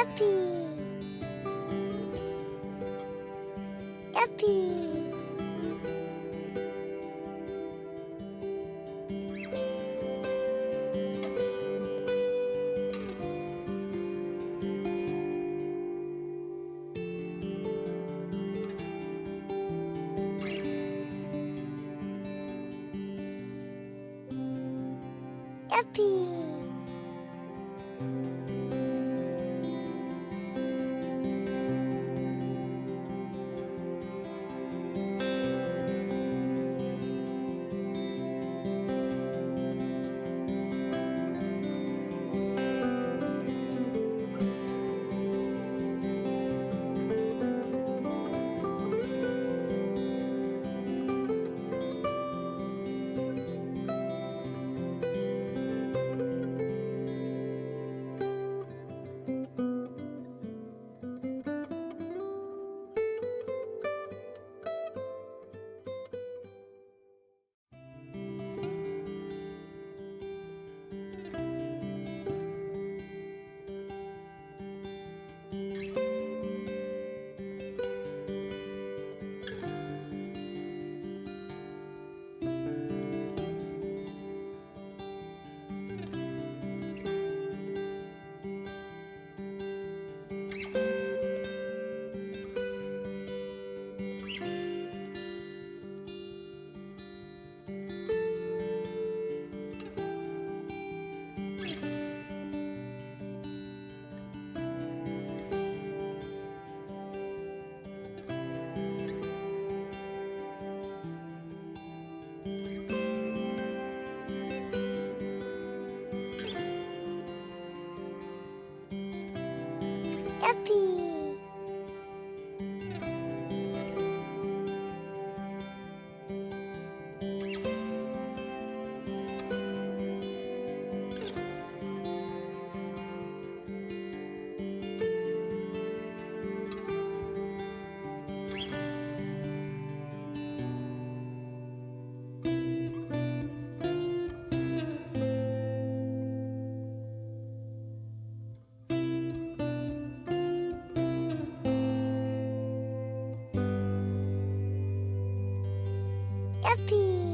Yuppie! Yuppie! Yuppie! Yuppie! Yuppie!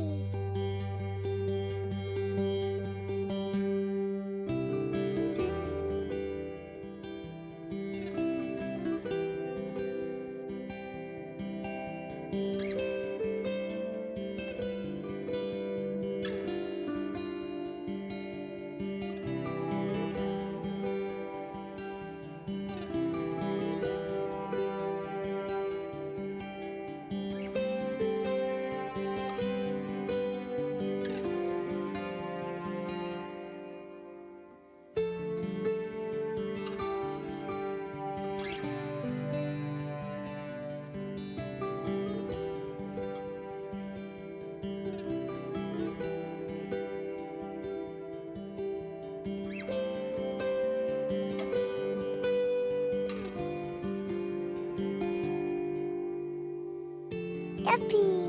Yuppie!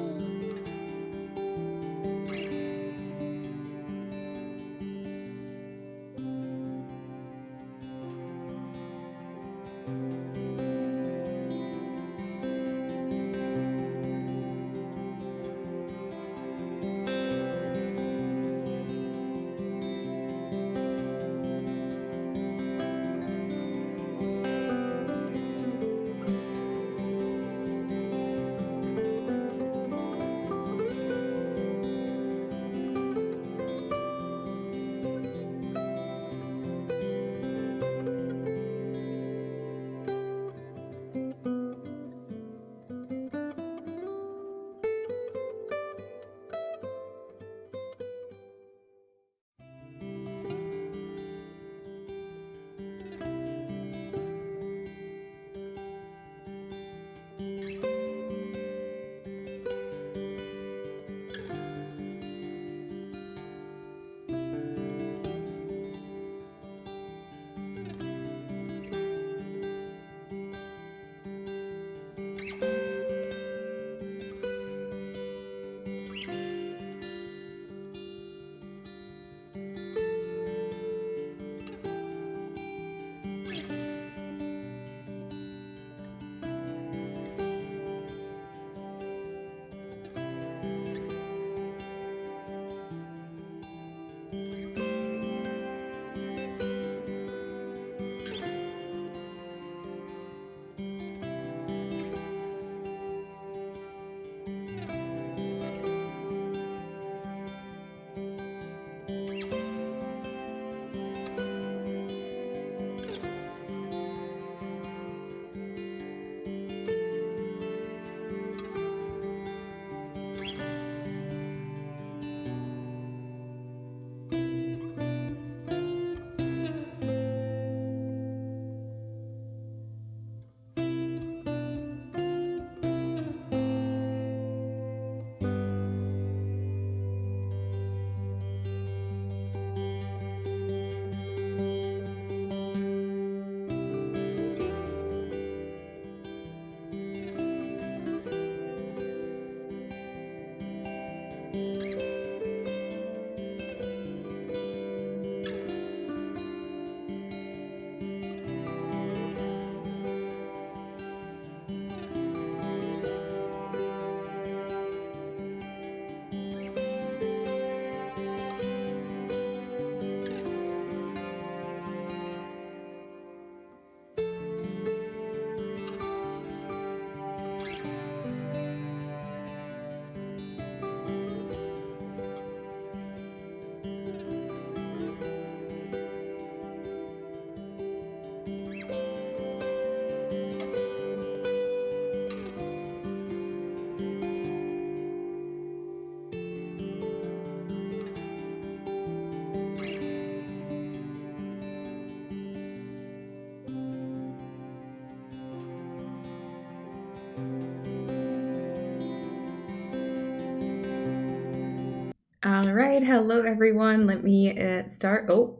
All right, hello everyone. Let me start. Oh,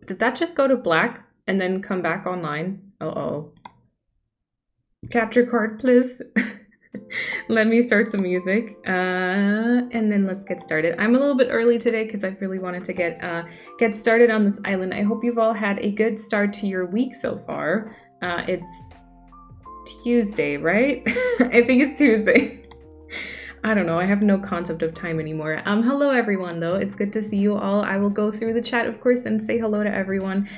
did that just go to black and then come back online? Uh-oh. Capture card, please. Let me start some music, and then let's get started. I'm a little bit early today because I really wanted to get started on this island. I hope you've all had a good start to your week so far. It's Tuesday, right? I think it's Tuesday. I don't know. I have no concept of time anymore. Hello everyone though. It's good to see you all. I will go through the chat, of course, and say hello to everyone.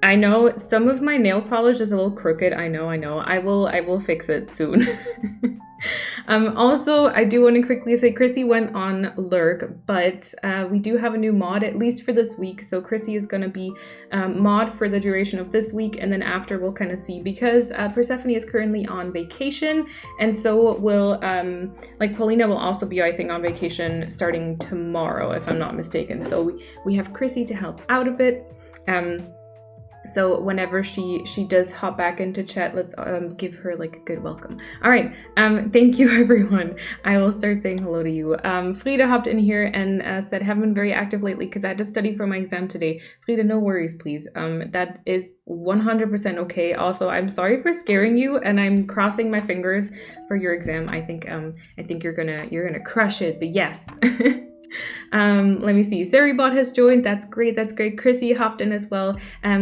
I know some of my nail polish is a little crooked. I know. I will fix it soon. Also, I do want to quickly say Chrissy went on lurk, but we do have a new mod, at least for this week. So Chrissy is going to be mod for the duration of this week, and then after we'll kind of see, because Persephone is currently on vacation, and so will like Paulina will also be, I think, on vacation starting tomorrow, if I'm not mistaken. So we have Chrissy to help out a bit. So whenever she does hop back into chat, let's give her like a good welcome. All right, thank you everyone. I will start saying hello to you. Frida hopped in here and said, haven't been very active lately because I had to study for my exam today. Frida, no worries, please. That is 100% okay. Also, I'm sorry for scaring you, and I'm crossing my fingers for your exam. I think you're gonna crush it. But yes. Let me see. Saribot has joined. That's great. Chrissy hopped in as well.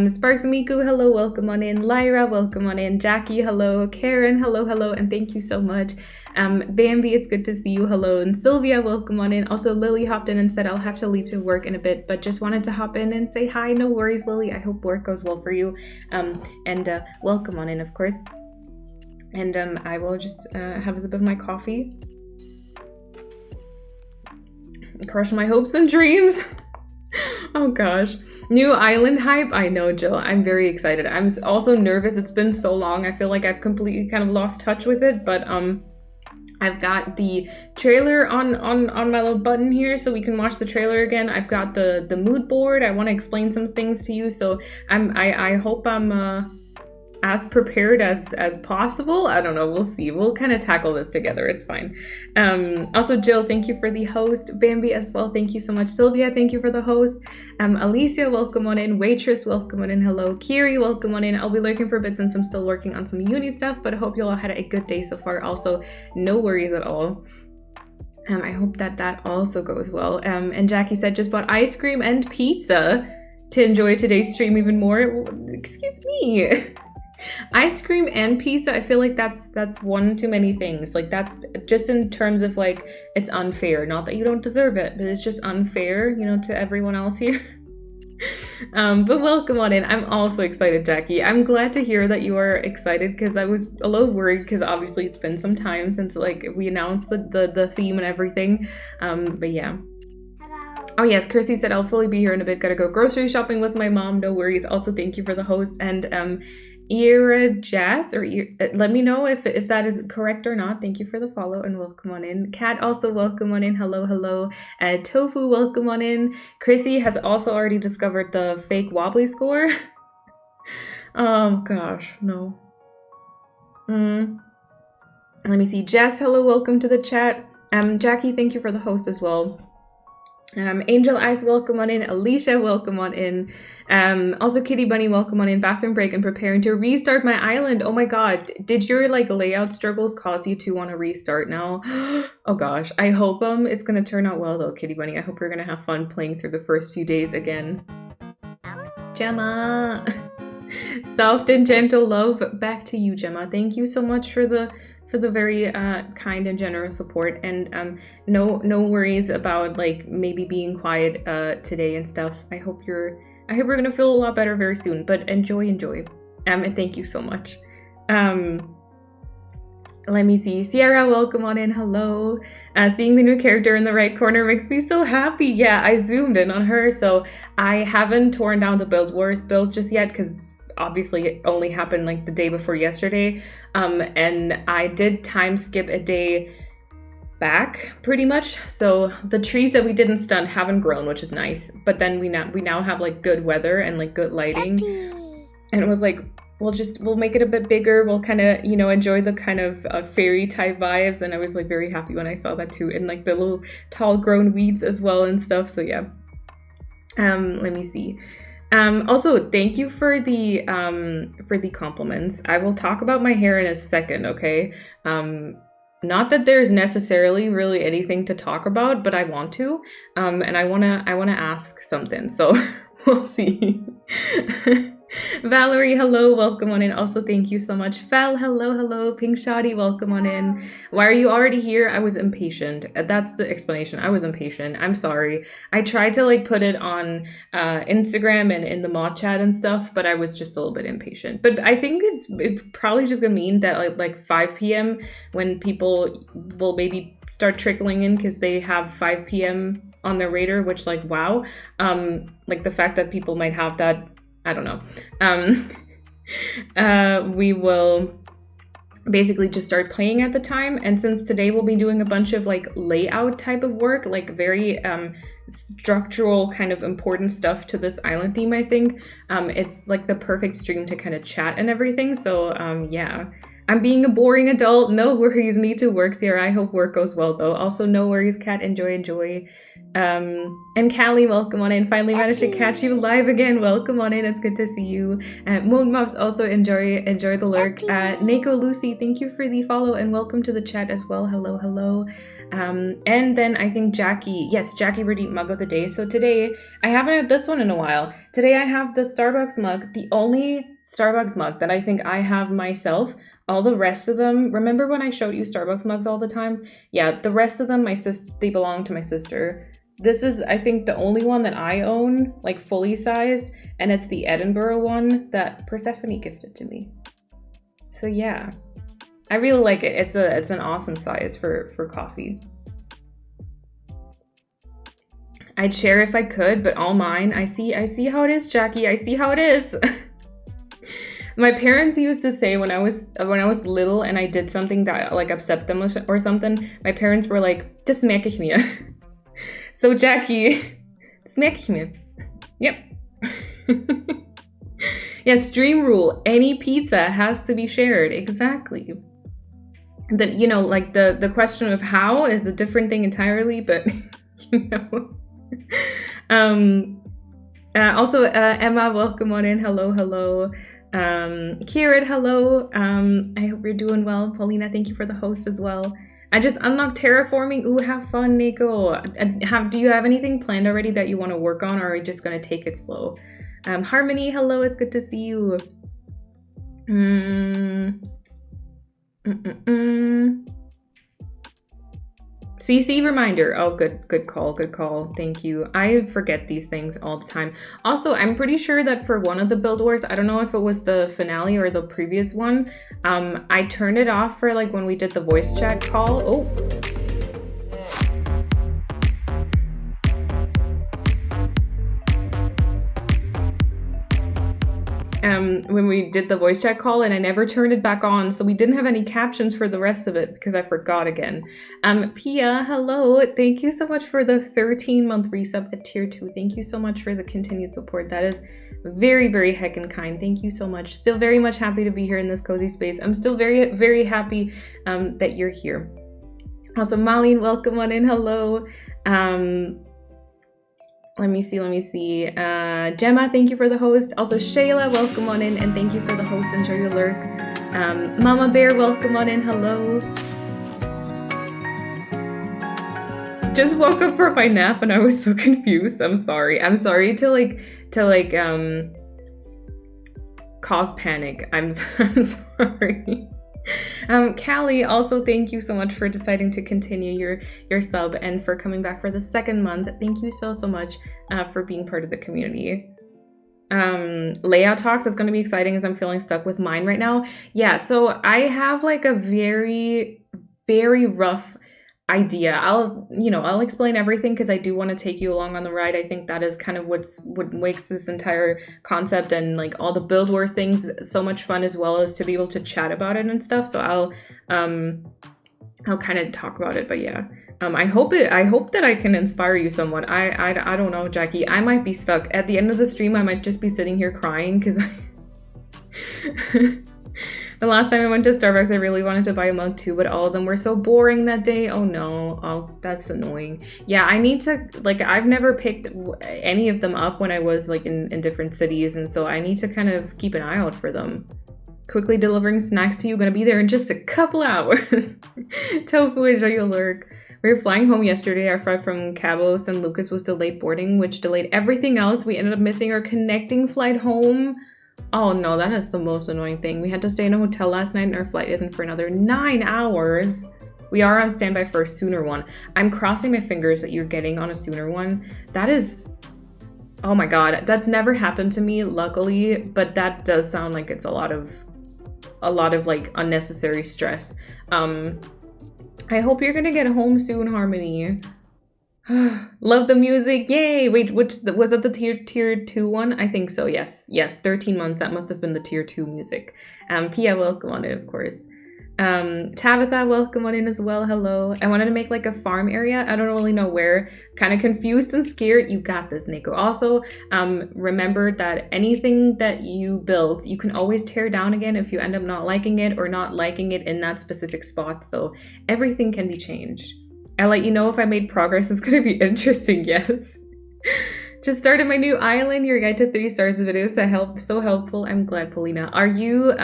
Sparks Miku, hello, welcome on in. Lyra, welcome on in. Jackie, hello. Karen, hello, and thank you so much. Bambi, it's good to see you. Hello. And Sylvia, welcome on in. Also, Lily hopped in and said, I'll have to leave to work in a bit, but just wanted to hop in and say hi. No worries, Lily. I hope work goes well for you. And welcome on in, of course. And I will just have a sip of my coffee. Crush my hopes and dreams. Oh gosh. New island hype. I know, Jill. I'm very excited. I'm also nervous. It's been so long. I feel like I've completely kind of lost touch with it, but I've got the trailer on my little button here so we can watch the trailer again. I've got the mood board. I want to explain some things to you, so I hope I'm as prepared as possible. I don't know, we'll see. We'll kind of tackle this together. It's fine. Also, Jill, thank you for the host. Bambi as well, thank you so much. Sylvia, thank you for the host. Alicia, welcome on in. Waitress, welcome on in. Hello. Kiri, welcome on in. I'll be lurking for a bit since I'm still working on some uni stuff, but I hope you all had a good day so far. Also, no worries at all. I hope that also goes well. And Jackie said, just bought ice cream and pizza to enjoy today's stream even more. Excuse me. Ice cream and pizza, I feel like that's one too many things. Like, that's just in terms of like, it's unfair. Not that you don't deserve it, but it's just unfair, you know, to everyone else here. But welcome on in. I'm also excited, Jackie. I'm glad to hear that you are excited, because I was a little worried because obviously it's been some time since like we announced the theme and everything. But yeah. Oh yes, Kirsty said I'll fully be here in a bit. Gotta go grocery shopping with my mom. No worries. Also, thank you for the host. And Ira Jazz, or let me know if that is correct or not. Thank you for the follow and welcome on in. Kat, also welcome on in. Hello. Tofu, welcome on in. Chrissy has also already discovered the fake Wobbly score. Oh gosh, no. Let me see. Jess, hello, welcome to the chat. Jackie, thank you for the host as well. Angel Eyes, welcome on in. Alicia, welcome on in. Also Kitty Bunny, welcome on in. Bathroom break and preparing to restart my island. Oh my god, did your like layout struggles cause you to want to restart now? Oh gosh, I hope it's gonna turn out well though, Kitty Bunny. I hope you're gonna have fun playing through the first few days again. Gemma, soft and gentle love, back to you, Gemma. Thank you so much for the very kind and generous support, and no worries about like maybe being quiet today and stuff. I hope we're gonna feel a lot better very soon, but enjoy and thank you so much. Let me see. Sierra, welcome on in. Hello. Seeing the new character in the right corner makes me so happy. Yeah, I zoomed in on her, so I haven't torn down the Build Wars build just yet because obviously it only happened like the day before yesterday, and I did time skip a day back pretty much, so the trees that we didn't stunt haven't grown, which is nice, but then we now have like good weather and like good lighting. And it was like we'll make it a bit bigger. We'll kind of, you know, enjoy the kind of fairy type vibes. And I was like very happy when I saw that too, and like the little tall grown weeds as well and stuff. So yeah. Let me see. Also, thank you for the compliments. I will talk about my hair in a second, okay? Not that there's necessarily really anything to talk about, but I want to. And I wanna ask something. So we'll see. Valerie, hello, welcome on in. Also, thank you so much. Fel, hello. Pink Shoddy, welcome on in. Why are you already here? I was impatient. That's the explanation. I was impatient. I'm sorry. I tried to like put it on Instagram and in the mod chat and stuff, but I was just a little bit impatient. But I think it's probably just gonna mean that like 5 p.m. when people will maybe start trickling in because they have 5 p.m. on their radar, which like wow, like the fact that people might have that. I don't know. We will basically just start playing at the time. And since today we'll be doing a bunch of like layout type of work, like very structural kind of important stuff to this island theme, I think it's like the perfect stream to kind of chat and everything. So yeah. I'm being a boring adult. No worries. Me too. Works here. I hope work goes well though. Also, no worries, Kat. Enjoy. And Callie, welcome on in. Finally managed to catch you live again. Welcome on in. It's good to see you. Moon Muffs, also enjoy the lurk. Neko Lucy, thank you for the follow and welcome to the chat as well. Hello. And then I think Jackie. Yes, Jackie redeemed mug of the day. So today I haven't had this one in a while. Today I have the Starbucks mug, the only Starbucks mug that I think I have myself. All the rest of them, remember when I showed you Starbucks mugs all the time? Yeah, the rest of them, they belong to my sister. This is, I think, the only one that I own, like fully sized, and it's the Edinburgh one that Persephone gifted to me. So yeah, I really like it. It's an awesome size for coffee. I'd share if I could, but all mine. I see how it is, Jackie. I see how it is. My parents used to say when I was little and I did something that like upset them or something, my parents were like, "Das merke ich mir." So Jackie, das merke ich mir. Yep. Yeah, stream rule. Any pizza has to be shared. Exactly. That, you know, like the question of how is a different thing entirely, but you know. Also, Emma, welcome on in. Hello. Kieran, hello. I hope you're doing well. Paulina, thank you for the host as well. I just unlocked terraforming. Ooh, have fun, Nico. Do you have anything planned already that you want to work on, or are you just going to take it slow? Harmony, hello. It's good to see you. CC reminder. Oh, good call. Thank you. I forget these things all the time. Also, I'm pretty sure that for one of the build wars, I don't know if it was the finale or the previous one, I turned it off for like when we did the voice chat call. Oh. When we did the voice chat call, and I never turned it back on, so we didn't have any captions for the rest of it because I forgot again. Pia, hello. Thank you so much for the 13-month resub at tier 2. Thank you so much for the continued support. That is very, very heckin' kind. Thank you so much. Still very much happy to be here in this cozy space. I'm still very, very happy that you're here. Also, Marlene, welcome on in. Hello. Let me see. Gemma, thank you for the host. Also, Shayla, welcome on in, and thank you for the host. Enjoy your lurk. Mama Bear, welcome on in. Hello. Just woke up from my nap and I was so confused. I'm sorry. I'm sorry to cause panic. I'm sorry. Callie, also thank you so much for deciding to continue your sub and for coming back for the second month. Thank you so much for being part of the community. Layout talks is going to be exciting as I'm feeling stuck with mine right now. Yeah, so I have like a very, very rough idea. I'll explain everything because I do want to take you along on the ride. I think that is kind of what makes this entire concept and like all the build wars things so much fun, as well as to be able to chat about it and stuff. So I'll kind of talk about it, but yeah. I hope that I can inspire you somewhat. I don't know, Jackie. I might be stuck at the end of the stream. I might just be sitting here crying because The last time I went to Starbucks, I really wanted to buy a mug too, but all of them were so boring that day. Oh no, oh, that's annoying. Yeah, I need to, like, I've never picked any of them up when I was like in different cities, and so I need to kind of keep an eye out for them. Quickly delivering snacks to you, gonna be there in just a couple hours. Tofu, enjoy your lurk. We were flying home yesterday. Our flight from Cabo San Lucas was delayed boarding, which delayed everything else. We ended up missing our connecting flight home. Oh no, that is the most annoying thing. We had to stay in a hotel last night and our flight isn't for another 9 hours. We are on standby for a sooner one. I'm crossing my fingers that you're getting on a sooner one. That is, oh my god, that's never happened to me, luckily, but that does sound like it's a lot of like unnecessary stress. I hope you're gonna get home soon, Harmony. Love the music, yay! Wait, which was that the tier 2 one? I think so, yes. Yes, 13 months, that must have been the tier 2 music. Pia, welcome on in, of course. Tabitha, welcome on in as well, hello. I wanted to make like a farm area. I don't really know where. Kind of confused and scared. You got this, Nico. Also, remember that anything that you build, you can always tear down again if you end up not liking it or not liking it in that specific spot. So everything can be changed. I'll let you know if I made progress. It's going to be interesting, yes. Just started my new island. Your guide to 3 stars video. So helpful. I'm glad, Paulina. Are you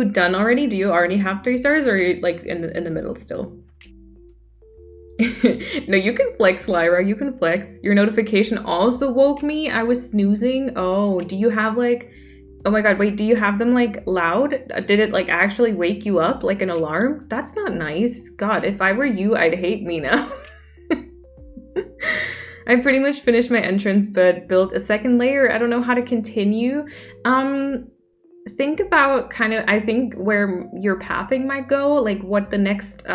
done already? Do you already have 3 stars, or are you like in the middle still? No, you can flex, Lyra. You can flex. Your notification also woke me. I was snoozing. Oh, do you have like... Oh my god, wait, do you have them like loud? Did it like actually wake you up like an alarm? That's not nice. God, if I were you, I'd hate me now. I pretty much finished my entrance, but built a second layer. I don't know how to continue. Think about kind of, I think, where your pathing might go, like what the next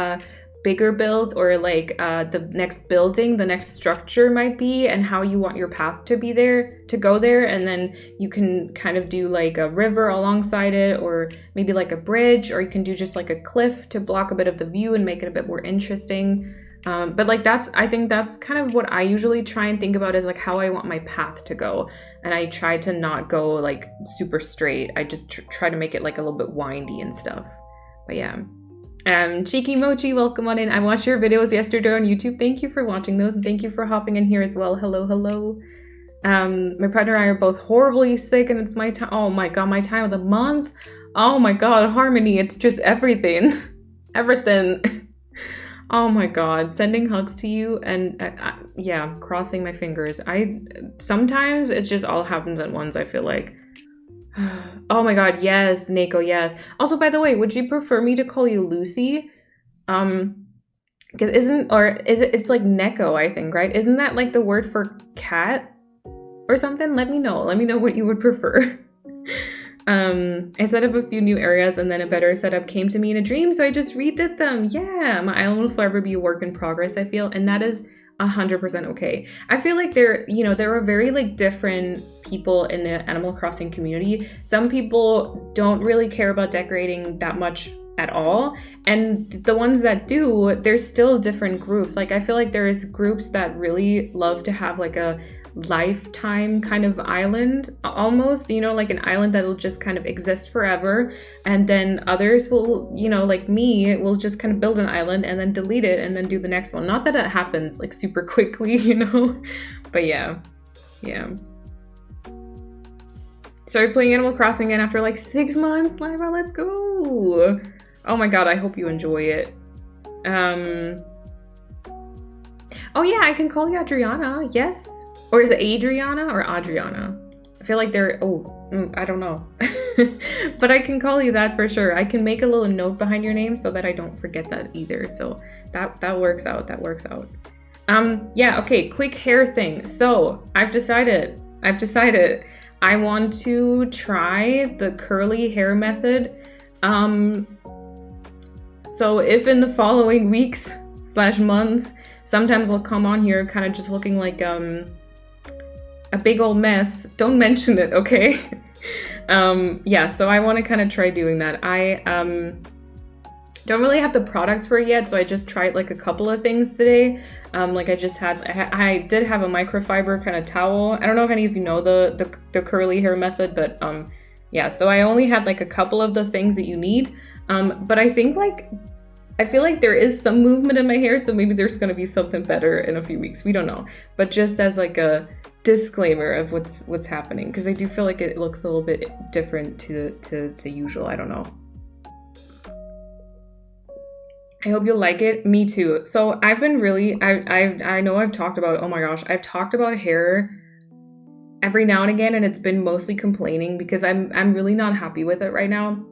bigger build or like the next building, the next structure might be, and how you want your path to be there, to go there. And then you can kind of do like a river alongside it, or maybe like a bridge, or you can do just like a cliff to block a bit of the view and make it a bit more interesting. But like I think that's kind of what I usually try and think about, is like how I want my path to go. And I try to not go like super straight. I just try to make it like a little bit windy and stuff. But yeah. Cheeky Mochi, welcome on in. I watched your videos yesterday on YouTube. Thank you for watching those, and thank you for hopping in here as well. Hello, hello. My partner and I are both horribly sick, and it's my time. Oh my god, my time of the month. Oh my god, Harmony, it's just everything. Everything. Oh my god, sending hugs to you, and yeah, crossing my fingers. Sometimes it just all happens at once, I feel like. Oh my god, yes, Neko, yes. Also, by the way, would you prefer me to call you Lucy? Because it's like Neko, I think, right? Isn't that like the word for cat or something? Let me know what you would prefer. I set up a few new areas, and then a better setup came to me in a dream, so I just redid them. Yeah, my island will forever be a work in progress, I feel, and that is 100% okay. I feel like there are very like different people in the Animal Crossing community. Some people don't really care about decorating that much at all, and the ones that do, there's still different groups. Like I feel like there's groups that really love to have like a lifetime kind of island, almost, like an island that'll just kind of exist forever, and then others will, like me, will just kind of build an island and then delete it and then do the next one. Not that it happens like super quickly, but yeah. Started playing Animal Crossing again after like 6 months. Lyra, let's go. Oh my god, I hope you enjoy it. Oh yeah, I can call you Adriana. Yes. Or is it Adriana or Adriana? I feel like I don't know. But I can call you that for sure. I can make a little note behind your name so that I don't forget that either. So that works out. Yeah, okay, quick hair thing. So I've decided I want to try the curly hair method. So if in the following weeks / months, sometimes I'll come on here kind of just looking like a big old mess, don't mention it, okay? Yeah, so I want to kind of try doing that. Don't really have the products for it yet, so I just tried like a couple of things today. Like I did have a microfiber kind of towel. I don't know if any of you know the curly hair method, but yeah, so I only had like a couple of the things that you need. But I think I feel like there is some movement in my hair, so maybe there's gonna be something better in a few weeks. We don't know. But just as like a disclaimer of what's happening, because I do feel like it looks a little bit different to usual. I don't know. I hope you'll like it. Me too. So I've been really, I know I've talked about, oh my gosh, I've talked about hair every now and again, and it's been mostly complaining because I'm really not happy with it right now.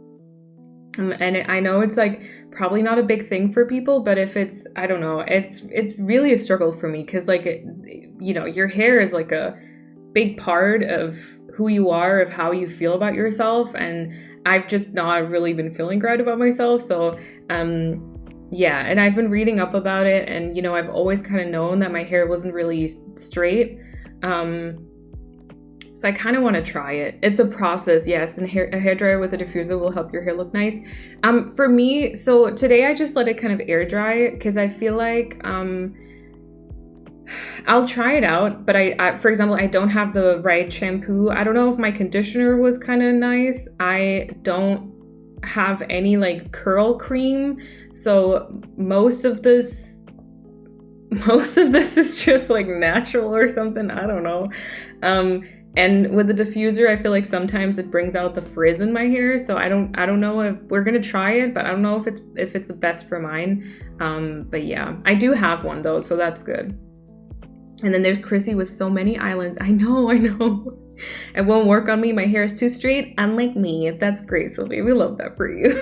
And I know it's like probably not a big thing for people, but if it's, I don't know, it's really a struggle for me because like, you know, your hair is like a big part of who you are, of how you feel about yourself. And I've just not really been feeling great about myself. So, yeah, and I've been reading up about it, and you know, I've always kind of known that my hair wasn't really straight. So I kind of want to try it. It's a process, yes, and a hairdryer with a diffuser will help your hair look nice. For me, so today I just let it kind of air dry because I feel like I'll try it out, but I, for example, I don't have the right shampoo. I don't know if my conditioner was kind of nice. I don't have any like curl cream, so most of this is just like natural or something. I don't know. And with the diffuser, I feel like sometimes it brings out the frizz in my hair, so I don't know if we're gonna try it, but I don't know if it's the best for mine. But yeah, I do have one though, so that's good. And then there's Chrissy with so many islands. I know. It won't work on me. My hair is too straight, unlike me. That's great, Sylvie. We love that for you.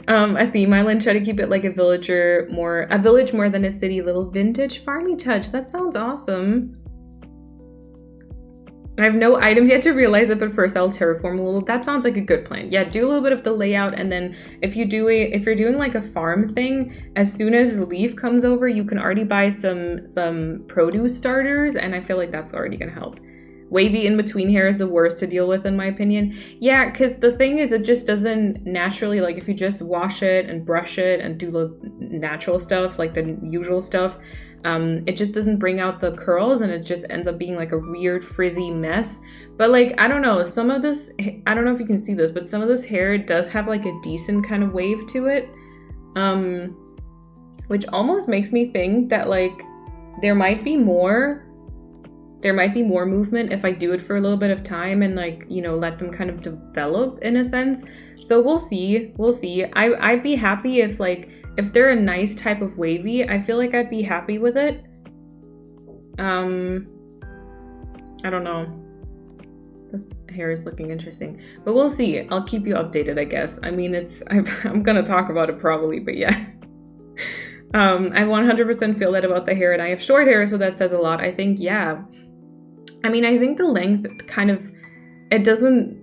A theme island. Try to keep it like a village more than a city. Little vintage farmy touch. That sounds awesome. I have no items yet to realize it, but first I'll terraform a little. That sounds like a good plan. Yeah, do a little bit of the layout, and then if you're doing like a farm thing, as soon as Leaf comes over, you can already buy some produce starters, and I feel like that's already gonna help. Wavy in between hair is the worst to deal with, in my opinion. Yeah, because the thing is, it just doesn't naturally, like if you just wash it and brush it and do the natural stuff, like the usual stuff, it just doesn't bring out the curls, and it just ends up being like a weird frizzy mess. But like, I don't know, some of this, I don't know if you can see this, but some of this hair does have like a decent kind of wave to it, which almost makes me think that like there might be more movement if I do it for a little bit of time and like, you know, let them kind of develop in a sense. So we'll see. I'd be happy if they're a nice type of wavy. I feel like I'd be happy with it. I don't know. This hair is looking interesting, but we'll see. I'll keep you updated, I guess. I mean, I'm gonna talk about it probably, but yeah. I 100% feel that about the hair, and I have short hair, so that says a lot. I think, yeah. I mean, I think the length kind of, it doesn't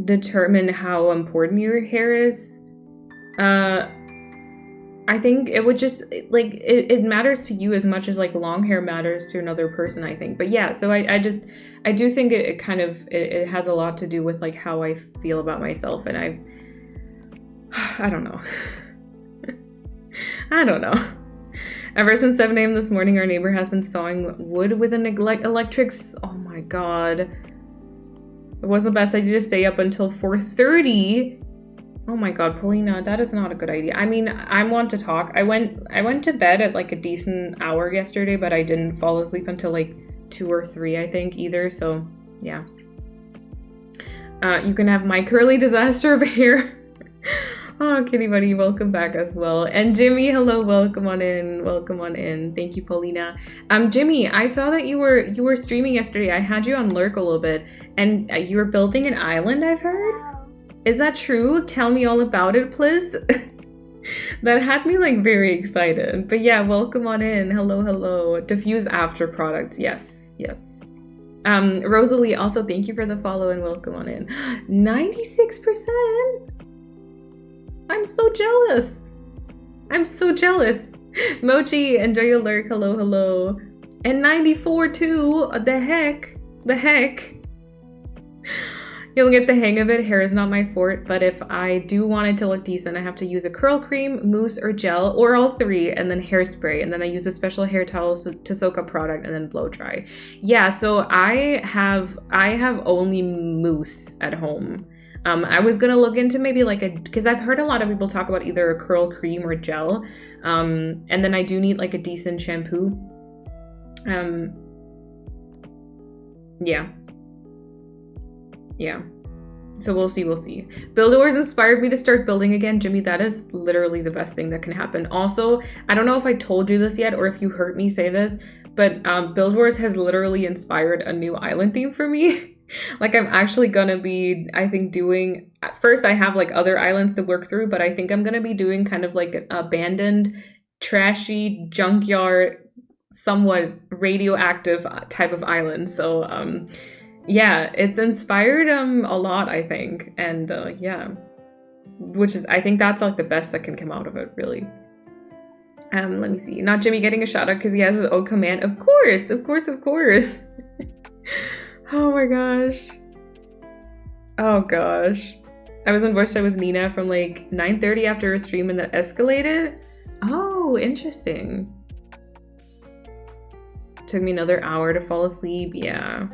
determine how important your hair is. I think it would just, like, it matters to you as much as, like, long hair matters to another person, I think. But yeah, so I do think it kind of, it has a lot to do with, like, how I feel about myself. And I don't know. I don't know. Ever since 7 a.m. this morning, our neighbor has been sawing wood with an electrics. Oh my god. It was the best idea to stay up until 4:30. Oh my god, Paulina, that is not a good idea. I mean, I want to talk. I went to bed at like a decent hour yesterday, but I didn't fall asleep until like 2 or 3, I think, either. So yeah. You can have my curly disaster of hair. Oh, Kitty Buddy, welcome back as well. And Jimmy, hello, welcome on in. Thank you, Paulina. Jimmy, I saw that you were streaming yesterday. I had you on Lurk a little bit, and you were building an island, I've heard. Is that true? Tell me all about it, please. That had me like very excited. But yeah, welcome on in. Hello. Diffuse after products. Yes. Rosalie, also thank you for the follow and welcome on in. 96%. I'm so jealous. Mochi, enjoy your lurk. Hello. And 94 too. The heck. You'll get the hang of it. Hair is not my fort, but if I do want it to look decent, I have to use a curl cream, mousse, or gel, or all three, and then hairspray. And then I use a special hair towel to soak up product and then blow dry. Yeah, so I have only mousse at home. I was gonna look into maybe like because I've heard a lot of people talk about either a curl cream or gel. And then I do need like a decent shampoo. Yeah. So we'll see. Build Wars inspired me to start building again. Jimmy, that is literally the best thing that can happen. Also, I don't know if I told you this yet or if you heard me say this, but Build Wars has literally inspired a new island theme for me. Like I'm actually gonna be, I think, doing, at first I have like other islands to work through, but I think I'm gonna be doing kind of like an abandoned, trashy, junkyard, somewhat radioactive type of island. So yeah, it's inspired a lot, I think. And yeah, which is, I think that's like the best that can come out of it, really. Let me see. Not Jimmy getting a shout out because he has his own command. Of course. Oh my gosh. Oh gosh. I was on voice chat with Nina from like 9:30 after a stream and that escalated. Oh, interesting. Took me another hour to fall asleep. Yeah.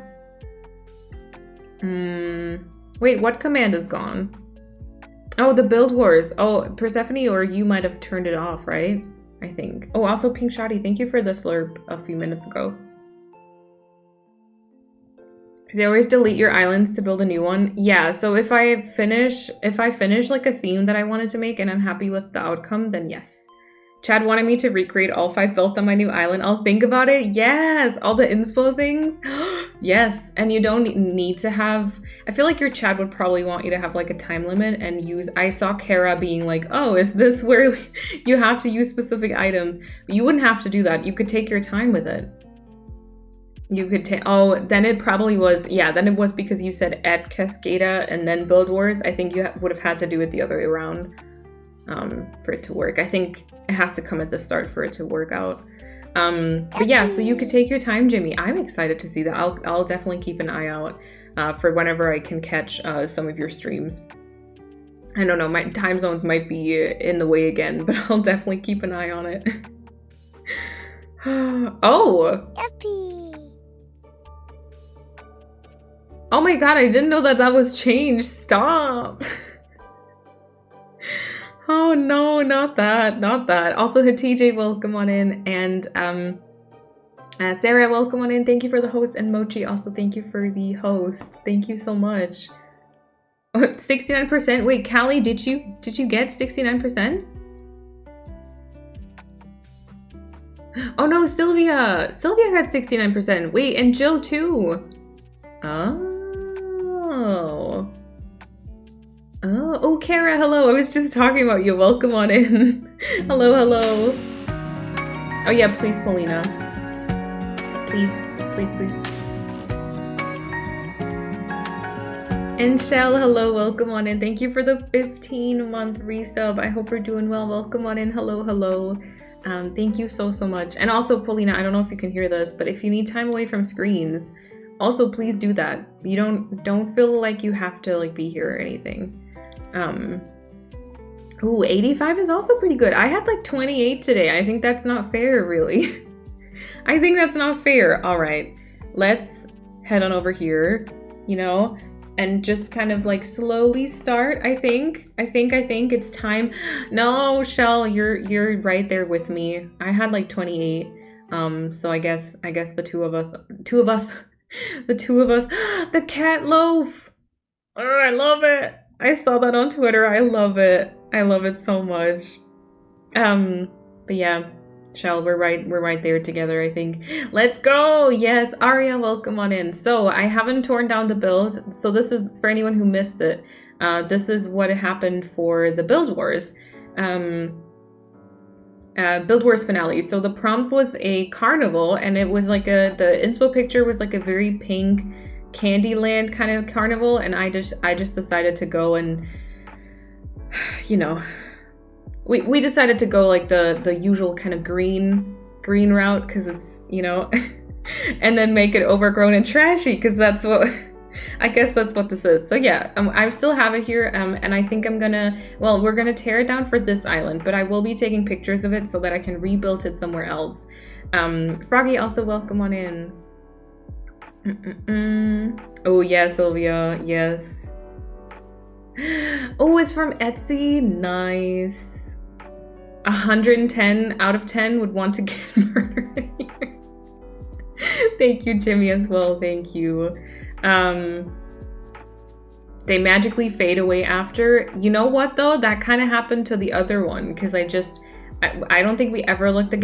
Wait, what command is gone? Oh, the Build Wars. Oh, Persephone, or you might have turned it off, right? I think. Oh, also Pink Shoddy, thank you for the slurp a few minutes ago. They always delete your islands to build a new one. Yeah, so if I finish like a theme that I wanted to make and I'm happy with the outcome, then yes. Chad wanted me to recreate all 5 belts on my new island. I'll think about it. Yes, all the inspo things. Yes, and you don't need to have, I feel like your Chad would probably want you to have like a time limit and use, I saw Kara being like, oh, is this where you have to use specific items? But you wouldn't have to do that. You could take your time with it. You could take, oh, then it probably was, yeah, then it was because you said at Cascada and then Build Wars. I think you would have had to do it the other way around for it to work. I think it has to come at the start for it to work out. But yeah, so you could take your time, Jimmy. I'm excited to see that. I'll definitely keep an eye out for whenever I can catch some of your streams. I don't know, my time zones might be in the way again, but I'll definitely keep an eye on it. Oh! Yuppie. Oh my god, I didn't know that was changed. Stop. Oh no, not that. Also, Hatij, welcome on in. And Sarah, welcome on in. Thank you for the host. And Mochi, also thank you for the host. Thank you so much. 69%. Wait, Callie, did you get 69%? Oh no, Sylvia got 69%. Wait, and Jill too. Oh, Kara, hello. I was just talking about you. Welcome on in. Hello. Oh yeah, please, Paulina. Please. And Shell, hello, welcome on in. Thank you for the 15-month resub. I hope you're doing well. Welcome on in. Hello. Thank you so much. And also, Paulina, I don't know if you can hear this, but if you need time away from screens, also please do that. You don't feel like you have to like be here or anything. Ooh, 85 is also pretty good. I had like 28 today. I think that's not fair, really. I think that's not fair. All right, let's head on over here, you know, and just kind of like slowly start. I think it's time. No, Shell, you're right there with me. I had like 28. So I guess the two of us, the cat loaf. Oh, I love it. I saw that on Twitter. I love it so much. But yeah, Shell, we're right there together, I think. Let's go. Yes, Aria, welcome on in. So I haven't torn down the build. So this is for anyone who missed it. This is what happened for the Build Wars. Build Wars finale. So the prompt was a carnival, and it was like the inspo picture was like a very pink Candyland kind of carnival, and I just decided to go and, you know, we decided to go like the usual kind of green route because it's, you know, and then make it overgrown and trashy because that's what I guess that's what this is. So yeah, I still have it here, and I think I'm gonna, well, we're gonna tear it down for this island, but I will be taking pictures of it so that I can rebuild it somewhere else. Froggy, also welcome on in. Oh yeah, Sylvia, yes. Oh, it's from Etsy, nice. 110 out of 10 would want to get murdered here. Thank you, Jimmy, as well, thank you. They magically fade away after. You know what though? That kind of happened to the other one because I don't think we ever looked at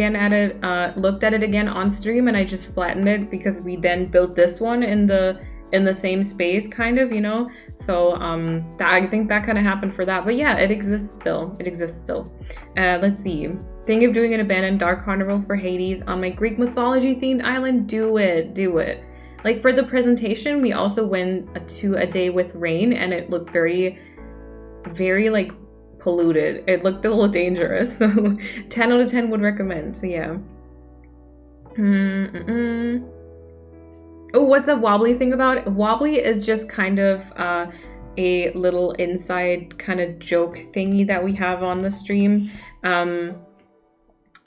it again on stream, and I just flattened it because we then built this one in the same space, kind of, you know. So I think that kind of happened for that. But yeah, it exists still. Let's see. Thinking of doing an abandoned dark carnival for Hades on my Greek mythology themed island. Do it. Like for the presentation, we also went to a day with rain, and it looked very, very like polluted. It looked a little dangerous. So 10 out of 10 would recommend. So yeah. Oh, what's a Wobbly thing about? Wobbly is just kind of a little inside kind of joke thingy that we have on the stream.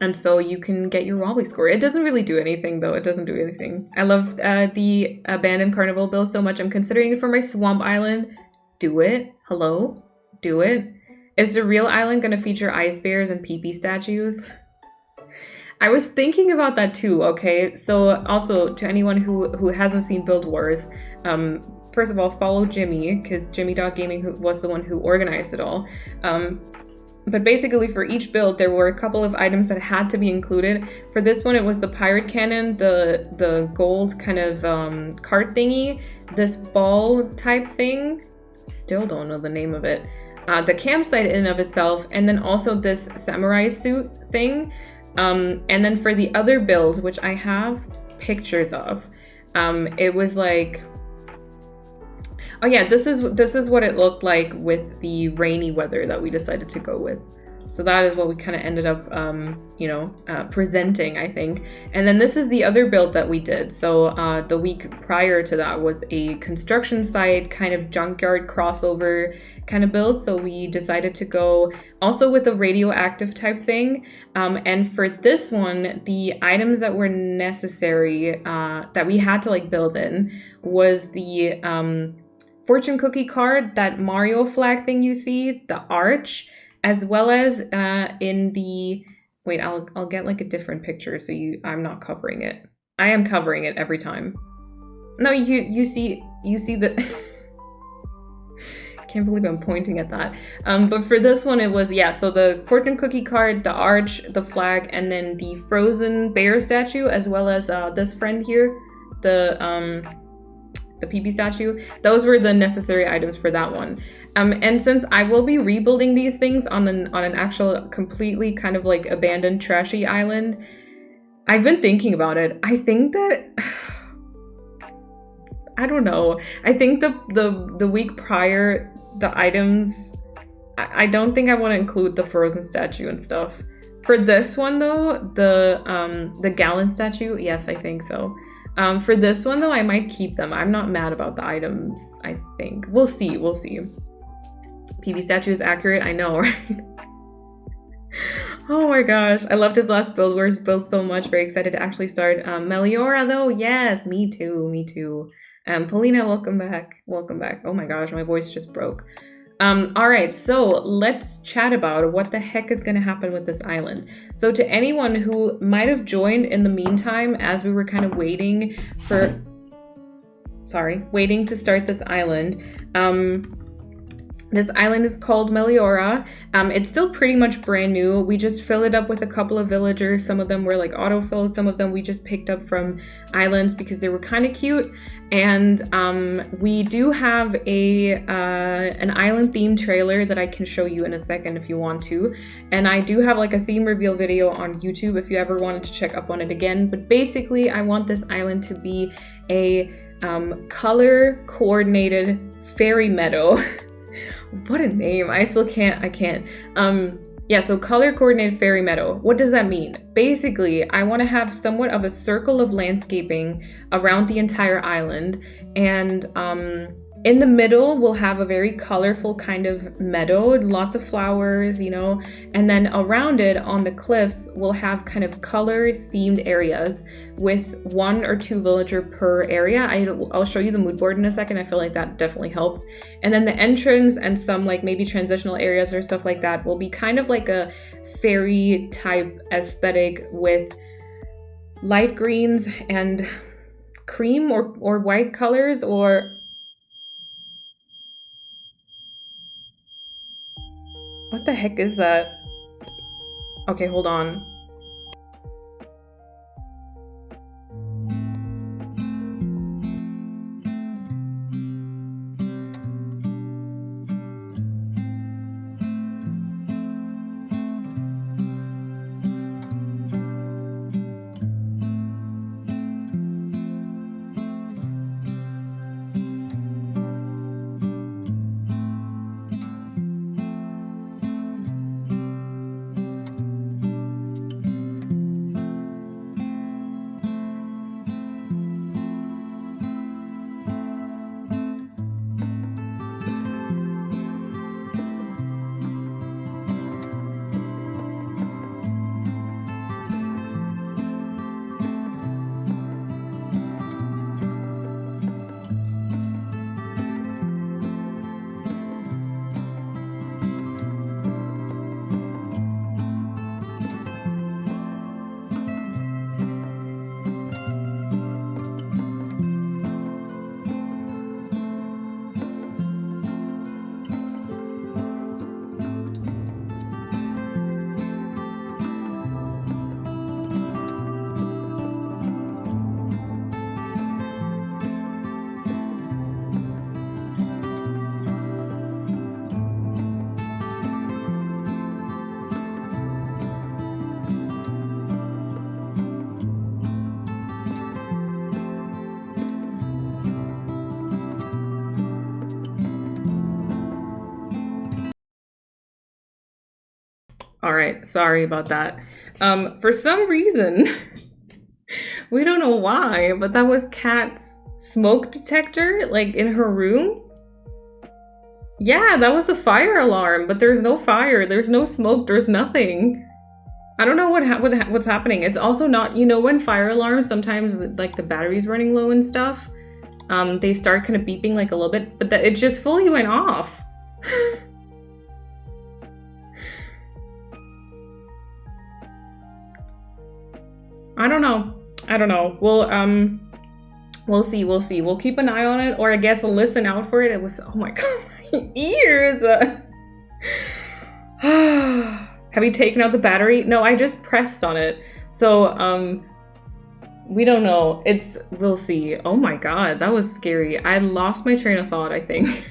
And so you can get your Wobbly score. It doesn't really do anything though. It doesn't do anything. I love the abandoned carnival build so much. I'm considering it for my swamp island. Do it. Hello? Do it. Is the real island gonna feature ice bears and pee-pee statues? I was thinking about that too, okay? So also to anyone who hasn't seen Build Wars, first of all, follow Jimmy, because Jimmy.Gaming was the one who organized it all. But basically for each build, there were a couple of items that had to be included. For this one, it was the pirate cannon, the gold kind of cart thingy, this ball type thing, still don't know the name of it, the campsite in and of itself, and then also this samurai suit thing. And then for the other build, which I have pictures of, it was like, oh yeah, this is what it looked like with the rainy weather that we decided to go with. So that is what we kind of ended up, presenting, I think. And then this is the other build that we did. So the week prior to that was a construction site kind of junkyard crossover kind of build. So we decided to go also with a radioactive type thing. And for this one, the items that were necessary that we had to like build in was the fortune cookie card, that Mario flag thing you see, the arch, as well as in the, wait, I'll get like a different picture so I'm not covering it. I am covering it every time. No, you see the, can't believe I'm pointing at that. But for this one, it was, yeah, so the fortune cookie card, the arch, the flag, and then the frozen bear statue, as well as this friend here, the PP statue. Those were the necessary items for that one. And since I will be rebuilding these things on an actual completely kind of like abandoned trashy island, I've been thinking about it. I think that I don't know. I think the week prior, the items, I don't think I want to include the frozen statue and stuff. For this one though, the gallon statue, yes, I think so. For this one though, I might keep them. I'm not mad about the items, I think. We'll see. PB statue is accurate, I know, right? Oh my gosh, I loved his last build. Wars build so much. Very excited to actually start. Meliora though, yes, me too. Polina, welcome back. Oh my gosh, my voice just broke. All right, so let's chat about what the heck is going to happen with this island. So to anyone who might have joined in the meantime as we were kind of waiting to start this island, this island is called Meliora. It's still pretty much brand new. We just filled it up with a couple of villagers. Some of them were like auto-filled. Some of them we just picked up from islands because they were kind of cute. And we do have an island-themed trailer that I can show you in a second if you want to. And I do have like a theme reveal video on YouTube if you ever wanted to check up on it again. But basically, I want this island to be a color-coordinated fairy meadow. What a name. I can't. Yeah, so color coordinated fairy meadow. What does that mean? Basically, I want to have somewhat of a circle of landscaping around the entire island, and in the middle we'll have a very colorful kind of meadow, lots of flowers, you know, and then around it on the cliffs we'll have kind of color themed areas with 1 or 2 villager per area. I'll show you the mood board in a second. I feel like that definitely helps. And then the entrance and some like maybe transitional areas or stuff like that will be kind of like a fairy type aesthetic with light greens and cream or white colors. Or what the heck is that? Okay, hold on. All right, sorry about that. For some reason, we don't know why, but that was Kat's smoke detector, like in her room. Yeah, that was the fire alarm, but there's no fire, there's no smoke, there's nothing. I don't know what's happening. It's also not, you know, when fire alarms, sometimes like the battery's running low and stuff, they start kind of beeping like a little bit, but it just fully went off. I don't know. We'll see. We'll keep an eye on it, or I guess listen out for it. It was, oh my god, my ears. Have you taken out the battery? No, I just pressed on it. So, we don't know. We'll see. Oh my god, that was scary. I lost my train of thought, I think.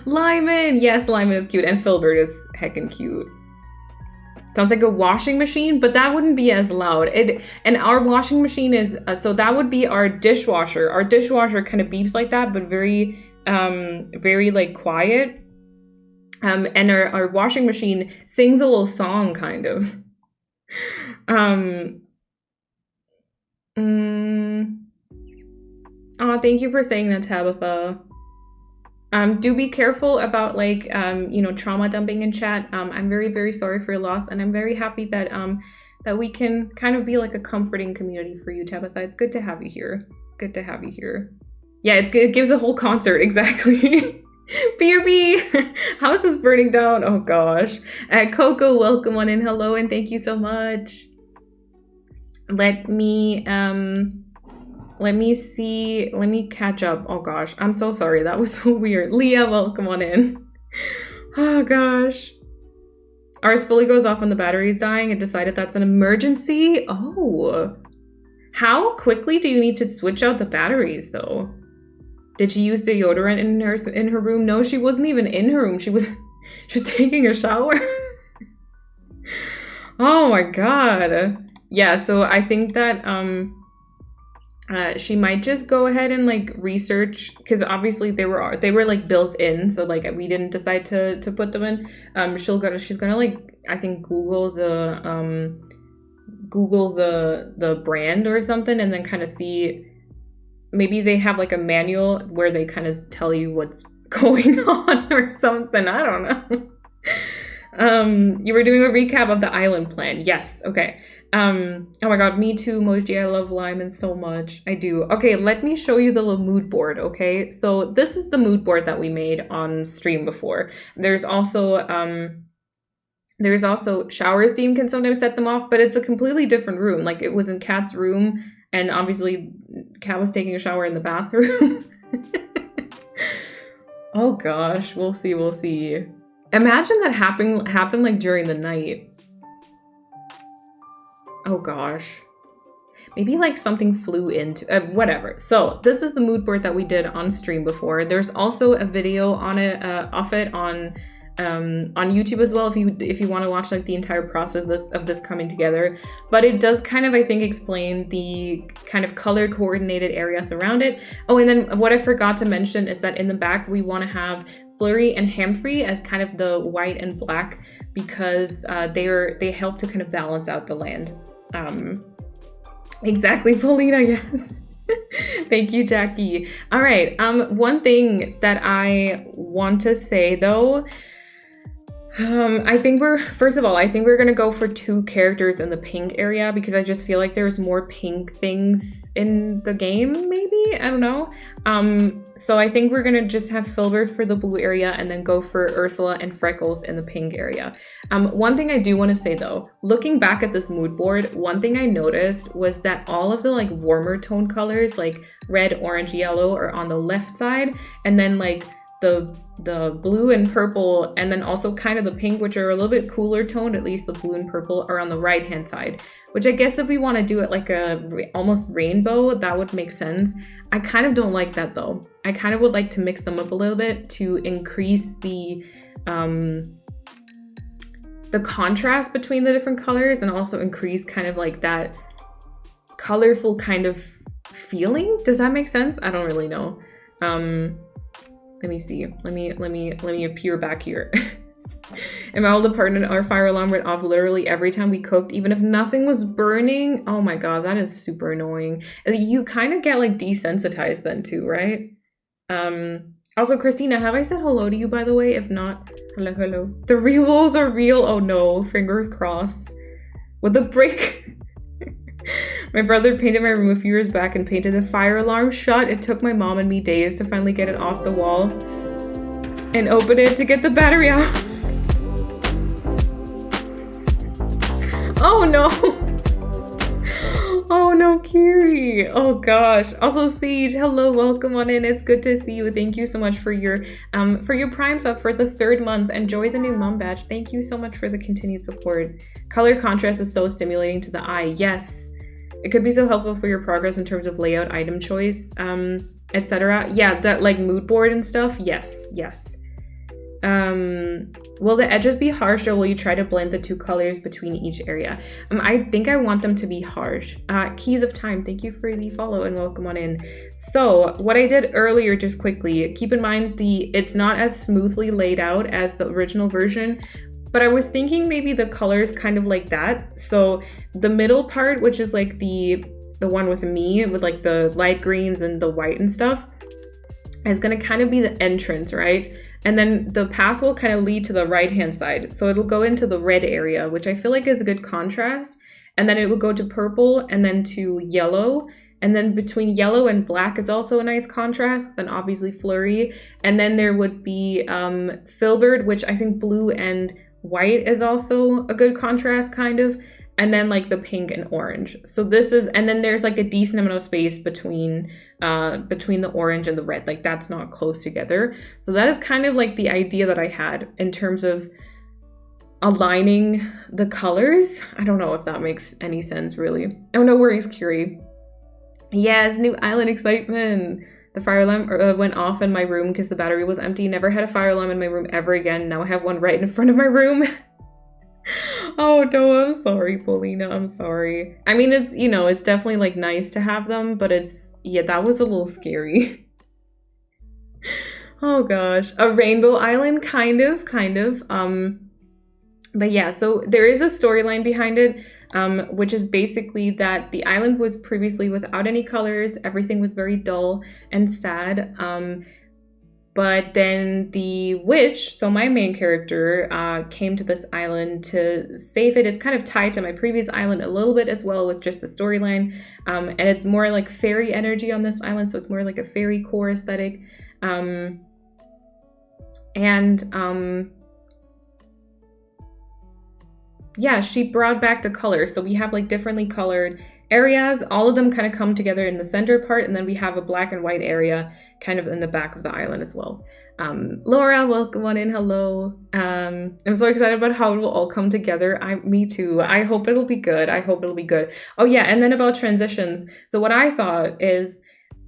Lyman! Yes, Lyman is cute, and Filbert is heckin' cute. Sounds like a washing machine, but that wouldn't be as loud. And our washing machine is, so that would be our dishwasher. Our dishwasher kind of beeps like that, but very, very like quiet. And our washing machine sings a little song, kind of. Oh, thank you for saying that, Tabitha. Do be careful about like, you know, trauma dumping in chat. I'm very, very sorry for your loss, and I'm very happy that that we can kind of be like a comforting community for you, Tabitha. It's good to have you here. It's good to have you here. Yeah, it gives a whole concert, exactly. BRB, house is burning down. Oh gosh. Coco, welcome on in. Hello, and thank you so much. Let me see. Let me catch up. Oh gosh, I'm so sorry. That was so weird. Leah, welcome on in. Oh gosh. Ours fully goes off when the battery's dying and decided that's an emergency. Oh. How quickly do you need to switch out the batteries though? Did she use deodorant in her room? No, she wasn't even in her room. She was taking a shower. Oh my god. Yeah, so I think that She might just go ahead and like research, because obviously they were like built in, so like we didn't decide to put them in. She's gonna like, I think Google the brand or something, and then kind of see, maybe they have like a manual where they kind of tell you what's going on or something. I don't know. You were doing a recap of the island plan. Yes. Okay. Oh my god, me too, Moji. I love Lyman so much. I do. Okay, let me show you the little mood board, okay? So this is the mood board that we made on stream before. There's also shower steam can sometimes set them off, but it's a completely different room. Like, it was in Kat's room, and obviously Kat was taking a shower in the bathroom. Oh gosh, we'll see. Imagine that happened like during the night. Oh gosh. Maybe like something flew into whatever. So this is the mood board that we did on stream before. There's also a video on it, of it on YouTube as well, if you want to watch like the entire process of this coming together. But it does kind of, I think, explain the kind of color coordinated areas around it. Oh, and then what I forgot to mention is that in the back we want to have Flurry and Hamfrey as kind of the white and black, because they help to kind of balance out the land. Exactly, Paulina, yes. Thank you, Jackie. All right, one thing that I want to say though, I think we're gonna go for 2 characters in the pink area, because I just feel like there's more pink things in the game, maybe? I don't know. So I think we're gonna just have Filbert for the blue area and then go for Ursula and Freckles in the pink area. One thing I do want to say though, looking back at this mood board, one thing I noticed was that all of the like warmer tone colors, like red, orange, yellow, are on the left side, and then like the blue and purple, and then also kind of the pink, which are a little bit cooler toned, at least the blue and purple, are on the right hand side, which I guess if we want to do it like a almost rainbow, that would make sense. I kind of don't like that though. I kind of would like to mix them up a little bit to increase the contrast between the different colors, and also increase kind of like that colorful kind of feeling. Does that make sense? I don't really know. Let me see. Let me appear back here. In my old apartment, our fire alarm went off literally every time we cooked, even if nothing was burning. Oh my god, that is super annoying. You kind of get like desensitized then too, right? Also, Christina, have I said hello to you, by the way? If not, hello. The re-rolls are real. Oh no, fingers crossed. With a brick. My brother painted my room a few years back and painted the fire alarm shut. It took my mom and me days to finally get it off the wall and open it to get the battery out. Oh no. Oh no, Kiri. Oh gosh. Also, Siege, hello, welcome on in. It's good to see you. Thank you so much for your Prime sub for the 3rd month. Enjoy the new mom badge. Thank you so much for the continued support. Color contrast is so stimulating to the eye. Yes. It could be so helpful for your progress in terms of layout, item choice, etc. Yeah, that like mood board and stuff. Yes. Will the edges be harsh, or will you try to blend the 2 colors between each area? I think I want them to be harsh. Keys of Time, thank you for the follow and welcome on in. So what I did earlier, just quickly, keep in mind it's not as smoothly laid out as the original version, but I was thinking maybe the colors kind of like that. So the middle part, which is like the one with me, with like the light greens and the white and stuff, is gonna kind of be the entrance, right? And then the path will kind of lead to the right hand side. So it'll go into the red area, which I feel like is a good contrast. And then it will go to purple and then to yellow. And then between yellow and black is also a nice contrast. Then obviously Flurry. And then there would be Filbert, which I think blue and white is also a good contrast kind of. And then like the pink and orange. So this is, and then there's like a decent amount of space between the orange and the red. Like that's not close together. So that is kind of like the idea that I had in terms of aligning the colors. I don't know if that makes any sense really. Oh, no worries, Curie. Yes, new island excitement. The fire alarm went off in my room because the battery was empty. Never had a fire alarm in my room ever again. Now I have one right in front of my room. Oh no, I'm sorry, Paulina. I'm sorry. I mean, it's, you know, it's definitely like nice to have them, but it's, yeah, that was a little scary. Oh gosh. A rainbow island, kind of, kind of. But yeah, so there is a storyline behind it, which is basically that the island was previously without any colors. Everything was very dull and sad. But then the witch, so my main character, came to this island to save it. It's kind of tied to my previous island a little bit as well with just the storyline. And it's more like fairy energy on this island, so it's more like a fairy core aesthetic. Yeah, she brought back the color. So we have like differently colored areas. All of them kind of come together in the center part, and then we have a black and white area kind of in the back of the island as well. Laura, welcome on in. Hello. I'm so excited about how it will all come together. Me too. I hope it'll be good. I hope it'll be good. Oh yeah, and then about transitions. So what I thought is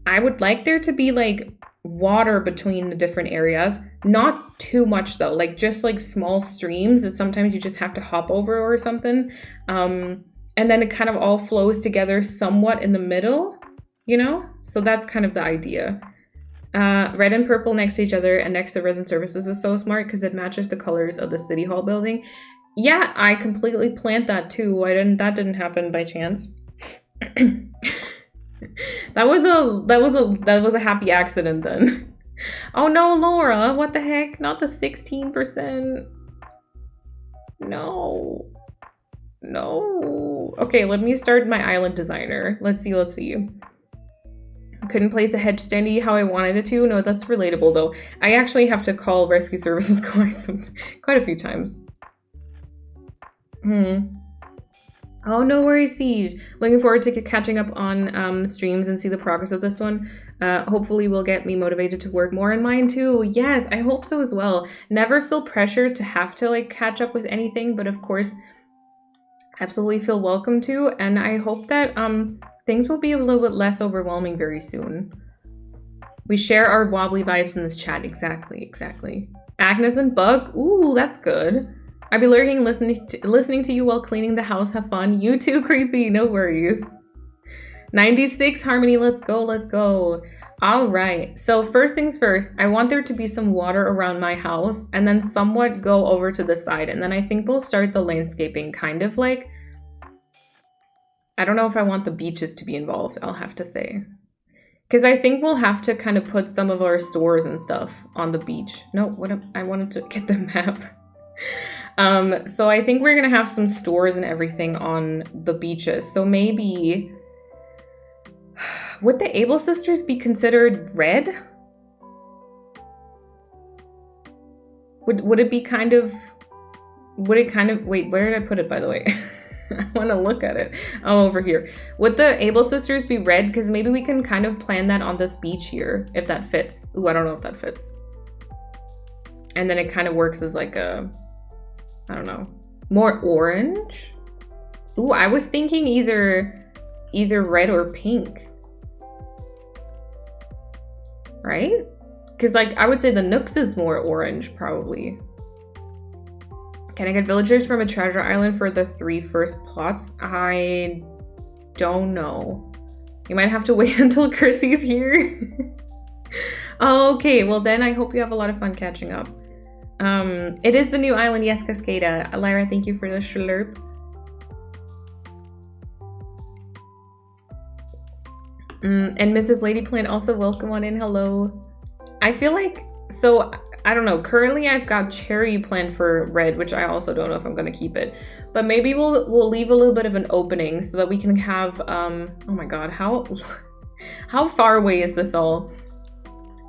I would like there to be like water between the different areas, not too much though, like just like small streams that sometimes you just have to hop over or something, and then it kind of all flows together somewhat in the middle, you know, so that's kind of the idea. Red and purple next to each other and next to resident services is so smart because it matches the colors of the city hall building. Yeah, I completely planned that too. That didn't happen by chance. That was a happy accident then. Oh no, Laura, what the heck? Not the 16%. No. No. Okay, let me start my island designer. Let's see. Couldn't place a hedge standee how I wanted it to. No, that's relatable though. I actually have to call rescue services quite a few times. Oh, no worries, Siege. Looking forward to catching up on streams and see the progress of this one. Hopefully will get me motivated to work more in mine too. Yes, I hope so as well. Never feel pressured to have to like catch up with anything, but of course, absolutely feel welcome to. And I hope that things will be a little bit less overwhelming very soon. We share our wobbly vibes in this chat. Exactly. Agnes and Bug. Ooh, that's good. I'll be lurking, listening to you while cleaning the house. Have fun. You too, Creepy. No worries. 96 Harmony. Let's go. All right. So first things first, I want there to be some water around my house and then somewhat go over to the side. And then I think we'll start the landscaping kind of like, I don't know if I want the beaches to be involved, I'll have to say. Because I think we'll have to kind of put some of our stores and stuff on the beach. No, I wanted to get the map. So I think we're gonna have some stores and everything on the beaches. So maybe, would the Able Sisters be considered red? Would it be kind of, wait, where did I put it by the way? I want to look at it. Oh, over here. Would the Able Sisters be red? Because maybe we can kind of plan that on this beach here, if that fits. Ooh, I don't know if that fits. And then it kind of works as like a, I don't know, more orange? Ooh, I was thinking either red or pink. Right? Because like, I would say the Nooks is more orange, probably. Can I get villagers from a treasure island for the 3 first plots? I don't know. You might have to wait until Chrissy's here. Okay, well then I hope you have a lot of fun catching up. It is the new island, yes, Cascada. Lyra, thank you for the slurp. And Mrs. Ladyplant also welcome on in, hello. I feel like, so I don't know, currently I've got cherry planned for red, which I also don't know if I'm gonna keep it. But maybe we'll leave a little bit of an opening so that we can have, oh my god, how far away is this all?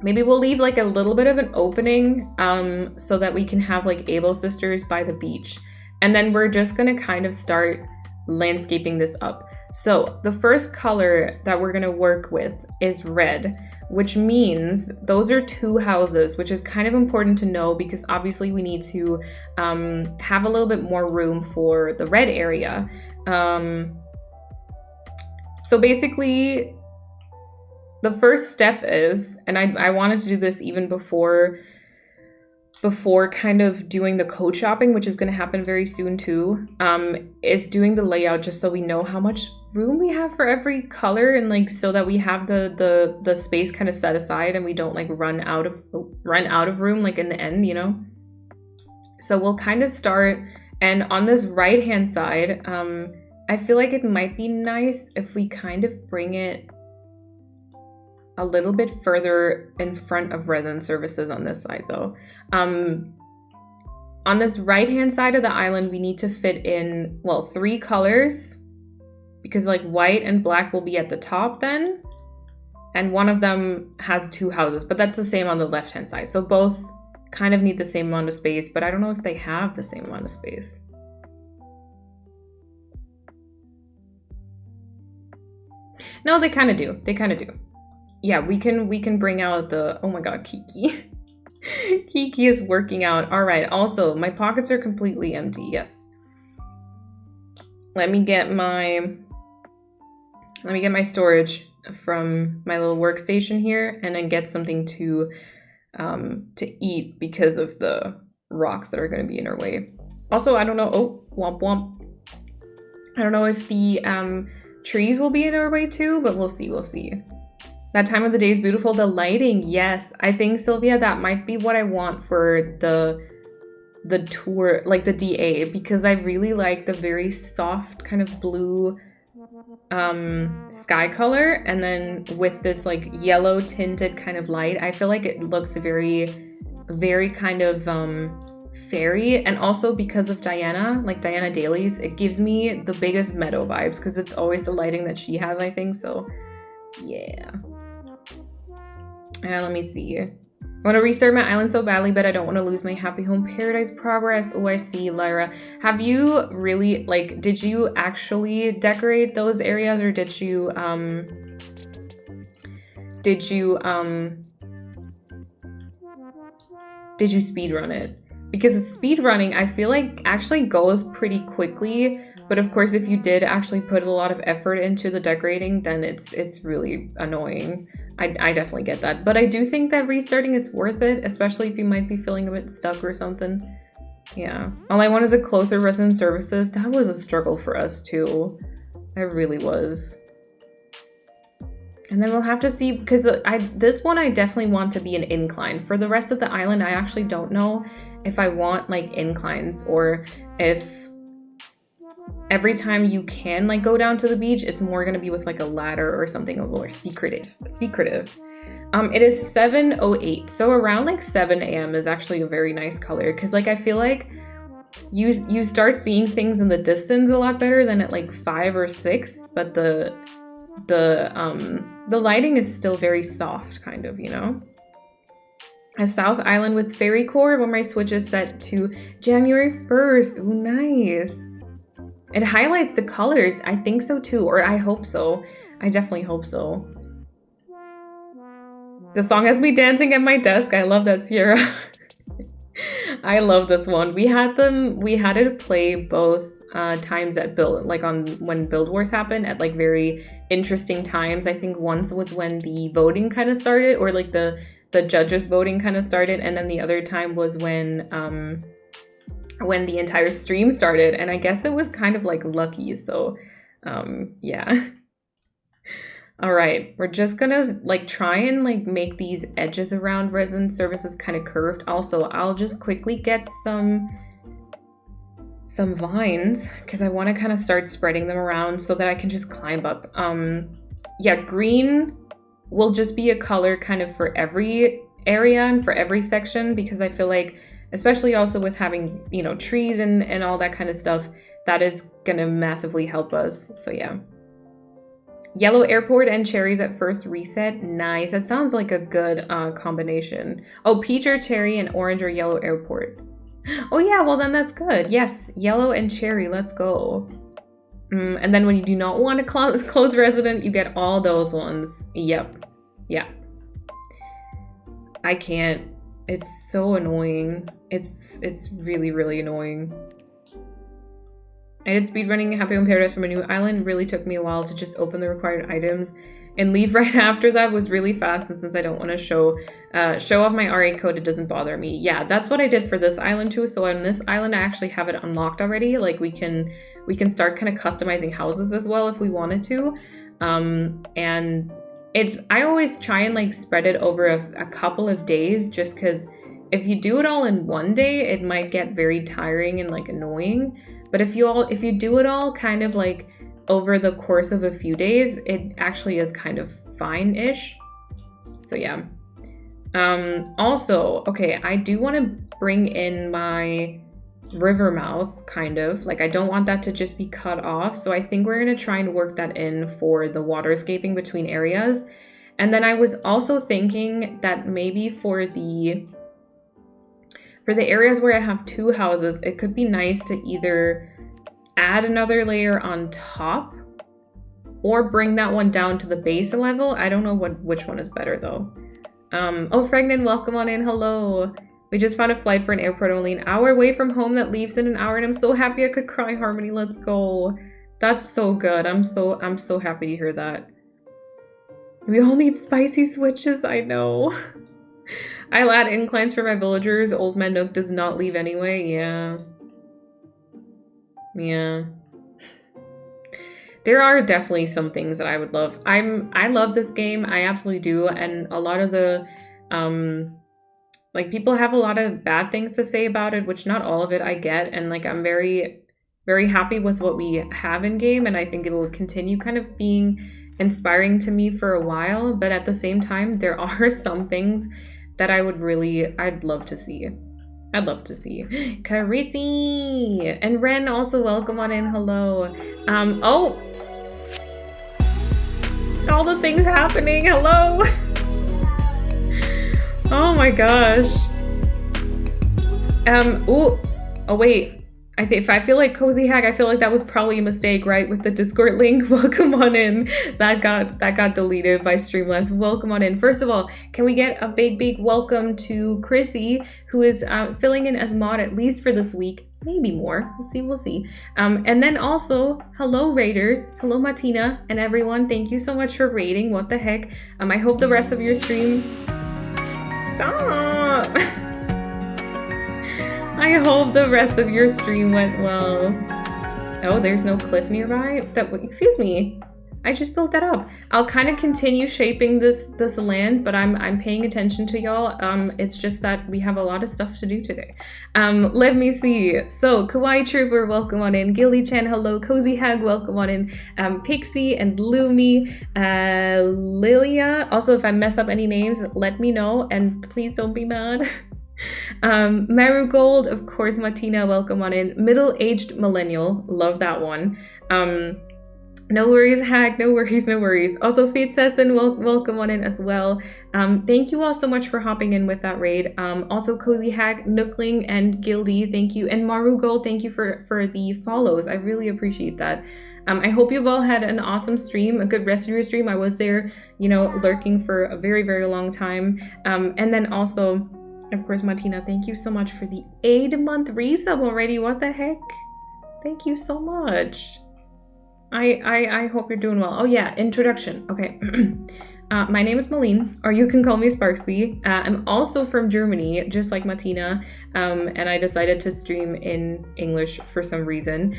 Maybe we'll leave like a little bit of an opening so that we can have like Able Sisters by the beach. And then we're just gonna kind of start landscaping this up. So the first color that we're gonna work with is red, which means those are 2 houses, which is kind of important to know because obviously we need to have a little bit more room for the red area. So basically, the first step is, and I wanted to do this even before before kind of doing the code shopping, which is going to happen very soon too, is doing the layout just so we know how much room we have for every color, and like so that we have the space kind of set aside and we don't like run out of room like in the end, you know. So we'll kind of start, and on this right hand side, I feel like it might be nice if we kind of bring it a little bit further in front of resident services on this side though. On this right hand side of the island, we need to fit in, well, 3 colors, because like white and black will be at the top then, and one of them has 2 houses, but that's the same on the left hand side. So both kind of need the same amount of space, but I don't know if they have the same amount of space. No, they kind of do. They kind of do. Yeah, we can bring out the, oh my god, Kiki. Kiki is working out. All right, also, my pockets are completely empty, yes. Let me get my storage from my little workstation here, and then get something to eat because of the rocks that are going to be in our way. Also, I don't know, oh, womp womp. I don't know if the trees will be in our way too, but we'll see. That time of the day is beautiful. The lighting, yes. I think, Sylvia, that might be what I want for the tour, like the DA, because I really like the very soft kind of blue sky color, and then with this like yellow tinted kind of light, I feel like it looks very kind of fairy. And also because of Diana, like Diana Dailies, it gives me the biggest Meadow vibes, because it's always the lighting that she has, I think. So yeah. Let me see. I want to restart my island so badly, but I don't want to lose my happy home paradise progress. Oh, I see, Lyra. Have you really, like, did you actually decorate those areas, or did you speedrun it? Because speedrunning, I feel like, actually goes pretty quickly. But of course, if you did actually put a lot of effort into the decorating, then it's really annoying. I definitely get that. But I do think that restarting is worth it, especially if you might be feeling a bit stuck or something. Yeah. All I want is a closer resident services. That was a struggle for us too. It really was. And then we'll have to see, because this one I definitely want to be an incline. For the rest of the island, I actually don't know if I want like inclines, or if every time you can like go down to the beach, it's more gonna be with like a ladder or something a little more secretive. It is 7:08, so around like 7 a.m. is actually a very nice color, because like I feel like you start seeing things in the distance a lot better than at like 5 or 6, but the lighting is still very soft, kind of, you know. A South Island with fairy core, where my switch is set to January 1st. Ooh, nice. It highlights the colors. I think so too, or I hope so. I definitely hope so. The song has me dancing at my desk. I love that, Sierra. I love this one. We had it play both times at build, like on when Build Wars happened, at like very interesting times. I think once was when the voting kind of started, or like the judges voting kind of started, and then the other time was when the entire stream started, and I guess it was kind of like lucky. So yeah. All right, we're just gonna like try and like make these edges around resident services kind of curved. Also, I'll just quickly get some vines, because I want to kind of start spreading them around so that I can just climb up. Yeah, green will just be a color kind of for every area and for every section, because I feel like, especially also with having, you know, trees and all that kind of stuff, that is gonna massively help us. So yeah. Yellow airport and cherries at first reset. Nice. That sounds like a good combination. Oh, peach or cherry and orange or yellow airport. Oh yeah, well then that's good. Yes, yellow and cherry, let's go. And then when you do not want to close resident, you get all those ones. Yep. Yeah. I can't. It's so annoying. It's really, really annoying. I did speedrunning Happy Home Paradise from a new island. It really took me a while to just open the required items and leave right after that was really fast, and since I don't want to show off my RA code, it doesn't bother me. Yeah, that's what I did for this island too. So on this island, I actually have it unlocked already. Like we can start kind of customizing houses as well if we wanted to. And I always try and like spread it over a couple of days, just because if you do it all in one day, it might get very tiring and like annoying. But if you do it all kind of like over the course of a few days, it actually is kind of fine-ish. So yeah. Also, okay, I do want to bring in my river mouth, kind of. Like, I don't want that to just be cut off. So I think we're going to try and work that in for the waterscaping between areas. And then I was also thinking that maybe for the areas where I have two houses, it could be nice to either add another layer on top or bring that one down to the base level. I don't know which one is better though. Oh, Fregnan, welcome on in. Hello. We just found a flight for an airport only an hour away from home that leaves in an hour, and I'm so happy I could cry. Harmony, let's go. That's so good. I'm so happy to hear that. We all need spicy switches, I know. I'll add inclines for my villagers. Old Man Nook does not leave anyway. Yeah. Yeah. There are definitely some things that I would love. I love this game. I absolutely do. And a lot of the like people have a lot of bad things to say about it, which not all of it I get. And like I'm very, very happy with what we have in game, and I think it will continue kind of being inspiring to me for a while. But at the same time, there are some things that I'd love to see. I'd love to see. Carisi! And Ren, also welcome on in. Hello. Oh! All the things happening. Hello! Oh my gosh. Ooh. Oh wait. I feel like Cozy Hag, I feel like that was probably a mistake, right? With the Discord link. Welcome on in. That got deleted by Streamlabs. Welcome on in. First of all, can we get a big welcome to Chrissy, who is filling in as mod at least for this week. Maybe more. We'll see. And then also, hello raiders. Hello Martina and everyone. Thank you so much for raiding. What the heck? I hope the rest of your stream... Stop! I hope the rest of your stream went well. Oh, there's no cliff nearby? Excuse me. I just built that up. I'll kind of continue shaping this land, but I'm paying attention to y'all. It's just that we have a lot of stuff to do today. Let me see. So, Kawaii Trooper, welcome on in. Gilly-chan, hello. Cozy Hag, welcome on in. Pixie and Lumi, Lilia. Also, if I mess up any names, let me know, and please don't be mad. Marigold, of course. Martina, welcome on in. Middle-aged millennial, love that one. No worries, Hag, no worries. Also, Fate Sesson, welcome on in as well. Thank you all so much for hopping in with that raid. Also, Cozy Hag, Nookling, and Gildy, thank you. And Marugold, thank you for the follows. I really appreciate that. I hope you've all had an awesome stream, a good rest of your stream. I was there, lurking for a very, very long time. And then also, of course, Martina, thank you so much for the 8-month resub already. What the heck? Thank you so much. I hope you're doing well. Oh yeah, introduction. Okay. My name is Malene, or you can call me Sparksby. I'm also from Germany, just like Martina, and I decided to stream in English for some reason.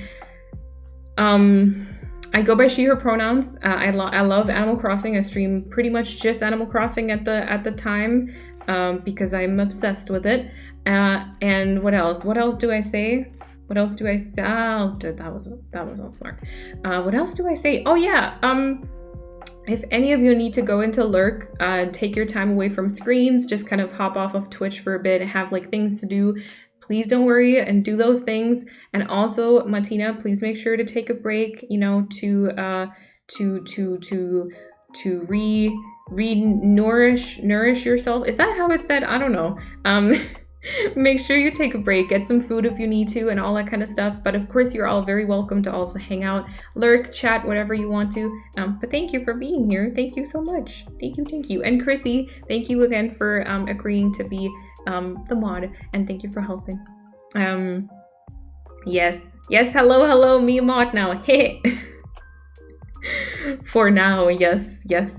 I go by she, her pronouns. I love Animal Crossing. I stream pretty much just Animal Crossing at the time, because I'm obsessed with it. And what else? What else do I say? What else do I say? Oh, that was all smart. What else do I say? Oh yeah. If any of you need to go into lurk, take your time away from screens, just kind of hop off of Twitch for a bit, have like things to do, please don't worry and do those things. And also, Martina, please make sure to take a break, to nourish yourself. Is that how it's said? I don't know. Make sure you take a break, get some food if you need to, and all that kind of stuff. But of course, you're all very welcome to also hang out, lurk, chat, whatever you want to. But thank you for being here. Thank you so much. Thank you. And Chrissy, thank you again for agreeing to be the mod, and thank you for helping. Yes, hello, me mod now. Hey. For now, yes, yes.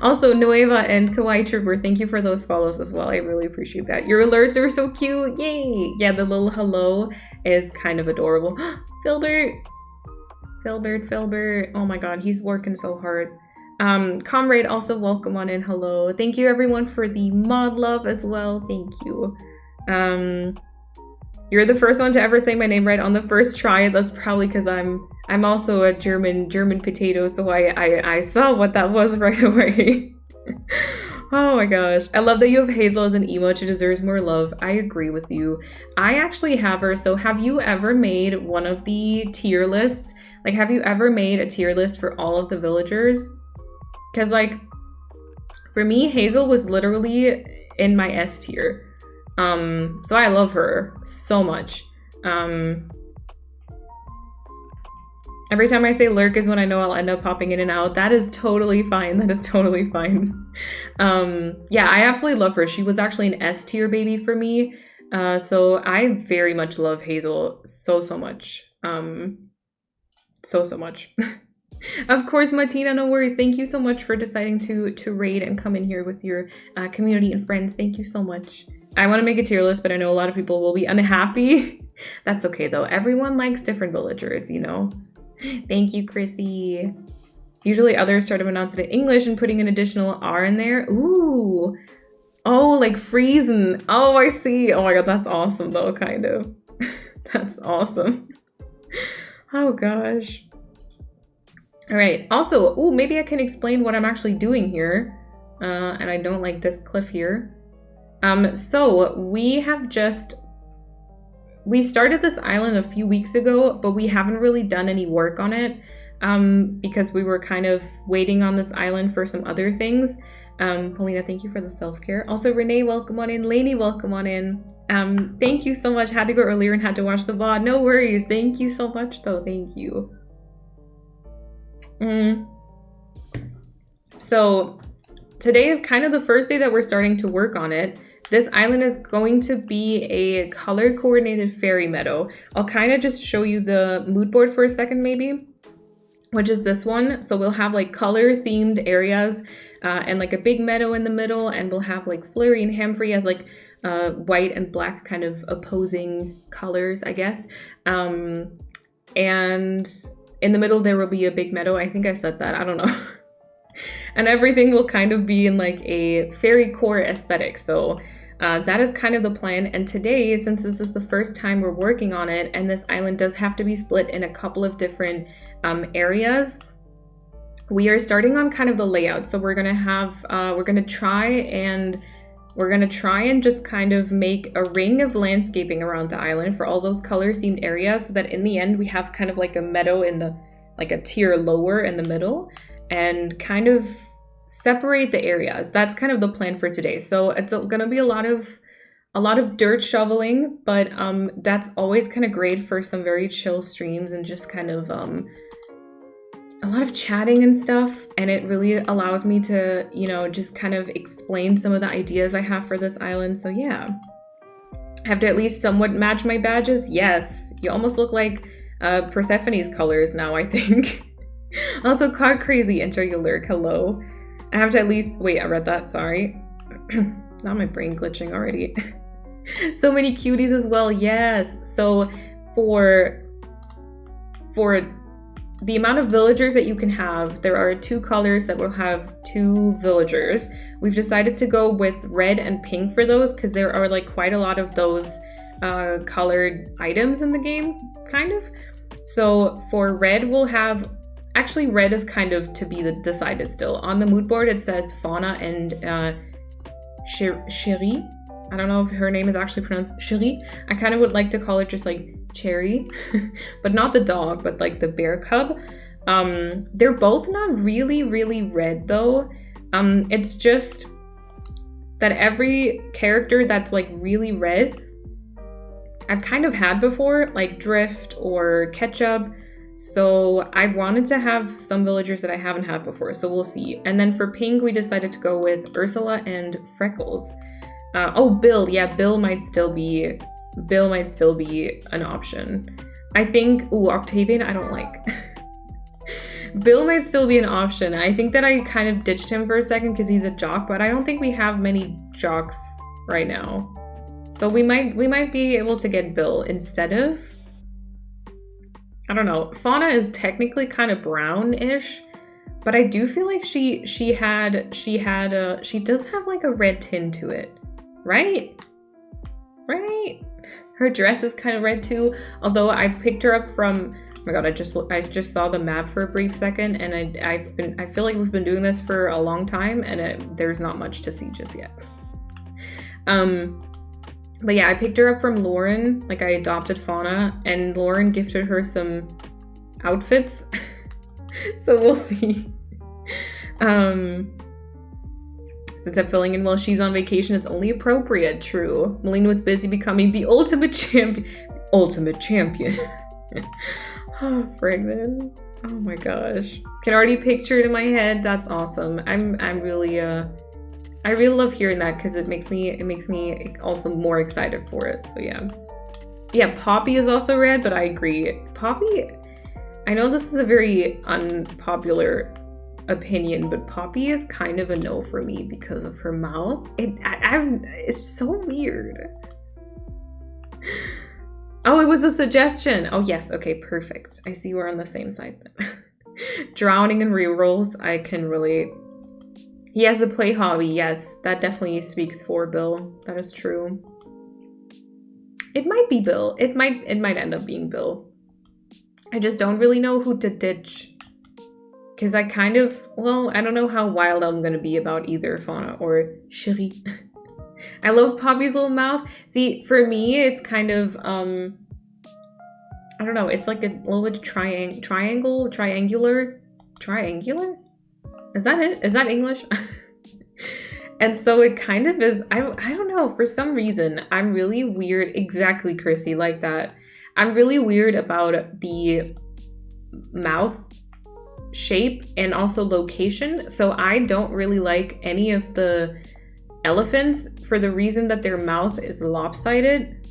Also, Nueva and Kawaii Trooper, thank you for those follows as well. I really appreciate that. Your alerts are so cute. Yay! Yeah, the little hello is kind of adorable. Filbert! Filbert. Oh my god, he's working so hard. Comrade, also welcome on in. Hello. Thank you everyone for the mod love as well. Thank you. You're the first one to ever say my name right on the first try. That's probably because I'm also a German potato, so I saw what that was right away. Oh my gosh. I love that you have Hazel as an emo. She deserves more love. I agree with you. I actually have her. So have you ever made one of the tier lists? Like, have you ever made a tier list for all of the villagers? Because, like, for me, Hazel was literally in my S tier. So I love her so much. Every time I say lurk is when I know I'll end up popping in and out. That is totally fine. That is totally fine. Yeah, I absolutely love her. She was actually an S tier baby for me. So I very much love Hazel so much. So much. Of course, Martina, no worries. Thank you so much for deciding to raid and come in here with your community and friends. Thank you so much. I want to make a tier list, but I know a lot of people will be unhappy. That's okay though. Everyone likes different villagers, you know? Thank you, Chrissy. Usually others start to announce it in English and putting an additional R in there. Ooh. Oh, like Friesen. Oh, I see. Oh my god, that's awesome though, kind of. That's awesome. Oh gosh. All right. Also, ooh, maybe I can explain what I'm actually doing here. And I don't like this cliff here. So we started this island a few weeks ago, but we haven't really done any work on it because we were kind of waiting on this island for some other things. Paulina, thank you for the self-care. Also, Renee, welcome on in. Lainey, welcome on in. Thank you so much. Had to go earlier and had to watch the VOD. No worries. Thank you so much, though. Thank you. So today is kind of the first day that we're starting to work on it. This island is going to be a color-coordinated fairy meadow. I'll kind of just show you the mood board for a second, maybe, which is this one. So we'll have like color-themed areas and like a big meadow in the middle, and we'll have like Flurry and Hamfrey as like white and black kind of opposing colors, I guess. And in the middle, there will be a big meadow. I think I said that. I don't know. And everything will kind of be in like a fairy core aesthetic. So that is kind of the plan. And today, since this is the first time we're working on it, and this island does have to be split in a couple of different areas, we are starting on kind of the layout. So we're gonna have, we're gonna try and just kind of make a ring of landscaping around the island for all those color themed areas, so that in the end we have kind of like a meadow in the, like a tier lower in the middle, and kind of separate the areas. That's kind of the plan for today. So it's gonna be a lot of dirt shoveling, but that's always kind of great for some very chill streams and just kind of a lot of chatting and stuff. And it really allows me to, you know, just kind of explain some of the ideas I have for this island. So yeah, I have to at least somewhat match my badges. Yes, you almost look like Persephone's colors now, I think. Also, Car Crazy, enter your lurk. Hello. I have to at least wait. I read that. Sorry. Now my brain glitching already. So many cuties as well. Yes. So for the amount of villagers that you can have, there are 2 colors that will have 2 villagers. We've decided to go with red and pink for those because there are like quite a lot of those colored items in the game, kind of. So for red, we'll have, actually red is kind of to be decided still. On the mood board, it says Fauna and Cherie. I don't know if her name is actually pronounced Cherie. I kind of would like to call it just like Cherry, but not the dog, but like the bear cub. They're both not really red though. It's just that every character that's like really red, I've kind of had before, like Drift or Ketchup. So I wanted to have some villagers that I haven't had before, so we'll see. And then for pink, we decided to go with Ursula and Freckles. Oh, Bill. Yeah, Bill might still be an option. I think, ooh, Octavian, I don't like. Bill might still be an option. I think that I kind of ditched him for a second because he's a jock, but I don't think we have many jocks right now. So we might be able to get Bill instead of, I don't know. Fauna is technically kind of brownish, but I do feel like she does have like a red tint to it, right? Right? Her dress is kind of red too, although I picked her up from, oh my god, I just saw the map for a brief second, and I feel like we've been doing this for a long time, and there's not much to see just yet. But yeah, I picked her up from Lauren, like I adopted Fauna, and Lauren gifted her some outfits. So we'll see. Since I'm filling in while she's on vacation, it's only appropriate. True. Melina was busy becoming the ultimate champion. Ultimate champion. Oh, Fragment. Oh my gosh. Can already picture it in my head. That's awesome. I'm really I really love hearing that because it makes me also more excited for it. So yeah. Yeah, Poppy is also red, but I agree. Poppy, I know this is a very unpopular opinion, but Poppy is kind of a no for me because of her mouth. It's so weird. Oh, it was a suggestion. Oh yes, okay, perfect. I see we're on the same side then. Drowning in rerolls, I can relate. He has a play hobby, yes. That definitely speaks for Bill. That is true. It might be Bill. It might end up being Bill. I just don't really know who to ditch. Because I kind of, well, I don't know how wild I'm going to be about either Fauna or Cherie. I love Poppy's little mouth. See, for me, it's kind of, I don't know, it's like a little bit triangular? Is that it? Is that English? And so it kind of is, I don't know, for some reason, I'm really weird. Exactly, Chrissy, like that. I'm really weird about the mouth shape and also location. So I don't really like any of the elephants for the reason that their mouth is lopsided.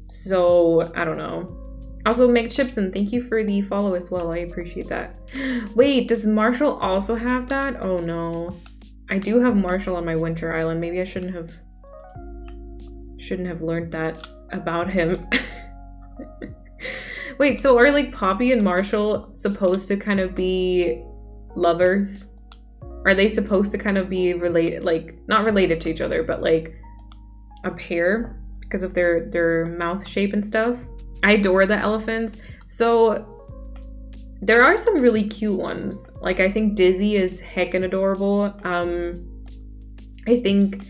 So I don't know. Also, Meg Chipson, thank you for the follow as well. I appreciate that. Wait, does Marshall also have that? Oh no. I do have Marshall on my winter island. Maybe I shouldn't have learned that about him. Wait, so are like Poppy and Marshall supposed to kind of be lovers? Are they supposed to kind of be related, like not related to each other, but like a pair because of their mouth shape and stuff? I adore the elephants. So there are some really cute ones. Like I think Dizzy is heckin' adorable. I think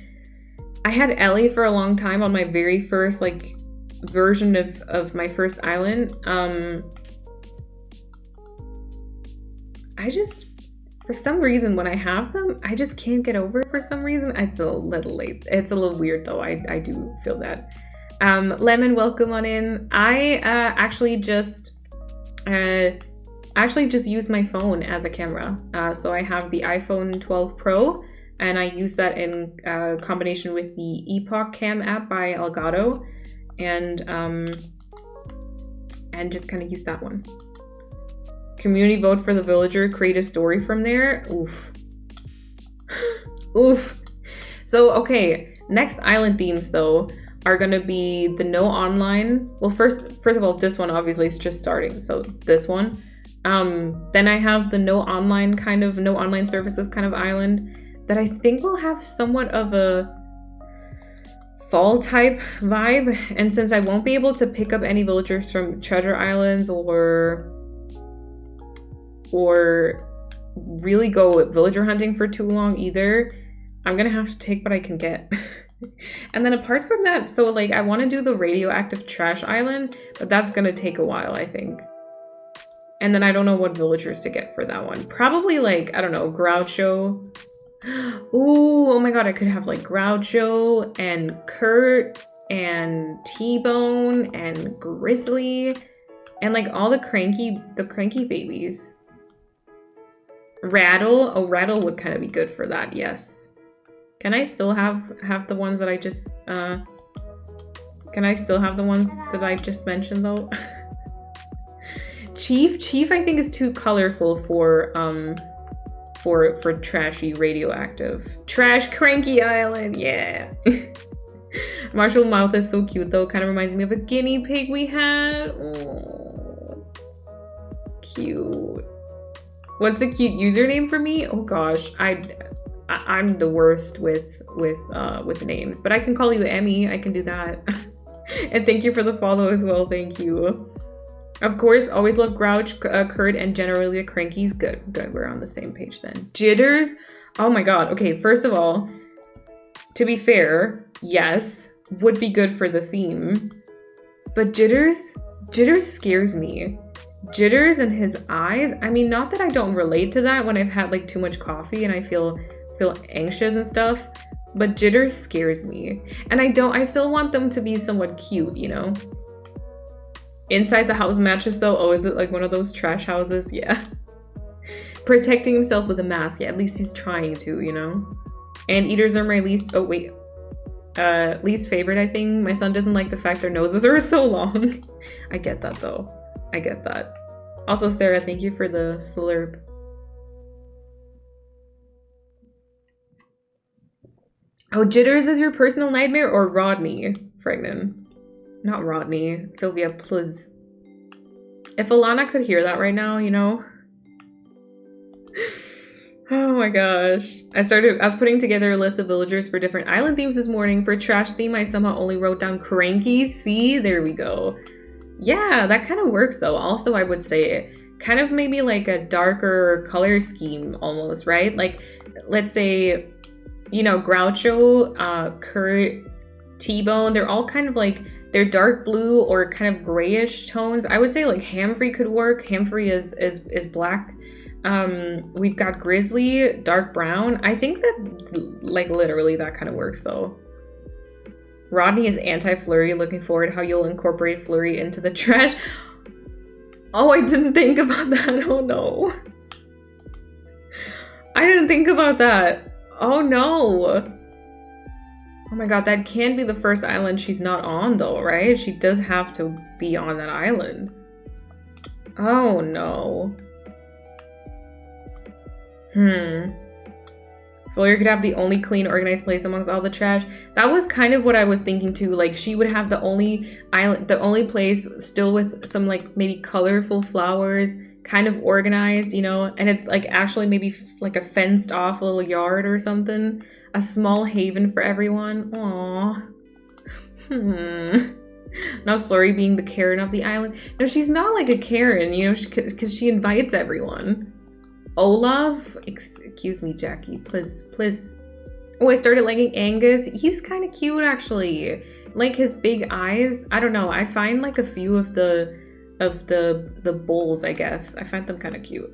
I had Ellie for a long time on my very first like version of my first island. I just, for some reason, when I have them, I just can't get over it for some reason. It's a little late. It's a little weird though. I do feel that. Lemon, welcome on in. I actually just use my phone as a camera. So I have the iPhone 12 Pro, and I use that in combination with the Epoch Cam app by Elgato, and just kind of use that one. Community vote for the villager, create a story from there. Oof. Oof. So, okay, next island themes though are gonna be the no online. Well, first of all, this one obviously is just starting, so this one. Then I have the no online services kind of island that I think will have somewhat of a fall type vibe. And since I won't be able to pick up any villagers from Treasure Islands or really go villager hunting for too long either, I'm gonna have to take what I can get. And then apart from that, so like I want to do the radioactive trash island, but that's gonna take a while, I think. And then I don't know what villagers to get for that one. Probably like, I don't know, Groucho. Ooh, oh my god, I could have like Groucho and Kurt and T-Bone and Grizzly and like all the cranky babies. Rattle, oh Rattle would kind of be good for that, yes. Can I still have the ones that I just mentioned though? Chief I think is too colorful for trashy radioactive. Trash Cranky Island, yeah. Marshall mouth is so cute though. Kind of reminds me of a guinea pig we had. Oh, cute. What's a cute username for me? Oh gosh, I'm the worst with names, but I can call you Emmy. I can do that. And thank you for the follow as well. Thank you. Of course, always love Grouch, Kurt, and generally the Crankies. Good. We're on the same page then. Jitters. Oh my god. Okay, first of all, to be fair, yes, would be good for the theme. But Jitters scares me. Jitters and his eyes. I mean, not that I don't relate to that when I've had like too much coffee and I feel anxious and stuff, but Jitters scares me. And I still want them to be somewhat cute, you know? Inside the house mattress though, oh, is it like one of those trash houses? Yeah. Protecting himself with a mask. Yeah, at least he's trying to, you know? Anteaters are my least favorite, I think. My son doesn't like the fact their noses are so long. I get that though. I get that. Also, Sarah, thank you for the slurp. Oh, Jitters is your personal nightmare or Rodney? Fragnan. Not Rodney. Sylvia, please. If Alana could hear that right now, you know? Oh my gosh. I was putting together a list of villagers for different island themes this morning. For trash theme, I somehow only wrote down Cranky. See? There we go. Yeah, that kind of works though. Also, I would say kind of maybe like a darker color scheme almost, right? Like, let's say, you know, Groucho, Kurt, T-Bone, they're all kind of like, they're dark blue or kind of grayish tones. I would say like Hamfrey could work. Hamfrey is black. We've got Grizzly, dark brown. I think that like literally that kind of works though. Rodney is anti-Flurry. Looking forward to how you'll incorporate Flurry into the trash. Oh, I didn't think about that. Oh no. I didn't think about that. Oh no. Oh my god, that can be the first island she's not on though, right? She does have to be on that island. Oh no. Flurry could have the only clean, organized place amongst all the trash. That was kind of what I was thinking too. Like she would have the only island, the only place still with some like maybe colorful flowers, kind of organized, you know, and it's like actually maybe like a fenced off little yard or something. A small haven for everyone. Aww. Not Flurry being the Karen of the island. No, she's not like a Karen, you know, because she invites everyone. Olaf, excuse me, Jackie, please. Oh, I started liking Angus. He's kind of cute, actually. Like his big eyes. I don't know. I find like a few of the bulls, I guess. I find them kind of cute.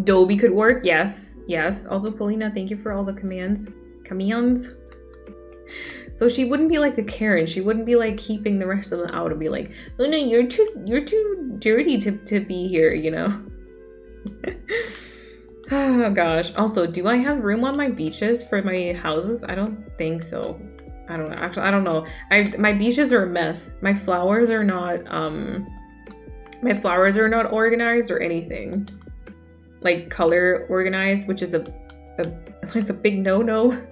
Dobie could work. Yes. Also, Paulina, thank you for all the commands. So she wouldn't be like a Karen. She wouldn't be like keeping the rest of them out and be like, oh no, you're too dirty to be here, you know. Oh gosh. Also, do I have room on my beaches for my houses? I don't think so. I don't know. Actually, I don't know. My beaches are a mess. My flowers are not organized or anything. Like color organized, which is it's a big no-no.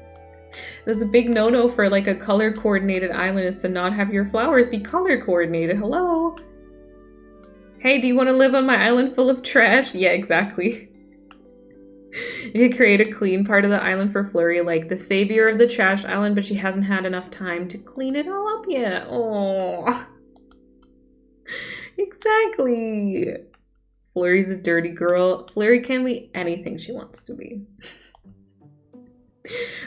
There's a big no-no for like a color coordinated island is to not have your flowers be color coordinated. Hello. Hey, do you want to live on my island full of trash? Yeah, exactly. You could create a clean part of the island for Flurry, like the savior of the trash island, but she hasn't had enough time to clean it all up yet. Oh, exactly. Flurry's a dirty girl. Flurry can be anything she wants to be.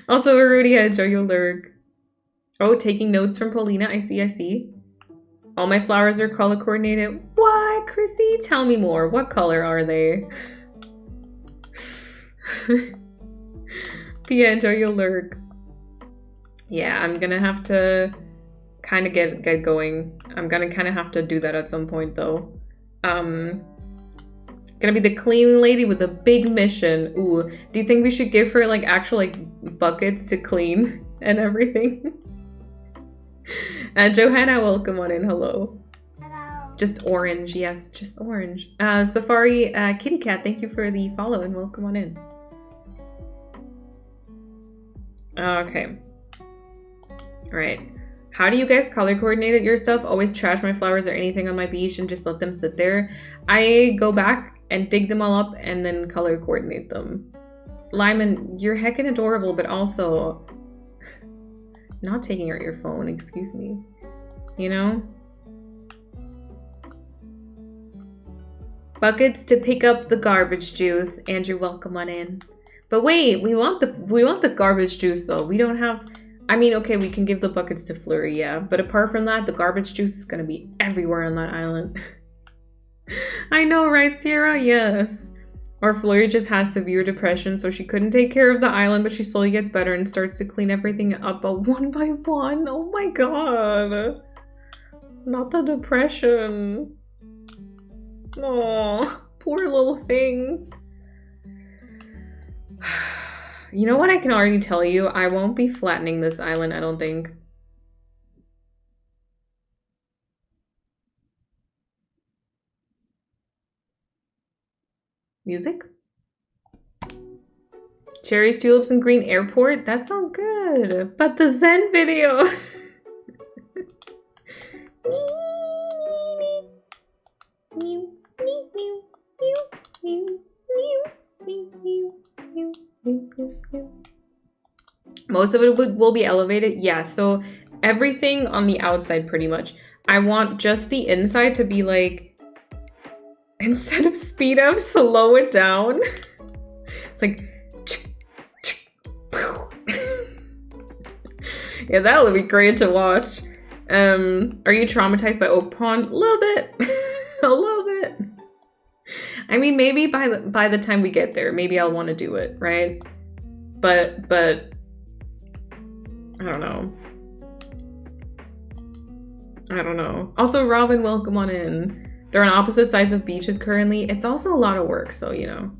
Also, Rudy, I enjoy your lurk. Oh, taking notes from Paulina. I see. All my flowers are color coordinated. What, Chrissy? Tell me more. What color are they? Pia, enjoy your lurk. Yeah, I'm gonna have to kind of get going. I'm gonna kind of have to do that at some point though. Gonna be the cleaning lady with a big mission. Ooh, do you think we should give her like actual like buckets to clean and everything? And Johanna, welcome on in. Hello. Hello. Just orange, yes, just orange. Safari Kitty Cat, thank you for the follow and welcome on in. Okay. Right. How do you guys color coordinate your stuff? Always trash my flowers or anything on my beach and just let them sit there. I go back and dig them all up and then color coordinate them. Lyman, you're heckin' adorable, but also not taking out your phone, excuse me. You know? Buckets to pick up the garbage juice. Andrew, welcome on in. But wait, we want the garbage juice though. We don't have, I mean, okay, we can give the buckets to Flurry, yeah. But apart from that, the garbage juice is gonna be everywhere on that island. I know, right, Sierra? Yes. Or Flurry just has severe depression, so she couldn't take care of the island, but she slowly gets better and starts to clean everything up one by one. Oh my god. Not the depression. Oh, poor little thing. You know what I can already tell you? I won't be flattening this island, I don't think. Music? Cherries, tulips, and green airport? That sounds good. But the Zen video. Most of it will be elevated. Yeah, so everything on the outside pretty much. I want just the inside to be like, instead of speed up, slow it down. It's like, yeah, that would be great to watch. Are you traumatized by Oak Pond? A little bit. A little bit. I mean, maybe by the time we get there, maybe I'll want to do it, right? But I don't know. I don't know. Also, Robin, welcome on in. They're on opposite sides of beaches currently. It's also a lot of work, so you know.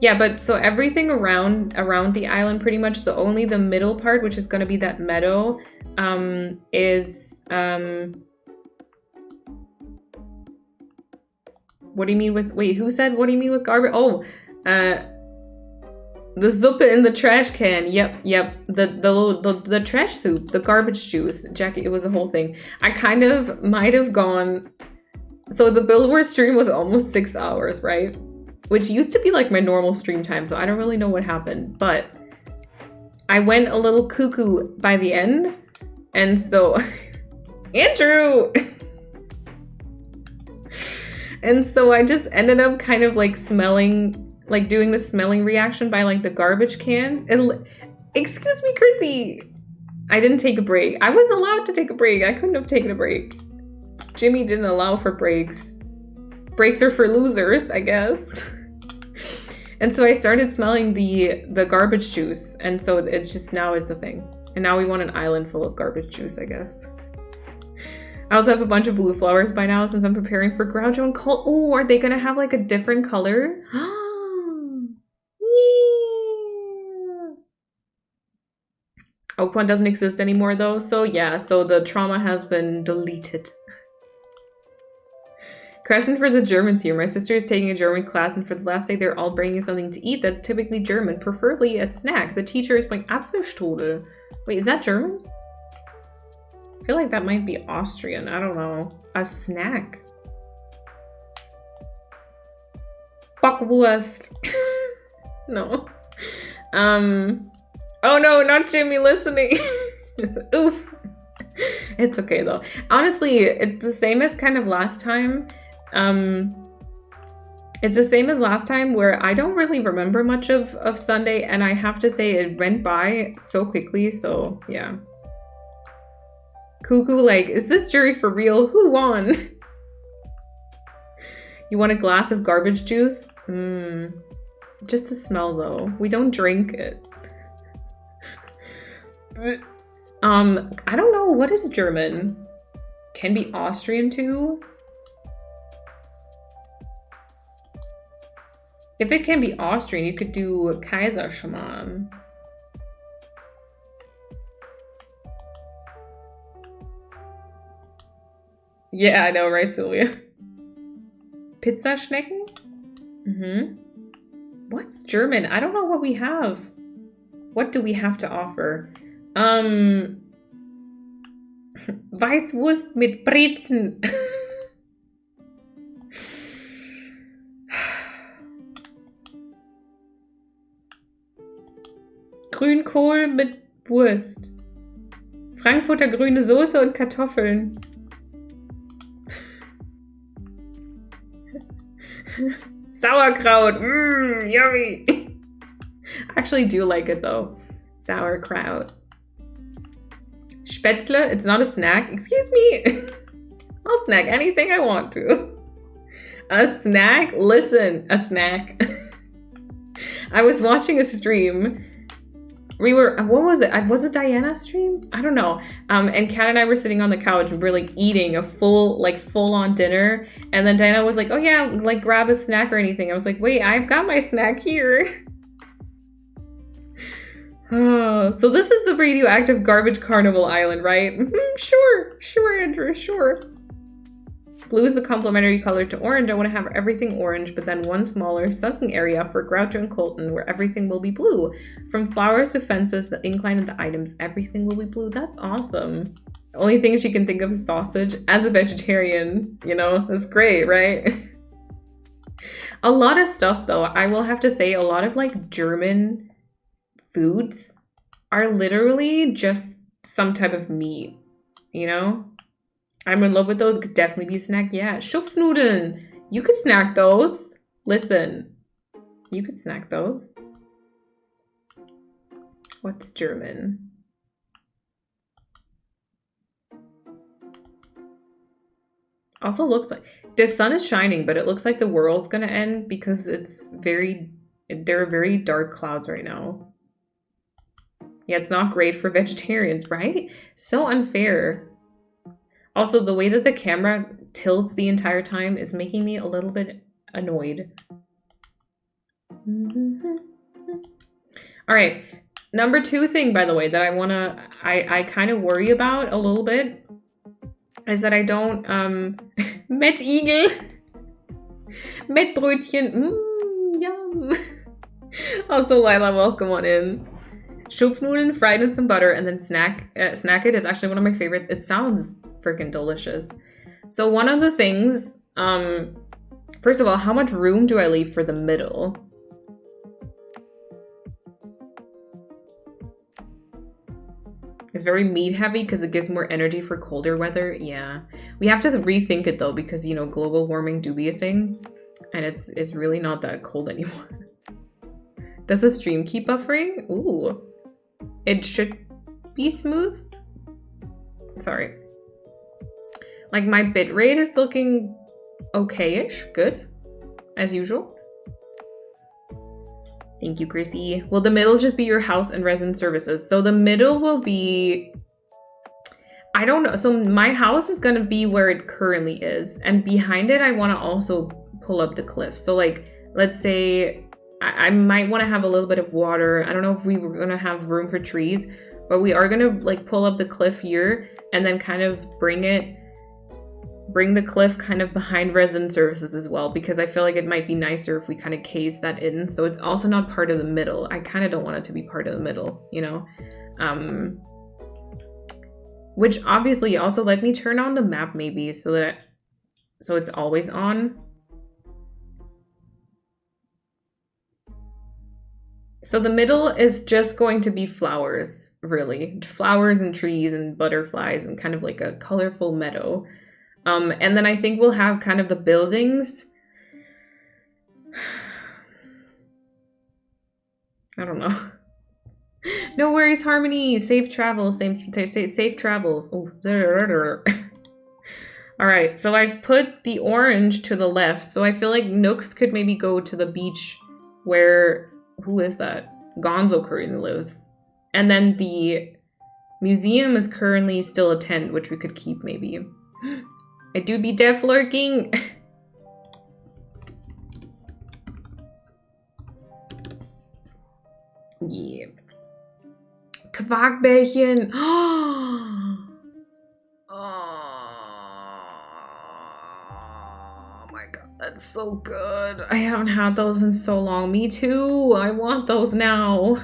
Yeah, but so everything around the island pretty much, so only the middle part, which is going to be that meadow, is what do you mean with, wait, who said what do you mean with garbage? Oh, the zuppa in the trash can. Yep. The trash soup, the garbage juice. Jackie, it was a whole thing. I kind of might have gone, so the Billboard stream was almost 6 hours, right? Which used to be like my normal stream time, so I don't really know what happened, but I went a little cuckoo by the end, and so Andrew! And so I just ended up kind of like smelling, like doing the smelling reaction by like the garbage cans. Excuse me, Chrissy! I didn't take a break. I was allowed to take a break. I couldn't have taken a break. Jimmy didn't allow for breaks. Breaks are for losers, I guess. And so I started smelling the garbage juice, and so it's just, now it's a thing. And now we want an island full of garbage juice, I guess. I also have a bunch of blue flowers by now since I'm preparing for Groucho and Colt. Oh, are they gonna have like a different color? Yeah. Oak Pond doesn't exist anymore though, so yeah, so the trauma has been deleted. Crescent for the Germans here. My sister is taking a German class, and for the last day they're all bringing something to eat that's typically German, preferably a snack. The teacher is playing Apfelstrudel. Wait, is that German? I feel like that might be Austrian. I don't know. A snack. Bockwurst. No. Oh no, not Jimmy listening. Oof. It's okay though. Honestly, it's the same as kind of last time. It's the same as last time where I don't really remember much of Sunday, and I have to say it went by so quickly, so yeah. Cuckoo, like, is this jury for real? Who won? You want a glass of garbage juice? Just to smell though. We don't drink it. I don't know, what is German? Can be Austrian too? If it can be Austrian, you could do Kaiserschmarrn. Yeah, I know, right, Sylvia? Pizzaschnecken? Mm-hmm. What's German? I don't know what we have. What do we have to offer? Weißwurst mit Brezen. Grünkohl mit Wurst. Frankfurter grüne Soße und Kartoffeln. Sauerkraut. Yummy. I actually do like it though. Sauerkraut. Spätzle. It's not a snack. Excuse me. I'll snack anything I want to. A snack? Listen, a snack. I was watching a stream. What was it? Was it Diana's stream? I don't know. And Kat and I were sitting on the couch and we were like eating a full on dinner. And then Diana was like, oh yeah, like grab a snack or anything. I was like, wait, I've got my snack here. Oh, so this is the radioactive garbage carnival island, right? Sure, Andrew, sure. Blue is the complementary color to orange. I want to have everything orange, but then one smaller sunken area for Groucho and Colton where everything will be blue. From flowers to fences, the incline of the items, everything will be blue. That's awesome. The only thing she can think of is sausage. As a vegetarian, you know, that's great, right? A lot of stuff though, I will have to say, a lot of like German foods are literally just some type of meat, you know? I'm in love with those. Could definitely be a snack. Yeah, Schupfnudeln. You could snack those. Listen, you could snack those. What's German? Also looks like the sun is shining, but it looks like the world's gonna end because there are very dark clouds right now. Yeah, it's not great for vegetarians, right? So unfair. Also, the way that the camera tilts the entire time is making me a little bit annoyed. All right, number 2 thing, by the way, that I kind of worry about a little bit is that I don't, Mettigel, Mettbrötchen, yum. Also, Lila, welcome on in. Schupfnudeln fried in some butter and then snack it is actually one of my favorites. It sounds freaking delicious. So one of the things, first of all, how much room do I leave for the middle? It's very meat heavy because it gives more energy for colder weather. Yeah, we have to rethink it though, because you know global warming do be a thing, and it's really not that cold anymore. Does the stream keep buffering? Ooh, it should be smooth. Sorry. Like my bitrate is looking okay-ish, good, as usual. Thank you, Chrissy. Will the middle just be your house and resident services? So the middle will be, I don't know. So my house is gonna be where it currently is. And behind it, I wanna also pull up the cliff. So like, let's say I might wanna have a little bit of water. I don't know if we were gonna have room for trees, but we are gonna like pull up the cliff here and then kind of bring the cliff kind of behind resident services as well, because I feel like it might be nicer if we kind of case that in. So it's also not part of the middle. I kind of don't want it to be part of the middle, you know? Which obviously also let me turn on the map maybe so it's always on. So the middle is just going to be flowers, really. Flowers and trees and butterflies and kind of like a colorful meadow. And then I think we'll have kind of the buildings. I don't know. No worries, Harmony. Safe travels. Safe travels. Oh. All right. So I put the orange to the left. So I feel like Nooks could maybe go to the beach where, who is that? Gonzo currently lives. And then the museum is currently still a tent, which we could keep maybe. I do be deaf lurking. Yeah. Quarkbällchen. Oh. it's so good. I haven't had those in so long. Me too. I want those now.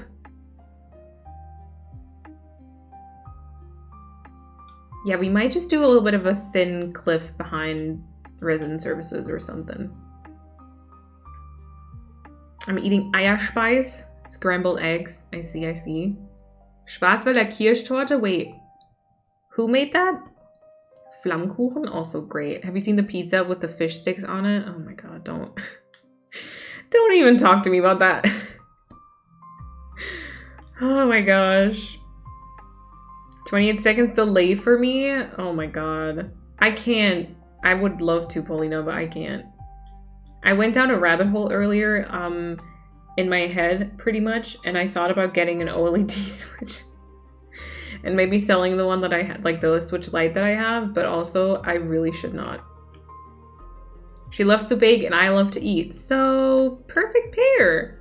Yeah, we might just do a little bit of a thin cliff behind resin services or something. I'm eating Eierspeis, scrambled eggs. I see. Schwarzwälder Kirschtorte. Wait, who made that? Flammkuchen, also great. Have you seen the pizza with the fish sticks on it? Oh my god, don't even talk to me about that. Oh my gosh. 28 seconds delay for me? Oh my god. I can't. I would love to, Paulina, but I can't. I went down a rabbit hole earlier in my head, pretty much, and I thought about getting an OLED switch. And maybe selling the one that I had, like the Switch Lite that I have, but also I really should not. She loves to bake and I love to eat, so perfect pair.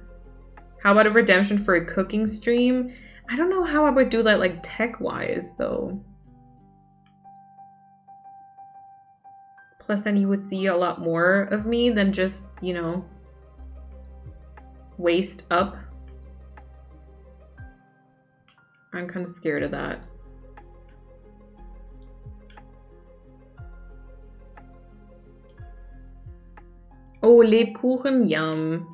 How about a redemption for a cooking stream? I don't know how I would do that, like tech-wise, though. Plus, then you would see a lot more of me than just, you know, waist up. I'm kind of scared of that. Oh, Lebkuchen, yum.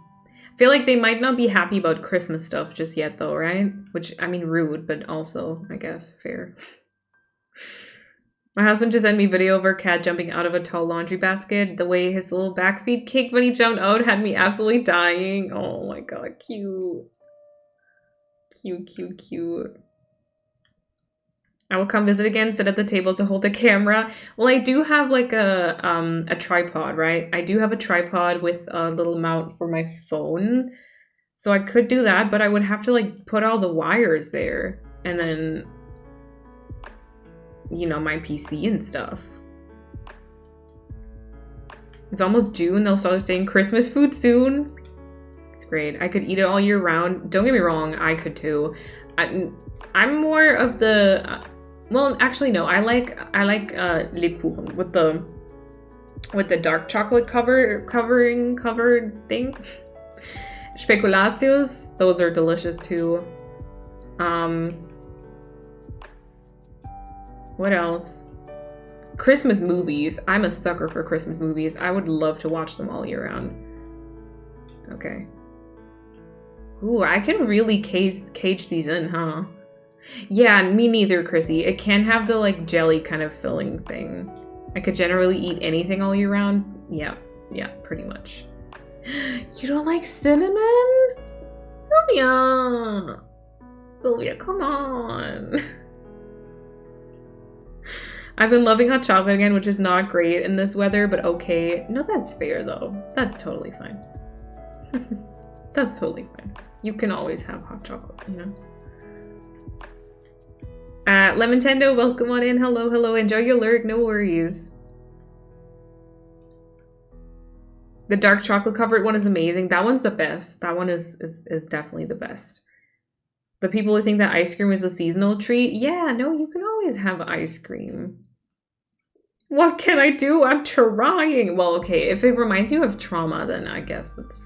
I feel like they might not be happy about Christmas stuff just yet though, right? Which, I mean, rude, but also, I guess, fair. My husband just sent me a video of our cat jumping out of a tall laundry basket. The way his little back feet kicked when he jumped out had me absolutely dying. Oh my god, cute. Cute. I will come visit again, sit at the table to hold the camera. Well, I do have like a tripod, right? I do have a tripod with a little mount for my phone. So I could do that, but I would have to like put all the wires there. And then, you know, my PC and stuff. It's almost June. They'll start saying Christmas food soon. It's great. I could eat it all year round. Don't get me wrong, I could too. I'm more of the well, actually no. I like Lebkuchen with the dark chocolate covered thing. Spekulatius, those are delicious too. What else? Christmas movies. I'm a sucker for Christmas movies. I would love to watch them all year round. Okay. Ooh, I can really cage these in, huh? Yeah, me neither, Chrissy. It can have the like jelly kind of filling thing. I could generally eat anything all year round. Yeah, pretty much. You don't like cinnamon? Sylvia, come on. I've been loving hot chocolate again, which is not great in this weather, but okay. No, that's fair though. That's totally fine. That's totally fine. You can always have hot chocolate, you know? Lemon-tendo, welcome on in. Hello. Enjoy your lurk, no worries. The dark chocolate covered one is amazing. That one's the best. That one is definitely the best. The people who think that ice cream is a seasonal treat, yeah, no, you can always have ice cream. What can I do? I'm trying. Well, okay, if it reminds you of trauma, then I guess that's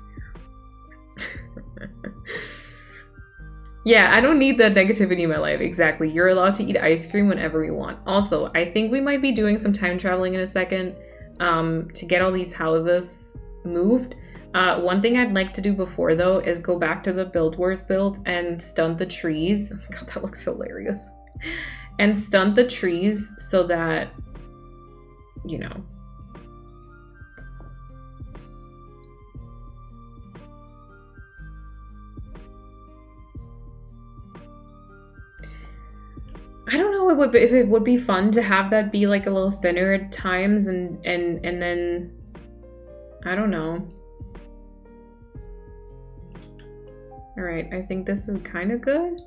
yeah, I don't need that negativity in my life. Exactly. You're allowed to eat ice cream whenever you want. Also, I think we might be doing some time traveling in a second to get all these houses moved. One thing I'd like to do before, though, is go back to the Build Wars build and stunt the trees. Oh my god, that looks hilarious. And stunt the trees so that, you know, I don't know if it would be fun to have that be like a little thinner at times and then I don't know. All right, I think this is kind of good.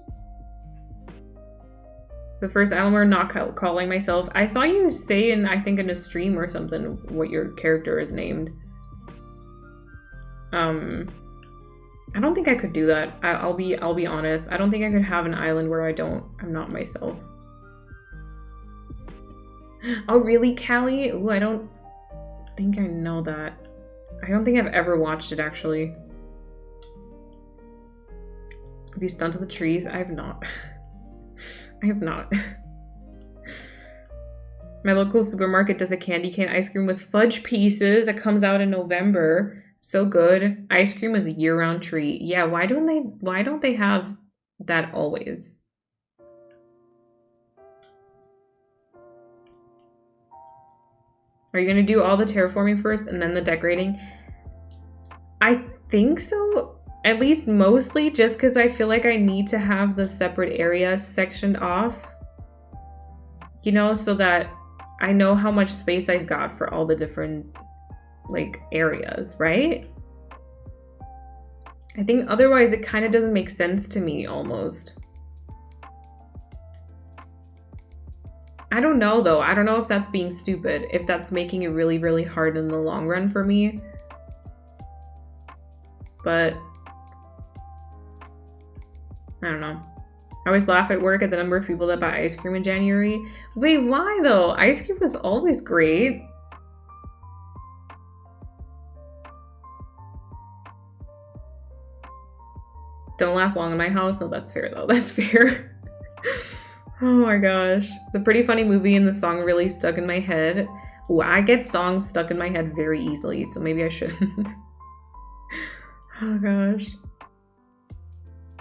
The first island where not calling myself. I saw you say I think in a stream or something what your character is named. I don't think I could do that. I'll be honest. I don't think I could have an island where I'm not myself. Oh really, Callie? Ooh, I don't think I know that. I don't think I've ever watched it, actually. Have you stunted the trees? I have not. I have not. My local supermarket does a candy cane ice cream with fudge pieces that comes out in November. So good. Ice cream is a year-round treat. Yeah, why don't they have that always? Are you gonna do all the terraforming first and then the decorating? I think so. At least mostly, just because I feel like I need to have the separate area sectioned off. You know, so that I know how much space I've got for all the different, like, areas, right? I think otherwise it kind of doesn't make sense to me, almost. I don't know, though. I don't know if that's being stupid, if that's making it really, really hard in the long run for me. But I don't know. I always laugh at work at the number of people that buy ice cream in January. Wait, why though? Ice cream is always great. Don't last long in my house. No, that's fair though. That's fair. Oh my gosh. It's a pretty funny movie and the song really stuck in my head. Ooh, I get songs stuck in my head very easily, so maybe I shouldn't. Oh gosh.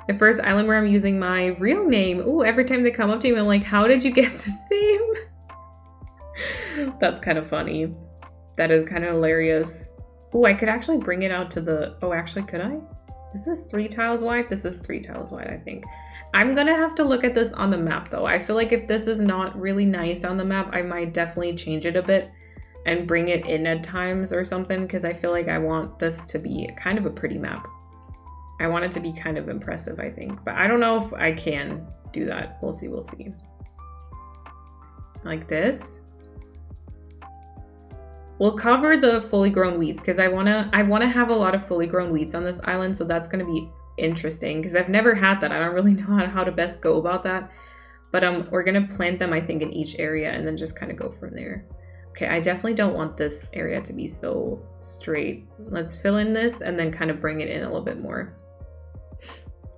The first island where I'm using my real name. Ooh, every time they come up to me, I'm like, how did you get this name? That's kind of funny. That is kind of hilarious. Ooh, I could actually bring it out to the... Oh, actually, could I? Is this 3 tiles wide? This is 3 tiles wide, I think. I'm gonna have to look at this on the map, though. I feel like if this is not really nice on the map, I might definitely change it a bit and bring it in at times or something, because I feel like I want this to be kind of a pretty map. I want it to be kind of impressive, I think. But I don't know if I can do that. We'll see, we'll see. Like this. We'll cover the fully grown weeds because I wanna have a lot of fully grown weeds on this island, so that's gonna be interesting because I've never had that. I don't really know how to best go about that. But we're gonna plant them, I think, in each area and then just kind of go from there. Okay, I definitely don't want this area to be so straight. Let's fill in this and then kind of bring it in a little bit more.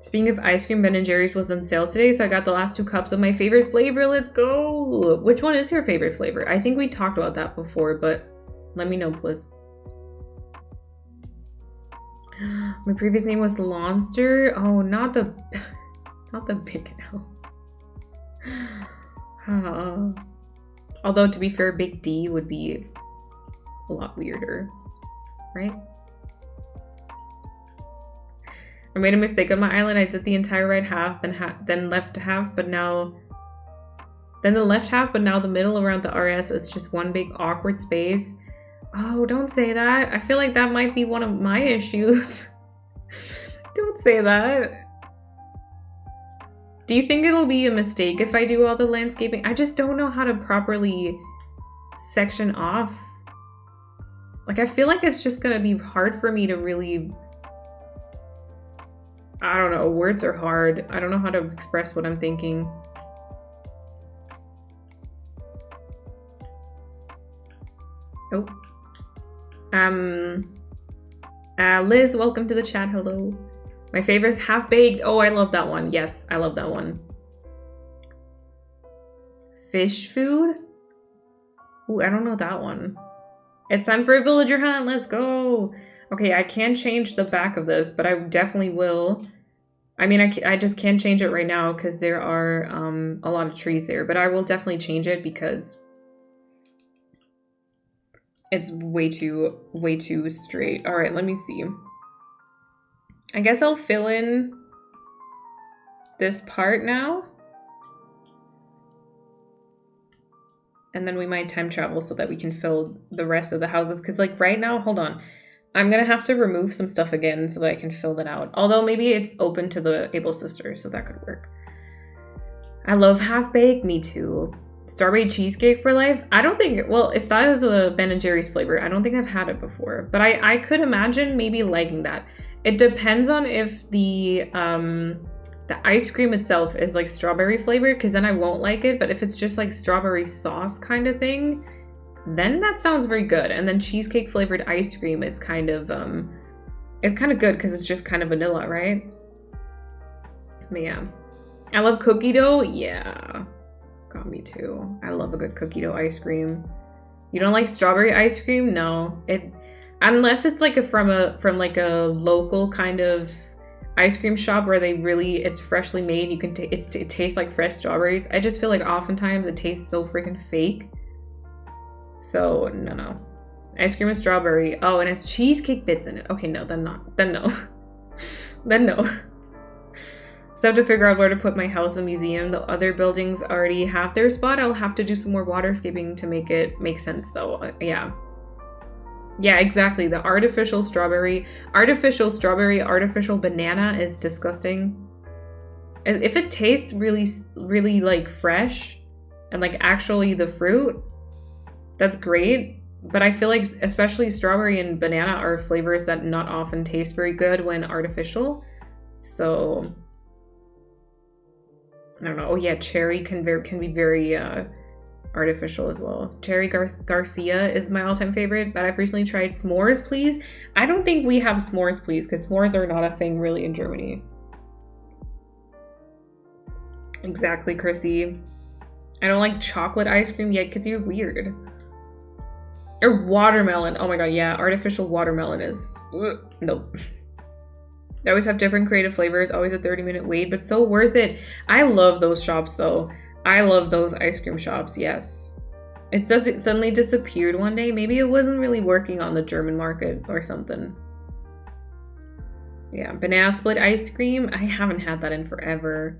Speaking of ice cream, Ben & Jerry's was on sale today, so I got the last 2 cups of my favorite flavor. Let's go! Which one is your favorite flavor? I think we talked about that before, but let me know, please. My previous name was Lonster. Oh, not the big L. Although, to be fair, Big D would be a lot weirder, right? I made a mistake on my island. I did the entire right half, then left half, but now... Then the left half, but now the middle around the RS, so it's just one big awkward space. Oh, don't say that. I feel like that might be one of my issues. Don't say that. Do you think it'll be a mistake if I do all the landscaping? I just don't know how to properly section off. Like, I feel like it's just gonna be hard for me to really... I don't know, words are hard. I don't know how to express what I'm thinking. Oh. Liz, welcome to the chat. Hello. My favorite is Half Baked. Oh, I love that one. Yes, I love that one. Fish food? Ooh, I don't know that one. It's time for a villager hunt. Let's go. Okay, I can change the back of this, but I definitely will. I mean, I just can't change it right now because there are a lot of trees there, but I will definitely change it because it's way too straight. All right, let me see. I guess I'll fill in this part now. And then we might time travel so that we can fill the rest of the houses. Because like right now, hold on. I'm going to have to remove some stuff again so that I can fill that out. Although maybe it's open to the Able Sisters, so that could work. I love Half Baked. Me too. Strawberry cheesecake for life? I don't think, well, if that is a Ben & Jerry's flavor, I don't think I've had it before. But I could imagine maybe liking that. It depends on if the ice cream itself is like strawberry flavored, because then I won't like it. But if it's just like strawberry sauce kind of thing, then that sounds very good. And then cheesecake flavored ice cream, it's kind of good because it's just kind of vanilla, right? But yeah. I love cookie dough. Yeah. Got me too. I love a good cookie dough ice cream. You don't like strawberry ice cream? No. Unless it's like from like a local kind of ice cream shop where it's freshly made. You can it tastes like fresh strawberries. I just feel like oftentimes it tastes so freaking fake. So no. Ice cream with strawberry. Oh, and it's cheesecake bits in it. Okay, no, then not. Then no. Then no. So I have to figure out where to put my house and museum. The other buildings already have their spot. I'll have to do some more waterscaping to make it make sense though. Yeah. Yeah, exactly. The artificial strawberry, artificial banana is disgusting. If it tastes really, really like fresh and like actually the fruit, that's great. But I feel like especially strawberry and banana are flavors that not often taste very good when artificial. So I don't know. Oh yeah, cherry can be very artificial as well. Cherry Garcia is my all-time favorite, but I've recently tried s'mores, please. I don't think we have s'mores, please, because s'mores are not a thing really in Germany. Exactly, Chrissy. I don't like chocolate ice cream yet because you're weird. Or watermelon. Oh my god, yeah. Artificial watermelon is... Nope. They always have different creative flavors, always a 30-minute wait, but so worth it. I love those shops, though. I love those ice cream shops, yes. It says it suddenly disappeared one day. Maybe it wasn't really working on the German market or something. Yeah, banana split ice cream. I haven't had that in forever.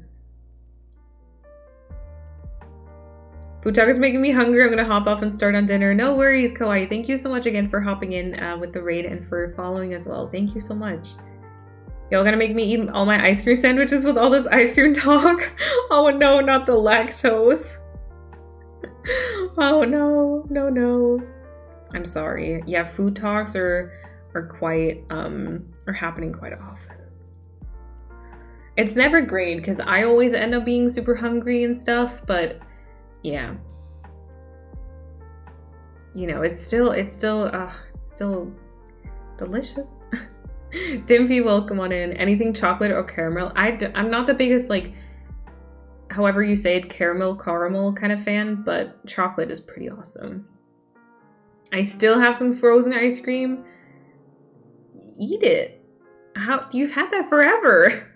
Food talk is making me hungry. I'm gonna hop off and start on dinner. No worries, Kawaii. Thank you so much again for hopping in with the raid and for following as well. Thank you so much. Y'all gonna make me eat all my ice cream sandwiches with all this ice cream talk? Oh no, not the lactose. Oh no. I'm sorry. Yeah, food talks are happening quite often. It's never great because I always end up being super hungry and stuff, but yeah. You know, it's still delicious. Dimpy, welcome on in. Anything chocolate or caramel? I'm not the biggest, like, however you say it, caramel kind of fan, but chocolate is pretty awesome. I still have some frozen ice cream. Eat it. You've had that forever.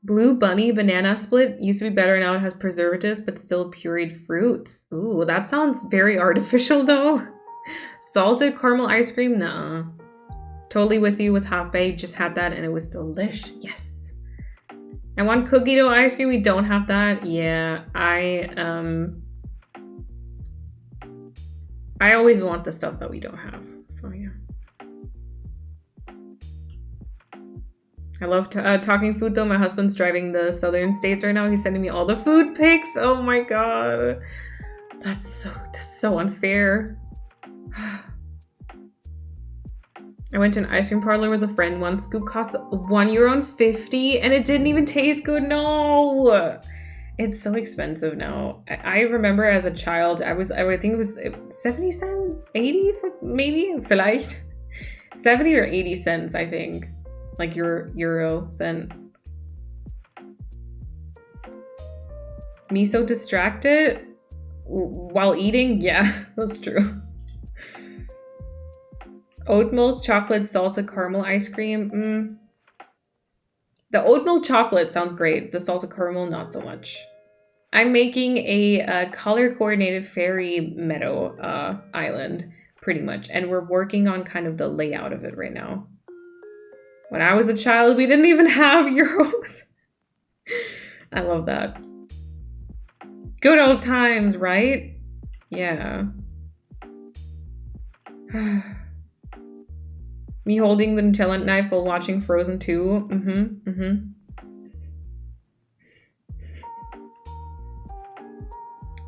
Blue Bunny banana split used to be better. Now it has preservatives, but still pureed fruits. Ooh, that sounds very artificial though. Salted caramel ice cream? Nah. Totally with you with half baked. Just had that and it was delish. Yes. I want cookie dough ice cream. We don't have that. Yeah, I always want the stuff that we don't have. So yeah. I love talking food though. My husband's driving the southern states right now. He's sending me all the food pics. Oh my god. That's so unfair. I went to an ice cream parlor with a friend once. Scoop cost €1.50 and it didn't even taste good. No, it's so expensive now. I remember as a child, I think it was 70 cents, 80 maybe, vielleicht 70 or 80 cents, I think, like euro cent. Me so distracted while eating? Yeah, that's true. Oat milk chocolate salted caramel ice cream. The oat milk chocolate sounds great. The salted caramel, not so much. I'm making a color coordinated fairy meadow island, pretty much. And we're working on kind of the layout of it right now. When I was a child, we didn't even have euros. I love that. Good old times, right? Yeah. Me holding the Nutella knife while watching Frozen 2.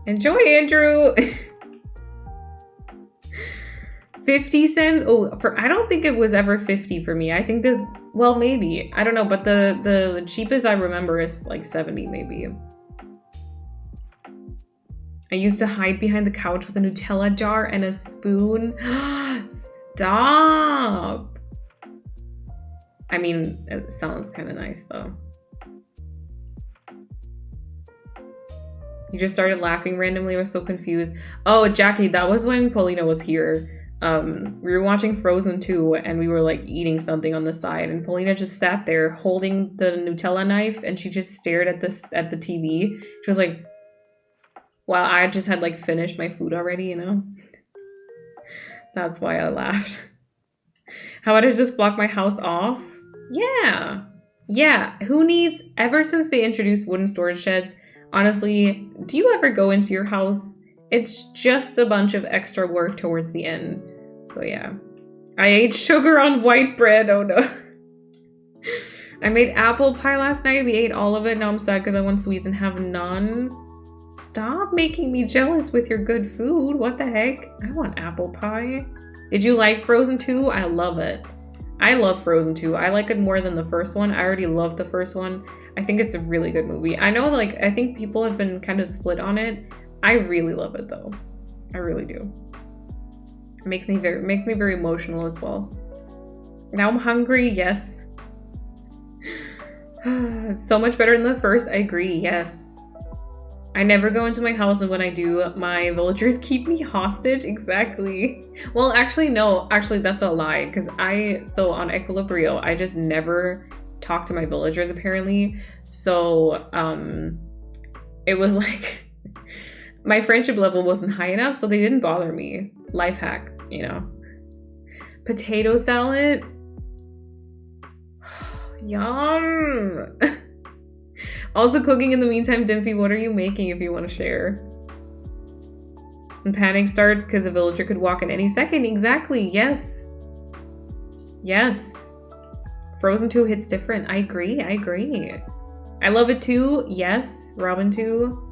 Enjoy, Andrew. 50 cents. Oh, I don't think it was ever 50 for me. I think well, maybe. I don't know, but the cheapest I remember is like 70 maybe. I used to hide behind the couch with a Nutella jar and a spoon. Stop! I mean, it sounds kind of nice though. You just started laughing randomly. I was so confused. Oh, Jackie, that was when Paulina was here. We were watching Frozen 2 and we were like eating something on the side, and Paulina just sat there holding the Nutella knife and she just stared at the TV. She was like, "Wow, I just had like finished my food already, you know?" That's why I laughed. How would I just block my house off? Yeah. Yeah. Who needs, ever since they introduced wooden storage sheds, honestly, do you ever go into your house? It's just a bunch of extra work towards the end. So yeah. I ate sugar on white bread. Oh no. I made apple pie last night. We ate all of it. Now I'm sad because I want sweets and have none. Stop making me jealous with your good food. What the heck? I want apple pie. Did you like Frozen 2? I love it. I love Frozen 2. I like it more than the first one. I already loved the first one. I think it's a really good movie. I know, like, I think people have been kind of split on it. I really love it though. I really do. It makes me very emotional as well. Now I'm hungry. Yes. So much better than the first. I agree. Yes. I never go into my house, and when I do, my villagers keep me hostage. Exactly. Well, actually, no. Actually, that's a lie. Because so on Equilibrio, I just never talk to my villagers apparently. So, it was like my friendship level wasn't high enough, so they didn't bother me. Life hack, you know. Potato salad. Yum. Also cooking in the meantime. Dimpy, what are you making if you want to share? And panic starts because the villager could walk in any second. Exactly. Yes. Yes. Frozen 2 hits different. I agree. I agree. I love it too. Yes. Robin too.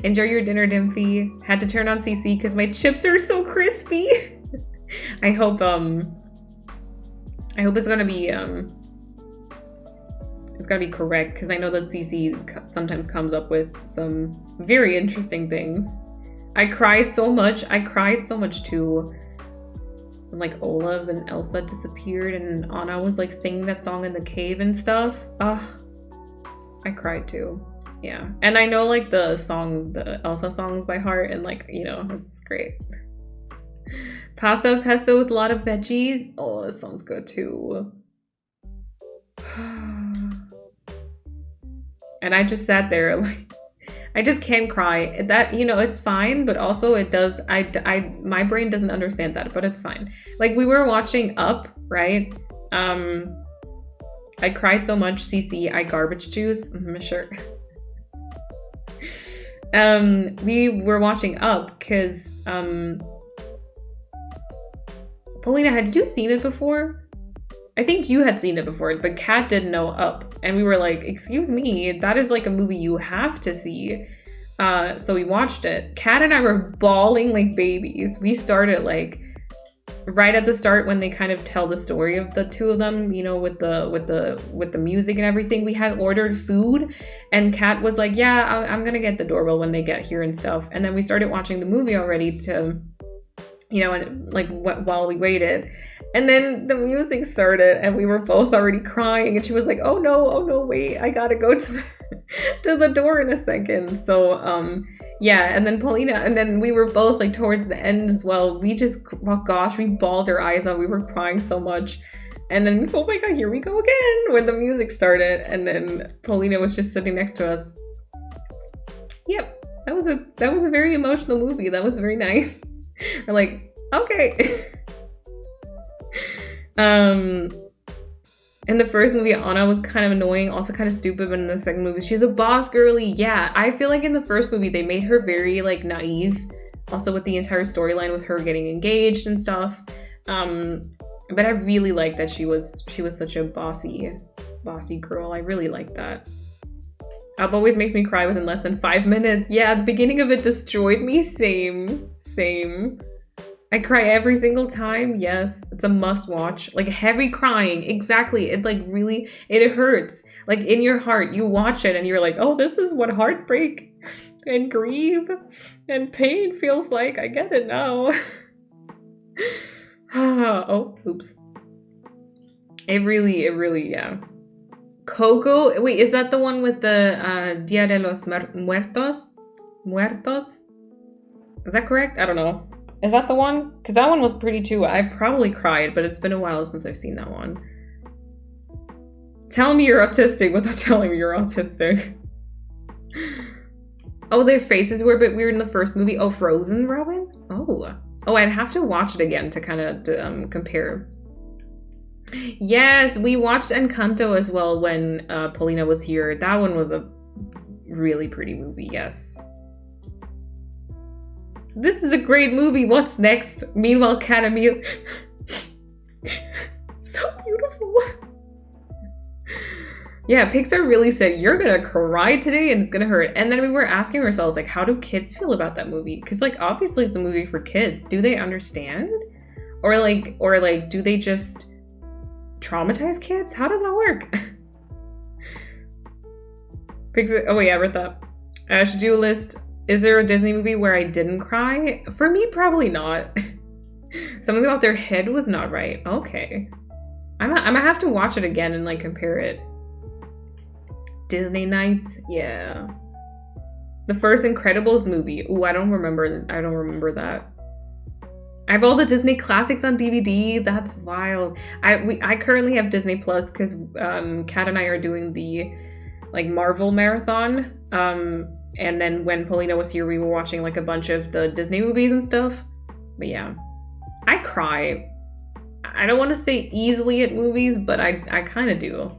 Enjoy your dinner, Dimpy. Had to turn on CC because my chips are so crispy. I hope it's gonna be it's gotta be correct, because I know that CC sometimes comes up with some very interesting things. I cried so much. I cried so much too. When, like, Olaf and Elsa disappeared and Anna was like singing that song in the cave and stuff. Ugh. I cried too. Yeah. And I know like the Elsa songs by heart, and like, you know, it's great. Pasta pesto with a lot of veggies. Oh, that sounds good too. And I just sat there like, I just can't cry. That, you know, it's fine, but also it does, my brain doesn't understand that, but it's fine. Like, we were watching Up, right? I cried so much, CC, I garbage juice. Sure. We were watching Up because, Paulina, had you seen it before? I think you had seen it before, but Kat didn't know Up. And we were like, excuse me, that is like a movie you have to see. So we watched it. Kat and I were bawling like babies. We started like right at the start when they kind of tell the story of the two of them, you know, with the music and everything. We had ordered food and Kat was like, yeah, I'm gonna get the doorbell when they get here and stuff. And then we started watching the movie already to, you know, and like while we waited. And then the music started and we were both already crying, and she was like, oh no, wait, I gotta go to the door in a second. So yeah, and then Paulina, and then we were both like towards the end as well. We just, oh gosh, we bawled our eyes out. We were crying so much. And then, oh my god, here we go again when the music started. And then Paulina was just sitting next to us. Yep, that was a very emotional movie. That was very nice. We're like, okay. In the first movie, Anna was kind of annoying, also kind of stupid, but in the second movie, she's a boss girly. Yeah, I feel like in the first movie, they made her very, like, naive, also with the entire storyline with her getting engaged and stuff. But I really like that she was such a bossy girl. I really like that. Up always makes me cry within less than 5 minutes. Yeah, the beginning of it destroyed me. Same. I cry every single time. Yes, it's a must watch. Like, heavy crying. Exactly. It like really, it hurts. Like in your heart, you watch it and you're like, oh, this is what heartbreak and grieve and pain feels like. I get it now. Oh, oops. It really, yeah. Coco, wait, is that the one with the Dia de los Muertos? Muertos? Is that correct? I don't know. Is that the one? Because that one was pretty too. I probably cried, but it's been a while since I've seen that one. Tell me you're autistic without telling me you're autistic. Oh, their faces were a bit weird in the first movie. Oh, Frozen, Robin? Oh, I'd have to watch it again to kind of compare. Yes, we watched Encanto as well when Paulina was here. That one was a really pretty movie, yes. This is a great movie. What's next? Meanwhile, Catamil. So beautiful. Yeah, Pixar really said, you're gonna cry today and it's gonna hurt. And then we were asking ourselves, like, how do kids feel about that movie? Because, like, obviously it's a movie for kids. Do they understand? Or do they just traumatize kids? How does that work? Pixar, oh yeah, I read that. I should do a list. Is there a Disney movie where I didn't cry? For me, probably not. Something about their head was not right. Okay. I'm gonna have to watch it again and, like, compare it. Disney nights, yeah. The first Incredibles movie. Ooh, I don't remember that. I have all the Disney classics on DVD. That's wild. I currently have Disney Plus because Kat and I are doing the, like, Marvel marathon. And then when Paulina was here, we were watching, like, a bunch of the Disney movies and stuff. But yeah, I cry. I don't want to say easily at movies, but I kind of do.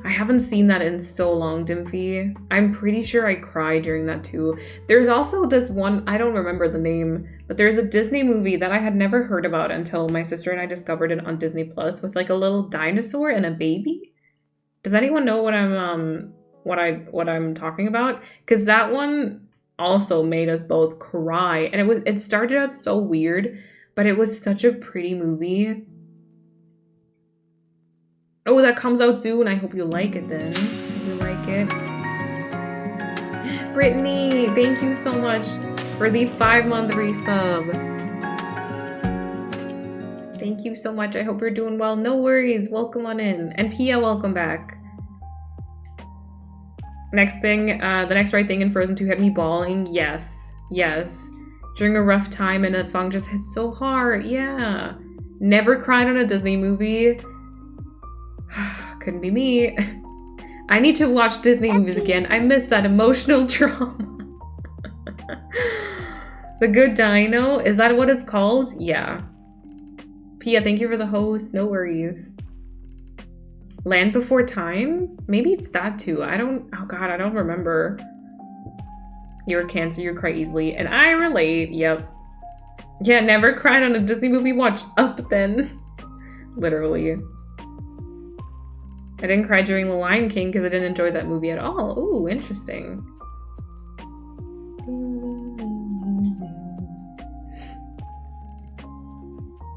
I haven't seen that in so long, Dimfy. I'm pretty sure I cried during that too. There's also this one, I don't remember the name, but there's a Disney movie that I had never heard about until my sister and I discovered it on Disney Plus with, like, a little dinosaur and a baby. Does anyone know what I'm talking about? Because that one also made us both cry, and it started out so weird, but it was such a pretty movie. Oh, that comes out soon. I hope you like it then. Hope you like it. Brittany, thank you so much for the 5-month resub. Thank you so much. I hope you're doing well. No worries. Welcome on in. And Pia, welcome back. Next thing, the next right thing in Frozen 2 had me bawling. Yes. During a rough time, and that song just hit so hard. Yeah. Never cried on a Disney movie. Couldn't be me. I need to watch Disney movies again. I miss that emotional trauma. The Good Dino, is that what it's called? Yeah. Pia, thank you for the host. No worries. Land Before Time? Maybe it's that too. Oh god, I don't remember. You're Cancer, you cry easily. And I relate, yep. Yeah, never cried on a Disney movie. Watch Up then. Literally. I didn't cry during The Lion King because I didn't enjoy that movie at all. Ooh, interesting.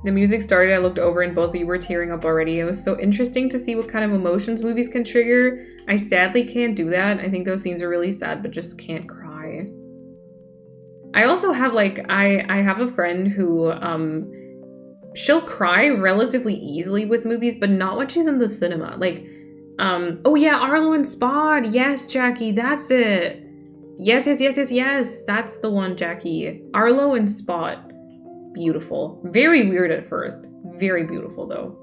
The music started, I looked over and both of you were tearing up already. It was so interesting to see what kind of emotions movies can trigger. I sadly can't do that. I think those scenes are really sad, but just can't cry. I also have, like, I have a friend who, she'll cry relatively easily with movies, but not when she's in the cinema. Like, oh yeah, Arlo and Spot. Yes, Jackie, that's it. Yes. That's the one, Jackie. Arlo and Spot. Beautiful. Very weird at first. Very beautiful though.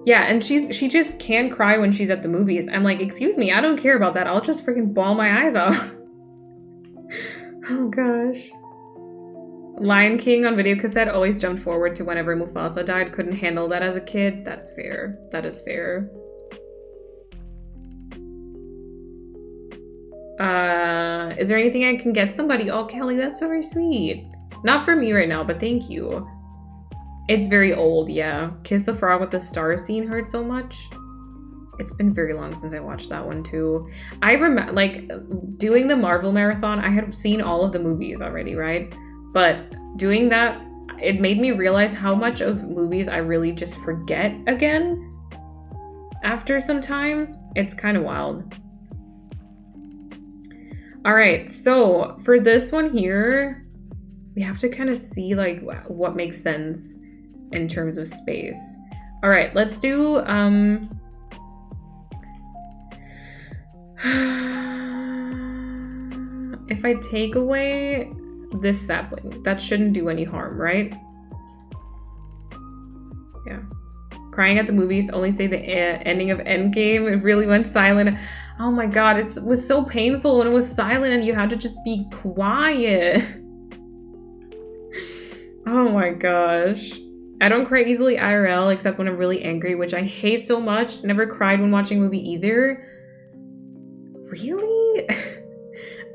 Yeah, and she just can't cry when she's at the movies. I'm like, excuse me, I don't care about that. I'll just freaking bawl my eyes out. Oh gosh. Lion King on video cassette always jumped forward to whenever Mufasa died. Couldn't handle that as a kid. That's fair. That is fair. Is there anything I can get somebody? Oh, Kelly, that's so very sweet. Not for me right now, but thank you. It's very old, yeah. Kiss the Frog with the Star scene hurt so much. It's been very long since I watched that one too. I remember, like, doing the Marvel marathon, I had seen all of the movies already, right? But doing that, it made me realize how much of movies I really just forget again after some time. It's kind of wild. All right, so for this one here, we have to kind of see like what makes sense in terms of space. All right, let's do if I take away this sapling, that shouldn't do any harm, right? Yeah. Crying at the movies, only say the ending of Endgame. It really went silent. Oh my god, it was so painful when it was silent and you had to just be quiet. Oh my gosh. I don't cry easily IRL except when I'm really angry, which I hate so much. Never cried when watching a movie either. Really?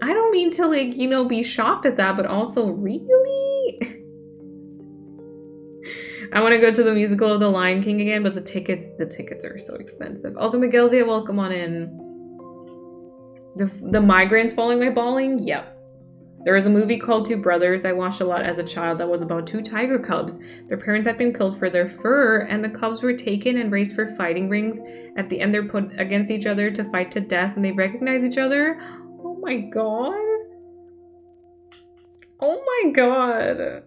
I don't mean to like, you know, be shocked at that, but also really? I want to go to the musical of The Lion King again, but the tickets are so expensive. Also, Miguelzia, welcome on in. The migraines following my bawling? Yep. There was a movie called Two Brothers I watched a lot as a child that was about two tiger cubs. Their parents had been killed for their fur, and the cubs were taken and raised for fighting rings. At the end, they're put against each other to fight to death, and they recognize each other. Oh my god. Oh my god.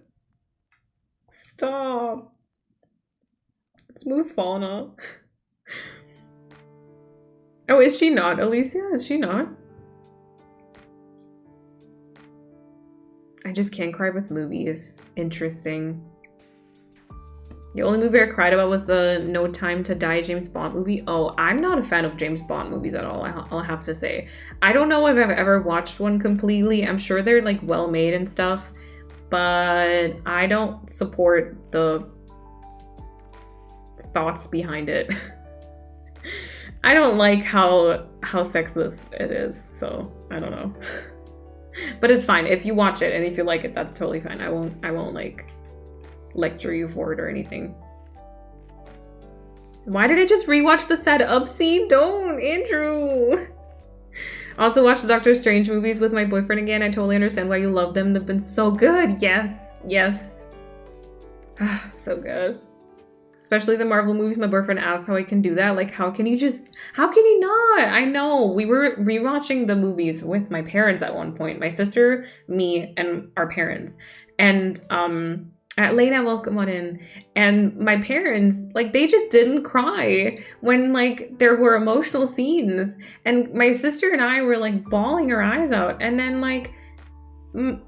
Stop. Let's move Fauna. Oh, is she not, Alicia? Is she not? I just can't cry with movies. Interesting. The only movie I cried about was the No Time to Die James Bond movie. Oh, I'm not a fan of James Bond movies at all, I'll have to say. I don't know if I've ever watched one completely. I'm sure they're like well made and stuff, but I don't support the thoughts behind it. I don't like how sexless it is, so I don't know. But it's fine if you watch it, and if you like it, that's totally fine. I won't like lecture you for it or anything. Why did I just rewatch the Sad Up scene? Don't, Andrew. Also watched the Doctor Strange movies with my boyfriend again. I totally understand why you love them. They've been so good. Yes. So good. Especially the Marvel movies. My boyfriend asked how I can do that. Like, how can you not? I know. We were rewatching the movies with my parents at one point. My sister, me, and our parents. And, Lena, welcome on in. And my parents, like, they just didn't cry when, like, there were emotional scenes. And my sister and I were, like, bawling our eyes out. And then, like,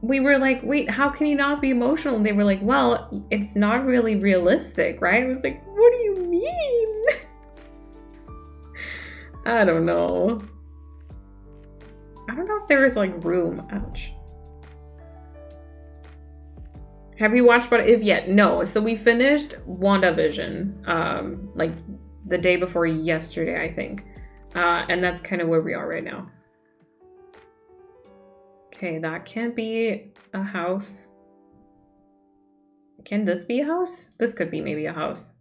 we were like, wait, how can you not be emotional? And they were like, well, it's not really realistic, right? I was like, what do you mean? I don't know. I don't know if there was like room. Ouch. Have you watched What If yet? No. So we finished WandaVision, like the day before yesterday, I think. And that's kind of where we are right now. Okay, that can't be a house. Can this be a house? This could be maybe a house.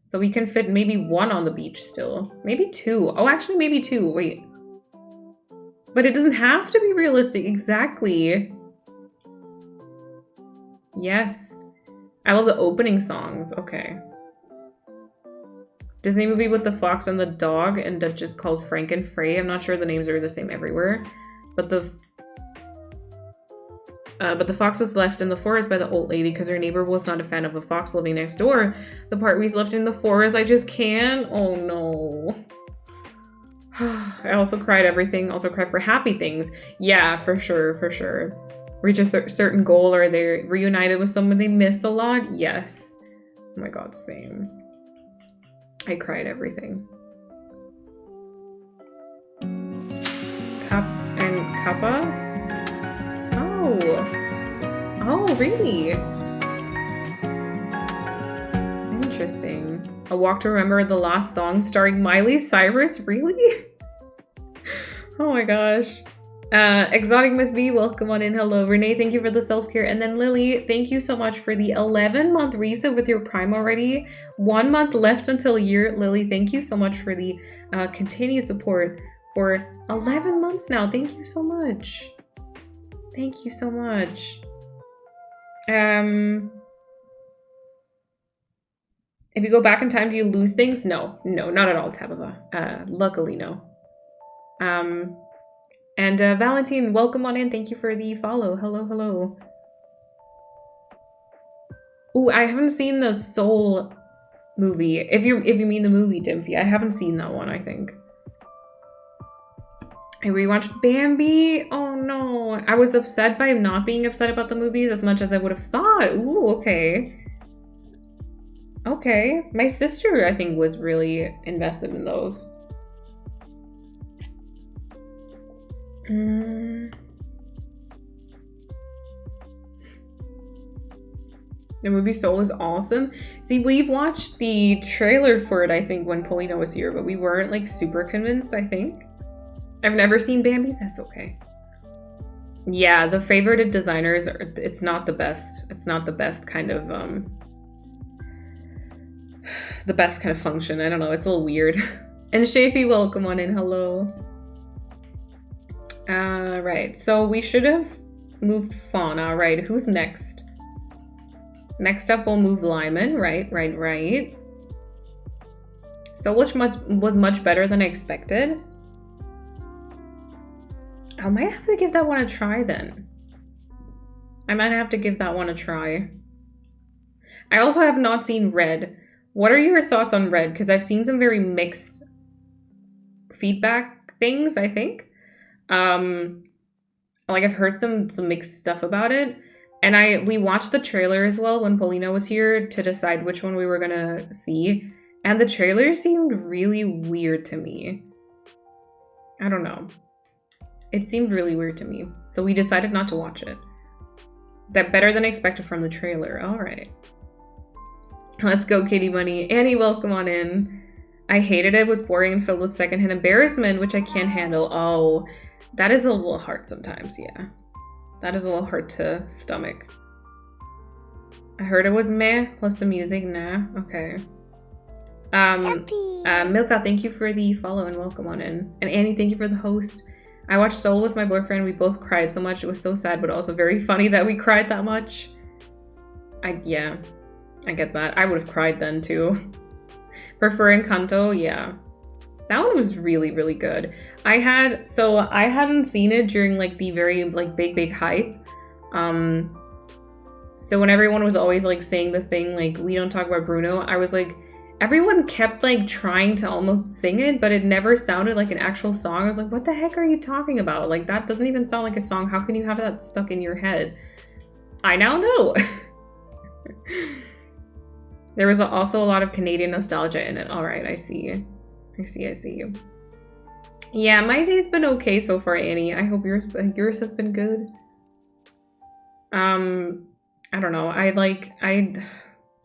So we can fit maybe one on the beach still. Maybe two. Oh, actually maybe two. Wait. But it doesn't have to be realistic. Exactly. Yes. I love the opening songs. Okay. Disney movie with the fox and the dog and Dutch is called Frank and Frey. I'm not sure the names are the same everywhere. But the fox was left in the forest by the old lady because her neighbor was not a fan of a fox living next door. The part where he's left in the forest, I just can't. Oh no. I also cried everything. Also cried for happy things. Yeah, for sure. Reach a certain goal or they're reunited with someone they missed a lot. Yes. Oh my god, same. I cried everything. Kappa? Oh, really? Interesting. A Walk to Remember the Last Song starring Miley Cyrus? Really? Oh my gosh. Exotic Miss B, welcome on in. Hello. Renee, thank you for the self-care. And then Lily, thank you so much for the 11-month reset with your Prime already. 1 month left until a year. Lily, thank you so much for the continued support for 11 months now. Thank you so much. Thank you so much. If you go back in time, do you lose things? No, not at all, Tabitha. Luckily, no. And Valentine, welcome on in. Thank you for the follow. Hello. Ooh, I haven't seen the Soul movie. If you mean the movie, Dimphy, I haven't seen that one, I think. I rewatched Bambi. Oh no. I was upset by not being upset about the movies as much as I would have thought. Ooh, okay. Okay. My sister, I think, was really invested in those. The movie Soul is awesome. See, we've watched the trailer for it, I think, when Polina was here, but we weren't like super convinced, I think. I've never seen Bambi. That's okay. Yeah, the favorited designers are, it's not the best. It's not the best kind of function. I don't know, it's a little weird. And Shafy, welcome on in. Hello. Right, so we should have moved Fauna, right? Who's next? Next up, we'll move Lyman, right. So which was much better than I expected. I might have to give that one a try then. I might have to give that one a try. I also have not seen Red. What are your thoughts on Red? Because I've seen some very mixed feedback things, I think. Like I've heard some mixed stuff about it. And we watched the trailer as well when Polina was here to decide which one we were gonna see. And the trailer seemed really weird to me. I don't know. It seemed really weird to me. So we decided not to watch it. That better than expected from the trailer. All right. Let's go, Katie Money. Annie, welcome on in. I hated it. It was boring and filled with secondhand embarrassment, which I can't handle. Oh, that is a little hard sometimes, yeah. That is a little hard to stomach. I heard it was meh, plus the music, nah. Okay. Milka, thank you for the follow and welcome on in. And Annie, thank you for the host. I watched Soul with my boyfriend. We both cried so much. It was so sad, but also very funny that we cried that much. Yeah, I get that. I would have cried then too. Prefer Encanto, yeah. That one was really, really good. I hadn't seen it during like the very like big hype. So when everyone was always like saying the thing like we don't talk about Bruno, I was like, everyone kept like trying to almost sing it, but it never sounded like an actual song. I was like, what the heck are you talking about? Like that doesn't even sound like a song. How can you have that stuck in your head? I now know. There was also a lot of Canadian nostalgia in it. All right, I see. Yeah, my day's been okay so far, Annie. I hope yours has been good. I don't know. I don't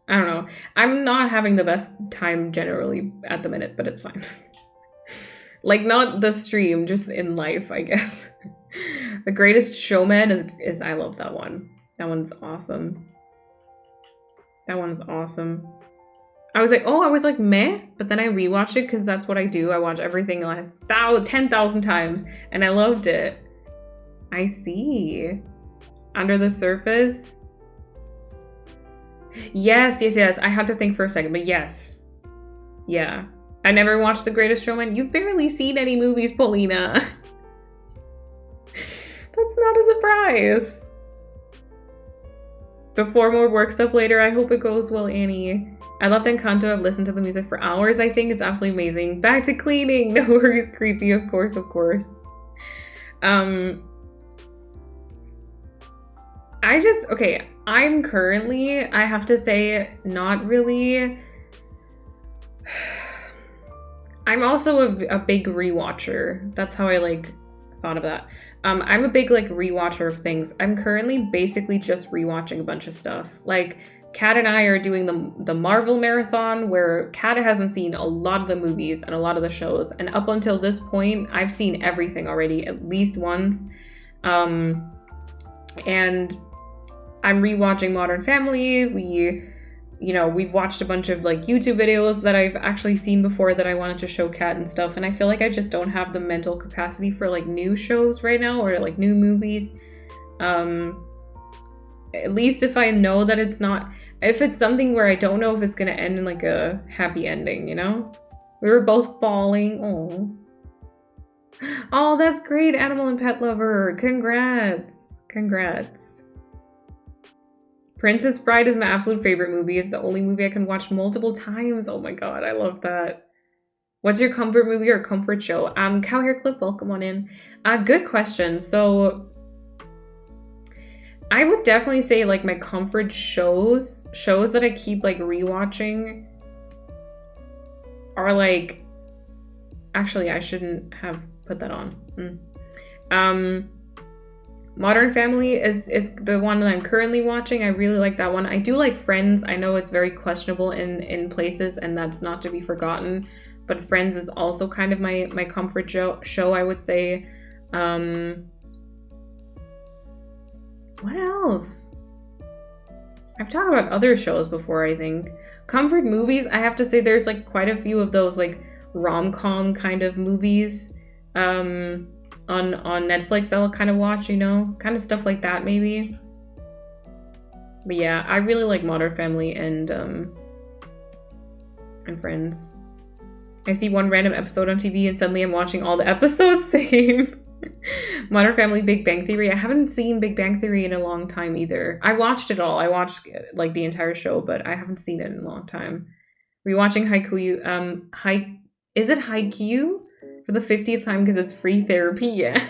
know. I'm not having the best time generally at the minute, but it's fine. Like not the stream, just in life, I guess. The Greatest Showman is I love that one. That one's awesome. That one's awesome. I was like meh, but then I rewatched it because that's what I do. I watch everything like 10,000 times, and I loved it. I see. Under the Surface. Yes. I had to think for a second, but yes. Yeah. I never watched The Greatest Showman. You've barely seen any movies, Paulina. That's not a surprise. Before more work stuff later, I hope it goes well, Annie. I loved Encanto. I've listened to the music for hours. I think it's absolutely amazing. Back to cleaning. No worries, creepy. Of course. I'm currently, I have to say, not really. I'm also a big rewatcher. That's how I like thought of that. I'm a big like rewatcher of things. I'm currently basically just rewatching a bunch of stuff. Like Kat and I are doing the Marvel marathon where Kat hasn't seen a lot of the movies and a lot of the shows. And up until this point, I've seen everything already at least once. And I'm rewatching Modern Family. We've watched a bunch of like YouTube videos that I've actually seen before that I wanted to show Kat and stuff. And I feel like I just don't have the mental capacity for like new shows right now or like new movies. At least if I know that it's not, If it's something where I don't know if it's gonna end in like a happy ending, you know? We were both bawling. Oh. Oh, that's great, Animal and Pet Lover. Congrats. Congrats. Princess Bride is my absolute favorite movie. It's the only movie I can watch multiple times. Oh my god, I love that. What's your comfort movie or comfort show? Cow Hair Clip, welcome on in. Good question. So I would definitely say like my comfort shows that I keep like rewatching are like, actually I shouldn't have put that on. Modern Family is the one that I'm currently watching. I really like that one. I do like Friends. I know it's very questionable in places, and that's not to be forgotten, but Friends is also kind of my comfort show, I would say. What else? I've talked about other shows before, I think. Comfort movies, I have to say there's like quite a few of those like rom-com kind of movies on Netflix I'll kind of watch, you know? Kind of stuff like that maybe. But yeah, I really like Modern Family and Friends. I see one random episode on TV and suddenly I'm watching all the episodes. Same. Modern Family, Big Bang Theory. I haven't seen Big Bang Theory in a long time either. I watched it all. I watched like the entire show, but I haven't seen it in a long time. Rewatching Haikyuu. Is it Haikyuu? For the 50th time because it's free therapy. Yeah.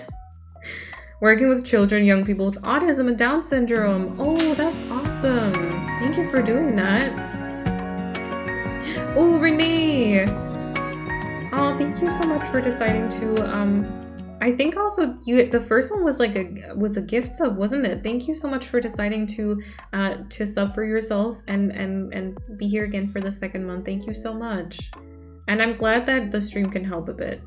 Working with children, young people with autism and Down syndrome. Oh, that's awesome. Thank you for doing that. Oh, Renee. Oh, thank you so much for deciding to I think also the first one was like a gift sub, wasn't it? Thank you so much for deciding to sub for yourself and be here again for the second month. Thank you so much. And I'm glad that the stream can help a bit.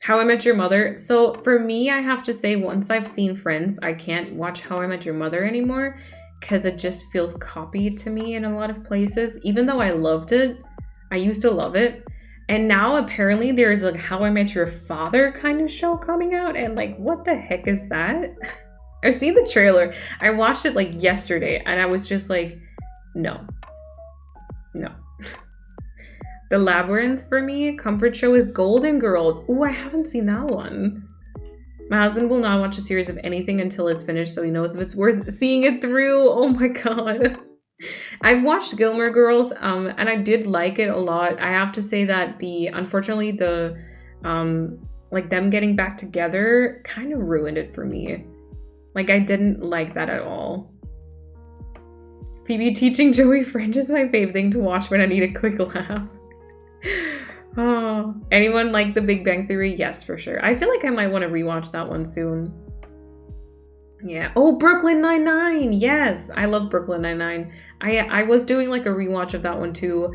How I Met Your Mother. So for me, I have to say once I've seen Friends, I can't watch How I Met Your Mother anymore because it just feels copied to me in a lot of places. Even though I loved it, I used to love it. And now apparently there's like How I Met Your Father kind of show coming out, and like what the heck is that? I've seen the trailer. I watched it like yesterday and I was just like, no. The Labyrinth for me, comfort show is Golden Girls. Ooh, I haven't seen that one. My husband will not watch a series of anything until it's finished so he knows if it's worth seeing it through. Oh my god. I've watched Gilmore Girls and I did like it a lot. I have to say that unfortunately the like them getting back together kind of ruined it for me. Like I didn't like that at all. Phoebe teaching Joey French is my fave thing to watch when I need a quick laugh. Oh, anyone like The Big Bang Theory? Yes, for sure. I feel like I might want to rewatch that one soon. Yeah. Oh, Brooklyn Nine-Nine. Yes, I love Brooklyn Nine-Nine. I was doing like a rewatch of that one too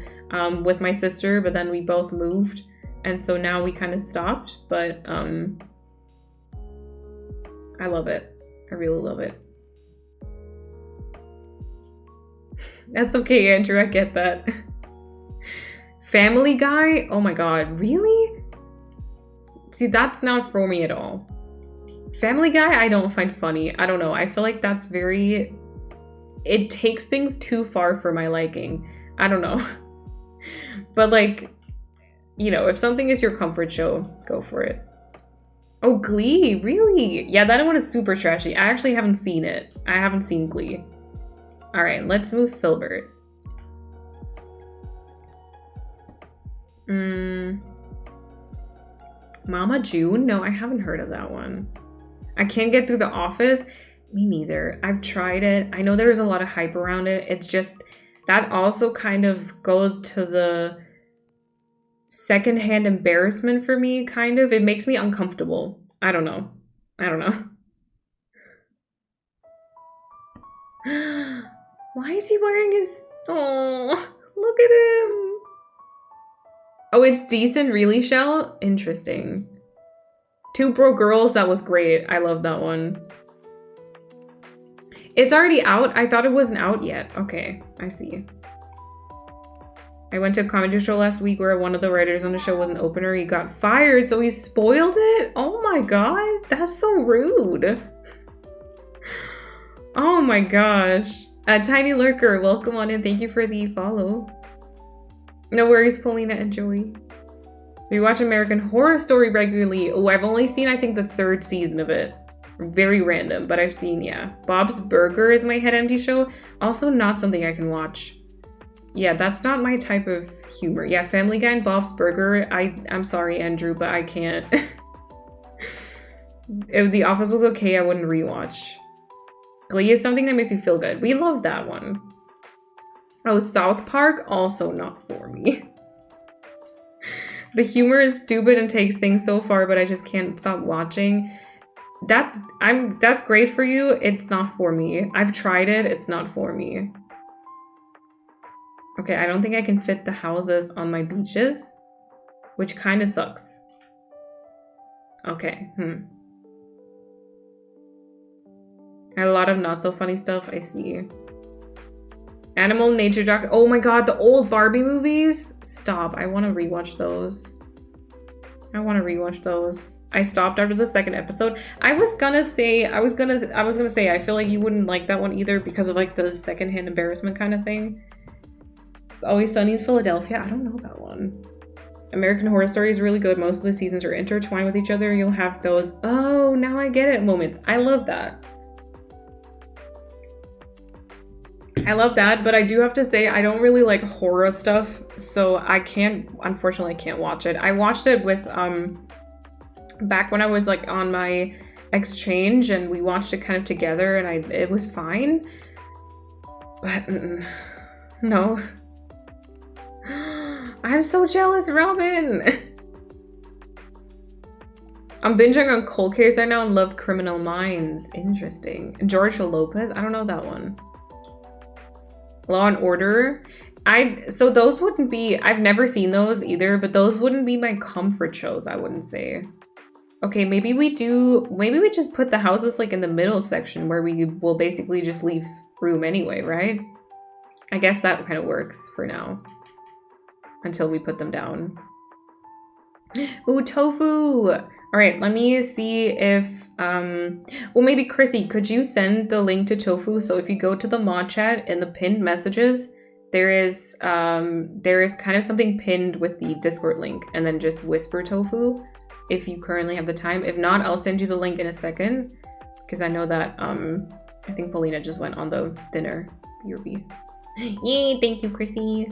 with my sister, but then we both moved. And so now we kind of stopped. But I love it. I really love it. That's okay, Andrew. I get that. Family Guy? Oh my god, really? See, that's not for me at all. Family Guy, I don't find funny. I don't know. I feel like that's very... It takes things too far for my liking. I don't know. But like, you know, if something is your comfort show, go for it. Oh, Glee, really? Yeah, that one is super trashy. I actually haven't seen it. I haven't seen Glee. All right, let's move Filbert. Mama June? No, I haven't heard of that one. I can't get through The Office. Me neither. I've tried it. I know there's a lot of hype around it. It's just that also kind of goes to the secondhand embarrassment for me, kind of. It makes me uncomfortable. I don't know. Why is he wearing his... Oh, look at him. Oh, it's decent, really, Shell? Interesting. Two Broke Girls, that was great. I love that one. It's already out? I thought it wasn't out yet. Okay, I see. I went to a comedy show last week where one of the writers on the show was an opener. He got fired, so he spoiled it? Oh my god, that's so rude. Oh my gosh. Tiny Lurker, welcome on in. Thank you for the follow. No worries, Paulina and Joey. We watch American Horror Story regularly. Oh, I've only seen, I think, the 3rd season of it. Very random, but I've seen, yeah. Bob's Burger is my head empty show. Also not something I can watch. Yeah, that's not my type of humor. Yeah, Family Guy and Bob's Burger. I'm sorry, Andrew, but I can't. If The Office was okay, I wouldn't rewatch. Glee is something that makes me feel good. We love that one. Oh, South Park, also not for me. The humor is stupid and takes things so far, but I just can't stop watching. That's great for you. It's not for me. I've tried it. It's not for me. Okay, I don't think I can fit the houses on my beaches, which kind of sucks. Okay, I had a lot of not so funny stuff, I see. Animal Nature Doc. Oh my god, the old Barbie movies? Stop. I want to rewatch those. I stopped after the 2nd episode. I was gonna say I feel like you wouldn't like that one either because of like the secondhand embarrassment kind of thing. It's Always Sunny in Philadelphia. I don't know that one. American Horror Story is really good. Most of the seasons are intertwined with each other. You'll have those, oh, now I get it moments. I love that. But I do have to say I don't really like horror stuff, so unfortunately I can't watch it. I watched it with back when I was like on my exchange, and we watched it kind of together, and it was fine. But no. I'm so jealous, Robin. I'm binging on Cold Case right now and love Criminal Minds. Interesting. George Lopez, I don't know that one. Law and Order. So those wouldn't be, I've never seen those either, but those wouldn't be my comfort shows, I wouldn't say. Okay, maybe we just put the houses like in the middle section where we will basically just leave room anyway, right? I guess that kind of works for now. Until we put them down. Ooh, tofu! Alright, let me see if, well, maybe Chrissy, could you send the link to tofu? So if you go to the mod chat in the pinned messages, there is kind of something pinned with the Discord link, and then just whisper tofu if you currently have the time. If not, I'll send you the link in a second, because I know that, I think Paulina just went on the dinner BRB. Yay, thank you, Chrissy.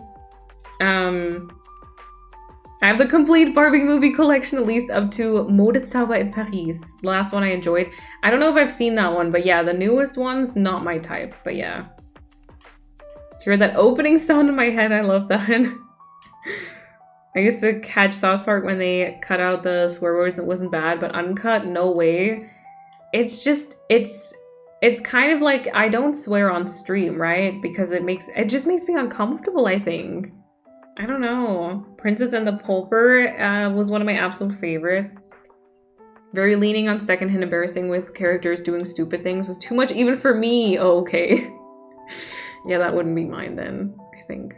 I have the complete Barbie movie collection, at least up to Modezauber in Paris. The last one I enjoyed. I don't know if I've seen that one, but yeah, the newest one's not my type, but yeah. Hear that opening sound in my head, I love that. I used to catch South Park when they cut out the swear words. It wasn't bad, but uncut, no way. It's just, it's kind of like, I don't swear on stream, right? Because it just makes me uncomfortable, I think. I don't know. Princess and the Pauper was one of my absolute favorites. Very leaning on secondhand embarrassing with characters doing stupid things was too much even for me. Oh, okay. Yeah, that wouldn't be mine then, I think.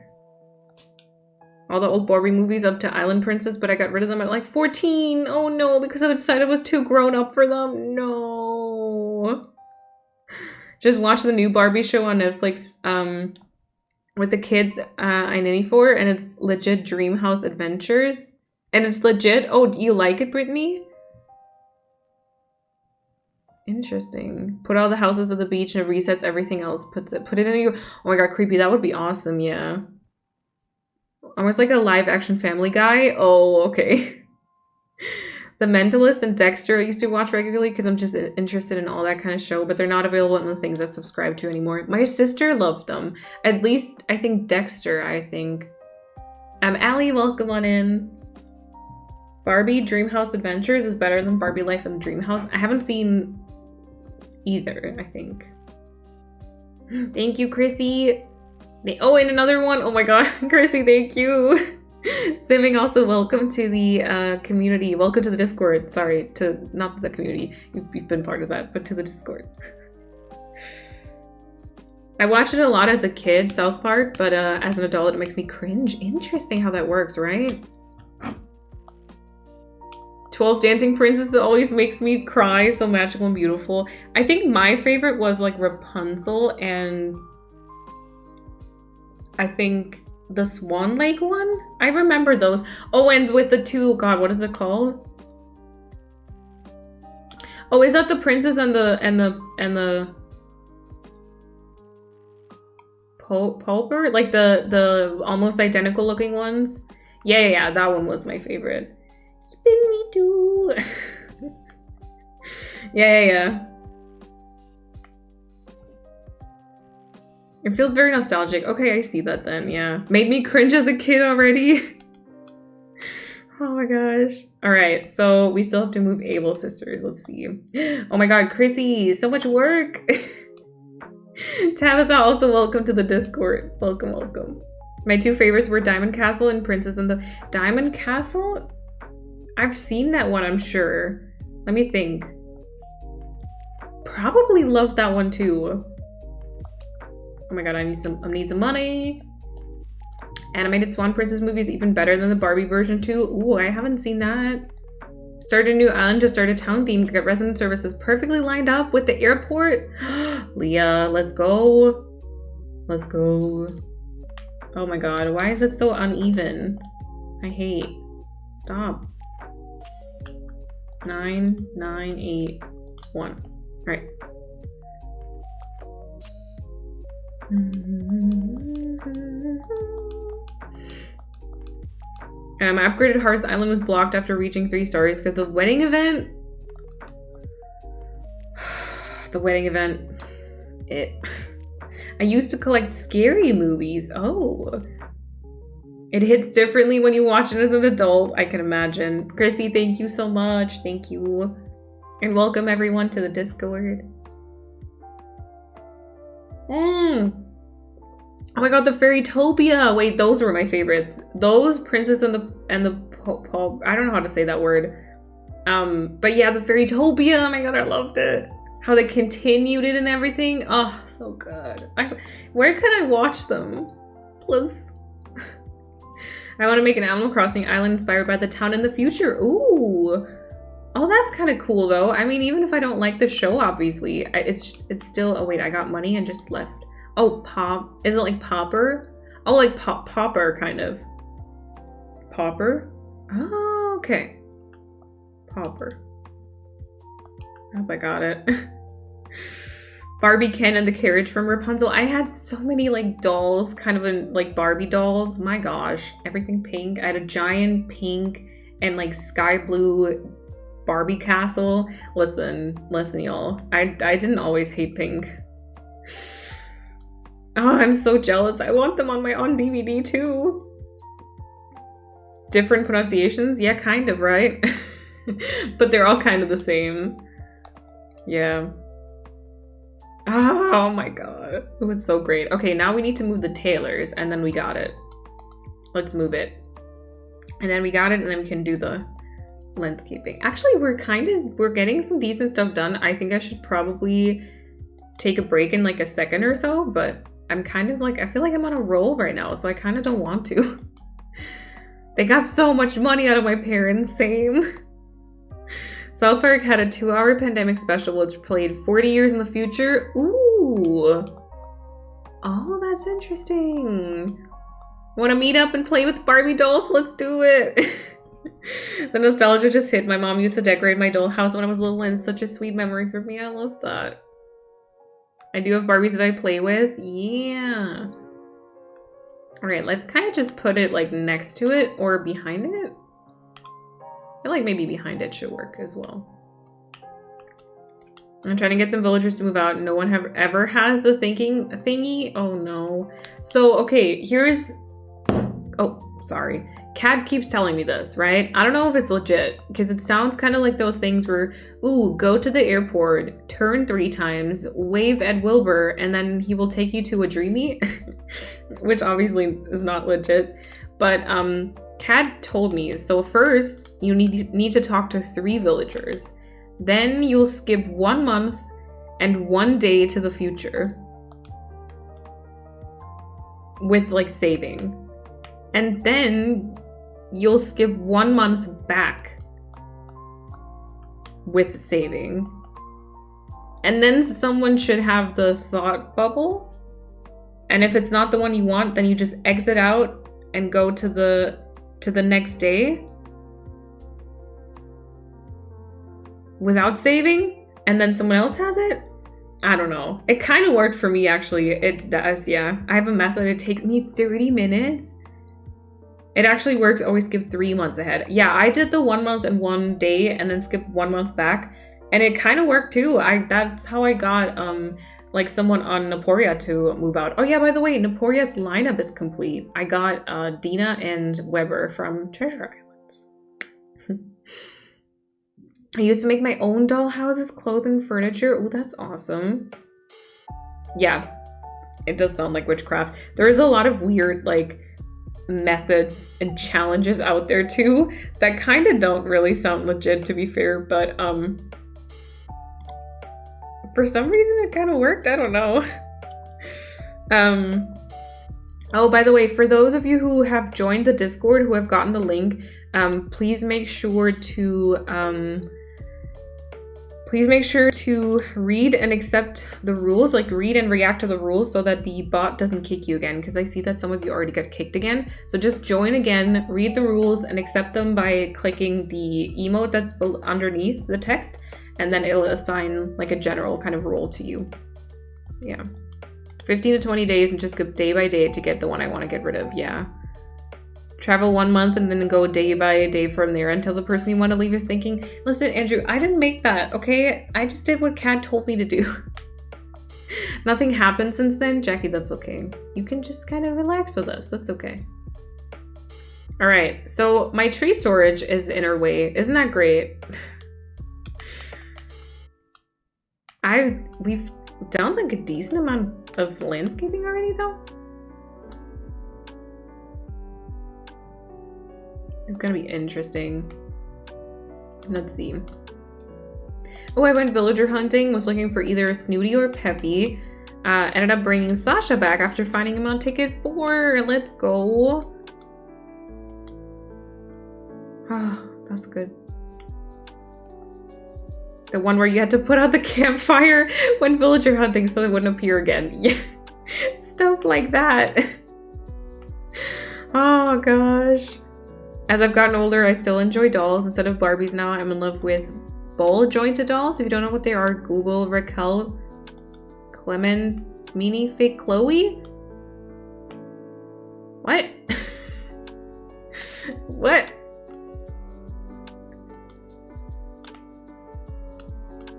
All the old Barbie movies up to Island Princess, but I got rid of them at like 14. Oh no, because I decided I was too grown up for them. No. Just watch the new Barbie show on Netflix. With the kids I nanny for, and it's legit Dreamhouse Adventures. And it's legit. Oh, you like it, Brittany? Interesting. Put all the houses at the beach and it resets everything else. Put it in your... Oh my god, creepy. That would be awesome, yeah. Almost like a live action Family Guy. Oh, okay. The Mentalist and Dexter I used to watch regularly because I'm just interested in all that kind of show, but they're not available in the things I subscribe to anymore. My sister loved them. At least, I think Dexter, Allie, welcome on in. Barbie Dreamhouse Adventures is better than Barbie Life in the Dreamhouse. I haven't seen either, I think. Thank you, Chrissy. Oh, and another one. Oh my god, Chrissy, thank you. Simming, also welcome to the community. Welcome to the Discord. Sorry, not the community. You've been part of that, but to the Discord. I watched it a lot as a kid, South Park, but as an adult, it makes me cringe. Interesting how that works, right? 12 Dancing Princesses always makes me cry. So magical and beautiful. I think my favorite was like Rapunzel and I think the Swan Lake one. I remember those. Oh, and with the two, God, what is it called? Oh, is that the princess and the Pulper? Like the almost identical looking ones? Yeah, that one was my favorite. Spin me too. Yeah. It feels very nostalgic. Okay, I see that then, yeah. Made me cringe as a kid already. Oh my gosh. All right, so we still have to move Able Sisters. Let's see. Oh my God, Chrissy, so much work. Tabitha, also welcome to the Discord. Welcome. My two favorites were Diamond Castle and Princess and the Diamond Castle? I've seen that one, I'm sure. Let me think. Probably loved that one too. Oh my God, I need some money. Animated Swan Princess movie is even better than the Barbie version too. Ooh, I haven't seen that. Started a new island to start a town theme. Get resident services perfectly lined up with the airport. Leah, let's go. Let's go. Oh my God, why is it so uneven? I hate. Stop. 9, 9, 8, 1. All right. My upgraded Hearts Island was blocked after reaching 3 stars because the wedding event. I used to collect scary movies. Oh. It hits differently when you watch it as an adult, I can imagine. Chrissy, thank you so much. Thank you. And welcome everyone to the Discord. Oh my God, the Fairytopia. Wait, those were my favorites. Those Princess and the I don't know how to say that word. But yeah, the Fairytopia. Oh my God, I loved it. How they continued it and everything. Oh, so good. Where can I watch them? Please. I want to make an Animal Crossing island inspired by the town in the future. Ooh. Oh, that's kind of cool though. I mean, even if I don't like the show, obviously, it's still. Oh wait, I got money and just left. Oh, Pop. Is it like Popper? Oh, like Popper, kind of. Popper? Oh, okay. Popper. I hope I got it. Barbie Ken and the carriage from Rapunzel. I had so many like dolls, kind of like Barbie dolls. My gosh, everything pink. I had a giant pink and like sky blue Barbie castle. Listen, y'all. I didn't always hate pink. Oh, I'm so jealous. I want them on DVD too. Different pronunciations? Yeah, kind of, right? But they're all kind of the same. Yeah. Oh my God. It was so great. Okay, now we need to move the tailors and then we got it. Let's move it. And then we got it and then we can do the landscaping. Actually, we're getting some decent stuff done. I think I should probably take a break in like a second or so, but I'm kind of like, I feel like I'm on a roll right now, so I kind of don't want to. They got so much money out of my parents, same. South Park had a 2-hour pandemic special which played 40 years in the future. Ooh. Oh, that's interesting. Want to meet up and play with Barbie dolls? Let's do it. The nostalgia just hit. My mom used to decorate my doll house when I was little and it's such a sweet memory for me. I love that. I do have Barbies that I play with. Yeah. All right, let's kind of just put it like next to it or behind it. I feel like maybe behind it should work as well. I'm trying to get some villagers to move out. No one ever has the thingy. Oh no. So, okay, here's... Oh, sorry. Kat keeps telling me this, right? I don't know if it's legit because it sounds kind of like those things where, ooh, go to the airport, turn 3 times, wave at Wilbur, and then he will take you to a dreamy, which obviously is not legit. But Kat told me, so first you need to talk to 3 villagers. Then you'll skip 1 month and 1 day to the future with like saving. And then you'll skip 1 month back with saving. And then someone should have the thought bubble. And if it's not the one you want, then you just exit out and go to the next day without saving, and then someone else has it. I don't know. It kind of worked for me, actually. It does, yeah. I have a method. It takes me 30 minutes. It actually works. Always skip 3 months ahead. Yeah, I did the 1 month and 1 day and then skip 1 month back. And it kind of worked too. That's how I got like someone on Naporia to move out. Oh yeah, by the way, Naporia's lineup is complete. I got Dina and Weber from Treasure Islands. I used to make my own doll houses, clothing, furniture. Oh, that's awesome. Yeah, it does sound like witchcraft. There is a lot of weird like methods and challenges out there too that kind of don't really sound legit, to be fair, but for some reason it kind of worked. I don't know. Oh, by the way, for those of you who have joined the Discord, who have gotten the link, please make sure to read and accept the rules, like read and react to the rules so that the bot doesn't kick you again, because I see that some of you already got kicked again. So just join again, read the rules and accept them by clicking the emote that's underneath the text, and then it'll assign like a general kind of rule to you. Yeah. 15 to 20 days and just go day by day to get the one I want to get rid of. Yeah. Travel 1 month and then go day by day from there until the person you want to leave is thinking, listen, Andrew, I didn't make that, okay? I just did what Kat told me to do. Nothing happened since then. Jackie, that's okay. You can just kind of relax with us. That's okay. All right, so my tree storage is in our way. Isn't that great? We've done like a decent amount of landscaping already though. It's gonna be interesting. Let's see. Oh, I went villager hunting, was looking for either Snooty or Peppy. Ended up bringing Sasha back after finding him on ticket 4. Let's go. Oh, that's good. The one where you had to put out the campfire when villager hunting so they wouldn't appear again. Yeah, stuff like that. Oh gosh. As I've gotten older, I still enjoy dolls. Instead of Barbies now, I'm in love with ball jointed dolls. If you don't know what they are, Google Raquel, Clement, Mini Fake Chloe. What? What?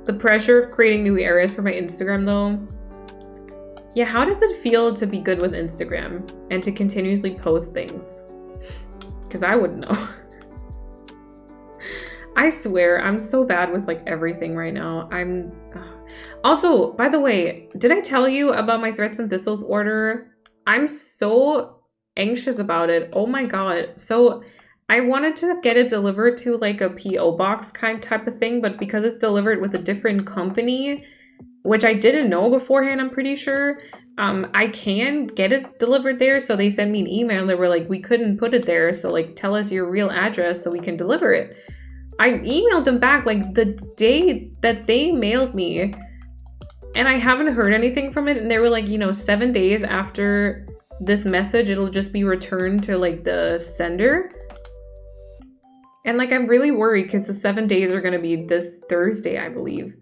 The pressure of creating new areas for my Instagram though. Yeah, how does it feel to be good with Instagram and to continuously post things? Because I wouldn't know. I swear, I'm so bad with like everything right now. Also, by the way, did I tell you about my Threats and Thistles order? I'm so anxious about it. Oh my god. So I wanted to get it delivered to like a PO box type of thing, but because it's delivered with a different company, which I didn't know beforehand, I'm pretty sure, I can get it delivered there. So they sent me an email. They were like, we couldn't put it there. So like, tell us your real address so we can deliver it. I emailed them back like the day that they mailed me, and I haven't heard anything from it. And they were like, 7 days after this message, it'll just be returned to like the sender. And like, I'm really worried because the 7 days are going to be this Thursday, I believe.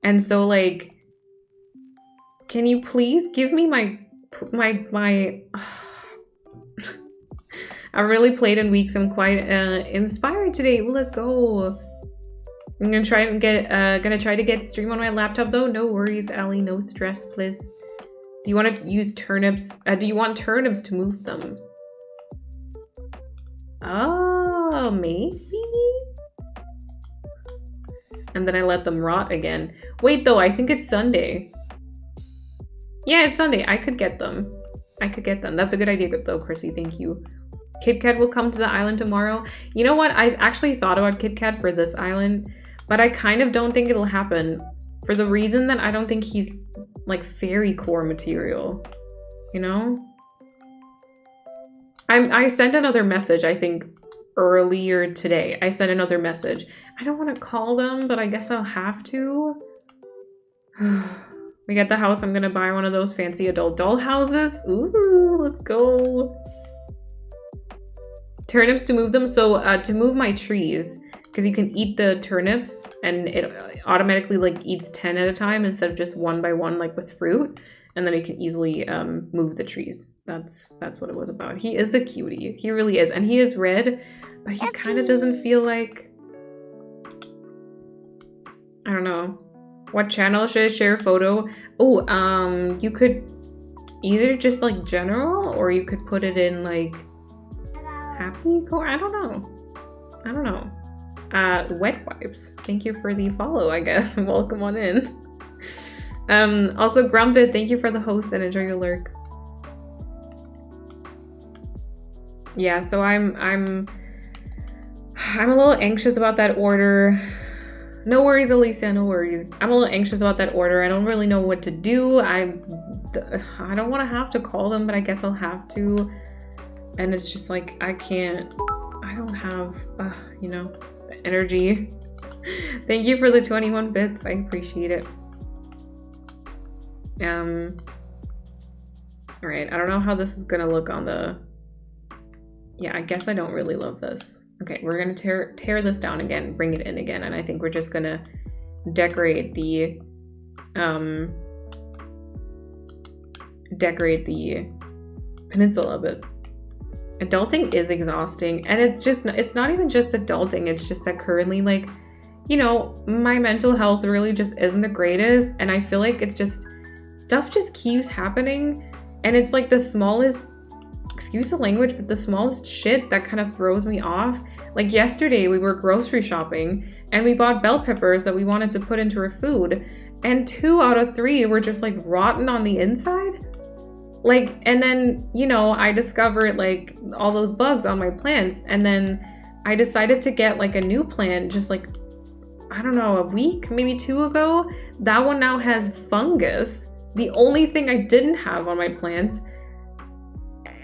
And so like, can you please give me my I haven't really played in weeks. I'm quite inspired today. Well, let's go. I'm gonna try to get stream on my laptop though. No worries, Allie. No stress, please. Do you want to use turnips? Do you want turnips to move them? Oh, maybe. And then I let them rot again. Wait, though, I think it's Sunday. Yeah, it's Sunday. I could get them. That's a good idea, though, Chrissy. Thank you. Kit Kat will come to the island tomorrow. You know what? I actually thought about Kit Kat for this island, but I kind of don't think it'll happen for the reason that I don't think he's like fairy core material, I sent another message, I think, earlier today. I sent another message. I don't want to call them, but I guess I'll have to. We get the house. I'm gonna buy one of those fancy adult doll houses. Ooh, let's go. Turnips to move them. So to move my trees, because you can eat the turnips and it automatically like eats 10 at a time instead of just one by one like with fruit. And then you can easily move the trees. That's what it was about. He is a cutie. He really is. And he is red, but he kind of doesn't feel like... I don't know. What channel should I share a photo? Oh, you could either just like general, or you could put it in like happy core. I don't know. Wet wipes. Thank you for the follow, I guess. Welcome on in. Also Grumpet, thank you for the host and enjoy your lurk. Yeah, so I'm a little anxious about that order. No worries, Alicia, no worries. I'm a little anxious about that order. I don't really know what to do. I don't want to have to call them, but I guess I'll have to. And it's just like, I don't have, you know, the energy. Thank you for the 21 bits. I appreciate it. All right, I don't know how this is gonna look on the... Yeah, I guess I don't really love this. Okay, we're gonna tear this down again, bring it in again, and I think we're just gonna decorate the peninsula a bit. Adulting is exhausting, and it's not even just adulting, it's just that currently, like, you know, my mental health really just isn't the greatest, and I feel like it's just stuff just keeps happening, and it's like the smallest, excuse the language, but the smallest shit that kind of throws me off. Like yesterday we were grocery shopping and we bought bell peppers that we wanted to put into our food, and 2 out of 3 were just like rotten on the inside. Like, and then, you know, I discovered like all those bugs on my plants, and then I decided to get like a new plant just like, I don't know, a week, maybe 2 ago. That one now has fungus. The only thing I didn't have on my plants.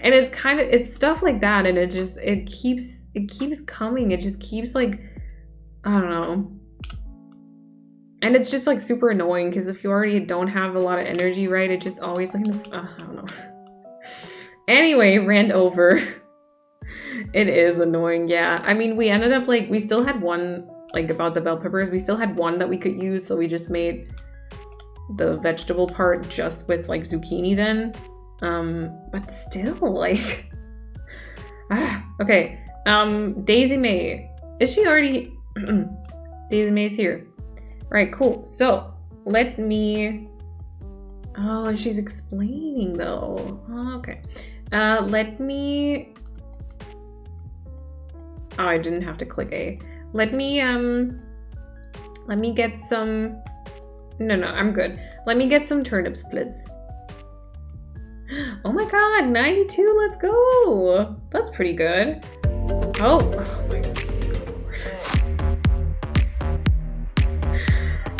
And it's stuff like that, and it keeps coming. It just keeps like, I don't know. And it's just like super annoying, because if you already don't have a lot of energy, right, it just always like, I don't know. Anyway, rant over. It is annoying, yeah. I mean, we ended up like, we still had one, like about the bell peppers, we still had one that we could use, so we just made the vegetable part just with like zucchini then. But still, like, okay. Daisy May, is she already? Daisy May's here. Right, cool. So let me. Oh, she's explaining though. Okay. Let me. Oh, I didn't have to click A. Let me get some. No, I'm good. Let me get some turnips, please. Oh my god, 92, let's go. That's pretty good. Oh my god.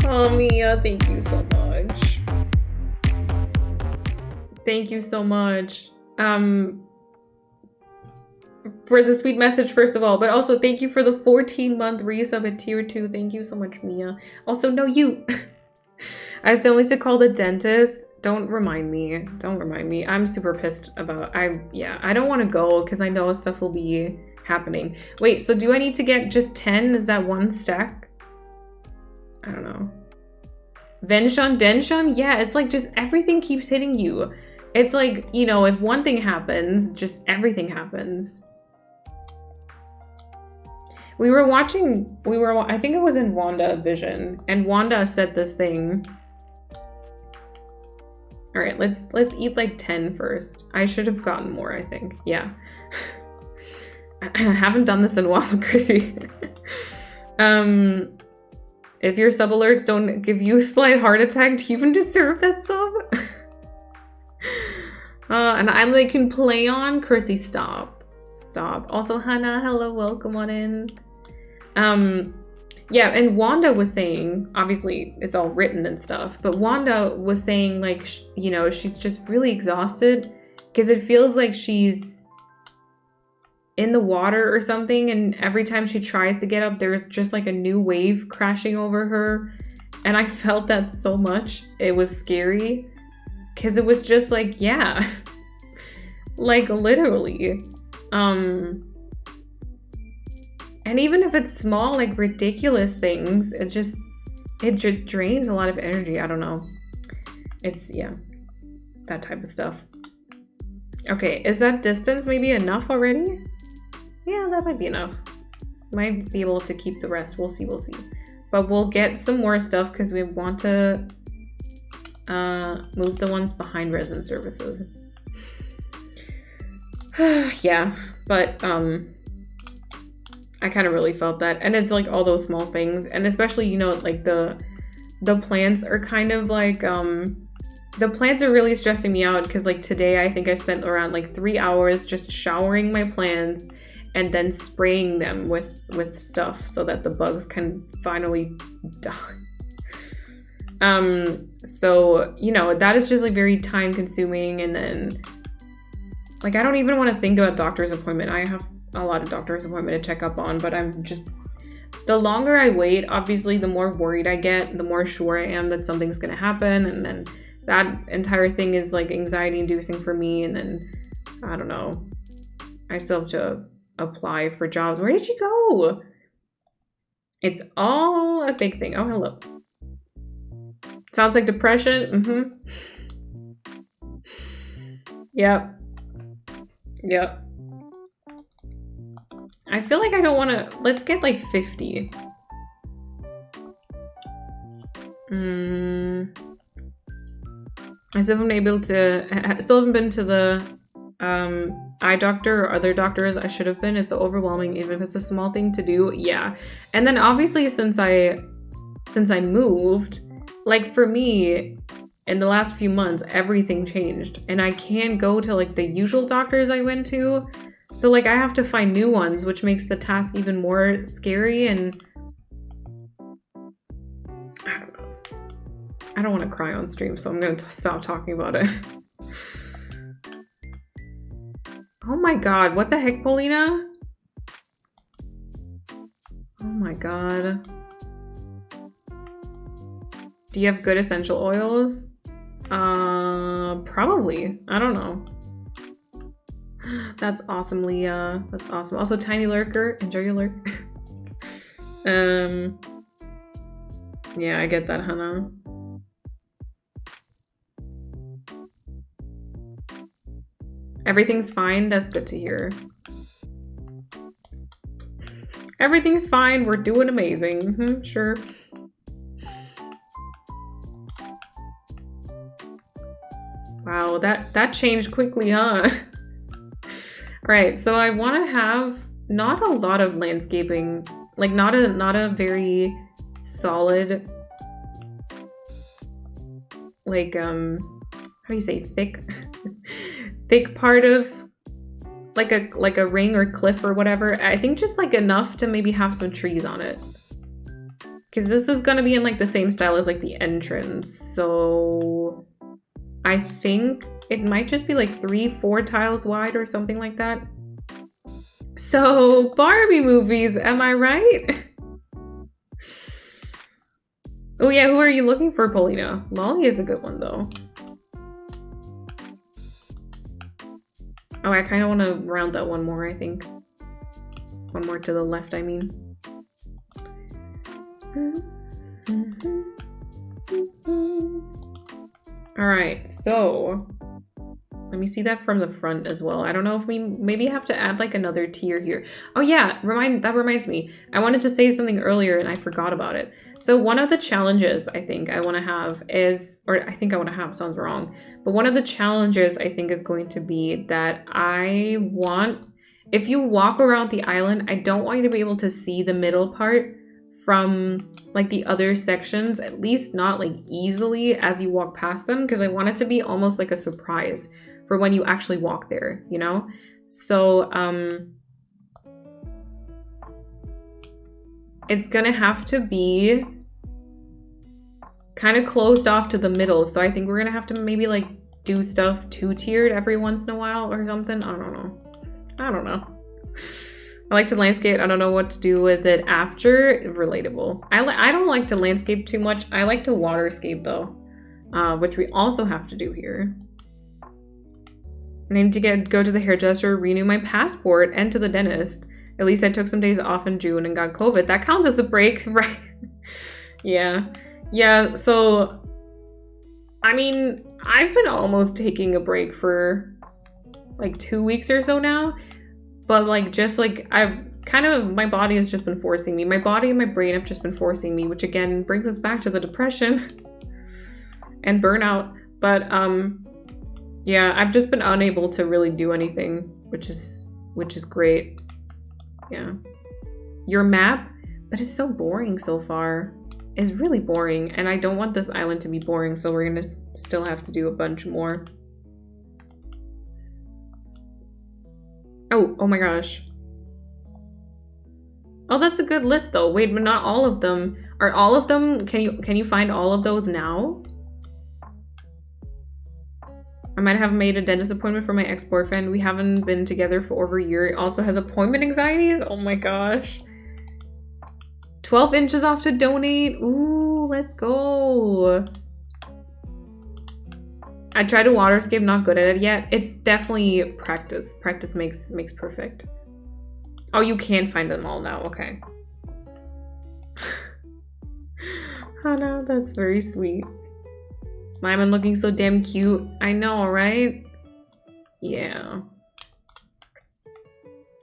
Oh, Mia, thank you so much. Thank you so much. For the sweet message, first of all, but also thank you for the 14-month resub at tier 2. Thank you so much, Mia. Also, no, you. I still need to call the dentist. Don't remind me. Don't remind me. I'm super pissed about... I don't want to go because I know stuff will be happening. Wait, so do I need to get just 10? Is that one stack? I don't know. Venshun, Denshun? Yeah, it's like just everything keeps hitting you. It's like, you know, if one thing happens, just everything happens. I think it was in WandaVision, and Wanda said this thing. All right, let's eat like 10 first. I should have gotten more, I think. Yeah. I haven't done this in a while, Chrissy. If your sub alerts don't give you a slight heart attack, do you even deserve that sub? And I like can play on Chrissy, stop. Also, Hannah, hello, welcome on in. Yeah, and Wanda was saying, obviously it's all written and stuff, but Wanda was saying like, you know, she's just really exhausted because it feels like she's in the water or something, and every time she tries to get up, there's just like a new wave crashing over her, And I felt that so much. It was scary. Because it was just like, yeah. Like, literally. And even if it's small, like, ridiculous things, it just drains a lot of energy. I don't know. It's, yeah. That type of stuff. Okay, is that distance maybe enough already? Yeah, that might be enough. Might be able to keep the rest. We'll see, we'll see. But we'll get some more stuff because we want to move the ones behind resident services. Yeah, but I kind of really felt that. And it's like all those small things. And especially, you know, like the plants are kind of like, the plants are really stressing me out because like today I think I spent around like 3 hours just showering my plants and then spraying them with stuff so that the bugs can finally die. So, you know, that is just like very time consuming. And then like, I don't even want to think about doctor's appointment. I have a lot of doctor's appointment to check up on, but I'm just, the longer I wait, obviously the more worried I get, the more sure I am that something's going to happen. And then that entire thing is like anxiety inducing for me. And then, I don't know, I still have to apply for jobs. Where did you go? It's all a big thing. Oh, hello. Sounds like depression. Yep. I feel like I don't want to, let's get like 50. I still haven't been to the eye doctor or other doctors. I should have been. It's so overwhelming, even if it's a small thing to do. Yeah. And then obviously since I moved, like for me, in the last few months, everything changed. And I can't go to like the usual doctors I went to. So like I have to find new ones, which makes the task even more scary. And I don't know. I don't want to cry on stream, so I'm going to stop talking about it. Oh my god, what the heck, Paulina? Oh my god. Do you have good essential oils? Probably. I don't know. That's awesome, Leah. That's awesome. Also, Tiny Lurker, enjoy your lurk. Yeah, I get that, Hannah. Everything's fine. That's good to hear. Everything's fine. We're doing amazing. Sure. Wow, that changed quickly, huh? All right, so I want to have not a lot of landscaping, like not a very solid, like how do you say thick? Thick part of like a ring or cliff or whatever. I think just like enough to maybe have some trees on it, because this is gonna be in like the same style as like the entrance. So I think it might just be like 3-4 tiles wide or something like that. So Barbie movies, am I right? Oh yeah, who are you looking for, Paulina? Molly is a good one though. Oh, I kind of want to round that one more, I think. One more to the left, I mean. All right, so let me see that from the front as well. I don't know if we maybe have to add like another tier here. Oh yeah, that reminds me. I wanted to say something earlier and I forgot about it. So one of the challenges I think I want to have is, or I think I want to have sounds wrong, but one of the challenges I think is going to be that I want, if you walk around the island, I don't want you to be able to see the middle part from like the other sections, at least not like easily as you walk past them, because I want it to be almost like a surprise for when you actually walk there, you know? So it's gonna have to be kind of closed off to the middle. So I think we're gonna have to maybe like do stuff 2-tiered every once in a while or something. I don't know. I like to landscape. I don't know what to do with it after. Relatable. I don't like to landscape too much. I like to waterscape though, which we also have to do here. I need to go to the hairdresser, renew my passport, and to the dentist. At least I took some days off in June and got COVID. That counts as a break, right? Yeah. Yeah, so, I mean, I've been almost taking a break for like 2 weeks or so now. But like, just like, my body has just been forcing me. My body and my brain have just been forcing me, which again brings us back to the depression and burnout. But yeah, I've just been unable to really do anything, which is great. Yeah. Your map, but it's so boring so far. It's really boring, and I don't want this island to be boring, so we're gonna still have to do a bunch more. Oh my gosh. Oh, that's a good list though. Wait, but not all of them. Are all of them, can you find all of those now? I might have made a dentist appointment for my ex-boyfriend. We haven't been together for over a year. He also has appointment anxieties. Oh my gosh. 12 inches off to donate. Ooh, let's go. I tried to waterscape, not good at it yet. It's definitely practice. Practice makes perfect. Oh, you can find them all now. Okay. Oh no, that's very sweet. Lyman looking so damn cute. I know, right? Yeah.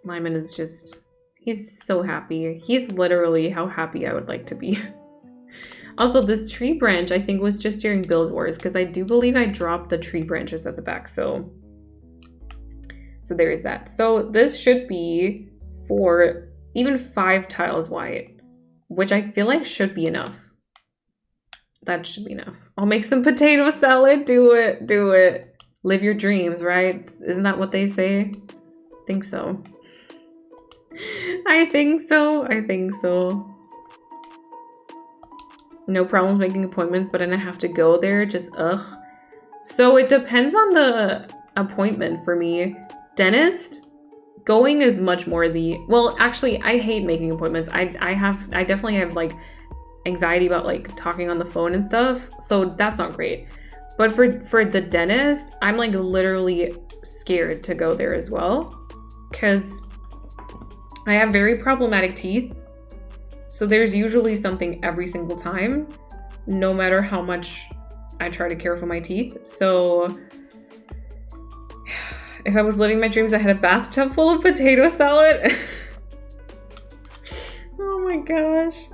Lyman is just... he's so happy. He's literally how happy I would like to be. Also, this tree branch, I think, was just during Build Wars, because I do believe I dropped the tree branches at the back, so there is that. So this should be for even 5 tiles wide, which I feel like should be enough. That should be enough. I'll make some potato salad. Do it. Do it. Live your dreams, right? Isn't that what they say? I think so. I think so. I think so. No problems making appointments, but then I have to go there. Just ugh. So it depends on the appointment for me. Dentist, going is much more the... well, actually, I hate making appointments. I definitely have like anxiety about like talking on the phone and stuff. So that's not great. But for the dentist, I'm like literally scared to go there as well. Because I have very problematic teeth. So there's usually something every single time, no matter how much I try to care for my teeth. So if I was living my dreams, I had a bathtub full of potato salad. Oh my gosh.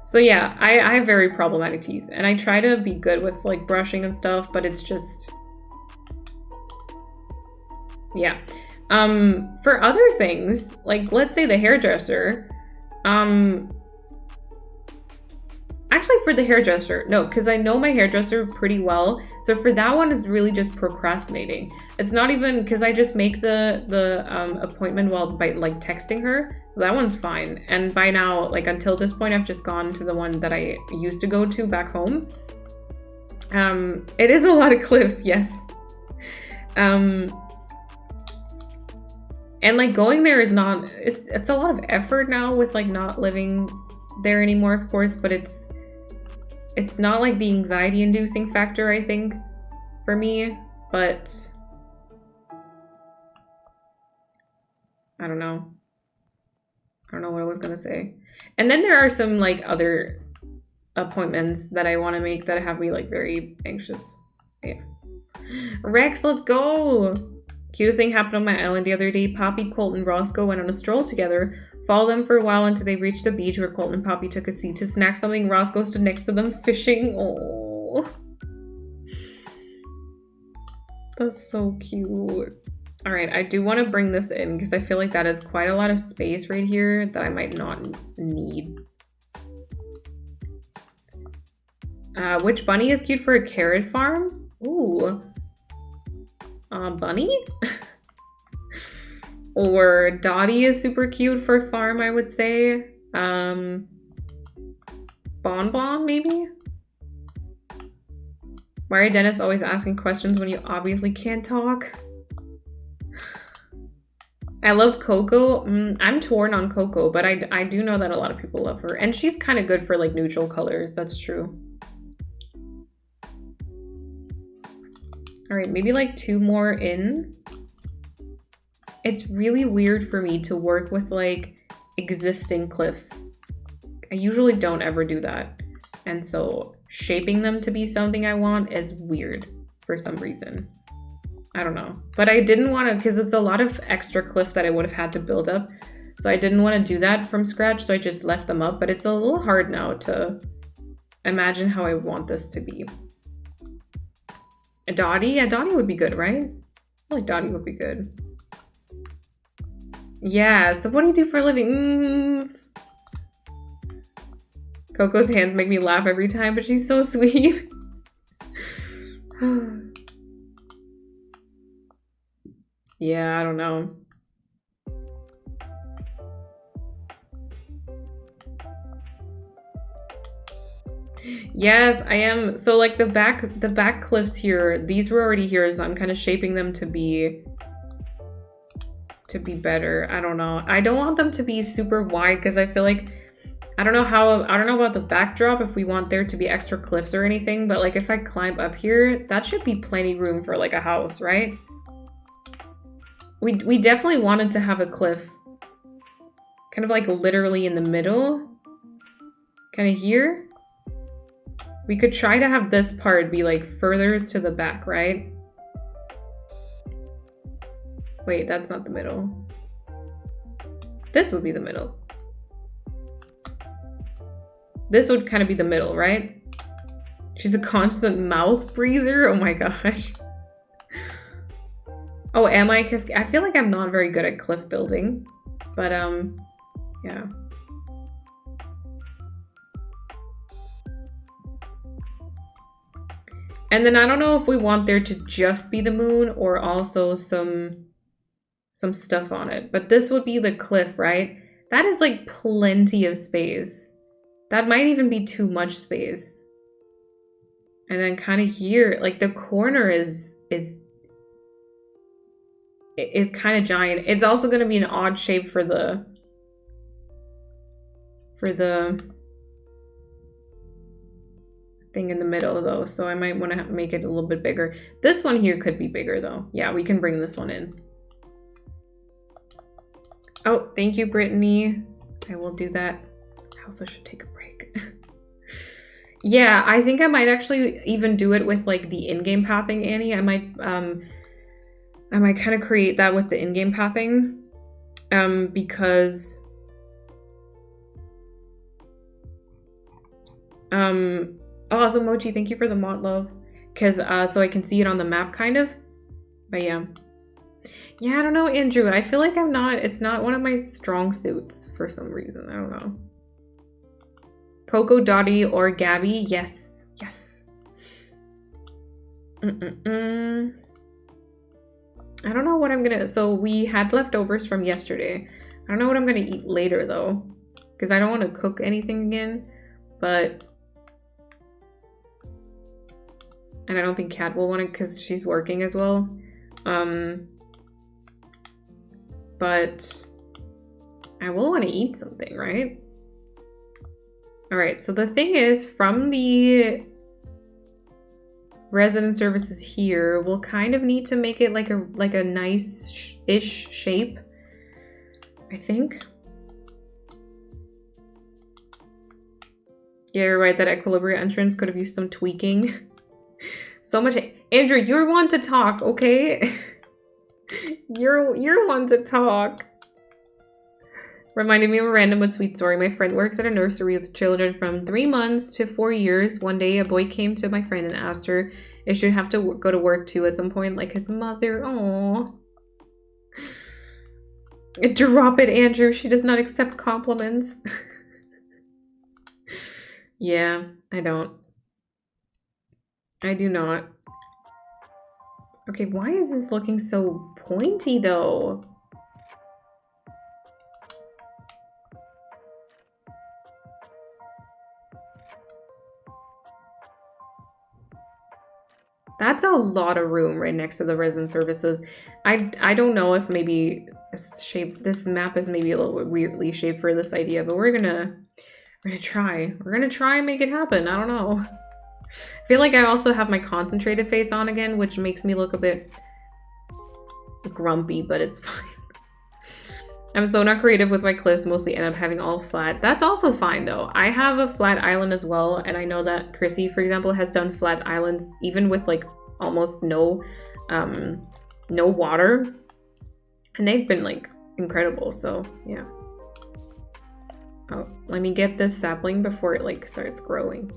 So yeah, I have very problematic teeth, and I try to be good with like brushing and stuff, but it's just, yeah. For other things, like let's say the hairdresser, actually for the hairdresser, no, because I know my hairdresser pretty well. So for that one, it's really just procrastinating. It's not even, because I just make the appointment by like texting her. So that one's fine. And by now, like until this point, I've just gone to the one that I used to go to back home. It is a lot of clips, yes. And like going there is not, it's a lot of effort now with like not living there anymore, of course, but it's not like the anxiety inducing factor, I think, for me, but I don't know. I don't know what I was gonna say. And then there are some like other appointments that I want to make that have me like very anxious. Yeah. Rex, let's go. Cutest thing happened on my island the other day. Poppy, Colt, and Roscoe went on a stroll together. Followed them for a while until they reached the beach where Colt and Poppy took a seat to snack something. Roscoe stood next to them fishing. Oh, that's so cute. All right, I do want to bring this in because I feel like that is quite a lot of space right here that I might not need. Which bunny is cute for a carrot farm? Ooh. Bunny? Or Dottie is super cute for a farm, I would say. Bon Bon, maybe? Why are dentists always asking questions when you obviously can't talk? I love Coco. I'm torn on Coco, but I do know that a lot of people love her. And she's kind of good for like neutral colors. That's true. All right, maybe like 2 more in. It's really weird for me to work with like existing cliffs. I usually don't ever do that. And so shaping them to be something I want is weird for some reason. I don't know. But I didn't want to, because it's a lot of extra cliff that I would have had to build up. So I didn't want to do that from scratch, so I just left them up. But it's a little hard now to imagine how I want this to be. A Dottie? Yeah, Dottie would be good, right? I feel like Dottie would be good. Yeah, so what do you do for a living? Coco's hands make me laugh every time, but she's so sweet. Yeah, I don't know. Yes, I am. So like the back cliffs here, these were already here, so I'm kind of shaping them to be better. I don't know. I don't want them to be super wide because I feel like I don't know about the backdrop if we want there to be extra cliffs or anything, but like if I climb up here, that should be plenty room for like a house, right? We definitely wanted to have a cliff kind of like literally in the middle, kind of here. We could try to have this part be like furthest to the back, right? Wait, that's not the middle. This would be the middle. This would kind of be the middle, right? She's a constant mouth breather. Oh my gosh. Oh, am I? Cause I feel like I'm not very good at cliff building, but yeah. And then I don't know if we want there to just be the moon or also some stuff on it, but this would be the cliff, right? That is like plenty of space. That might even be too much space. And then kind of here, like the corner is kind of giant. It's also going to be an odd shape for the thing in the middle though, so I might want to make it a little bit bigger. This one here could be bigger though. Yeah, we can bring this one in. Oh, thank you, Brittany. I will do that. I also should take a break. Yeah, I think I might actually even do it with like the in-game pathing, Annie. I might kind of create that with the in-game pathing, because oh, so Mochi, thank you for the mod love, because so I can see it on the map kind of. But yeah, I don't know, Andrew, I feel like it's not one of my strong suits for some reason. I don't know. Coco, Dottie, or Gabby? Yes. I don't know what I'm gonna, so we had leftovers from yesterday. I don't know what I'm gonna eat later though, because I don't want to cook anything again, but, and I don't think Kat will want it because she's working as well. But I will want to eat something, right? All right, so the thing is, from the resident services here, we'll kind of need to make it like a nice-ish shape, I think. Yeah, you're right, that Equilibria entrance could have used some tweaking. So much. Andrew, you're one to talk, okay? You're one to talk. Reminded me of a random but sweet story. My friend works at a nursery with children from 3 months to 4 years. One day, a boy came to my friend and asked her if she'd have to go to work too at some point, like his mother. Aww. Drop it, Andrew. She does not accept compliments. Yeah, I don't. I do not. Okay, why is this looking so pointy though? That's a lot of room right next to the resident services. I don't know if maybe This map is maybe a little bit weirdly shaped for this idea, but we're gonna try. We're gonna try and make it happen. I don't know. I feel like I also have my concentrated face on again, which makes me look a bit grumpy, but it's fine. I'm so not creative with my cliffs, mostly end up having all flat. That's also fine though. I have a flat island as well, and I know that Chrissy, for example, has done flat islands even with like almost no water, and they've been like incredible. So yeah. Oh, let me get this sapling before it like starts growing.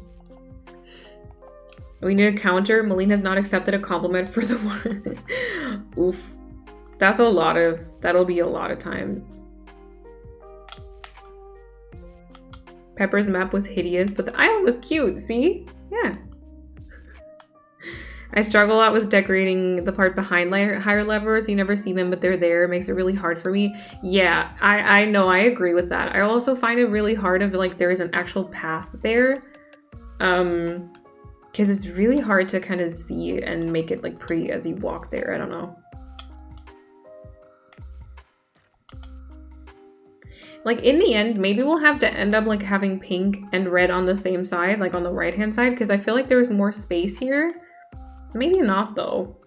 We need a counter. Malene has not accepted a compliment for the water. Oof. That's that'll be a lot of times. Pepper's map was hideous, but the island was cute, see? Yeah. I struggle a lot with decorating the part behind higher levers. You never see them, but they're there. It makes it really hard for me. Yeah, I know, I agree with that. I also find it really hard if like there is an actual path there. Because it's really hard to kind of see and make it like pretty as you walk there. I don't know. Like in the end, maybe we'll have to end up like having pink and red on the same side, like on the right hand side, because I feel like there's more space here. Maybe not though.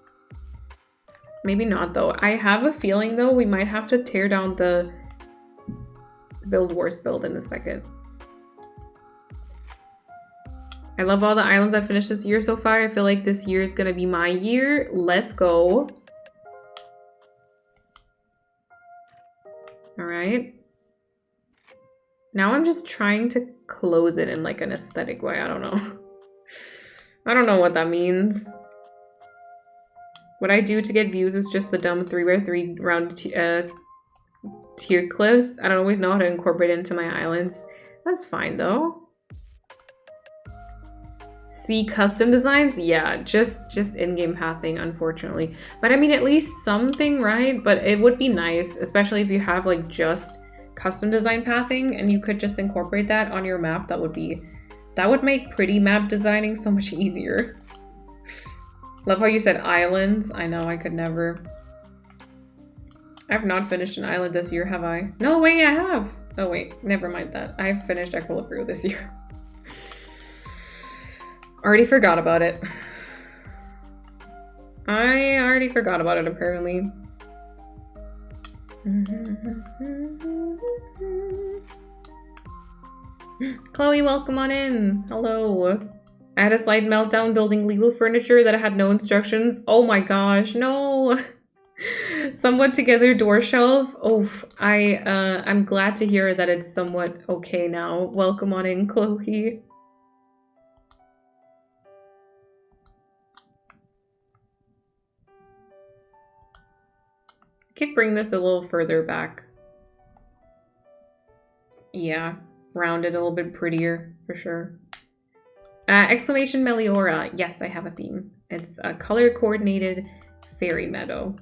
Maybe not though. I have a feeling though we might have to tear down the Build Wars build in a second. I love all the islands I've finished this year so far. I feel like this year is gonna be my year. Let's go. All right. Now I'm just trying to close it in like an aesthetic way. I don't know. I don't know what that means. What I do to get views is just the dumb 3x3 round tier cliffs. I don't always know how to incorporate it into my islands. That's fine though. See custom designs? Yeah, just in-game pathing, unfortunately. But I mean, at least something, right? But it would be nice, especially if you have like just custom design pathing and you could just incorporate that on your map. That would make pretty map designing so much easier. Love how you said islands. I know, I could never. I've not finished an island this year, have I? No, wait, I have. Oh wait, never mind that. I've finished Equilibrio this year. Already forgot about it. I already forgot about it, apparently. Chloe, welcome on in. Hello. I had a slight meltdown building Lilo furniture that had no instructions. Oh my gosh, no. Somewhat together door shelf. Oof. I'm glad to hear that it's somewhat okay now. Welcome on in, Chloe. Could bring this a little further back. Yeah, round it a little bit prettier for sure. Exclamation Meliora. Yes, I have a theme. It's a color coordinated fairy meadow.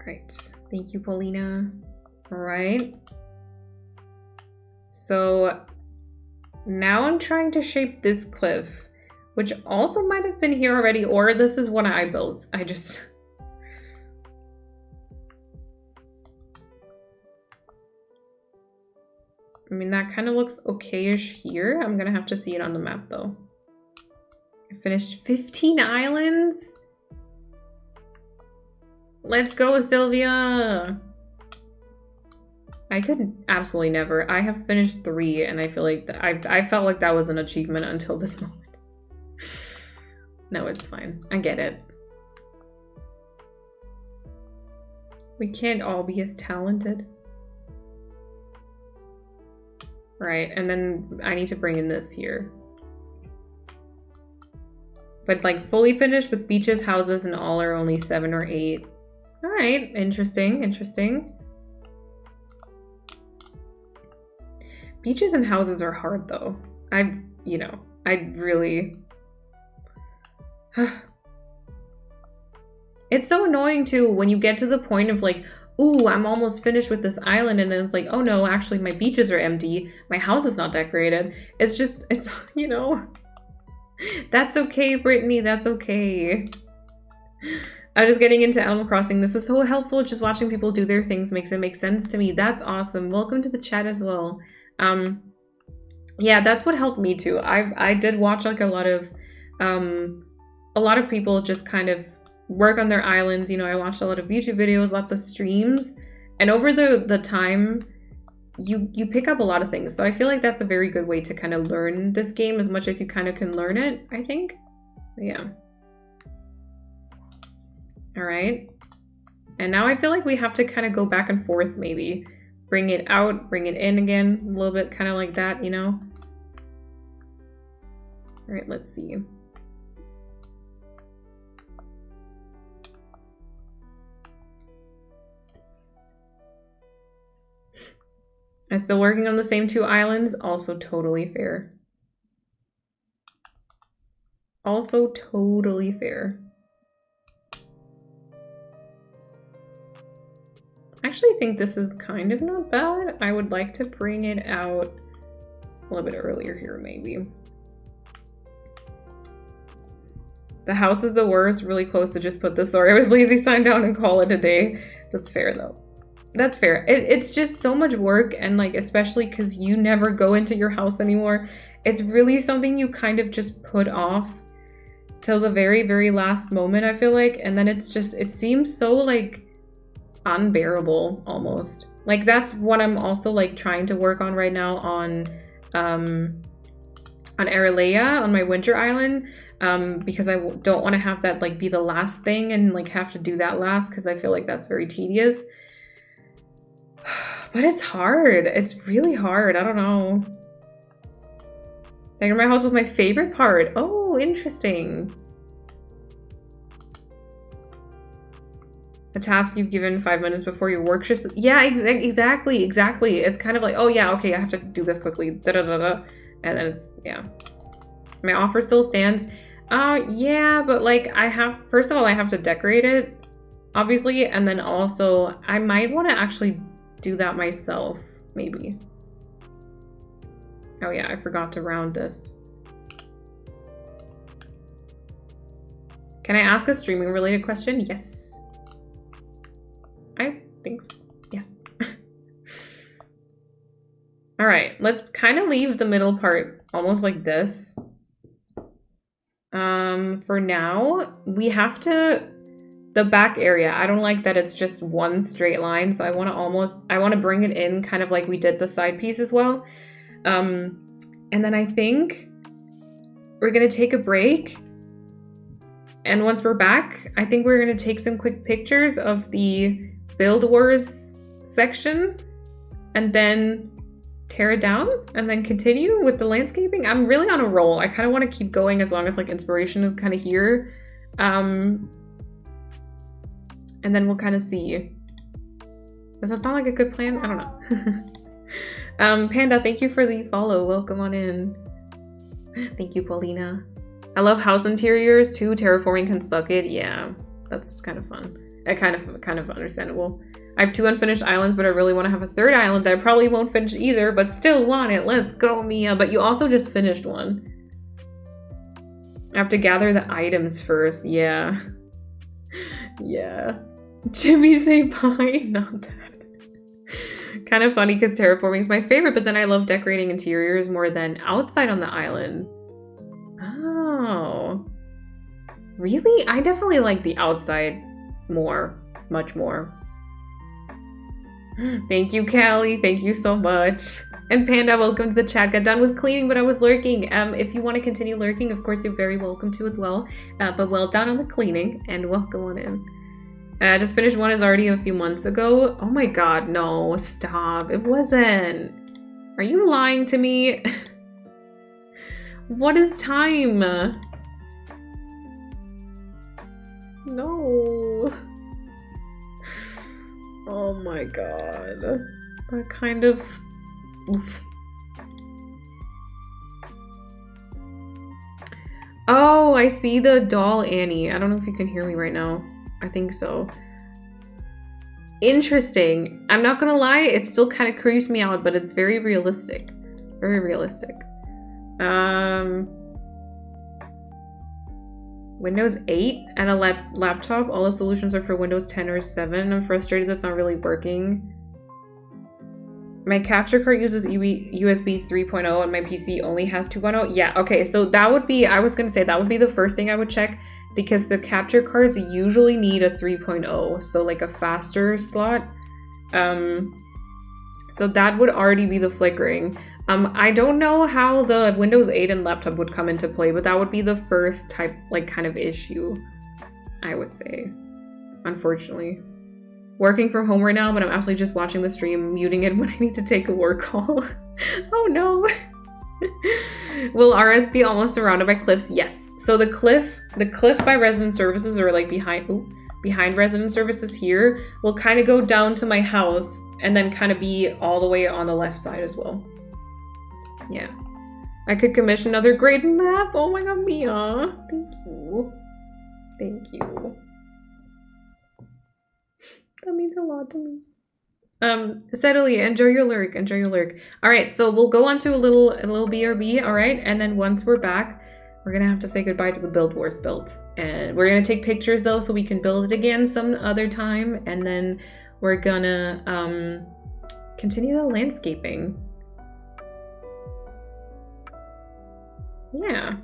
Right. Thank you, Paulina. All right. So now I'm trying to shape this cliff, which also might have been here already, or this is one I built. I mean, that kind of looks okay-ish here. I'm gonna have to see it on the map though. I finished 15 islands. Let's go, Sylvia. I could absolutely never. I have finished 3 and I feel like I felt like that was an achievement until this moment. No, it's fine. I get it. We can't all be as talented. Right, and then I need to bring in this here. But like fully finished with beaches, houses, and all are only 7 or 8. All right, interesting, interesting. Beaches and houses are hard though. I really... It's so annoying too when you get to the point of like, ooh, I'm almost finished with this island, and then it's like, oh no, actually my beaches are empty, my house is not decorated. It's just, it's, you know, that's okay, Brittany, that's okay. I'm just getting into Animal Crossing. This is so helpful. Just watching people do their things makes it make sense to me. That's awesome. Welcome to the chat as well. Yeah, that's what helped me too. I did watch like a lot of people just kind of work on their islands. You know, I watched a lot of YouTube videos, lots of streams, and over the time, you pick up a lot of things. So I feel like that's a very good way to kind of learn this game as much as you kind of can learn it, I think. Yeah. All right. And now I feel like we have to kind of go back and forth maybe. Bring it out, bring it in again, a little bit kind of like that, you know? All right, let's see. I'm still working on the same 2 islands, also totally fair. Also totally fair. I actually think this is kind of not bad. I would like to bring it out a little bit earlier here, maybe. The house is the worst, really close to just put the sorry I was lazy sign down and call it a day. That's fair though. That's fair. It's just so much work, and like, especially because you never go into your house anymore. It's really something you kind of just put off till the very, very last moment, I feel like. And then it's just, it seems so like unbearable almost. Like that's what I'm also like trying to work on right now on Aralea, on my winter island, because I don't want to have that like be the last thing and like have to do that last, because I feel like that's very tedious. But it's hard. It's really hard. I don't know. Like, my house was my favorite part. Oh, interesting. A task you've given 5 minutes before your work shift. Yeah, exactly. It's kind of like, oh yeah, okay, I have to do this quickly. Da da da da. And then it's, yeah. My offer still stands. Yeah, but like first of all, I have to decorate it, obviously. And then also, I might want to actually do that myself, maybe. Oh yeah, I forgot to round this. Can I ask a streaming related question? Yes. I think so. Yeah. All right, let's kind of leave the middle part almost like this. For now, we have to, the back area, I don't like that it's just one straight line, so I want to bring it in kind of like we did the side piece as well. And then I think we're gonna take a break, and once we're back, I think we're gonna take some quick pictures of the Build Wars section, and then tear it down, and then continue with the landscaping. I'm really on a roll. I kind of want to keep going as long as like inspiration is kind of here. And then we'll kind of see. Does that sound like a good plan? I don't know. Panda, thank you for the follow. Welcome on in. Thank you, Paulina. I love house interiors too. Terraforming Constructed. Yeah, that's kind of fun. Kind of understandable. I have 2 unfinished islands, but I really want to have a 3rd island that I probably won't finish either, but still want it. Let's go, Mia. But you also just finished one. I have to gather the items first. Yeah. Yeah. Jimmy say bye. Not that. Kind of funny because terraforming is my favorite, but then I love decorating interiors more than outside on the island. Oh. Really? I definitely like the outside more. Much more. Thank you, Callie. Thank you so much. And Panda, welcome to the chat. Got done with cleaning, but I was lurking. If you want to continue lurking, of course, you're very welcome to as well. But well done on the cleaning, and welcome on in. I just finished one is already a few months ago. Oh my god, no, stop. It wasn't. Are you lying to me? What is time? No. Oh my god. That kind of... Oof. Oh, I see the doll Annie. I don't know if you can hear me right now. I think so. Interesting. I'm not gonna lie, it still kind of creeps me out, but it's very realistic. Very realistic. Windows 8 and a laptop. All the solutions are for Windows 10 or 7. I'm frustrated that's not really working. My capture card uses USB 3.0 and my PC only has 2.0. Yeah, okay, so that would be, I was gonna say that would be the first thing I would check because the capture cards usually need a 3.0, so like a faster slot. So that would already be the flickering. I don't know how the Windows 8 and laptop would come into play, but that would be the first type, like, kind of issue, I would say, unfortunately. Working from home right now, but I'm absolutely just watching the stream, muting it when I need to take a work call. Oh no. Will RS be almost surrounded by cliffs? Yes. So the cliff by resident services, or like behind resident services here, will kind of go down to my house and then kind of be all the way on the left side as well. Yeah. I could commission another great map. Oh my god, Mia. Thank you. Thank you. That means a lot to me. Steadily, enjoy your lyric, enjoy your lyric. All right, so we'll go on to a little BRB, all right? And then once we're back, we're gonna have to say goodbye to the Build Wars build. And we're gonna take pictures though, so we can build it again some other time. And then we're gonna continue the landscaping. Yeah.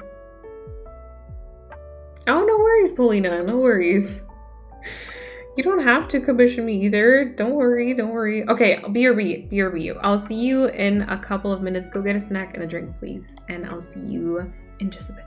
Oh, no worries, Paulina, no worries. You don't have to commission me either. Don't worry, don't worry. Okay, BRB. I'll see you in a couple of minutes. Go get a snack and a drink, please. And I'll see you in just a bit.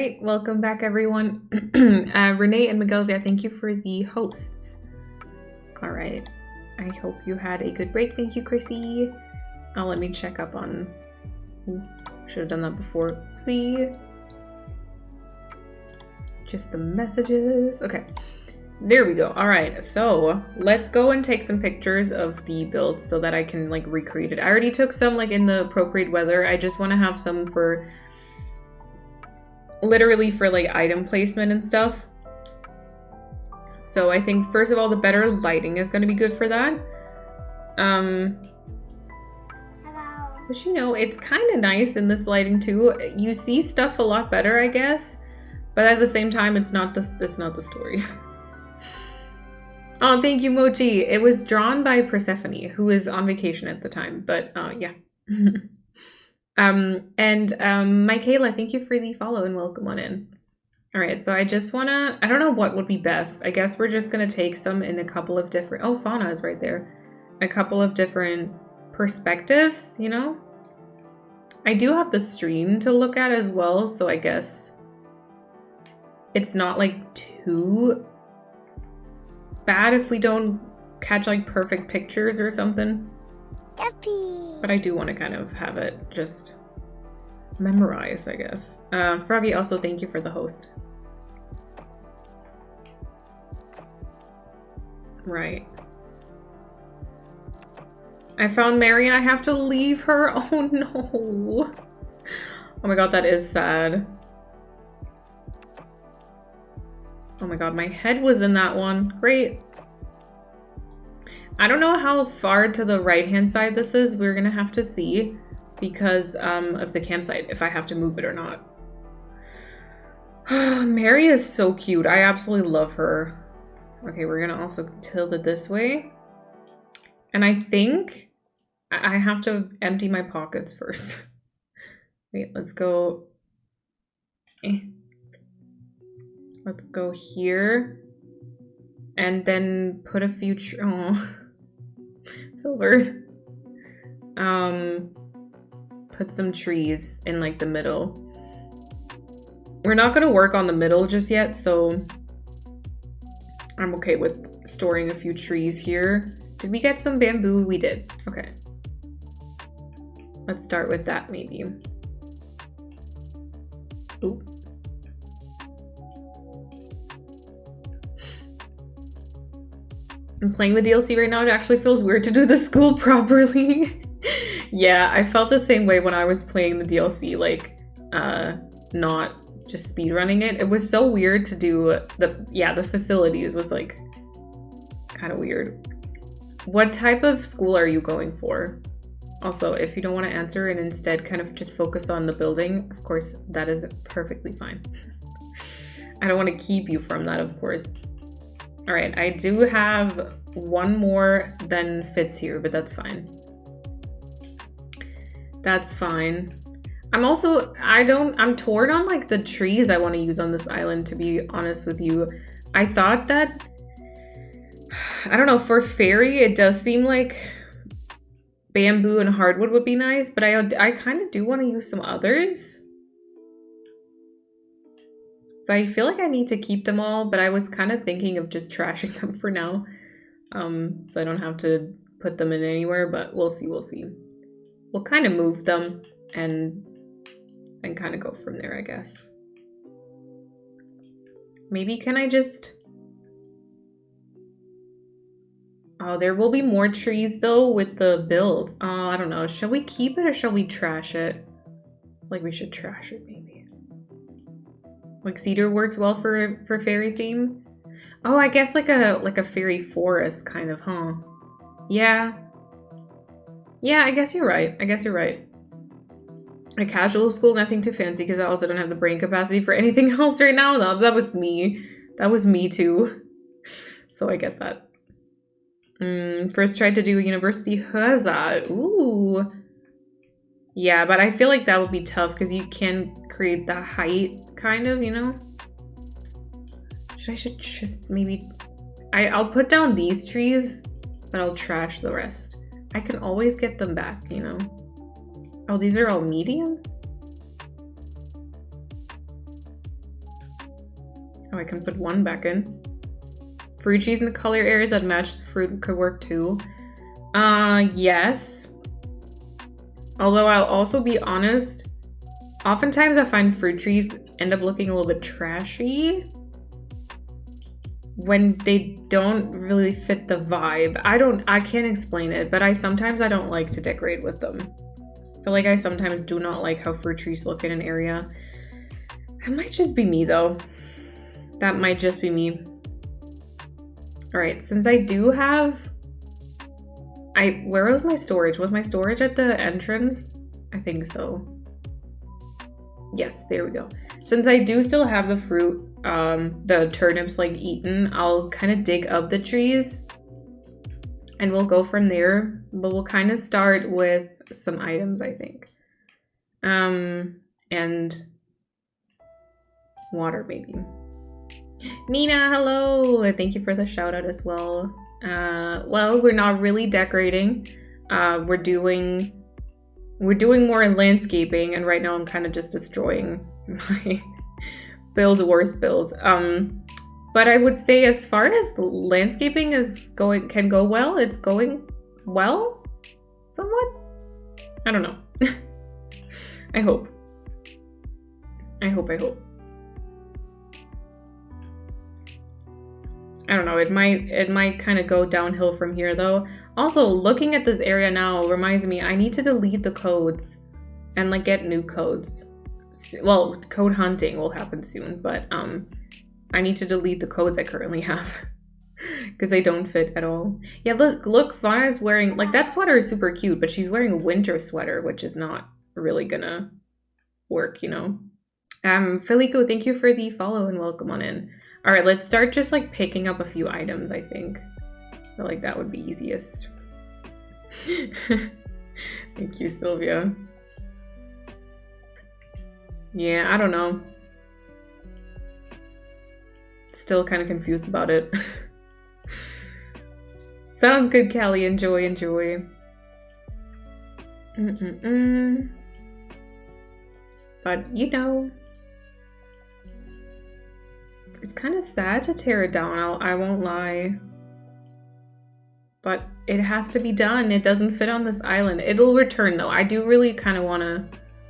right, welcome back everyone. Renee and Miguelzia, thank you for the hosts. All right, I hope you had a good break. Thank you, Chrissy. Let me check up on, should have done that before. See, just the messages. Okay, there we go. All right, so let's go and take some pictures of the builds so that I can like recreate it. I already took some like in the appropriate weather. I just want to have some for literally for like item placement and stuff. So I think first of all, the better lighting is going to be good for that. Hello. But you know, it's kind of nice in this lighting too. You see stuff a lot better, I guess. But at the same time, it's not the story. Oh, thank you, Mochi. It was drawn by Persephone, who is on vacation at the time. But yeah. Michaela, thank you for the follow and welcome on in. All right, so I just wanna, I don't know what would be best. I guess we're just gonna take some in a couple of different, oh, Fauna is right there. A couple of different perspectives, you know? I do have the stream to look at as well, so I guess it's not like too bad if we don't catch like perfect pictures or something. Yuppie. But I do want to kind of have it just memorized, I guess. Froggy, also thank you for the host. Right. I found Mary and I have to leave her. Oh no. Oh my god, that is sad. Oh my god, my head was in that one. Great. I don't know how far to the right-hand side this is. We're gonna have to see because of the campsite, if I have to move it or not. Mary is so cute. I absolutely love her. Okay, we're gonna also tilt it this way. And I think I have to empty my pockets first. Wait, let's go. Let's go here. And then put a few, oh, Filbert. Put some trees in like the middle. We're not gonna work on the middle just yet, so I'm okay with storing a few trees here. Did we get some bamboo? We did. Okay. Let's start with that maybe. Ooh. I'm playing the DLC right now. It actually feels weird to do the school properly. Yeah, I felt the same way when I was playing the DLC, like, not just speedrunning it. It was so weird to do the facilities was like kind of weird. What type of school are you going for? Also, if you don't want to answer and instead kind of just focus on the building, of course, that is perfectly fine. I don't want to keep you from that, of course. All right, I do have one more than fits here, but that's fine. That's fine. I'm also, I'm torn on like the trees I want to use on this island, to be honest with you. I thought that, I don't know, for fairy, it does seem like bamboo and hardwood would be nice, but I kind of do want to use some others. So I feel like I need to keep them all, but I was kind of thinking of just trashing them for now. So I don't have to put them in anywhere, but we'll see, we'll see. We'll kind of move them and kind of go from there, I guess. Maybe can I just... Oh, there will be more trees though with the build. I don't know. Shall we keep it or shall we trash it? Like we should trash it maybe. Like cedar works well for fairy theme. Oh, I guess like a fairy forest kind of, huh? Yeah. Yeah, I guess you're right. I guess you're right. A casual school, nothing too fancy because I also don't have the brain capacity for anything else right now. That was me. That was me too. So I get that. First tried to do a university huzzah. Ooh. Yeah, but I feel like that would be tough because you can create the height, kind of, you know? I should just maybe... I'll put down these trees, but I'll trash the rest. I can always get them back, you know? Oh, these are all medium? Oh, I can put one back in. Fruit trees in the color areas that match the fruit could work too. Yes. Although I'll also be honest, oftentimes I find fruit trees end up looking a little bit trashy when they don't really fit the vibe. I can't explain it, but I don't like to decorate with them. I feel like I sometimes do not like how fruit trees look in an area. That might just be me though. That might just be me. All right, since I do have, where was my storage? Was my storage at the entrance? I think so. Yes, there we go. Since I do still have the fruit, the turnips like eaten, I'll kind of dig up the trees and we'll go from there. But we'll kind of start with some items, I think. And water maybe. Nina, hello! Thank you for the shout out as well. Well, we're not really decorating. We're doing more landscaping, and right now I'm kind of just destroying my build wars build. But I would say as far as landscaping can go well, it's going well, somewhat. I don't know. I hope. I don't know, it might kind of go downhill from here though. Also, looking at this area now reminds me I need to delete the codes and like get new codes. Well, code hunting will happen soon, but I need to delete the codes I currently have because they don't fit at all. Yeah, look, Vana's wearing, like, that sweater is super cute, but she's wearing a winter sweater, which is not really gonna work, you know. Felico, thank you for the follow and welcome on in. All right, let's start just like picking up a few items, I think. I feel like that would be easiest. Thank you, Sylvia. Yeah, I don't know. Still kind of confused about it. Sounds good, Callie. Enjoy. But, you know, it's kind of sad to tear it down, I won't lie. But it has to be done. It doesn't fit on this island. It'll return though. I do really kind of want to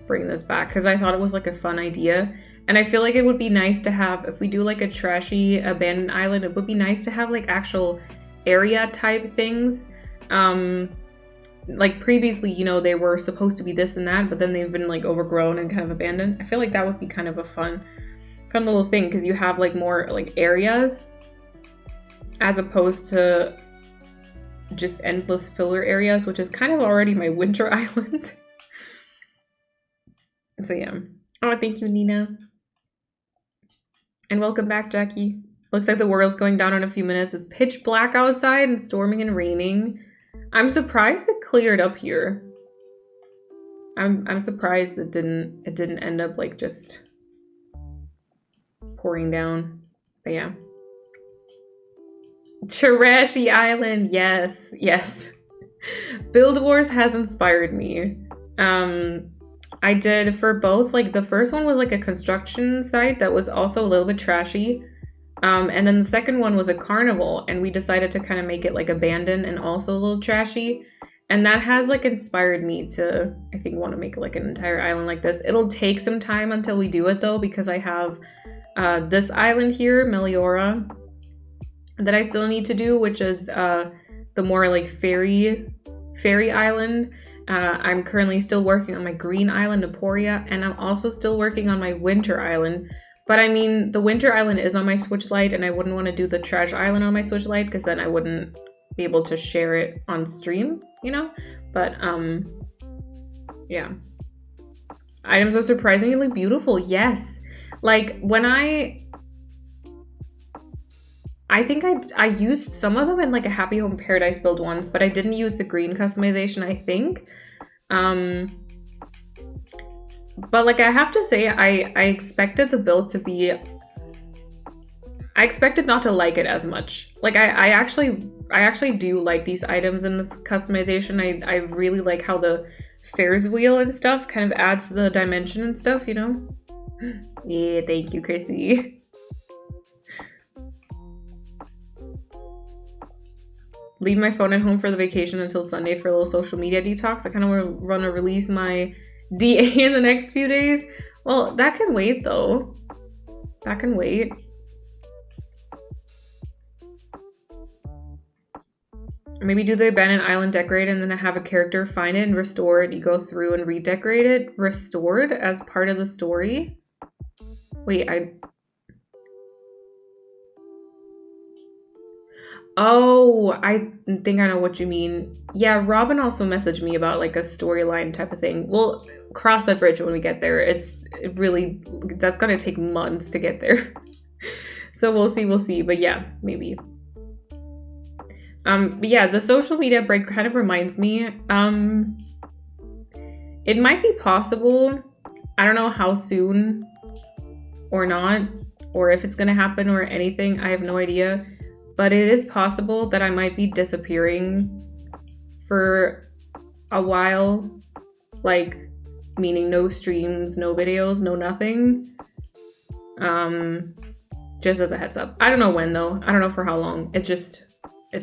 bring this back because I thought it was like a fun idea. And I feel like it would be nice to have, if we do like a trashy abandoned island, it would be nice to have like actual area type things. Like previously, you know, they were supposed to be this and that, but then they've been like overgrown and kind of abandoned. I feel like that would be kind of a fun little thing because you have like more like areas as opposed to just endless filler areas, which is kind of already my winter island. So yeah. Oh, thank you, Nina. And welcome back, Jackie. Looks like the world's going down in a few minutes. It's pitch black outside and storming and raining. I'm surprised it cleared up here. I'm surprised it didn't end up like just pouring down. But yeah. Trashy Island, yes. Build Wars has inspired me. I did for both, like the first one was like a construction site that was also a little bit trashy. And then the second one was a carnival, and we decided to kind of make it like abandoned and also a little trashy. And that has like inspired me to, I think, want to make like an entire island like this. It'll take some time until we do it though, because I have this island here, Meliora, that I still need to do, which is the more like fairy island. I'm currently still working on my green island, Aporia, and I'm also still working on my winter island. But I mean, the winter island is on my Switch Lite, and I wouldn't want to do the trash island on my Switch Lite because then I wouldn't be able to share it on stream, you know? But yeah. Items are surprisingly beautiful, yes. Like when I think I used some of them in like a Happy Home Paradise build once, but I didn't use the green customization, I think. But like I have to say, I expected the build to be, I expected not to like it as much. Like I actually do like these items in this customization. I really like how the Ferris wheel and stuff kind of adds to the dimension and stuff, you know? Yeah, thank you, Chrissy. leave my phone at home for the vacation until Sunday for a little social media detox. I kind of want to release my DA in the next few days. Well, that can wait though. That can wait. Maybe do the abandoned island decorate and then have a character find it and restore it. You go through and redecorate it. Restored as part of the story. Wait, Oh, I think I know what you mean. Yeah, Robin also messaged me about like a storyline type of thing. We'll cross that bridge when we get there. That's gonna take months to get there. So we'll see. But yeah, maybe. But yeah, the social media break kind of reminds me. It might be possible. I don't know how soon or not, or if it's gonna happen or anything. I have no idea. But it is possible that I might be disappearing for a while, like, meaning no streams, no videos, no nothing. Just as a heads up. I don't know when though. I don't know for how long. It's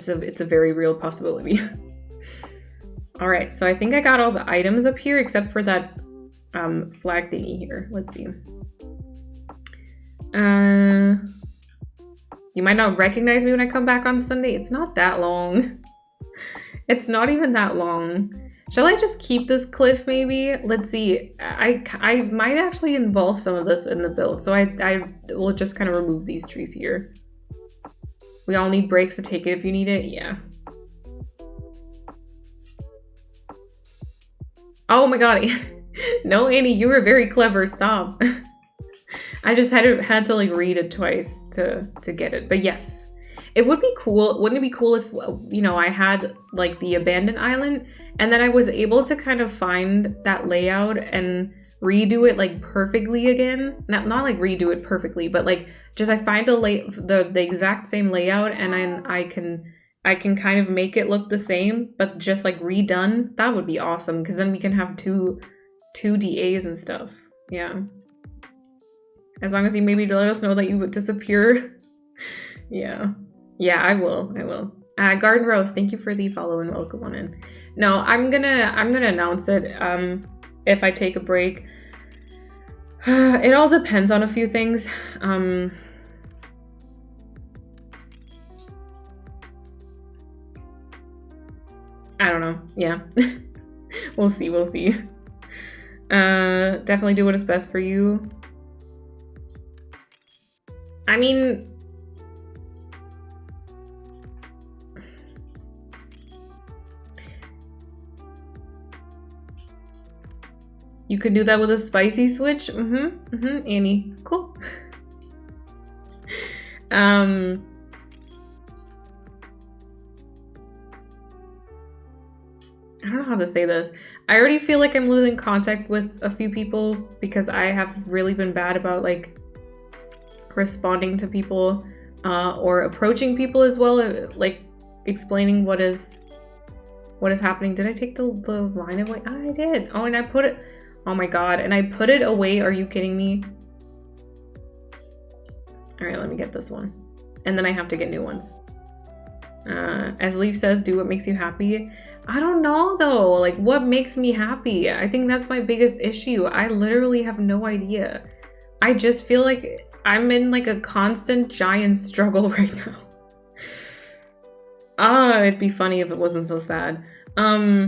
a very real possibility. All right, so I think I got all the items up here except for that flag thingy here. Let's see. You might not recognize me when I come back on Sunday. It's not that long. It's not even that long. Shall I just keep this cliff maybe? Let's see. I might actually involve some of this in the build. So I will just kind of remove these trees here. We all need breaks to take it if you need it. Yeah. Oh my god. No, Annie, you were very clever. Stop. I just had to like read it twice to get it. But yes, it would be cool. Wouldn't it be cool if, you know, I had like the abandoned island and then I was able to kind of find that layout and redo it like perfectly again. Not like redo it perfectly, but like just I find the exact same layout and then I can kind of make it look the same, but just like redone. That would be awesome because then we can have two DAs and stuff. Yeah. As long as you maybe let us know that you would disappear. Yeah. Yeah, I will. Garden Rose, thank you for the follow and welcome on in. No, I'm gonna announce it if I take a break. It all depends on a few things. I don't know. Yeah. We'll see. Definitely do what is best for you. I mean, you could do that with a spicy switch. Annie, cool. I don't know how to say this. I already feel like I'm losing contact with a few people because I have really been bad about like responding to people or approaching people as well, like explaining what is happening. Did I take the line away? I did. Oh, and I put it, oh my god, and I put it away. Are you kidding me? All right, let me get this one and then I have to get new ones. As Leaf says, do what makes you happy. I don't know though, like what makes me happy? I think that's my biggest issue. I literally have no idea. I just feel like I'm in like a constant giant struggle right now. It'd be funny if it wasn't so sad. I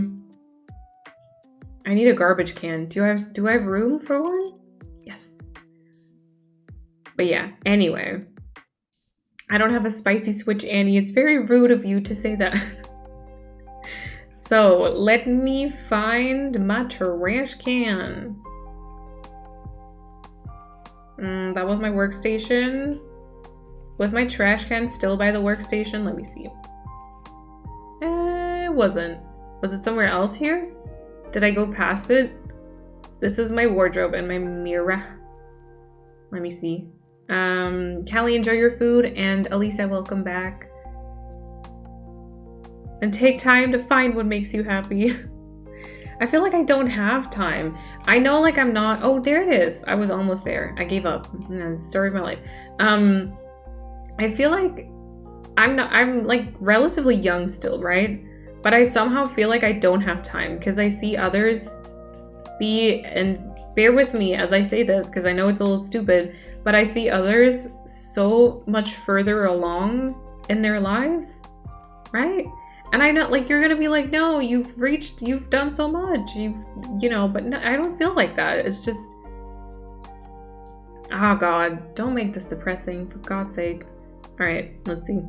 need a garbage can. Do I have room for one? Yes. But yeah, anyway. I don't have a spicy switch, Annie. It's very rude of you to say that. So let me find my trash can. That was my workstation. Was my trash can still by the workstation? Let me see. It wasn't. Was it somewhere else here? Did I go past it? This is my wardrobe and my mirror. Let me see. Callie, enjoy your food, and Elisa, welcome back. And take time to find what makes you happy. I feel like I don't have time. I know like I'm not, oh, there it is. I was almost there. I gave up. Story of my life. I feel like I'm like relatively young still, right? But I somehow feel like I don't have time because I see others and bear with me as I say this because I know it's a little stupid, but I see others so much further along in their lives, right? And I know, like, you're gonna be like, no, you've done so much, you know, but no, I don't feel like that. It's just, oh God, don't make this depressing, for God's sake. All right, let's see.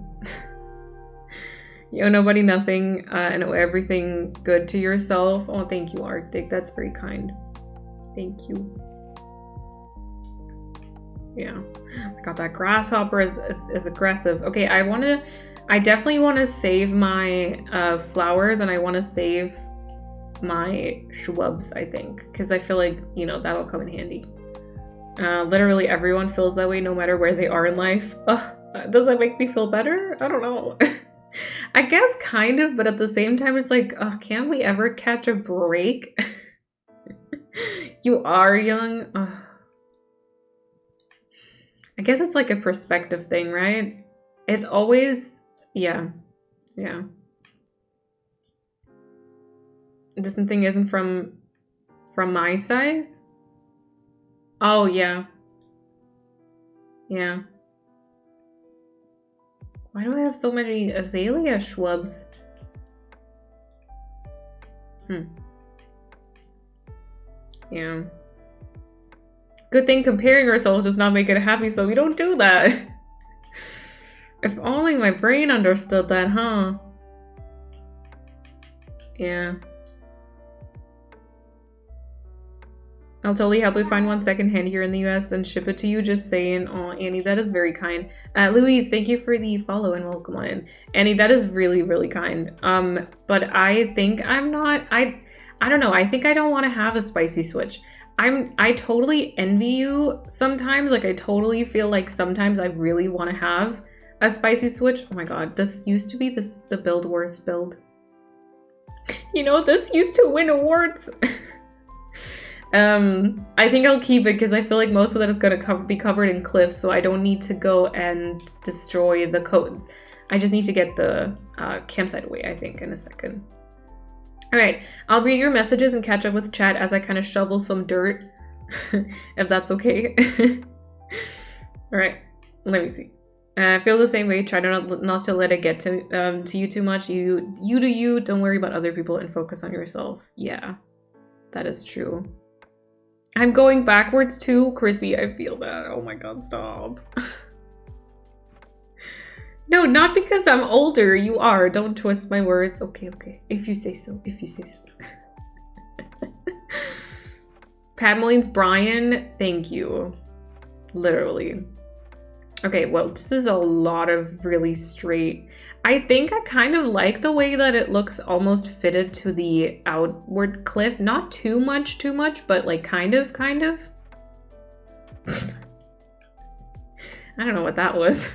You owe nobody nothing and owe everything good to yourself. Oh, thank you, Arctic. That's very kind. Thank you. Yeah, I got that grasshopper is aggressive. Okay, I definitely want to save my flowers and I want to save my shrubs, I think, because I feel like, you know, that'll come in handy. Literally everyone feels that way no matter where they are in life. Ugh, does that make me feel better? I don't know. I guess kind of, but at the same time, it's like, can't we ever catch a break? You are young. Ugh. I guess it's like a perspective thing, right? It's always, yeah. This thing isn't from my side? Oh, yeah. Yeah. Why do I have so many azalea shrubs? Yeah. Good thing comparing ourselves does not make it happy, so we don't do that. If only my brain understood that, huh? Yeah. I'll totally help you find one secondhand here in the US and ship it to you, just saying. Oh, Annie, that is very kind. Louise, thank you for the follow and welcome on in. Annie, that is really, really kind. But I think I'm not, I don't know. I think I don't want to have a spicy switch. I totally envy you sometimes. Like, I totally feel like sometimes I really want to have a spicy switch. Oh my God, this used to be the Build Wars build. You know, this used to win awards. I think I'll keep it because I feel like most of that is going to be covered in cliffs, so I don't need to go and destroy the codes. I just need to get the campsite away, I think, in a second. All right, I'll read your messages and catch up with chat as I kind of shovel some dirt, if that's okay. All right, let me see. I feel the same way. Try not to let it get to you too much. You do you. Don't worry about other people and focus on yourself. Yeah, that is true. I'm going backwards too, Chrissy. I feel that. Oh my God, stop. No, not because I'm older. You are. Don't twist my words. Okay. If you say so. Padmaline's Brian, thank you. Literally. Okay, well, this is a lot of really straight. I think I kind of like the way that it looks almost fitted to the outward cliff. Not too much, but like kind of. I don't know what that was.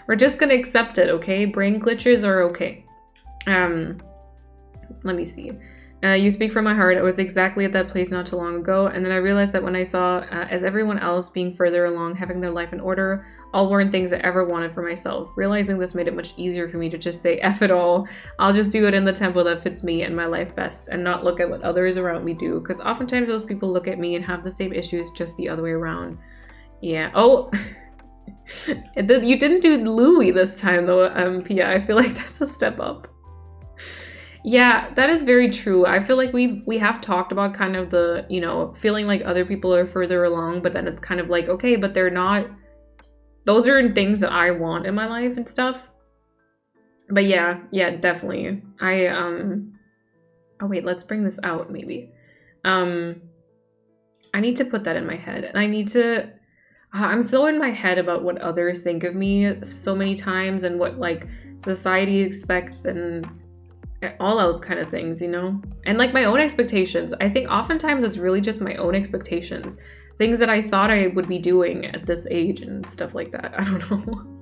We're just gonna accept it, okay? Brain glitches are okay. Let me see. You speak from my heart. I was exactly at that place not too long ago, and then I realized that when I saw, as everyone else being further along, having their life in order, all weren't things I ever wanted for myself. Realizing this made it much easier for me to just say, F it all. I'll just do it in the tempo that fits me and my life best, and not look at what others around me do, because oftentimes those people look at me and have the same issues, just the other way around. Yeah. Oh, you didn't do Louis this time, though, Pia. I feel like that's a step up. Yeah, that is very true. I feel like we have talked about kind of the, you know, feeling like other people are further along, but then it's kind of like, okay, but they're not. Those are things that I want in my life and stuff. But yeah, definitely. Oh wait, let's bring this out maybe. I need to put that in my head, and I need to. I'm so in my head about what others think of me so many times, and what like society expects, and all those kind of things, you know? And like my own expectations. I think oftentimes it's really just my own expectations. Things that I thought I would be doing at this age and stuff like that. I don't know.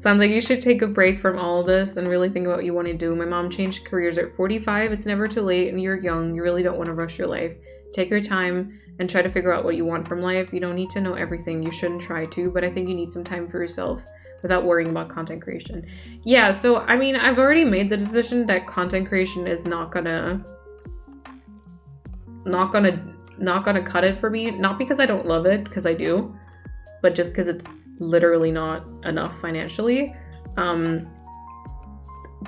Sounds like you should take a break from all of this and really think about what you want to do. My mom changed careers at 45. It's never too late, and you're young. You really don't want to rush your life. Take your time and try to figure out what you want from life. You don't need to know everything. You shouldn't try to, but I think you need some time for yourself. without worrying about content creation. Yeah, so I mean, I've already made the decision that content creation is not gonna cut it for me. Not because I don't love it, because I do, but just because it's literally not enough financially.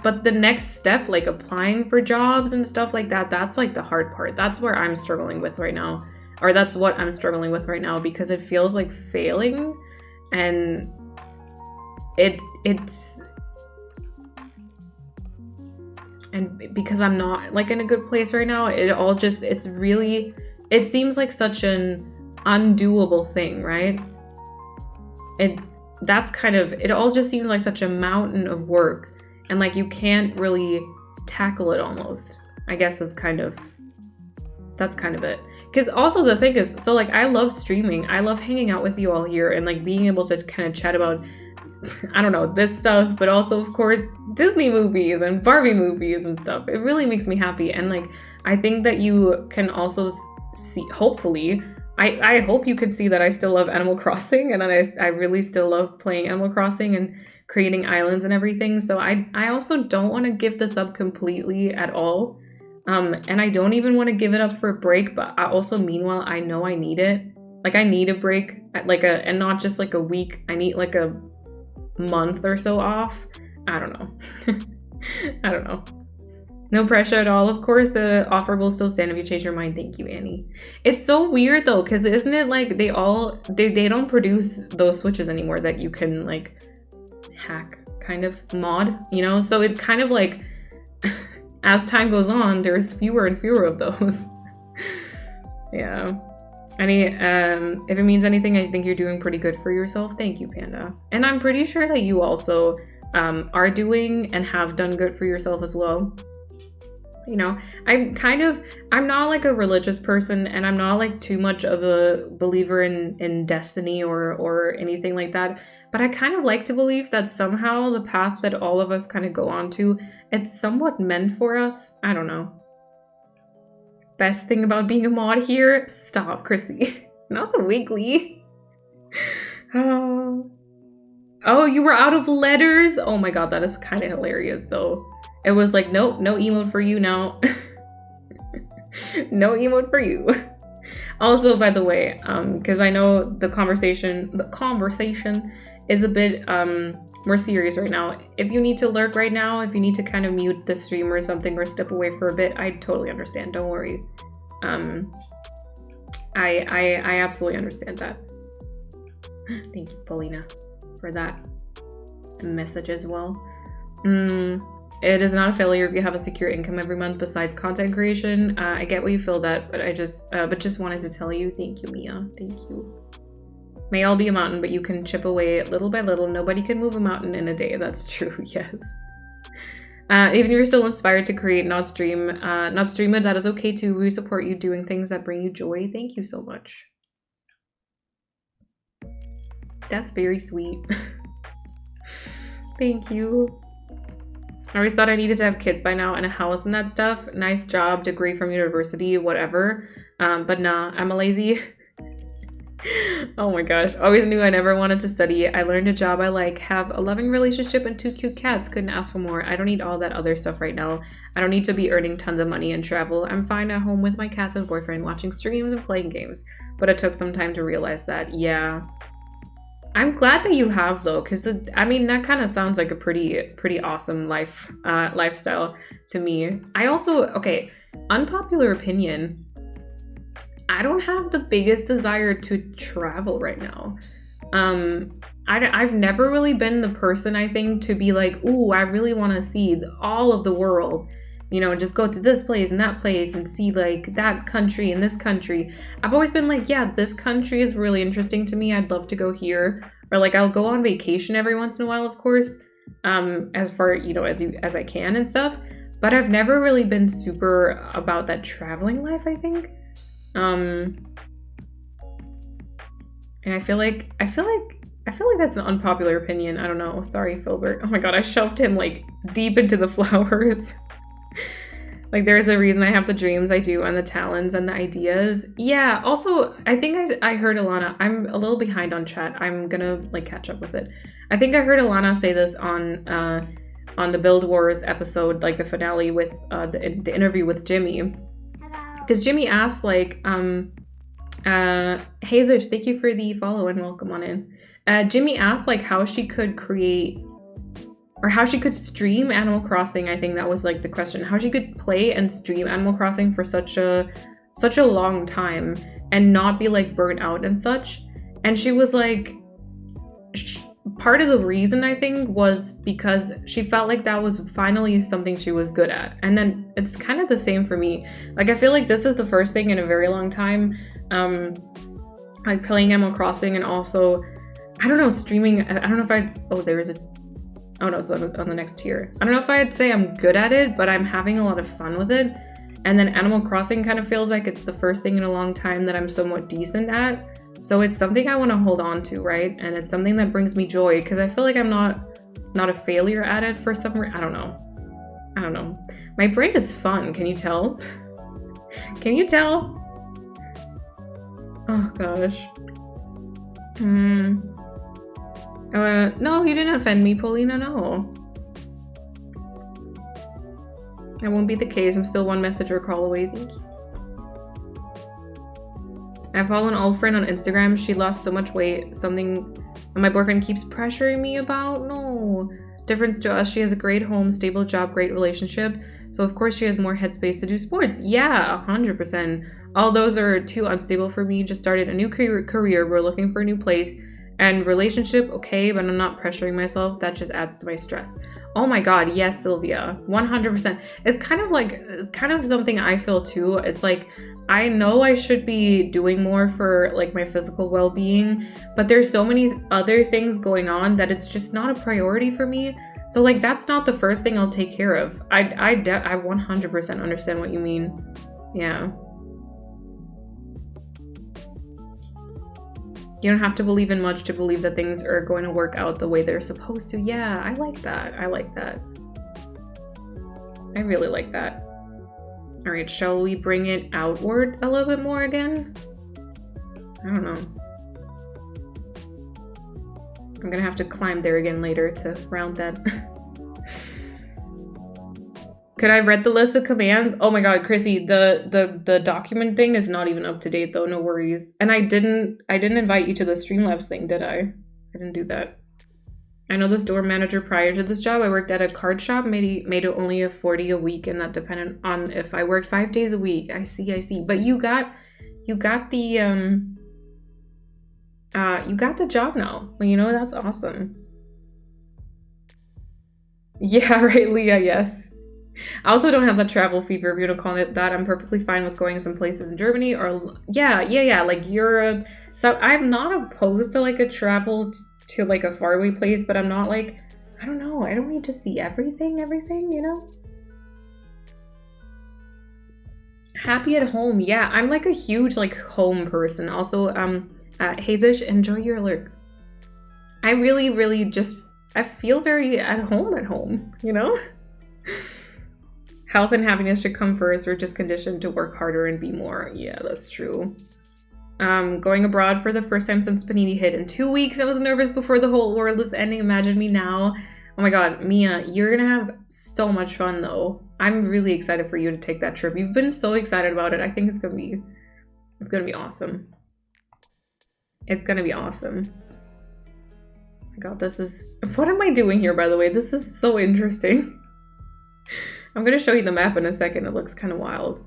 But the next step, like applying for jobs and stuff like that, that's like the hard part. That's where I'm struggling with right now. Or that's what I'm struggling with right now, because it feels like failing, and it's because I'm not like in a good place right now, it seems like such an undoable thing, right? It all just seems like such a mountain of work, and like you can't really tackle it almost. I guess that's kind of it. Because also the thing is, so like I love streaming. I love hanging out with you all here and like being able to kind of chat about, I don't know, this stuff, but also of course Disney movies and Barbie movies and stuff. It really makes me happy. And like, I think that you can also see, hopefully, I hope you can see that I still love Animal Crossing, and I really still love playing Animal Crossing and creating islands and everything. So I also don't want to give this up completely at all. And I don't even want to give it up for a break, but I also, meanwhile, I know I need it. Like I need a break, and not just like a week. I need like a month or so off. I don't know. I don't know. No pressure at all. Of course, the offer will still stand if you change your mind. Thank you, Annie. It's so weird though, because isn't it like they don't produce those Switches anymore that you can like hack, kind of mod, you know? So it kind of like, as time goes on, there's fewer and fewer of those. Yeah. If it means anything, I think you're doing pretty good for yourself. Thank you, Panda. And I'm pretty sure that you also are doing and have done good for yourself as well. You know, I'm not like a religious person, and I'm not like too much of a believer in destiny or anything like that. But I kind of like to believe that somehow the path that all of us kind of go on to, it's somewhat meant for us. I don't know. Best thing about being a mod here? Stop, Chrissy. Not the Wiggly. Oh, you were out of letters? Oh my god, that is kind of hilarious though. It was like, nope, no emote for you now. No emote for you. Also, by the way, because I know the conversation is a bit more serious right now. If you need to lurk right now, if you need to kind of mute the stream or something or step away for a bit, I totally understand. Don't worry. I absolutely understand that. Thank you, Paulina, for that message as well. It is not a failure if you have a secure income every month besides content creation. I get what you feel that, but just wanted to tell you. Thank you, Mia. Thank you. May all be a mountain, but you can chip away little by little. Nobody can move a mountain in a day. That's true. Yes. Even if you're still inspired to create, not stream it, that is okay too. We support you doing things that bring you joy. Thank you so much. That's very sweet. Thank you. I always thought I needed to have kids by now and a house and that stuff. Nice job, degree from university, whatever. But nah, I'm a lazy. Oh my gosh. Always knew I never wanted to study. I learned a job I like, have a loving relationship and 2 cute cats. Couldn't ask for more. I don't need all that other stuff right now. I don't need to be earning tons of money and travel. I'm fine at home with my cats and boyfriend, watching streams and playing games. But it took some time to realize that. Yeah. I'm glad that you have though, because I mean that kind of sounds like a pretty awesome lifestyle to me. I also, okay, unpopular opinion, I don't have the biggest desire to travel right now. I've never really been the person, I think, to be like, ooh, I really want to see all of the world. You know, just go to this place and that place and see like that country and this country. I've always been like, yeah, this country is really interesting to me. I'd love to go here. Or like I'll go on vacation every once in a while, of course, as far, you know, as I can and stuff. But I've never really been super about that traveling life, I think. And I feel like that's an unpopular opinion. I don't know. Sorry, Filbert. Oh my god, I shoved him like deep into the flowers. Like, there's a reason I have the dreams I do and the talents and the ideas. Yeah, also, I think I heard Alana, I'm a little behind on chat. I'm gonna, like, catch up with it. I think I heard Alana say this on the Build Wars episode, like the finale with the interview with Jimmy. Because Jimmy asked, like, Hazard, thank you for the follow and welcome on in. Jimmy asked, like, how she could create or how she could stream Animal Crossing. I think that was like the question. How she could play and stream Animal Crossing for such a long time and not be like burnt out and such. And she was like, part of the reason I think was because she felt like that was finally something she was good at. And then it's kind of the same for me. Like, I feel like this is the first thing in a very long time, like playing Animal Crossing and also, I don't know, streaming. I don't know if oh no, it's on the next tier. I don't know if I'd say I'm good at it, but I'm having a lot of fun with it. And then Animal Crossing kind of feels like it's the first thing in a long time that I'm somewhat decent at. So it's something I want to hold on to, right? And it's something that brings me joy because I feel like I'm not a failure at it for some reason. I don't know. My brain is fun. Can you tell? Can you tell? Oh gosh. No, you didn't offend me, Paulina, no. That won't be the case. I'm still one message or call away, thank you. I follow an old friend on Instagram. She lost so much weight, something my boyfriend keeps pressuring me about. No. Difference to us, she has a great home, stable job, great relationship. So of course she has more headspace to do sports. Yeah, 100%. All those are too unstable for me. Just started a new career. We're looking for a new place. And relationship, okay, but I'm not pressuring myself. That just adds to my stress. Oh my god, yes, Sylvia, 100%. It's kind of something I feel too. It's like, I know I should be doing more for like my physical well-being, but there's so many other things going on that it's just not a priority for me. So like, that's not the first thing I'll take care of. I 100% understand what you mean. Yeah. You don't have to believe in much to believe that things are going to work out the way they're supposed to. Yeah, I like that. I like that. I really like that. All right, shall we bring it outward a little bit more again? I don't know. I'm gonna have to climb there again later to round that. Could I read the list of commands? Oh my god, Chrissy, the document thing is not even up to date though, no worries. And I didn't invite you to the Streamlabs thing, did I? I didn't do that. I know the store manager prior to this job. I worked at a card shop, made it only a 40 a week, and that depended on if I worked 5 days a week. I see. But you got the job now. Well, you know, that's awesome. Yeah, right, Leah, yes. I also don't have the travel fever, if you don't call it that. I'm perfectly fine with going some places in Germany or yeah, like Europe. So I'm not opposed to like a travel to like a faraway place, but I'm not like, I don't know, I don't need to see everything, you know? Happy at home. Yeah, I'm like a huge like home person. Also, Hazish, enjoy your lurk. I really just, I feel very at home, you know? Health and happiness should come first. We're just conditioned to work harder and be more. Yeah, that's true. Going abroad for the first time since Panini hit in 2 weeks. I was nervous before the whole world was ending. Imagine me now. Oh my god, Mia, you're gonna have so much fun though. I'm really excited for you to take that trip. You've been so excited about it. I think it's gonna be awesome. It's gonna be awesome. Oh my god, what am I doing here, by the way? This is so interesting. I'm going to show you the map in a second. It looks kind of wild.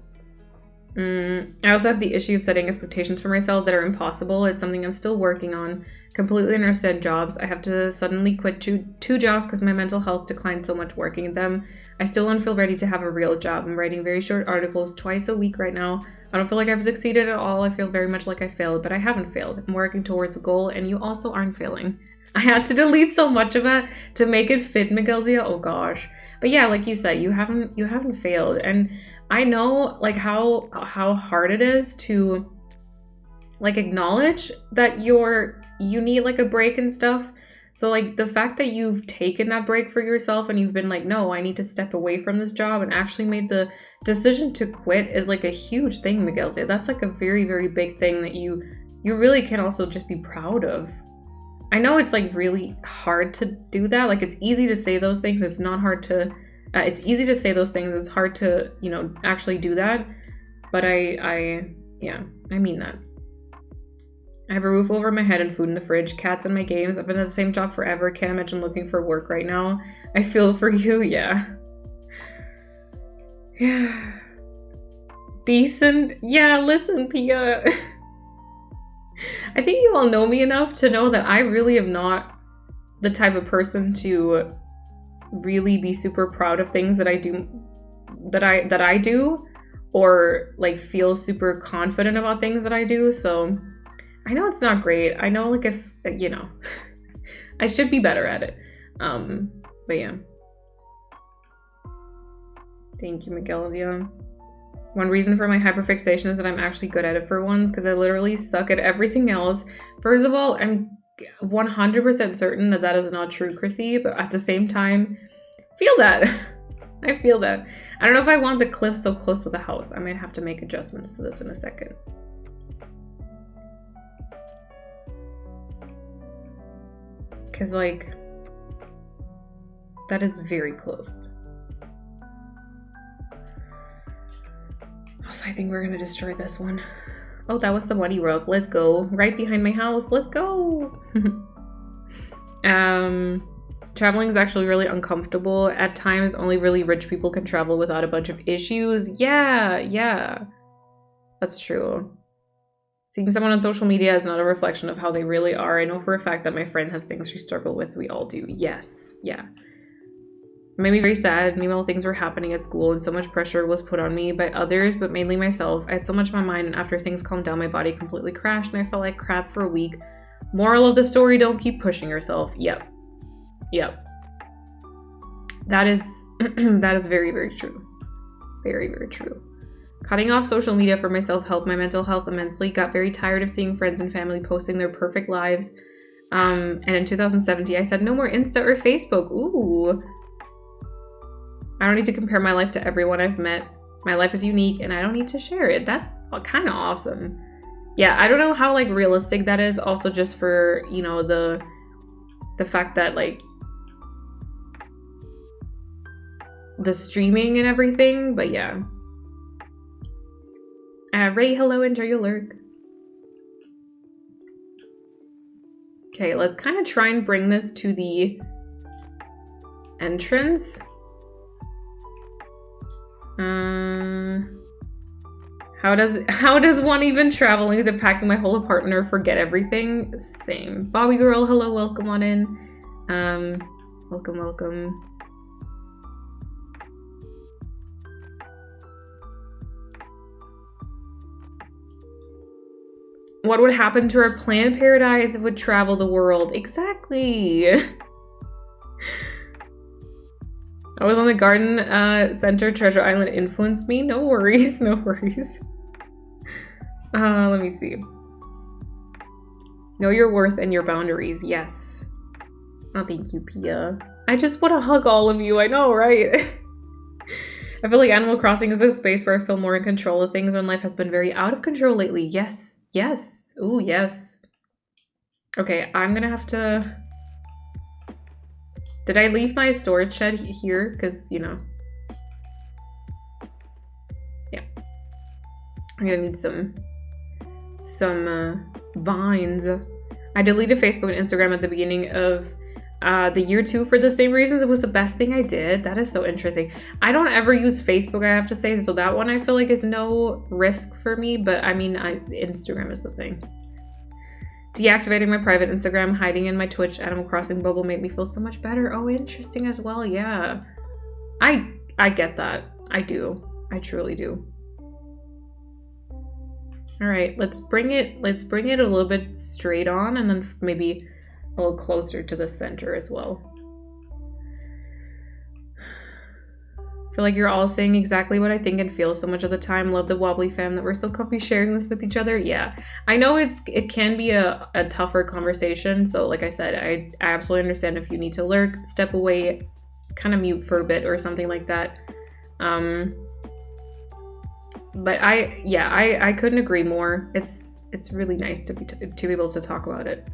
I also have the issue of setting expectations for myself that are impossible. It's something I'm still working on. Completely understand jobs. I have to suddenly quit two jobs because my mental health declined so much working in them. I still don't feel ready to have a real job. I'm writing very short articles twice a week right now. I don't feel like I've succeeded at all. I feel very much like I failed, but I haven't failed. I'm working towards a goal, and you also aren't failing. I had to delete so much of it to make it fit, Miguelzia. Oh gosh. But yeah, like you said, you haven't failed. And I know like how hard it is to like acknowledge that you need like a break and stuff. So like the fact that you've taken that break for yourself and you've been like, no, I need to step away from this job and actually made the decision to quit is like a huge thing, Miguel. That's like a very, very big thing that you really can also just be proud of. I know it's like really hard to do that. Like it's easy to say those things. It's not hard to, it's easy to say those things. It's hard to, you know, actually do that. But I mean that. I have a roof over my head and food in the fridge, cats in my games. I've been at the same job forever. Can't imagine looking for work right now. I feel for you, yeah. Yeah. Decent. Yeah, listen, Pia. I think you all know me enough to know that I really am not the type of person to really be super proud of things that I do, that I do, or like feel super confident about things that I do. So I know it's not great. I know, like, if, you know, I should be better at it. But yeah. Thank you, Miguel. Yeah. One reason for my hyperfixation is that I'm actually good at it for once, because I literally suck at everything else. First of all, I'm 100% certain that that is not true, Chrissy, but at the same time, feel that. I feel that. I don't know if I want the cliff so close to the house. I might have to make adjustments to this in a second. Because, like, that is very close. Also, I think we're going to destroy this one. Oh, that was the muddy rope. Let's go. Right behind my house. Let's go. Traveling is actually really uncomfortable. At times, only really rich people can travel without a bunch of issues. Yeah. That's true. Seeing someone on social media is not a reflection of how they really are. I know for a fact that my friend has things she struggled with. We all do. Yes. Yeah. It made me very sad. Meanwhile, things were happening at school and so much pressure was put on me by others, but mainly myself. I had so much on my mind, and after things calmed down, my body completely crashed and I felt like crap for a week. Moral of the story, don't keep pushing yourself. Yep. That is very, very true. Very, very true. Cutting off social media for myself helped my mental health immensely. Got very tired of seeing friends and family posting their perfect lives. And in 2017, I said no more Insta or Facebook. Ooh. I don't need to compare my life to everyone I've met. My life is unique and I don't need to share it. That's kind of awesome. Yeah, I don't know how like realistic that is. Also just for, you know, the fact that like the streaming and everything, but yeah. Ray, hello, enjoy your lurk. Okay, let's kind of try and bring this to the entrance. How does one even traveling with packing my whole apartment or forget everything? Same. Bobby girl, hello, welcome on in. Welcome. What would happen to our planned paradise if it would travel the world? Exactly. I was on the garden center. Treasure Island influenced me. No worries. Let me see. Know your worth and your boundaries. Yes. Oh, thank you, Pia. I just want to hug all of you. I know, right? I feel like Animal Crossing is a space where I feel more in control of things when life has been very out of control lately. Yes. Ooh, yes. Okay, I'm gonna have to... Did I leave my storage shed here? Because, you know. Yeah. I'm gonna need some vines. I deleted Facebook and Instagram at the beginning of the year 2 for the same reasons. It was the best thing I did. That is so interesting. I don't ever use Facebook, I have to say, so that one I feel like is no risk for me, but I mean, Instagram is the thing. Deactivating my private Instagram, hiding in my Twitch Animal Crossing bubble made me feel so much better. Oh, interesting as well. Yeah. I get that. I do. I truly do. All right, let's bring it a little bit straight on and then maybe a little closer to the center as well. feel like you're all saying exactly what I think and feel so much of the time. Love the Wobbly fam that we're so comfy sharing this with each other. Yeah, I know it can be a tougher conversation. So like I said, I absolutely understand if you need to lurk, step away, kind of mute for a bit or something like that. But I couldn't agree more. It's really nice to be able to talk about it.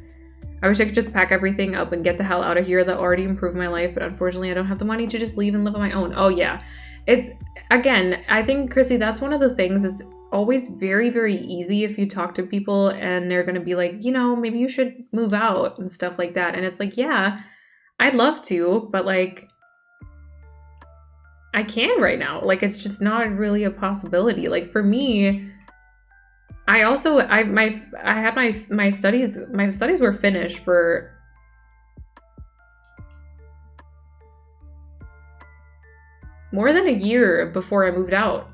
I wish I could just pack everything up and get the hell out of here. That already improved my life, but unfortunately I don't have the money to just leave and live on my own. Oh yeah. It's, again, I think, Chrissy, that's one of the things. It's always very, very easy if you talk to people and they're going to be like, you know, maybe you should move out and stuff like that. And it's like, yeah, I'd love to, but like, I can right now. Like, it's just not really a possibility. Like, for me, I had my studies were finished for more than a year before I moved out,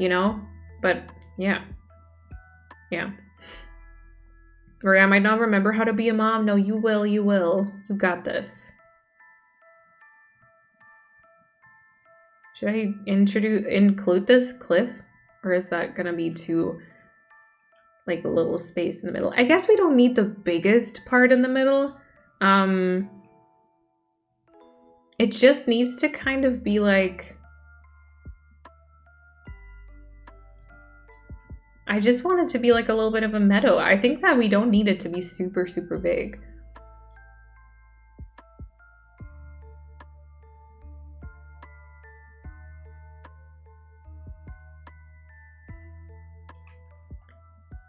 you know? But yeah. Maria, I might not remember how to be a mom. No, you will. You got this. Should I include this cliff? Or is that gonna be too, like, a little space in the middle? I guess we don't need the biggest part in the middle. It just needs to kind of be like, I just want it to be like a little bit of a meadow. I think that we don't need it to be super, super big.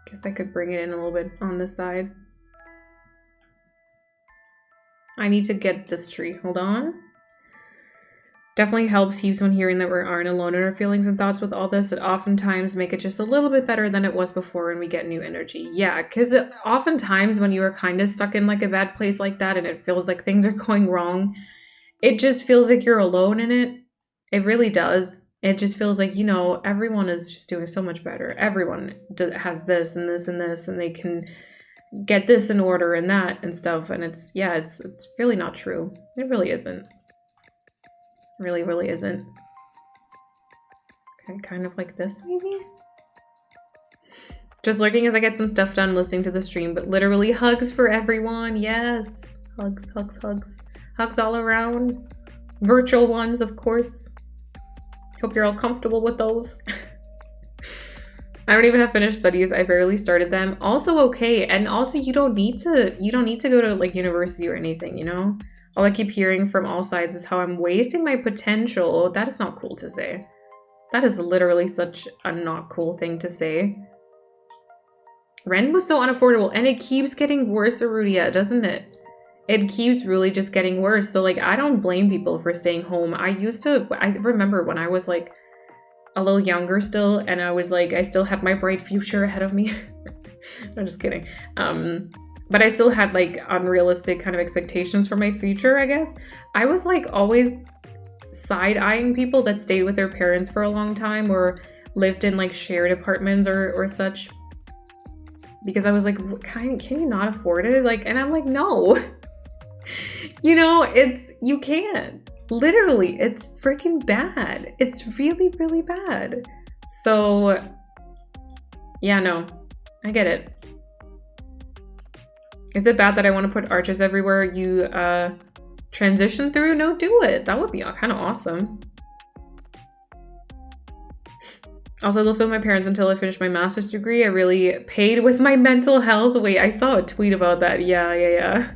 Guess I could bring it in a little bit on this side. I need to get this tree. Hold on. Definitely helps heaps when hearing that we aren't alone in our feelings and thoughts with all this. It oftentimes make it just a little bit better than it was before when we get new energy. Yeah, because oftentimes when you are kind of stuck in like a bad place like that and it feels like things are going wrong, it just feels like you're alone in it. It really does. It just feels like, you know, everyone is just doing so much better. Everyone has this and this and this, and they can get this in order and that and stuff. And it's really not true. It really isn't. Really, really isn't. Okay, kind of like this, maybe? Just lurking as I get some stuff done, listening to the stream, but literally hugs for everyone. Yes. Hugs, hugs, hugs. Hugs all around. Virtual ones, of course. Hope you're all comfortable with those. I don't even have finished studies. I barely started them. Also okay. And also you don't need to go to like university or anything, you know? All I keep hearing from all sides is how I'm wasting my potential. That is not cool to say. That is literally such a not cool thing to say. Rent was so unaffordable and it keeps getting worse, Arudia, doesn't it? It keeps really just getting worse. So like, I don't blame people for staying home. I remember when I was like a little younger still, and I was like, I still had my bright future ahead of me. I'm just kidding. But I still had like unrealistic kind of expectations for my future, I guess. I was like always side-eyeing people that stayed with their parents for a long time or lived in like shared apartments or such. Because I was like, can you not afford it? Like, and I'm like, no. You know, you can't. Literally, it's freaking bad. It's really, really bad. So, yeah, no, I get it. Is it bad that I want to put arches everywhere you transition through? No, do it. That would be kind of awesome. Also, I lived with my parents until I finished my master's degree. I really paid with my mental health. Wait, I saw a tweet about that. Yeah.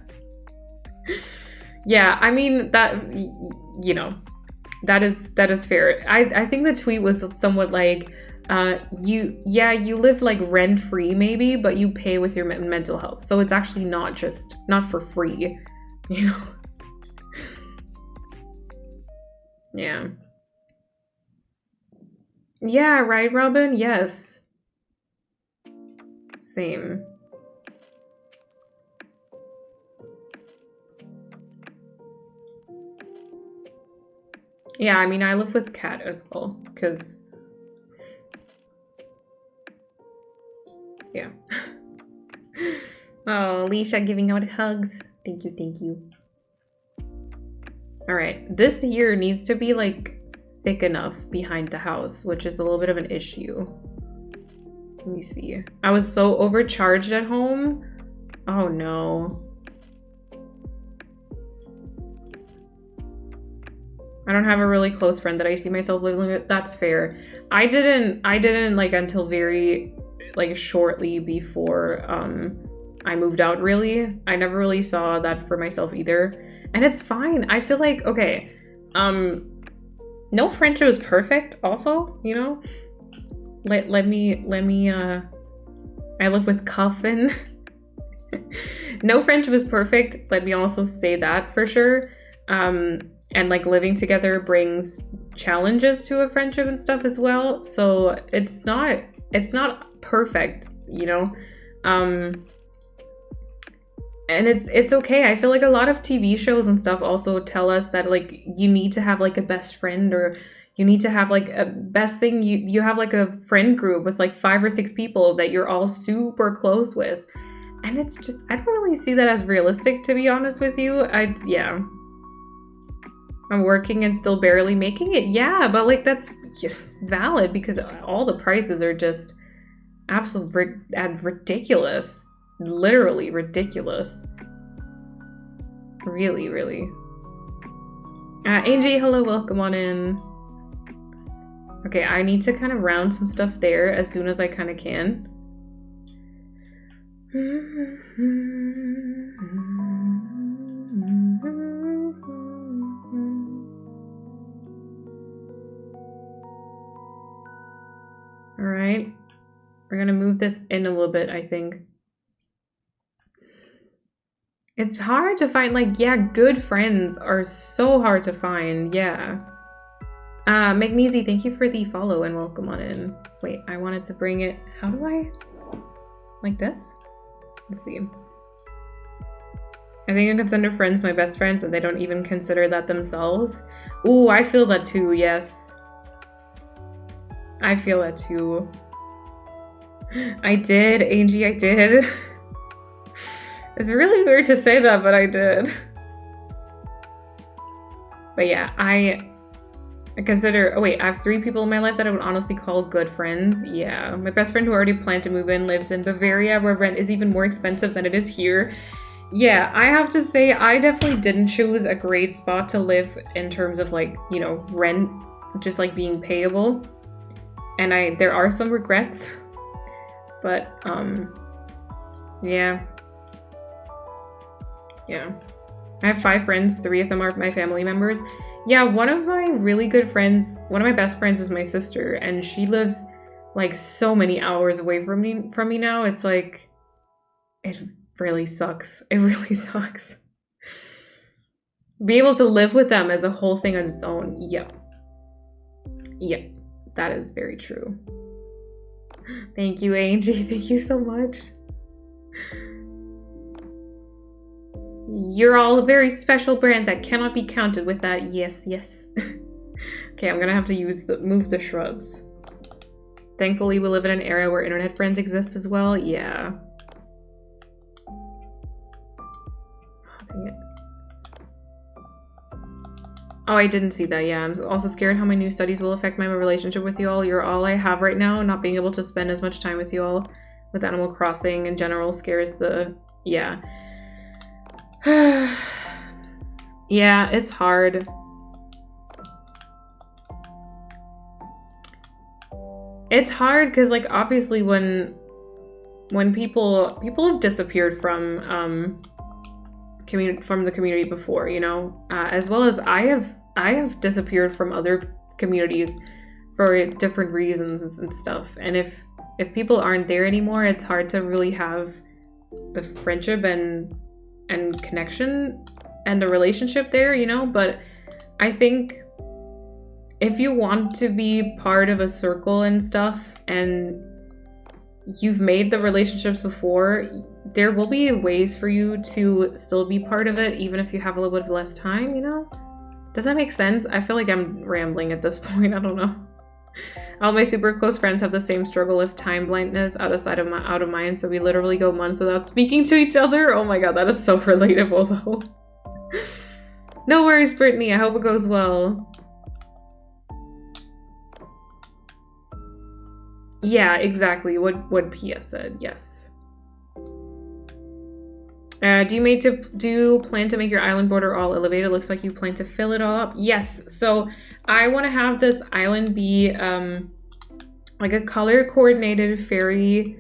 Yeah, I mean, that, you know, that is fair. I think the tweet was somewhat like, you live like rent free maybe, but you pay with your mental health. So it's actually not for free, you know? Yeah. Yeah, right, Robin? Yes. Same. Yeah, I mean, I live with Kat as well, because... Yeah. Oh, Alicia giving out hugs. Thank you. All right, this year needs to be like thick enough behind the house, which is a little bit of an issue. Let me see. I was so overcharged at home. Oh no. I don't have a really close friend that I see myself living with. That's fair. I didn't like until very like shortly before I moved out, really. I never really saw that for myself either. And it's fine. I feel like, okay, no friendship is perfect also, you know? Let me I live with Cuffin. No friendship is perfect. Let me also say that for sure. And like living together brings challenges to a friendship and stuff as well. So it's not perfect, you know? And it's okay. I feel like a lot of TV shows and stuff also tell us that like you need to have like a best friend, or you need to have like a best thing. You have like a friend group with like 5 or 6 people that you're all super close with. And it's just, I don't really see that as realistic, to be honest with you. Yeah. I'm working and still barely making it. Yeah, but like that's just valid because all the prices are just absolutely ridiculous. Literally ridiculous. Really, really. AJ, hello, welcome on in. Okay, I need to kind of round some stuff there as soon as I kind of can. All right, we're gonna move this in a little bit, I think. It's hard to find, like, yeah, good friends are so hard to find, yeah. Magnesia, thank you for the follow and welcome on in. Wait, I wanted to bring it, how do I? Like this? Let's see. I think I consider friends my best friends and they don't even consider that themselves. Ooh, I feel that too, yes. I feel that too. I did, Angie, I did. It's really weird to say that, but I did. But yeah, I consider, oh wait, I have 3 people in my life that I would honestly call good friends. Yeah, my best friend who already planned to move in lives in Bavaria, where rent is even more expensive than it is here. Yeah, I have to say, I definitely didn't choose a great spot to live in terms of like, you know, rent, just like being payable. And there are some regrets, but yeah. Yeah. I have 5 friends, 3 of them are my family members. Yeah, one of my really good friends, one of my best friends is my sister, and she lives like so many hours away from me now. It's like, it really sucks. It really sucks. Be able to live with them as a whole thing on its own. Yep. Yep. That is very true. Thank you, Angie. Thank you so much. You're all a very special brand that cannot be counted with that. Yes, yes. Okay, I'm gonna have to move the shrubs. Thankfully, we live in an era where internet friends exist as well. Yeah. Oh, dang it. Oh, I didn't see that. Yeah, I'm also scared how my new studies will affect my relationship with you all. You're all I have right now. Not being able to spend as much time with you all with Animal Crossing in general scares the... Yeah. Yeah, it's hard. It's hard because, like, obviously when people have disappeared from the community before, you know, as well as I have disappeared from other communities for different reasons and stuff. And if people aren't there anymore, it's hard to really have the friendship and connection and the relationship there, you know. But I think if you want to be part of a circle and stuff and you've made the relationships before, there will be ways for you to still be part of it even if you have a little bit of less time, you know? Does that make sense? I feel like I'm rambling at this point. I don't know. All my super close friends have the same struggle of time blindness, out of mind, so we literally go months without speaking to each other. Oh my god, that is so relatable though. No worries, Brittany. I hope it goes well. Yeah, exactly. What Pia said. Yes. Do you plan to make your island border all elevated? Looks like you plan to fill it all up. Yes. So I want to have this island be like a color coordinated fairy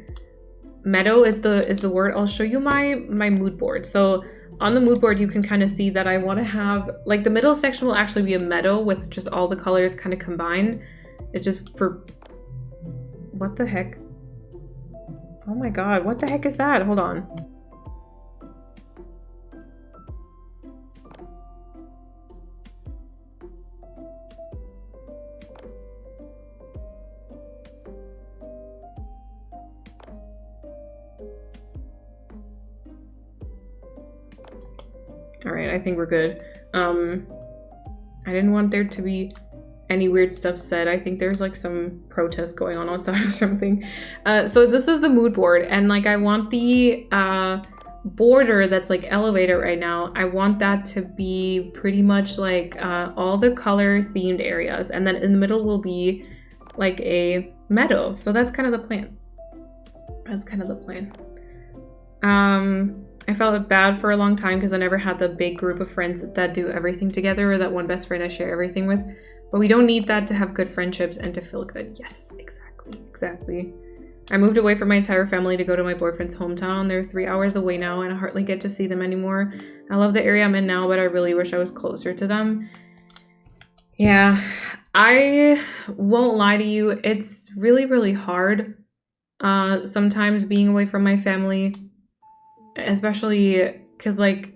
meadow is the word. I'll show you my mood board. So on the mood board, you can kind of see that I want to have like the middle section will actually be a meadow with just all the colors kind of combined. It's just for what the heck? Oh my god, what the heck is that? Hold on. All right, I think we're good. I didn't want there to be any weird stuff said. I think there's like some protest going on outside or something. So this is the mood board, and like I want the border that's like elevated right now. I want that to be pretty much like all the color themed areas, and then in the middle will be like a meadow. So that's kind of the plan. That's kind of the plan. I felt bad for a long time because I never had the big group of friends that do everything together, or that one best friend I share everything with. But we don't need that to have good friendships and to feel good. Yes, exactly. I moved away from my entire family to go to my boyfriend's hometown. They're 3 hours away now and I hardly get to see them anymore. I love the area I'm in now, but I really wish I was closer to them. Yeah, I won't lie to you. It's really, really hard sometimes being away from my family. Especially because like,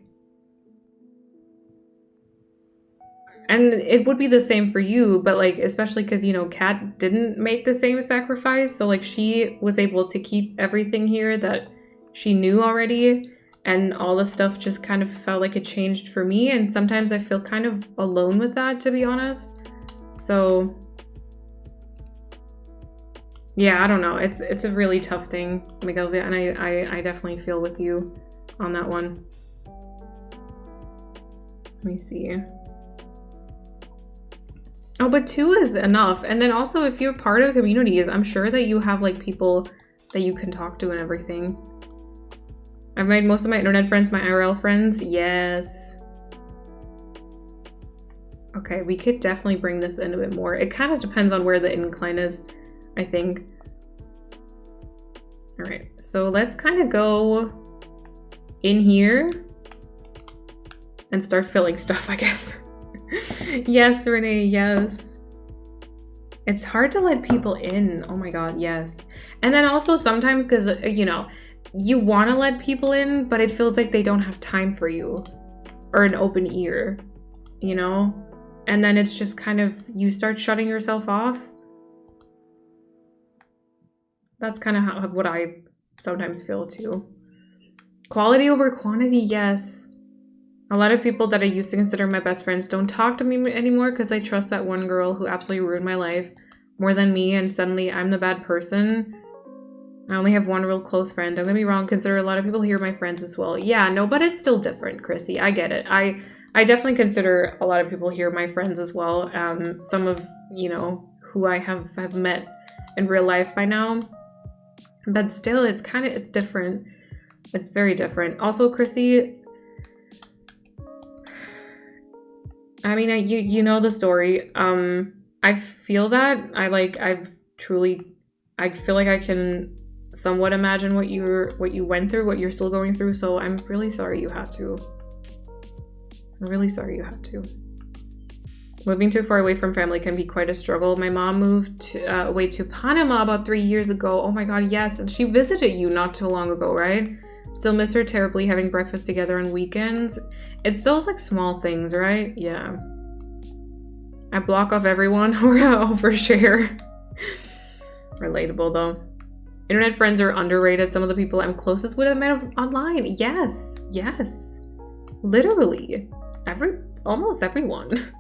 and it would be the same for you, but like especially because, you know, Kat didn't make the same sacrifice, so like she was able to keep everything here that she knew already, and all the stuff just kind of felt like it changed for me, and sometimes I feel kind of alone with that, to be honest. So yeah, I don't know. It's a really tough thing, Miguel, and I definitely feel with you on that one. Let me see. Oh, but 2 is enough. And then also, if you're part of communities, I'm sure that you have like people that you can talk to and everything. I've made most of my internet friends my IRL friends. Yes. Okay, we could definitely bring this in a bit more. It kind of depends on where the incline is, I think. All right, so let's kind of go in here and start filling stuff, I guess. Yes, Renee, yes. It's hard to let people in. Oh my god, yes. And then also sometimes, because, you know, you want to let people in, but it feels like they don't have time for you or an open ear, you know? And then it's just kind of, you start shutting yourself off. That's kind of what I sometimes feel too. Quality over quantity, yes. A lot of people that I used to consider my best friends don't talk to me anymore because I trust that one girl who absolutely ruined my life more than me, and suddenly I'm the bad person. I only have one real close friend. Don't get me wrong, consider a lot of people here my friends as well. Yeah, no, but it's still different, Chrissy. I get it. I definitely consider a lot of people here my friends as well. Some of, you know, who I have met in real life by now. But still, it's different. It's very different. Also, Chrissy, I mean, you know the story. I feel that I feel like I can somewhat imagine what you went through, what you're still going through. So I'm really sorry you had to. I'm really sorry you had to. Moving too far away from family can be quite a struggle. My mom moved away to Panama about 3 years ago. Oh my god, yes. And she visited you not too long ago, right? Still miss her terribly, having breakfast together on weekends. It's those like small things, right? Yeah. I block off everyone or overshare. Relatable though. Internet friends are underrated. Some of the people I'm closest with I met online. Yes. Yes. Literally. Almost everyone.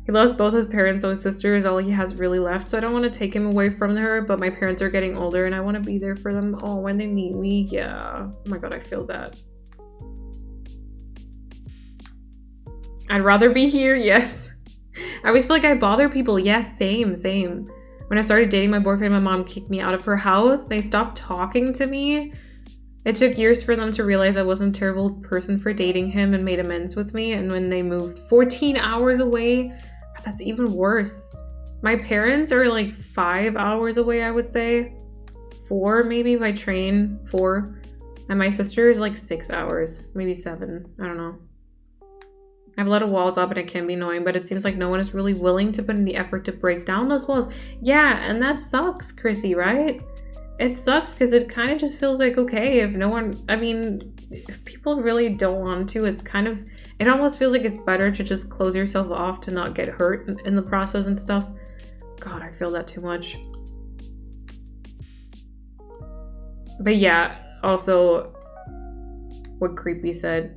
He lost both his parents, so his sister is all he has really left. So I don't want to take him away from her, but my parents are getting older and I want to be there for them all when they meet me. Yeah. Oh my god, I feel that. I'd rather be here. Yes. I always feel like I bother people. Yes, same. When I started dating my boyfriend, my mom kicked me out of her house. They stopped talking to me. It took years for them to realize I wasn't a terrible person for dating him and made amends with me. And when they moved 14 hours away, that's even worse. My parents are like 5 hours away, I would say. 4 maybe by train, 4. And my sister is like 6 hours, maybe 7. I don't know. I have a lot of walls up and it can be annoying, but it seems like no one is really willing to put in the effort to break down those walls. Yeah, and that sucks, Chrissy, right? It sucks because it kind of just feels like, okay, if no one, I mean, if people really don't want to, it's kind of, it almost feels like it's better to just close yourself off to not get hurt in the process and stuff. God, I feel that too much. But yeah, also what Creepy said.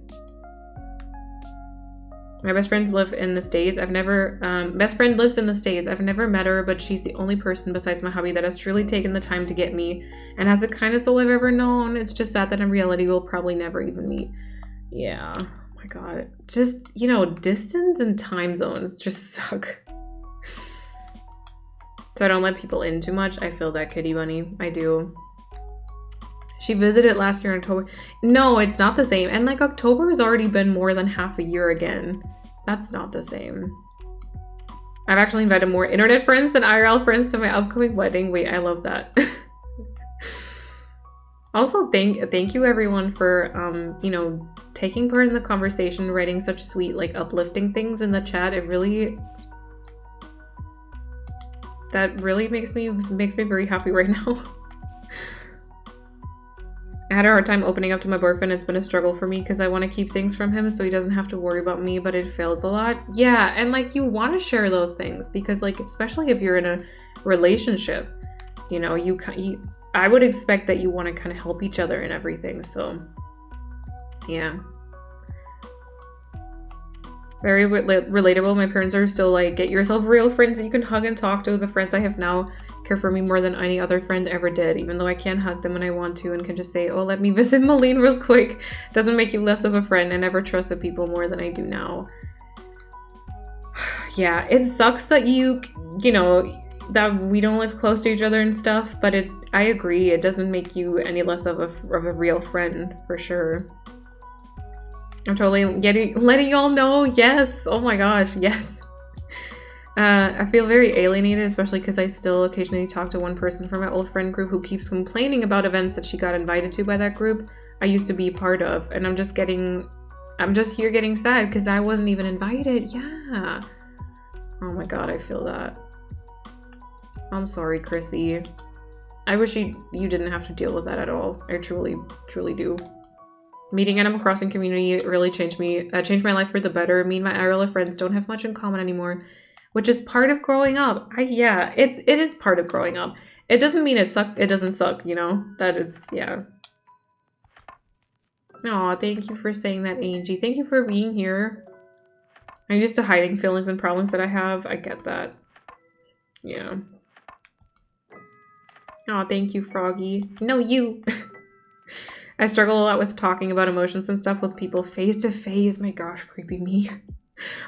My best friends live in the States. Best friend lives in the States. I've never met her, but she's the only person besides my hubby that has truly taken the time to get me and has the kindest soul I've ever known. It's just sad that in reality we'll probably never even meet. Yeah, oh my God. Just, you know, distance and time zones just suck. So I don't let people in too much. I feel that, Kitty Bunny. I do. She visited last year in October. No, it's not the same. And like October has already been more than half a year again. That's not the same. I've actually invited more internet friends than IRL friends to my upcoming wedding. Wait, I love that. Also, thank you everyone for you know, taking part in the conversation, writing such sweet, like uplifting things in the chat. It really, that really makes me very happy right now. I had a hard time opening up to my boyfriend. It's been a struggle for me because I want to keep things from him so he doesn't have to worry about me, but it fails a lot. Yeah, and like you want to share those things because like, especially if you're in a relationship, you know, I would expect that you want to kind of help each other and everything. So yeah. Very relatable. My parents are still like, get yourself real friends that you can hug and talk to. The friends I have now care for me more than any other friend ever did, even though I can't hug them when I want to and can just say, oh, let me visit Malene real quick. Doesn't make you less of a friend. I never trusted people more than I do now. Yeah, it sucks that you know, that we don't live close to each other and stuff, but I agree, it doesn't make you any less of a real friend, for sure. I'm totally letting y'all know, yes, oh my gosh, yes. I feel very alienated, especially because I still occasionally talk to one person from my old friend group who keeps complaining about events that she got invited to by that group I used to be part of, and I'm just here getting sad because I wasn't even invited. Yeah. Oh my God, I feel that. I'm sorry, Chrissy. I wish you didn't have to deal with that at all. I truly, truly do. Meeting Animal Crossing community really changed my life for the better. Me and my IRL friends don't have much in common anymore, which is part of growing up. Yeah, it is part of growing up. It doesn't mean it doesn't suck, you know? That is, yeah. Aw, thank you for saying that, Angie. Thank you for being here. I'm used to hiding feelings and problems that I have. I get that. Yeah. Aw, thank you, Froggy. No, you. I struggle a lot with talking about emotions and stuff with people face to face. My gosh, creepy me.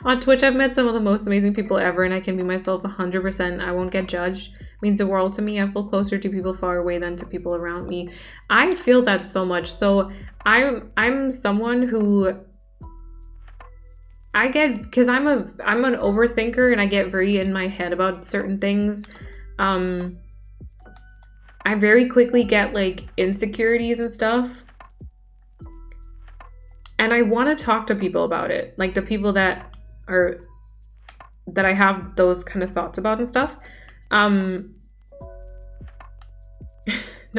On Twitch, I've met some of the most amazing people ever, and I can be myself 100%. I won't get judged. It means the world to me. I feel closer to people far away than to people around me. I feel that so much. So I'm someone who because I'm an overthinker and I get very in my head about certain things. I very quickly get like insecurities and stuff. And I want to talk to people about it. Like the people that I have those kind of thoughts about and stuff. No,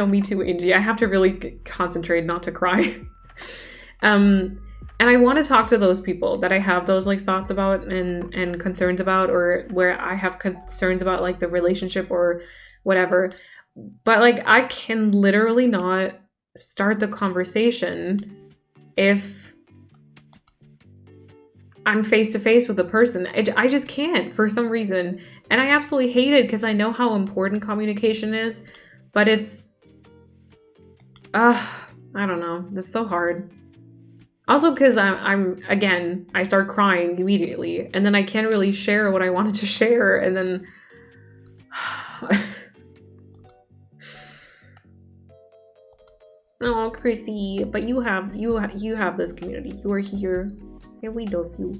me too, Angie. I have to really concentrate not to cry. And I want to talk to those people that I have those like thoughts about and concerns about, or where I have concerns about like the relationship or whatever. But like I can literally not start the conversation if I'm face to face with a person. I just can't for some reason. And I absolutely hate it because I know how important communication is, but it's, I don't know. It's so hard. Also because I start crying immediately and then I can't really share what I wanted to share. And then Oh, Chrissy, but you have this community. You are here, and we love you.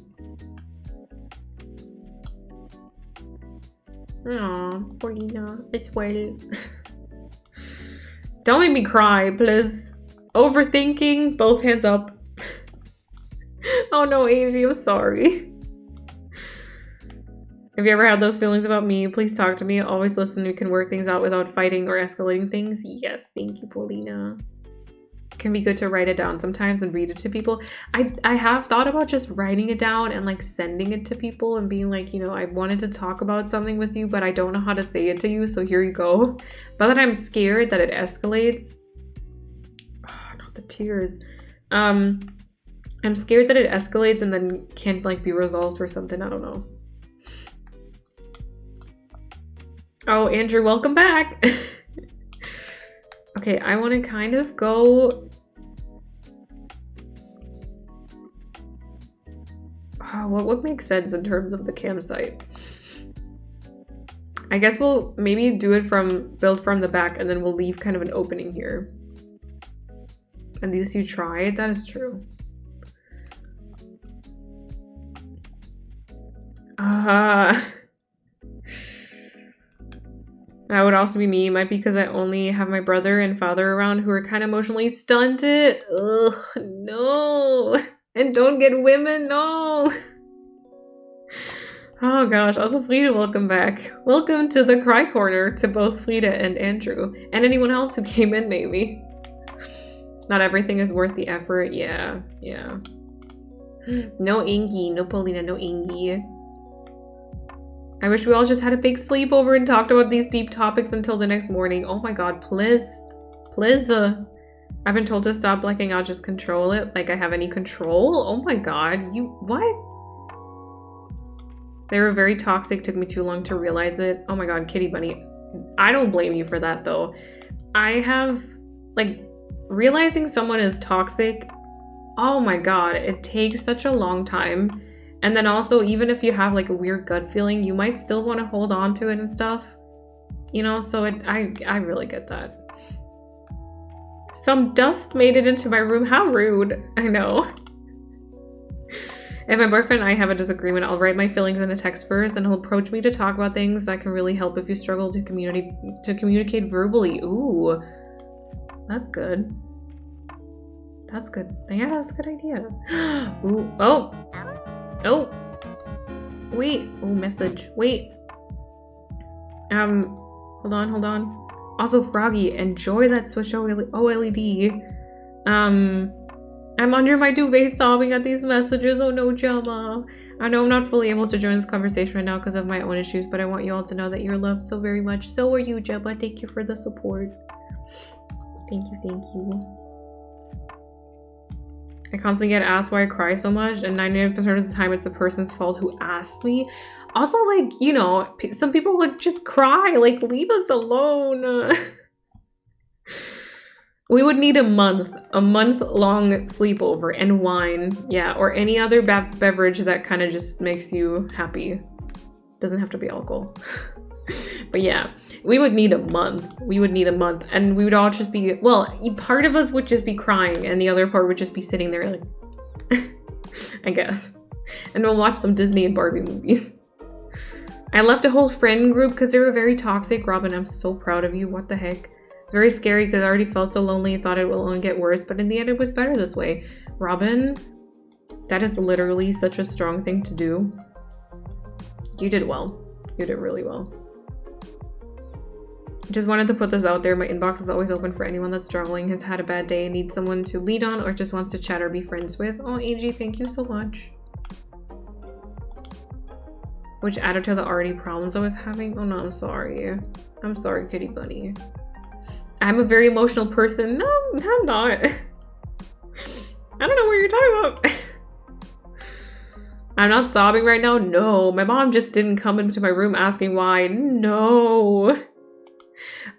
Aw, Paulina, it's well. Don't make me cry, please. Overthinking, both hands up. Oh no, Angie, I'm sorry. Have you ever had those feelings about me? Please talk to me. Always listen. We can work things out without fighting or escalating things. Yes, thank you, Paulina. It can be good to write it down sometimes and read it to people. I have thought about just writing it down and like sending it to people and being like, you know, I wanted to talk about something with you, but I don't know how to say it to you, so here you go. But that I'm scared that it escalates. Oh, not the tears. I'm scared that it escalates and then can't like be resolved or something. I don't know. Oh, Andrew, welcome back. Okay, I want to kind of go... Oh, what would make sense in terms of the campsite? I guess we'll maybe do it build from the back, and then we'll leave kind of an opening here. At least you tried, that is true. That would also be me. It might be because I only have my brother and father around who are kind of emotionally stunted. Ugh, no. And don't get women, no. Oh gosh, also Frida, welcome back. Welcome to the Cry Corner to both Frida and Andrew. And anyone else who came in, maybe. Not everything is worth the effort. Yeah. No Ingy, no Paulina, no Ingy. I wish we all just had a big sleepover and talked about these deep topics until the next morning. Oh my god, please. Please. I've been told to stop blacking out, just control it. Like I have any control? Oh my god, you... What? They were very toxic, took me too long to realize it. Oh my god, Kitty Bunny. I don't blame you for that though. I have... Like, realizing someone is toxic, oh my god, it takes such a long time. And then also, even if you have like a weird gut feeling, you might still want to hold on to it and stuff. You know, so I really get that. Some dust made it into my room. How rude. I know. If my boyfriend and I have a disagreement, I'll write my feelings in a text first and he'll approach me to talk about things that can really help if you struggle to communicate verbally. Ooh, that's good. That's good. Yeah, that's a good idea. Ooh, oh. Oh, wait. Oh, message. Wait. Hold on. Also, Froggy, enjoy that Switch OLED. I'm under my duvet sobbing at these messages. Oh no, Jama. I know I'm not fully able to join this conversation right now because of my own issues, but I want you all to know that you're loved so very much. So are you, Jama. Thank you for the support. Thank you. I constantly get asked why I cry so much, and 99% of the time it's a person's fault who asked me. Also, like, you know, some people would just cry, like, leave us alone. We would need a month-long sleepover and wine, yeah, or any other beverage that kind of just makes you happy. Doesn't have to be alcohol. But yeah, we would need a month. And we would all just be, well, part of us would just be crying and the other part would just be sitting there like, I guess. And we'll watch some Disney and Barbie movies. I left a whole friend group because they were very toxic. Robin, I'm so proud of you. What the heck? It's very scary because I already felt so lonely and thought it will only get worse. But in the end, it was better this way. Robin, that is literally such a strong thing to do. You did well. You did really well. Just wanted to put this out there. My inbox is always open for anyone that's struggling, has had a bad day, and needs someone to lead on, or just wants to chat or be friends with. Oh, AG, thank you so much. Which added to the already problems I was having. Oh no, I'm sorry. I'm sorry, Kitty Bunny. I'm a very emotional person. No, I'm not. I don't know what you're talking about. I'm not sobbing right now. No, my mom just didn't come into my room asking why. No.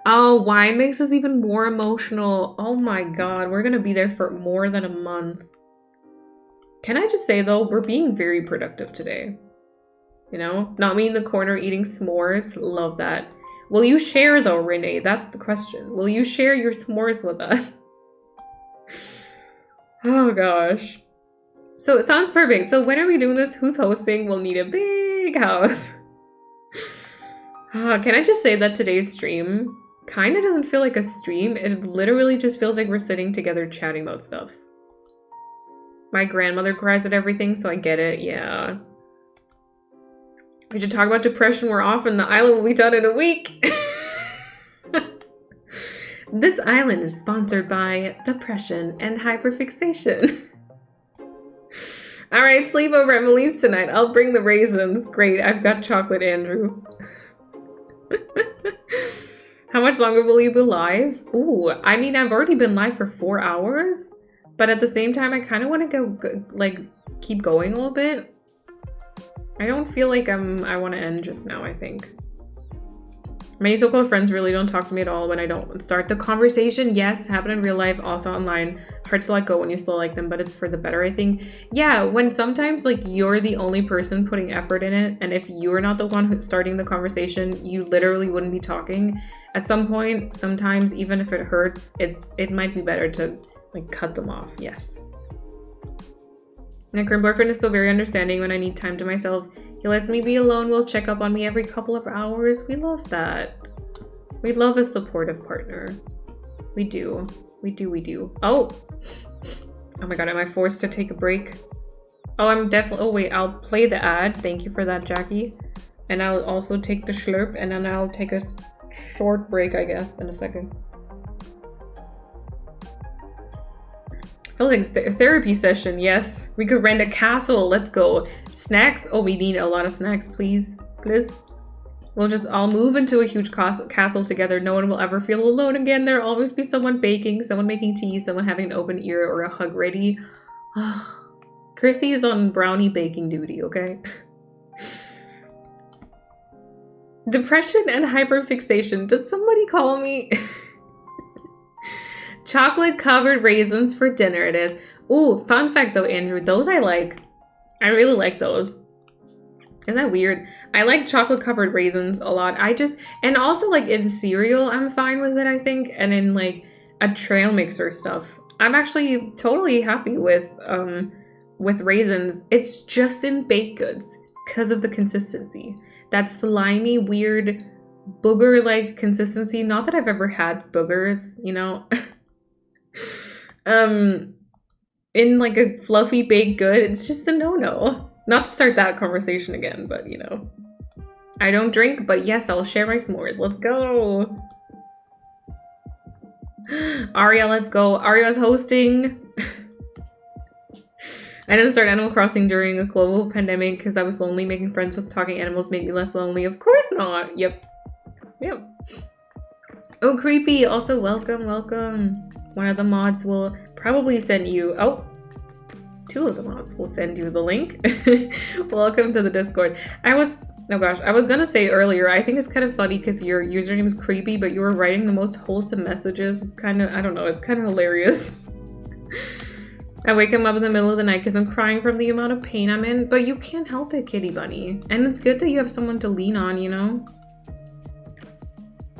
Oh, wine makes us even more emotional. Oh my god, we're gonna be there for more than a month. Can I just say though, we're being very productive today. You know, not me in the corner eating s'mores. Love that. Will you share though, Renee? That's the question. Will you share your s'mores with us? Oh gosh. So it sounds perfect. So when are we doing this? Who's hosting? We'll need a big house. Can I just say that today's stream kind of doesn't feel like a stream. It literally just feels like we're sitting together chatting about stuff. My grandmother cries at everything, so I get it. Yeah. We should talk about depression more often. The island will be done in a week. This island is sponsored by depression and hyperfixation. All right, sleep over at Emily's tonight. I'll bring the raisins. Great, I've got chocolate, Andrew. How much longer will you be live? Ooh, I mean, I've already been live for 4 hours, but at the same time, I kind of want to go, like, keep going a little bit. I don't feel like I want to end just now, I think. Many so-called friends really don't talk to me at all when I don't start the conversation. Yes, happen in real life, also online. Hard to let go when you still like them, but it's for the better, I think. Yeah, when sometimes like you're the only person putting effort in it, and if you're not the one who's starting the conversation, you literally wouldn't be talking. At some point, sometimes even if it hurts, it might be better to like cut them off. Yes. My current boyfriend is still very understanding when I need time to myself. He lets me be alone, will check up on me every couple of hours. We love that. We love a supportive partner. We do. We do, we do. Oh! Oh my god, am I forced to take a break? Oh, I'm definitely... Oh wait, I'll play the ad. Thank you for that, Jackie. And I'll also take the slurp, and then I'll take a short break, I guess, in a second. I feel like a therapy session, yes. We could rent a castle, let's go. Snacks? Oh, we need a lot of snacks, please. Please. We'll just all move into a huge castle together. No one will ever feel alone again. There'll always be someone baking, someone making tea, someone having an open ear or a hug ready. Chrissy is on brownie baking duty, okay? Depression and hyperfixation. Did somebody call me? Chocolate covered raisins for dinner it is. Ooh, fun fact though, Andrew, those I like. I really like those. Is that weird? I like chocolate covered raisins a lot. And also like in cereal, I'm fine with it, I think. And in like a trail mixer stuff, I'm actually totally happy with raisins. It's just in baked goods because of the consistency. That slimy, weird booger-like consistency. Not that I've ever had boogers, you know. In like a fluffy baked good, it's just a no-no. Not to start that conversation again, but you know. I don't drink, but yes, I'll share my s'mores. Let's go. Aria, let's go. Aria's hosting. I didn't start Animal Crossing during a global pandemic because I was lonely. Making friends with talking animals made me less lonely. Of course not. Yep. Yep. Oh, creepy. Also, welcome, welcome. One of the mods will probably send you... Oh, two of the mods will send you the link. Welcome to the Discord. Oh gosh, I was gonna say earlier, I think it's kind of funny because your username is creepy, but you were writing the most wholesome messages. It's kind of, I don't know, it's kind of hilarious. I wake him up in the middle of the night because I'm crying from the amount of pain I'm in, but you can't help it, kitty bunny. And it's good that you have someone to lean on, you know?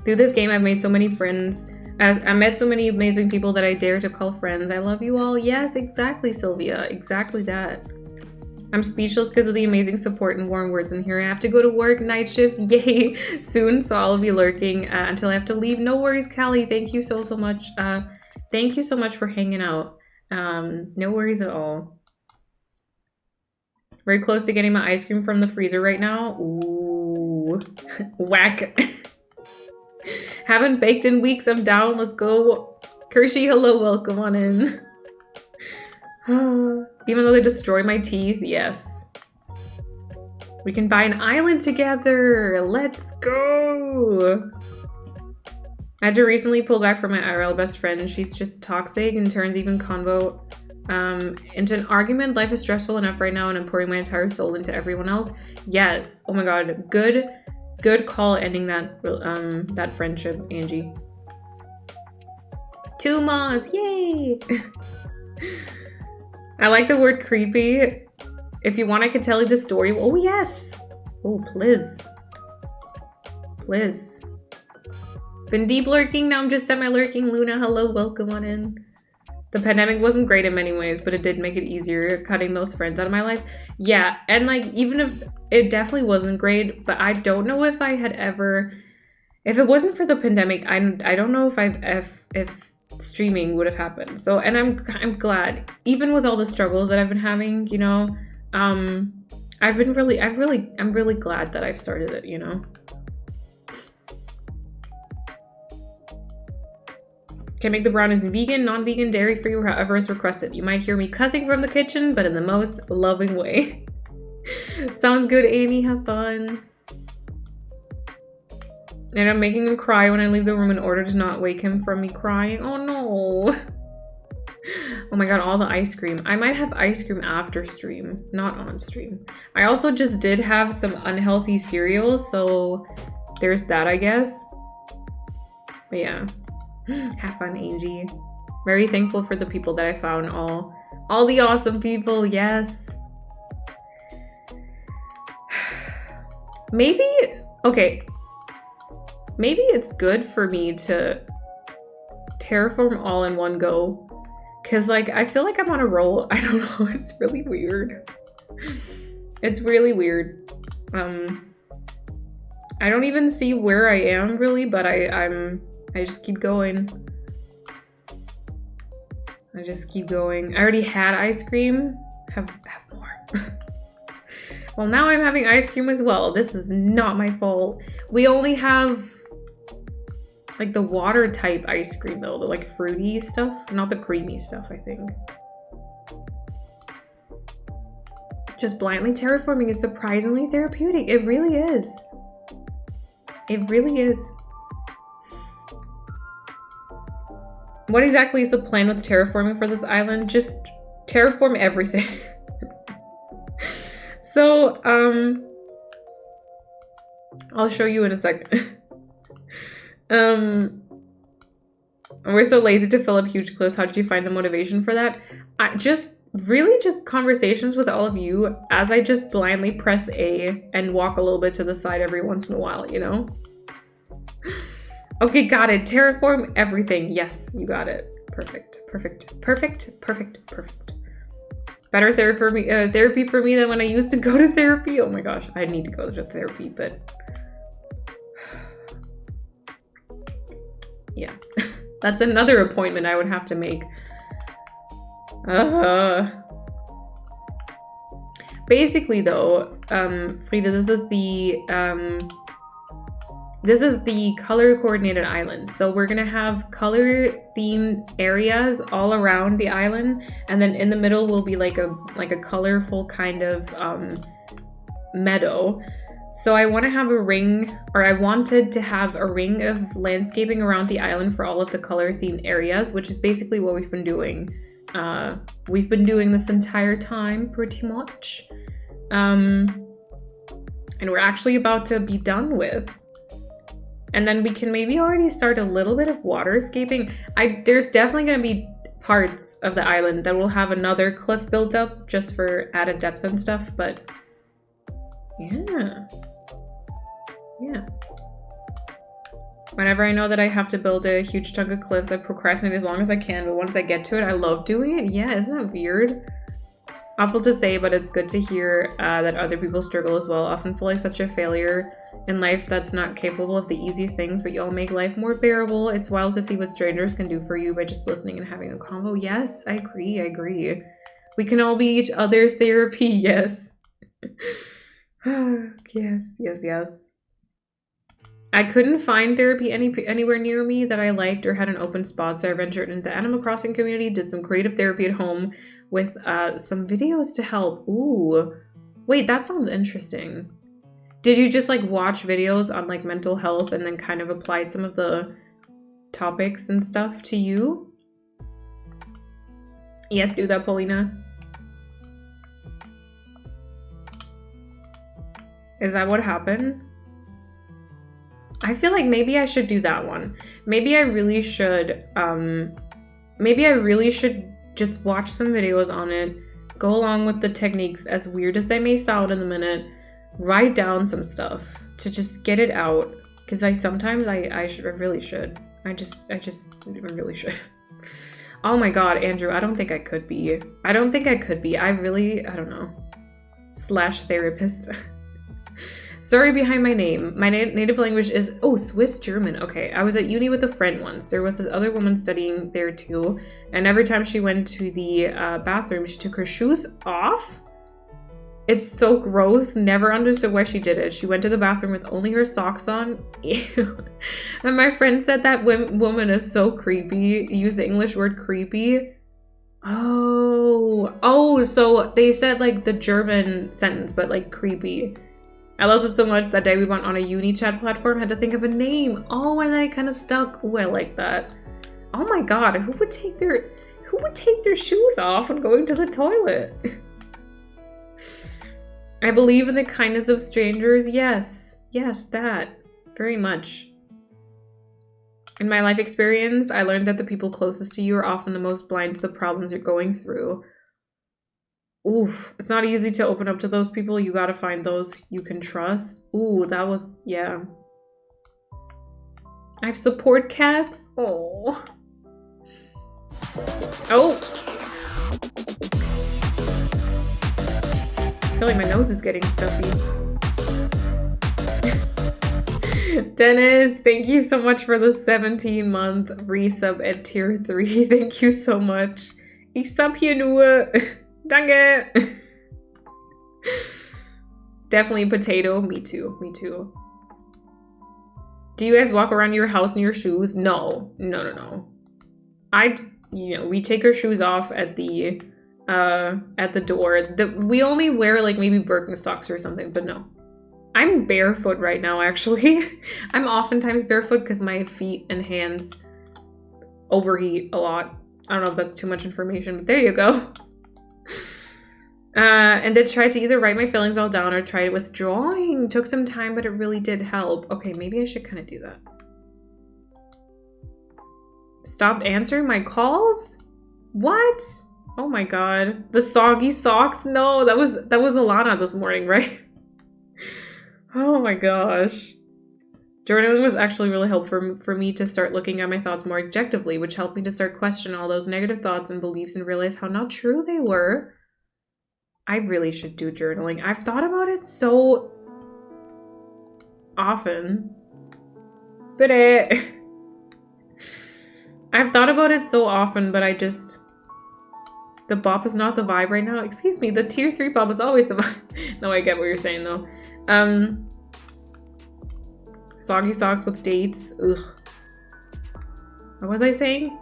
Through this game, I've made so many friends. I met so many amazing people that I dare to call friends. I love you all. Yes, exactly, Sylvia. Exactly that. I'm speechless because of the amazing support and warm words in here. I have to go to work, night shift, yay, soon, so I'll be lurking until I have to leave. No worries, Callie. Thank you so much. Thank you so much for hanging out. No worries at all. Very close to getting my ice cream from the freezer right now. Ooh, whack. Haven't baked in weeks. I'm down. Let's go. Kershey, hello, welcome on in. Even though they destroy my teeth, yes. We can buy an island together. Let's go. I had to recently pull back from my IRL best friend. She's just toxic and turns even convo into an argument. Life is stressful enough right now and I'm pouring my entire soul into everyone else. Yes. Oh my god. Good call ending that friendship, Angie. 2 mods, yay! I like the word creepy. If you want, I can tell you the story. Oh yes! Oh, please. Please. Been deep lurking, now I'm just semi-lurking. Luna, hello, welcome on in. The pandemic wasn't great in many ways, but it did make it easier cutting those friends out of my life. Yeah, and like, even if it definitely wasn't great, but I don't know if I had ever, if it wasn't for the pandemic, I don't know if streaming would have happened. So, and I'm glad, even with all the struggles that I've been having, you know, I'm really glad that I've started it, you know. Can make the brownies vegan, non-vegan, dairy-free, or however is requested. You might hear me cussing from the kitchen, but in the most loving way. Sounds good, Annie. Have fun. And I'm making him cry when I leave the room in order to not wake him from me crying. Oh no. Oh my god, all the ice cream. I might have ice cream after stream, not on stream. I also just did have some unhealthy cereal, so there's that, I guess. But yeah. Have fun, Angie. Very thankful for the people that I found. All the awesome people, yes. Maybe, okay. Maybe it's good for me to terraform all in one go. Cause like, I feel like I'm on a roll. I don't know, it's really weird. It's really weird. I don't even see where I am really, but I just keep going. I just keep going. I already had ice cream. Have more. Well, now I'm having ice cream as well. This is not my fault. We only have like the water type ice cream though, the like fruity stuff, not the creamy stuff, I think. Just blindly terraforming is surprisingly therapeutic. It really is. It really is. What exactly is the plan with terraforming for this island? Just terraform everything. So, I'll show you in a second. We're so lazy to fill up huge clips. How did you find the motivation for that? Just conversations with all of you as I just blindly press A and walk a little bit to the side every once in a while, you know? Okay, got it. Terraform everything. Yes, you got it. Perfect, perfect, perfect, perfect, perfect. Better therapy for me than when I used to go to therapy. Oh my gosh, I need to go to therapy, but yeah, that's another appointment I would have to make. Basically though, Frida, this is the color coordinated island. So we're gonna have color themed areas all around the island, and then in the middle will be like a colorful kind of meadow. So I want to have a ring, or I wanted to have a ring of landscaping around the island for all of the color themed areas, which is basically what we've been doing. We've been doing this entire time pretty much. And we're actually about to be done with. And then we can maybe already start a little bit of waterscaping. There's definitely going to be parts of the island that will have another cliff built up just for added depth and stuff, but yeah. Whenever I know that I have to build a huge chunk of cliffs, I procrastinate as long as I can, but once I get to it, I love doing it. Yeah, isn't that weird? Awful to say, but it's good to hear that other people struggle as well. Often feel like such a failure in life that's not capable of the easiest things, but y'all make life more bearable. It's wild to see what strangers can do for you by just listening and having a convo. Yes, I agree. We can all be each other's therapy, yes. Yes. I couldn't find therapy anywhere near me that I liked or had an open spot, so I ventured into the Animal Crossing community, did some creative therapy at home with some videos to help. Ooh, wait, that sounds interesting. Did you just like watch videos on like mental health and then kind of applied some of the topics and stuff to you? Yes, do that, Paulina. Is that what happened? I feel like maybe I should do that one. Maybe I really should just watch some videos on it, go along with the techniques, as weird as they may sound in a minute, write down some stuff to just get it out Because I sometimes I really should. I really should. Oh my god, Andrew, I don't think I could be. I don't know. / therapist. Story behind my name. My native language is, Swiss German. Okay, I was at uni with a friend once. There was this other woman studying there too, and every time she went to the bathroom, she took her shoes off. It's so gross. Never understood why she did it. She went to the bathroom with only her socks on. Ew. And my friend said that woman is so creepy. Use the English word creepy. Oh, so they said like the German sentence, but like creepy. I loved it so much that day we went on a uni chat platform, had to think of a name. Oh, and then I kind of stuck. Oh, I like that. Oh my god, who would take their shoes off when going to the toilet? I believe in the kindness of strangers. Yes, that. Very much. In my life experience, I learned that the people closest to you are often the most blind to the problems you're going through. Oof, it's not easy to open up to those people. You gotta find those you can trust. Ooh, that was, yeah. I have support cats. Oh. I feel like my nose is getting stuffy. Dennis, thank you so much for the 17-month resub at tier 3. Thank you so much. Ich sub hier nur. Danke. Definitely potato. Me too. Do you guys walk around your house in your shoes? No. We take our shoes off at the door. We only wear like maybe Birkenstocks or something, but no. I'm barefoot right now, actually. I'm oftentimes barefoot because my feet and hands overheat a lot. I don't know if that's too much information, but there you go. And then tried to either write my feelings all down or try it with drawing. Took some time, but it really did help. Okay, maybe I should kind of do that. Stopped answering my calls? What? Oh my god. The soggy socks? No, that was Alana this morning, right? Oh my gosh. Journaling was actually really helpful for me to start looking at my thoughts more objectively, which helped me to start questioning all those negative thoughts and beliefs and realize how not true they were. I really should do journaling. I've thought about it so often. But I've thought about it so often, but I just... The bop is not the vibe right now. Excuse me, the tier 3 bop is always the vibe. No, I get what you're saying though. Soggy socks with dates. Ugh. What was I saying?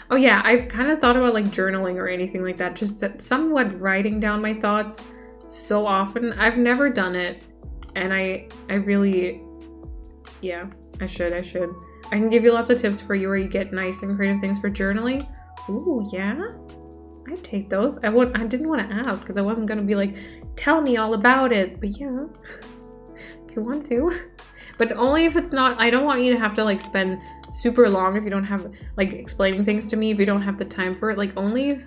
Oh yeah, I've kind of thought about like journaling or anything like that. Just somewhat writing down my thoughts so often. I've never done it. And I really... Yeah, I should. I can give you lots of tips for you where you get nice and creative things for journaling. Ooh, yeah? I'd take those. I didn't want to ask because I wasn't going to be like, tell me all about it. But yeah, if you want to. But only if it's not, I don't want you to have to like spend super long if you don't have, like explaining things to me if you don't have the time for it. Like only if,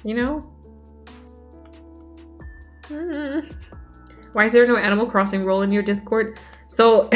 you know? Why is there no Animal Crossing role in your Discord? So...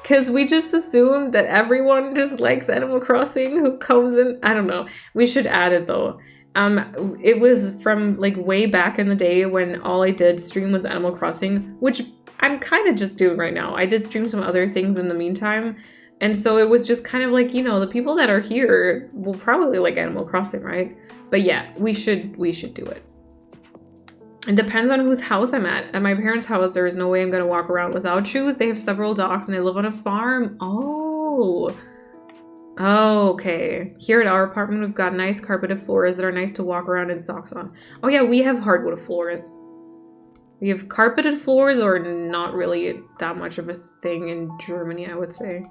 Because we just assumed that everyone just likes Animal Crossing who comes in. I don't know. We should add it though. It was from like way back in the day when all I did stream was Animal Crossing, which I'm kind of just doing right now. I did stream some other things in the meantime. And so it was just kind of like, you know, the people that are here will probably like Animal Crossing, right? But yeah, we should do it. It depends on whose house I'm at. At my parents' house, there is no way I'm going to walk around without shoes. They have several dogs and they live on a farm. Oh, okay. Here at our apartment, we've got nice carpeted floors that are nice to walk around in socks on. Oh yeah, we have hardwood floors. We have carpeted floors or not really that much of a thing in Germany, I would say.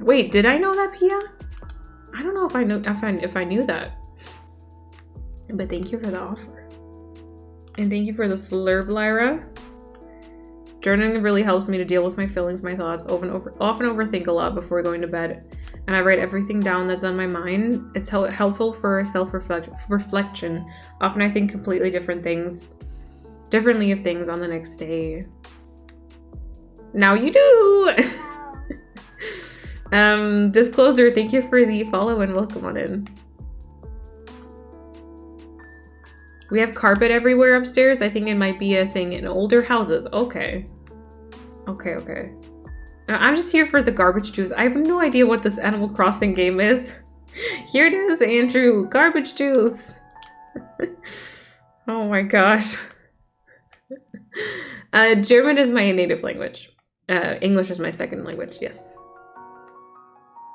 Wait, did I know that, Pia? I don't know if I knew that. But thank you for the offer. And thank you for the slurp, Lyra. Journaling really helps me to deal with my feelings, my thoughts. Often overthink a lot before going to bed. and I write everything down that's on my mind. It's helpful for self-reflection. Often I think completely differently of things on the next day. Now you do! Disclosure, thank you for the follow and welcome on in. We have carpet everywhere upstairs. I think it might be a thing in older houses. Okay. Okay. I'm just here for the garbage juice. I have no idea what this Animal Crossing game is. Here it is, Andrew. Garbage juice. Oh my gosh. German is my native language. English is my second language, yes.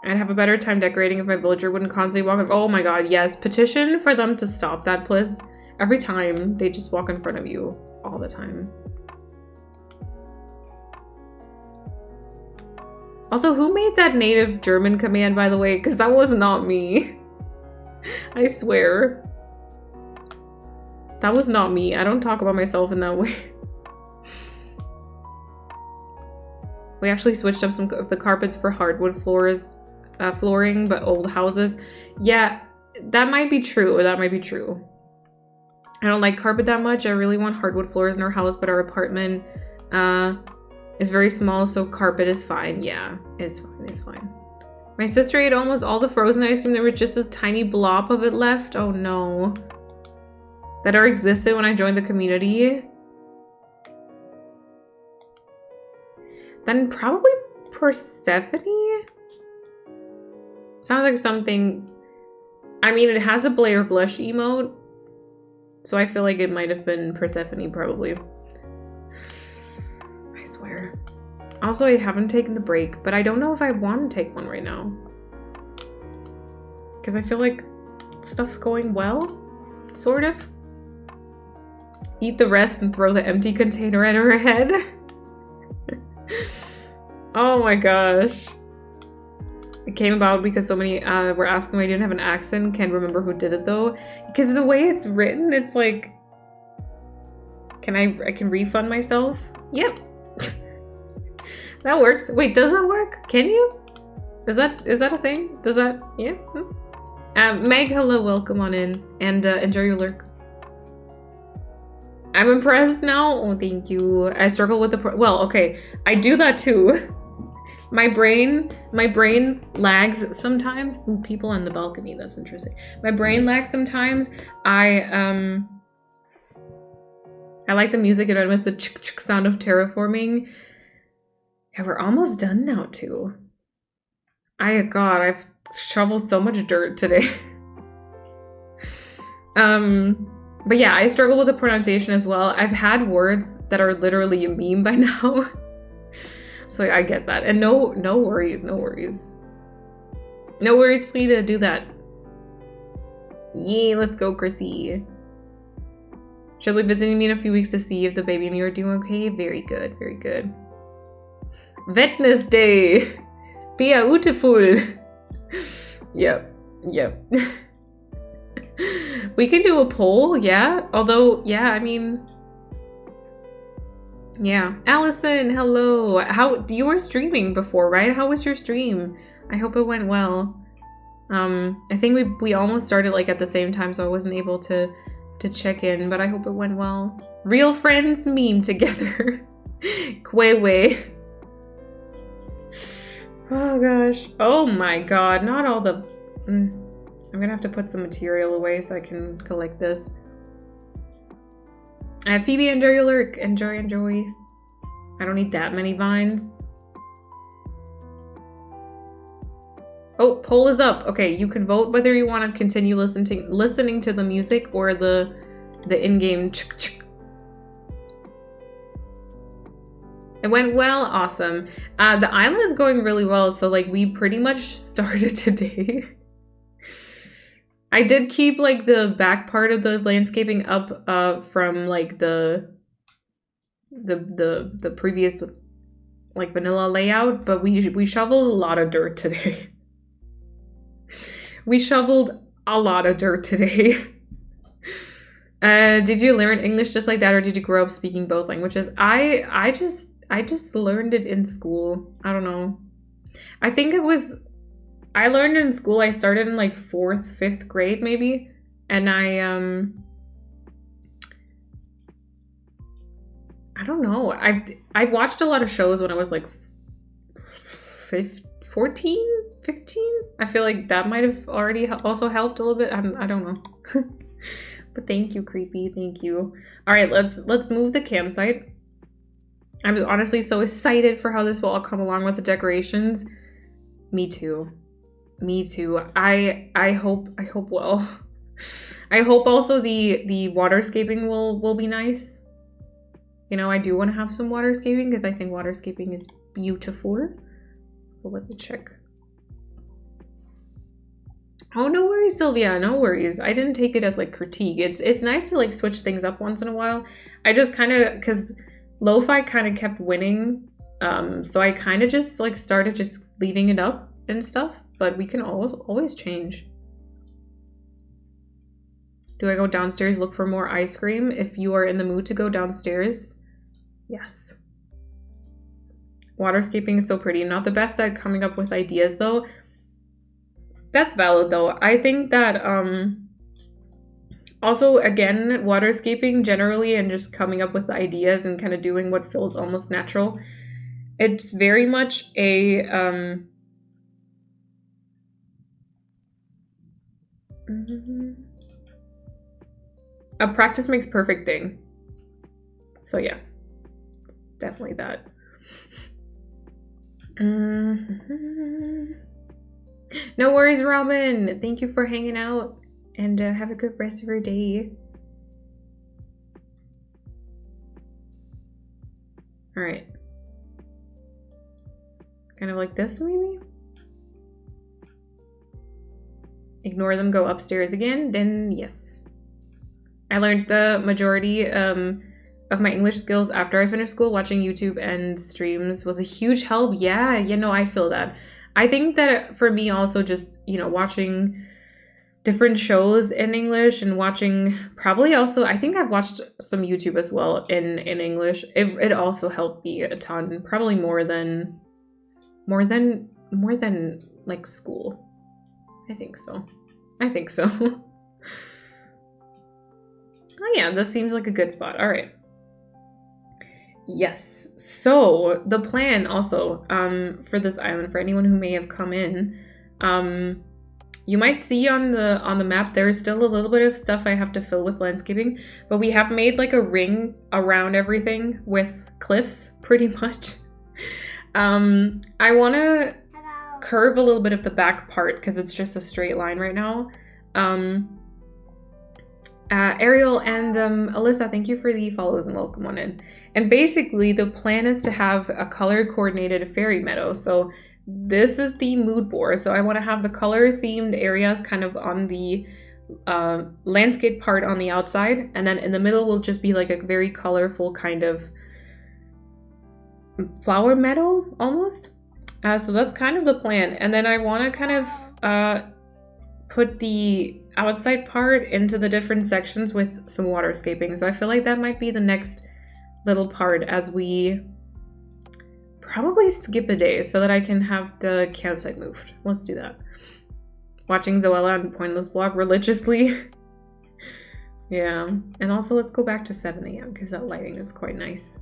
I'd have a better time decorating if my villager wouldn't constantly walk. Oh my god, yes. Petition for them to stop that, please. Every time, they just walk in front of you. All the time. Also, who made that native German command, by the way? Because that was not me. I swear. That was not me. I don't talk about myself in that way. We actually switched up some of the carpets for hardwood flooring, but old houses. Yeah, that might be true, or that might be true. I don't like carpet that much. I really want hardwood floors in our house, but our apartment is very small, so carpet is fine. Yeah, it's fine. My sister ate almost all the frozen ice cream. There was just this tiny blob of it left. Oh no. That existed when I joined the community. Then probably Persephone? Sounds like something... I mean, it has a Blair Blush emote, so I feel like it might have been Persephone, probably. I swear. Also, I haven't taken the break, but I don't know if I want to take one right now. Because I feel like stuff's going well, sort of. Eat the rest and throw the empty container at her head. Oh my gosh. It came about because so many were asking why I didn't have an accent. Can't remember who did it though. Because the way it's written, it's like... I can refund myself? Yep. That works. Wait, does that work? Can you? Is that a thing? Does that... Yeah? Meg, hello, welcome on in. And enjoy your lurk. I'm impressed now. Oh, thank you. I struggle with the... Well, okay. I do that too. My brain lags sometimes. Ooh, people on the balcony. That's interesting. My brain lags sometimes. I like the music. I miss the ch-ch sound of terraforming. Yeah, we're almost done now too. God, I've shoveled so much dirt today. But yeah, I struggle with the pronunciation as well. I've had words that are literally a meme by now. So I get that. And no worries, no worries. No worries for you to do that. Yay, let's go, Chrissy. She'll be visiting me in a few weeks to see if the baby and you are doing okay. Very good, very good. Wednesday. Beautiful. Yep. We can do a poll, yeah. Although, yeah, I mean... Yeah. Allison, hello. You were streaming before, right? How was your stream? I hope it went well. I think we almost started like at the same time, so I wasn't able to check in, but I hope it went well. Real friends meme together. Kwei. Oh gosh. Oh my god, not all the... I'm gonna have to put some material away so I can collect this. Phoebe, enjoy your lurk. Enjoy. I don't need that many vines. Oh, poll is up. Okay, you can vote whether you want to continue listening to the music or the in-game ch-ch. It went well. Awesome. The island is going really well, so like we pretty much started today. I did keep like the back part of the landscaping up from like the previous like vanilla layout, but we shoveled a lot of dirt today. We shoveled a lot of dirt today. Did you learn English just like that, or did you grow up speaking both languages? I just learned it in school. I don't know. I think it was I learned in school. I started in like 4th, 5th grade maybe, and I don't know. I watched a lot of shows when I was like 14, 15. I feel like that might have already also helped a little bit. I don't know. But thank you, Creepy. Thank you. All right, let's move the campsite. I was honestly so excited for how this will all come along with the decorations. Me too. Me too. I hope well. I hope also the waterscaping will be nice. You know, I do want to have some waterscaping because I think waterscaping is beautiful. So let me check. Oh, no worries, Sylvia. No worries. I didn't take it as like critique. It's nice to like switch things up once in a while. I just kind of, because lo-fi kind of kept winning. So I kind of just like started just leaving it up and stuff. But we can always change. Do I go downstairs, look for more ice cream? If you are in the mood to go downstairs, yes. Waterscaping is so pretty. Not the best at coming up with ideas though. That's valid though. I think that also again, waterscaping generally and just coming up with ideas and kind of doing what feels almost natural. It's very much a practice makes perfect thing. So yeah, it's definitely that. No worries, Robin. Thank you for hanging out and have a good rest of your day. All right. Kind of like this, maybe? Ignore them, go upstairs again, then yes. I learned the majority of my English skills after I finished school. Watching YouTube and streams was a huge help. Yeah, you know, I feel that. I think that for me also just, you know, watching different shows in English and watching probably also, I think I've watched some YouTube as well in English. It also helped me a ton, probably more than like school. I think so. Oh yeah, this seems like a good spot. All right. Yes. So the plan also for this island, for anyone who may have come in, you might see on the map there is still a little bit of stuff I have to fill with landscaping, but we have made like a ring around everything with cliffs, pretty much. I want to curve a little bit of the back part because it's just a straight line right now. Ariel and Alyssa, thank you for the follows and welcome on in. And basically the plan is to have a color coordinated fairy meadow. So this is the mood board. So I want to have the color themed areas kind of on the landscape part on the outside. And then in the middle will just be like a very colorful kind of flower meadow almost. So that's kind of the plan. And then I want to kind of put the outside part into the different sections with some waterscaping. So I feel like that might be the next little part as we probably skip a day so that I can have the campsite moved. Let's do that. Watching Zoella and Pointless Blog religiously. Yeah. And also let's go back to 7 a.m. because that lighting is quite nice.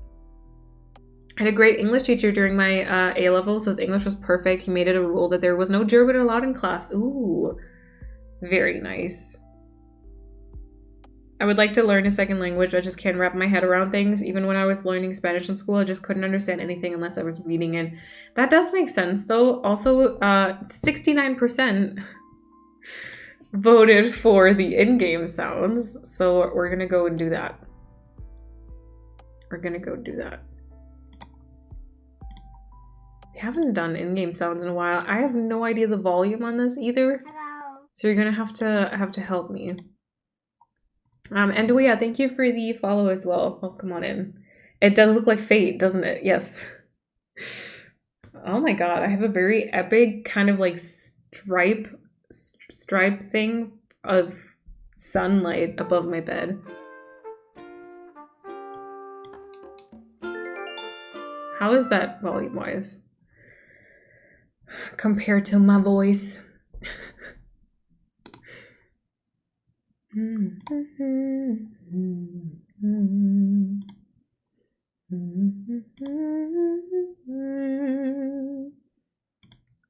I had a great English teacher during my A-levels. His English was perfect. He made it a rule that there was no German allowed in class. Ooh, very nice. I would like to learn a second language. I just can't wrap my head around things. Even when I was learning Spanish in school, I just couldn't understand anything unless I was reading it. That does make sense, though. Also, 69% voted for the in-game sounds. So we're going to go and do that. We haven't done in-game sounds in a while. I have no idea the volume on this either. Hello. So you're gonna have to help me. And Dewea, thank you for the follow as well. Oh, come on in. It does look like fate, doesn't it? Yes. Oh my god, I have a very epic kind of like stripe thing of sunlight above my bed. How is that volume-wise? compared to my voice.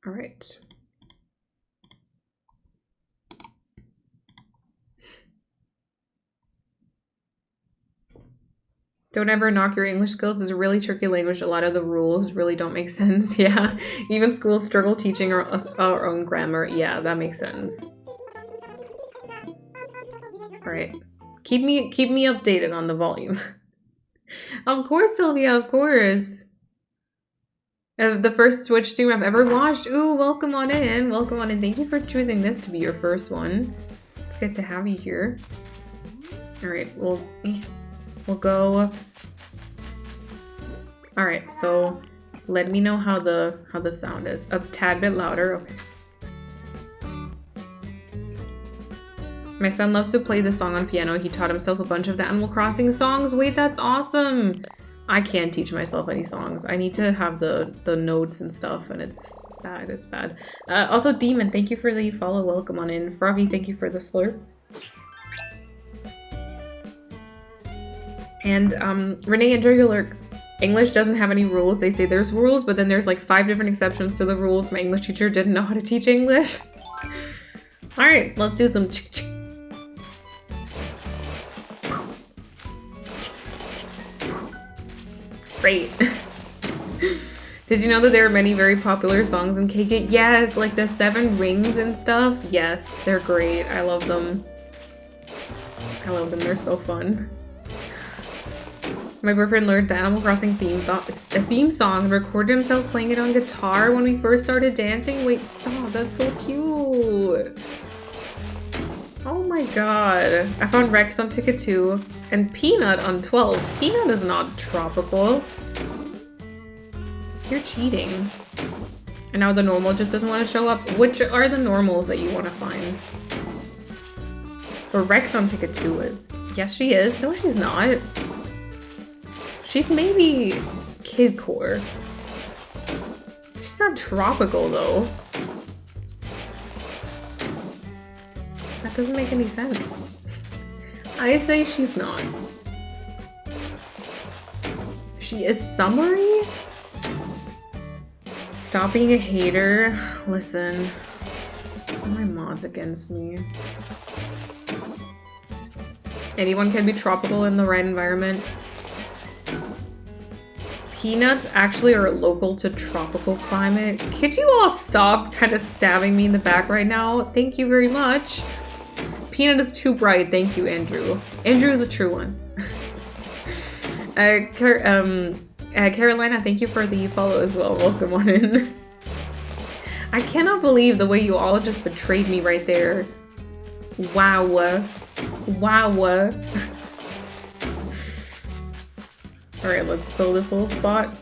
All right. Don't ever knock your English skills. It's a really tricky language. A lot of the rules really don't make sense. Yeah, even schools struggle teaching our own grammar. Yeah, that makes sense. All right, keep me updated on the volume. Of course, Sylvia. Of course. The first Twitch stream I've ever watched. Ooh, welcome on in. Welcome on in. Thank you for choosing this to be your first one. It's good to have you here. All right, we'll go. All right, so let me know how the sound is. A tad bit louder. Okay. My son loves to play the song on piano. He taught himself a bunch of the Animal Crossing songs. Wait, that's awesome. I can't teach myself any songs. I need to have the notes and stuff, and it's bad. It's bad. Also, Demon, thank you for the follow. Welcome on in. Froggy, thank you for the slurp. And Renee, enjoy your lurk. English doesn't have any rules. They say there's rules, but then there's like 5 different exceptions to the rules. My English teacher didn't know how to teach English. All right, let's do some. Great. Did you know that there are many very popular songs in KK? Yes, like the 7 Rings and stuff. Yes, they're great. I love them. I love them. They're so fun. My boyfriend learned the Animal Crossing theme song and recorded himself playing it on guitar when we first started dancing. Wait, stop. That's so cute. Oh my god. I found Rex on ticket 2 and Peanut on 12. Peanut is not tropical. You're cheating. And now the normal just doesn't want to show up. Which are the normals that you want to find? But Rex on ticket 2 is. Yes, she is. No, she's not. She's maybe kidcore. She's not tropical though. That doesn't make any sense. I say she's not. She is summery? Stop being a hater. Listen. My mod's against me. Anyone can be tropical in the right environment. Peanuts actually are local to tropical climate. Could you all stop kind of stabbing me in the back right now? Thank you very much. Peanut is too bright. Thank you, Andrew. Andrew is a true one. Carolina, thank you for the follow as well. Welcome on in. I cannot believe the way you all just betrayed me right there. Wow. Wow. Alright, let's fill this little spot.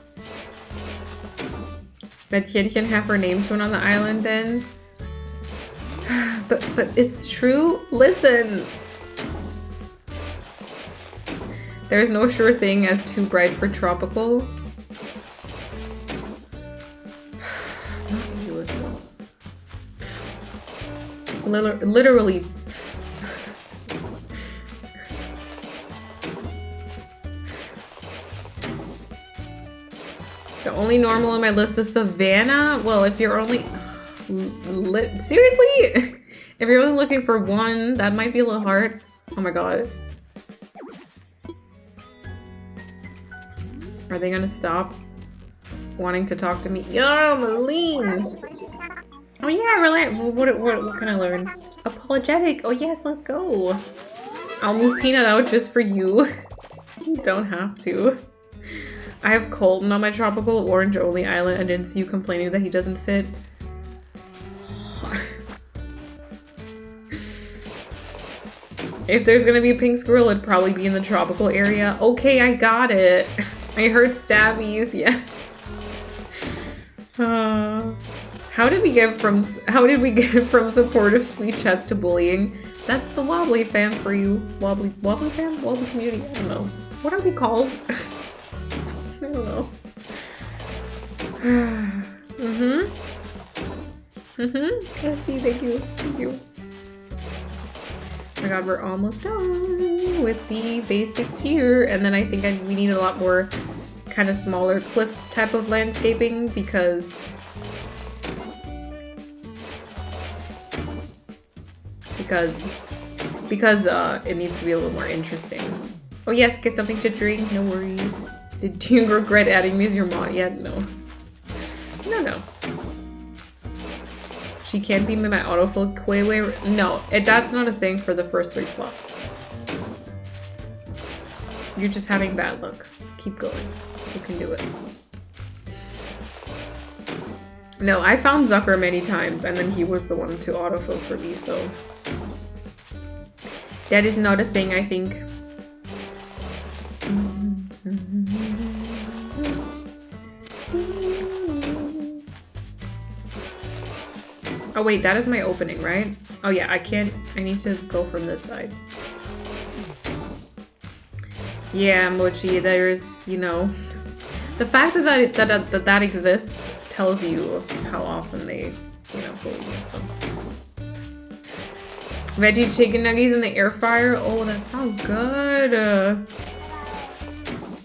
That kid can have her name tune on the island then. But it's true? Listen! There's no sure thing as too bright for tropical. Not you as well. Literally. The only normal on my list is Savannah. Well, if you're only... Seriously? If you're only looking for one, that might be a little hard. Oh my god. Are they gonna stop wanting to talk to me? Yo, Malene! Oh yeah, really? What can I learn? Apologetic. Oh yes, let's go. I'll move Peanut out just for you. You don't have to. I have Colton on my tropical orange only island. I didn't see you complaining that he doesn't fit. If there's gonna be a pink squirrel, it'd probably be in the tropical area. Okay, I got it. I heard stabbies, yeah. How did we get from supportive sweet chats to bullying? That's the Wobbly fam for you. Wobbly fam? Wobbly community? I don't know. What are we called? I don't know. I see, thank you, thank you. Oh my god, we're almost done with the basic tier, and then I think we need a lot more kind of smaller cliff type of landscaping because it needs to be a little more interesting. Oh yes, get something to drink, no worries. Did you regret adding me as your mod yet? No. No. She can't be my autofill Quayway. No, that's not a thing for the first 3 plots. You're just having bad luck. Keep going. You can do it. No, I found Zucker many times, and then he was the one to autofill for me, so... That is not a thing, I think. Oh wait, that is my opening, right? Oh yeah, I need to go from this side. Yeah, Mochi, there's, you know... The fact that exists tells you how often they, you know, bully you, so... Veggie chicken nuggets in the air fryer? Oh, that sounds good!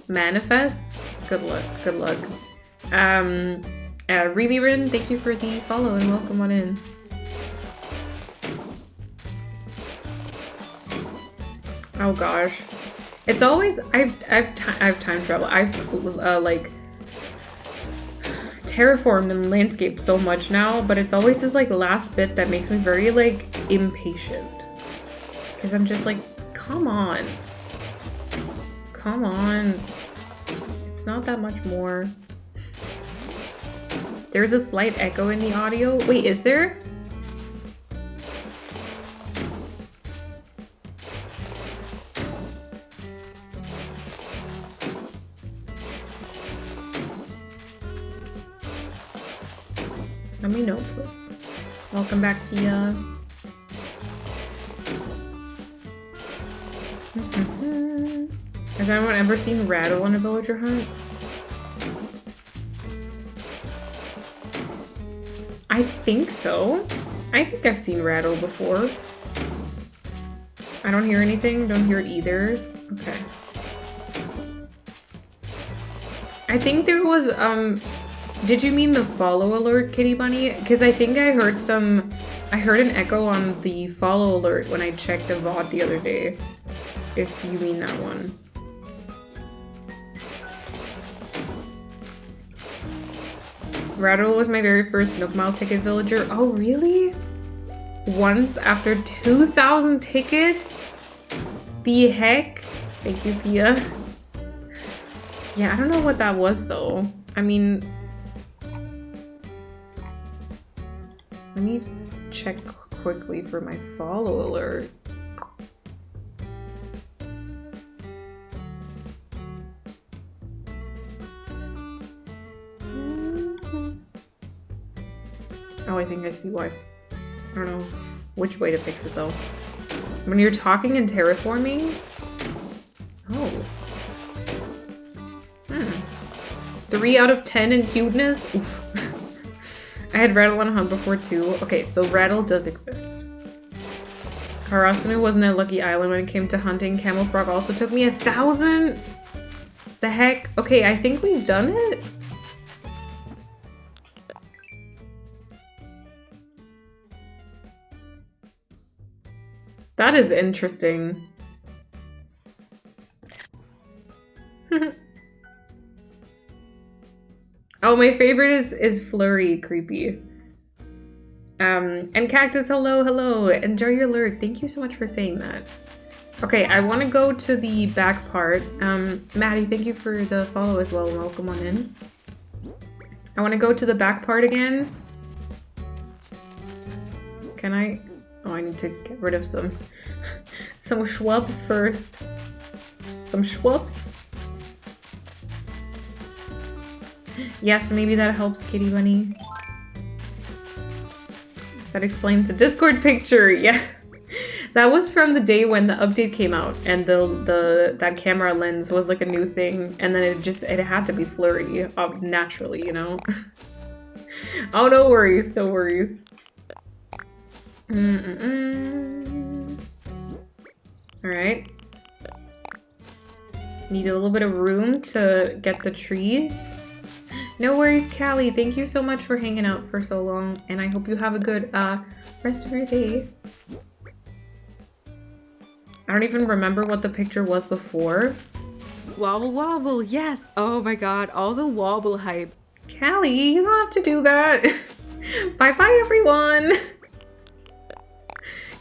Manifest? Good luck, good luck. Rebirin, thank you for the follow and welcome on in. Oh gosh. It's always, I've time travel. I've like terraformed and landscaped so much now, but it's always this like last bit that makes me very like impatient. Cause I'm just like, come on. Come on. It's not that much more. There's a slight echo in the audio. Wait, is there? Let me know, please. Welcome back, Pia. Has anyone ever seen Rattle on a villager hunt? I think so. I think I've seen Rattle before. I don't hear anything. Don't hear it either. Okay. I think there was, did you mean the follow alert, Kitty Bunny? Because I think I heard an echo on the follow alert when I checked the VOD the other day. If you mean that one. Rattle was my very first Nook Mile ticket villager. Oh, really? Once after 2,000 tickets? The heck? Thank you, Pia. Yeah, I don't know what that was, though. I mean... Let me check quickly for my follow alert. Oh, I think I see why. I don't know which way to fix it though. When you're talking and terraforming? Oh. 3 out of 10 in cuteness? Oof. I had Rattle on a hunt before too. Okay, so Rattle does exist. Karasunu wasn't a lucky island when it came to hunting. Camel Frog also took me 1,000? The heck? Okay, I think we've done it. That is interesting. Oh, my favorite is Flurry Creepy. And Cactus, hello. Enjoy your lurk. Thank you so much for saying that. Okay, I want to go to the back part. Maddie, thank you for the follow as well. Welcome on in. I want to go to the back part again. Can I? Oh, I need to get rid of some schwubs first. Some schwubs. Yes, maybe that helps, Kitty Bunny. That explains the Discord picture. Yeah, that was from the day when the update came out, and that camera lens was like a new thing, and then it had to be Flurry naturally, you know. Oh, no worries, no worries. Alright. Need a little bit of room to get the trees. No worries, Callie. Thank you so much for hanging out for so long, and I hope you have a good rest of your day. I don't even remember what the picture was before. Wobble wobble, yes! Oh my god, all the wobble hype. Callie, you don't have to do that. Bye-bye, everyone.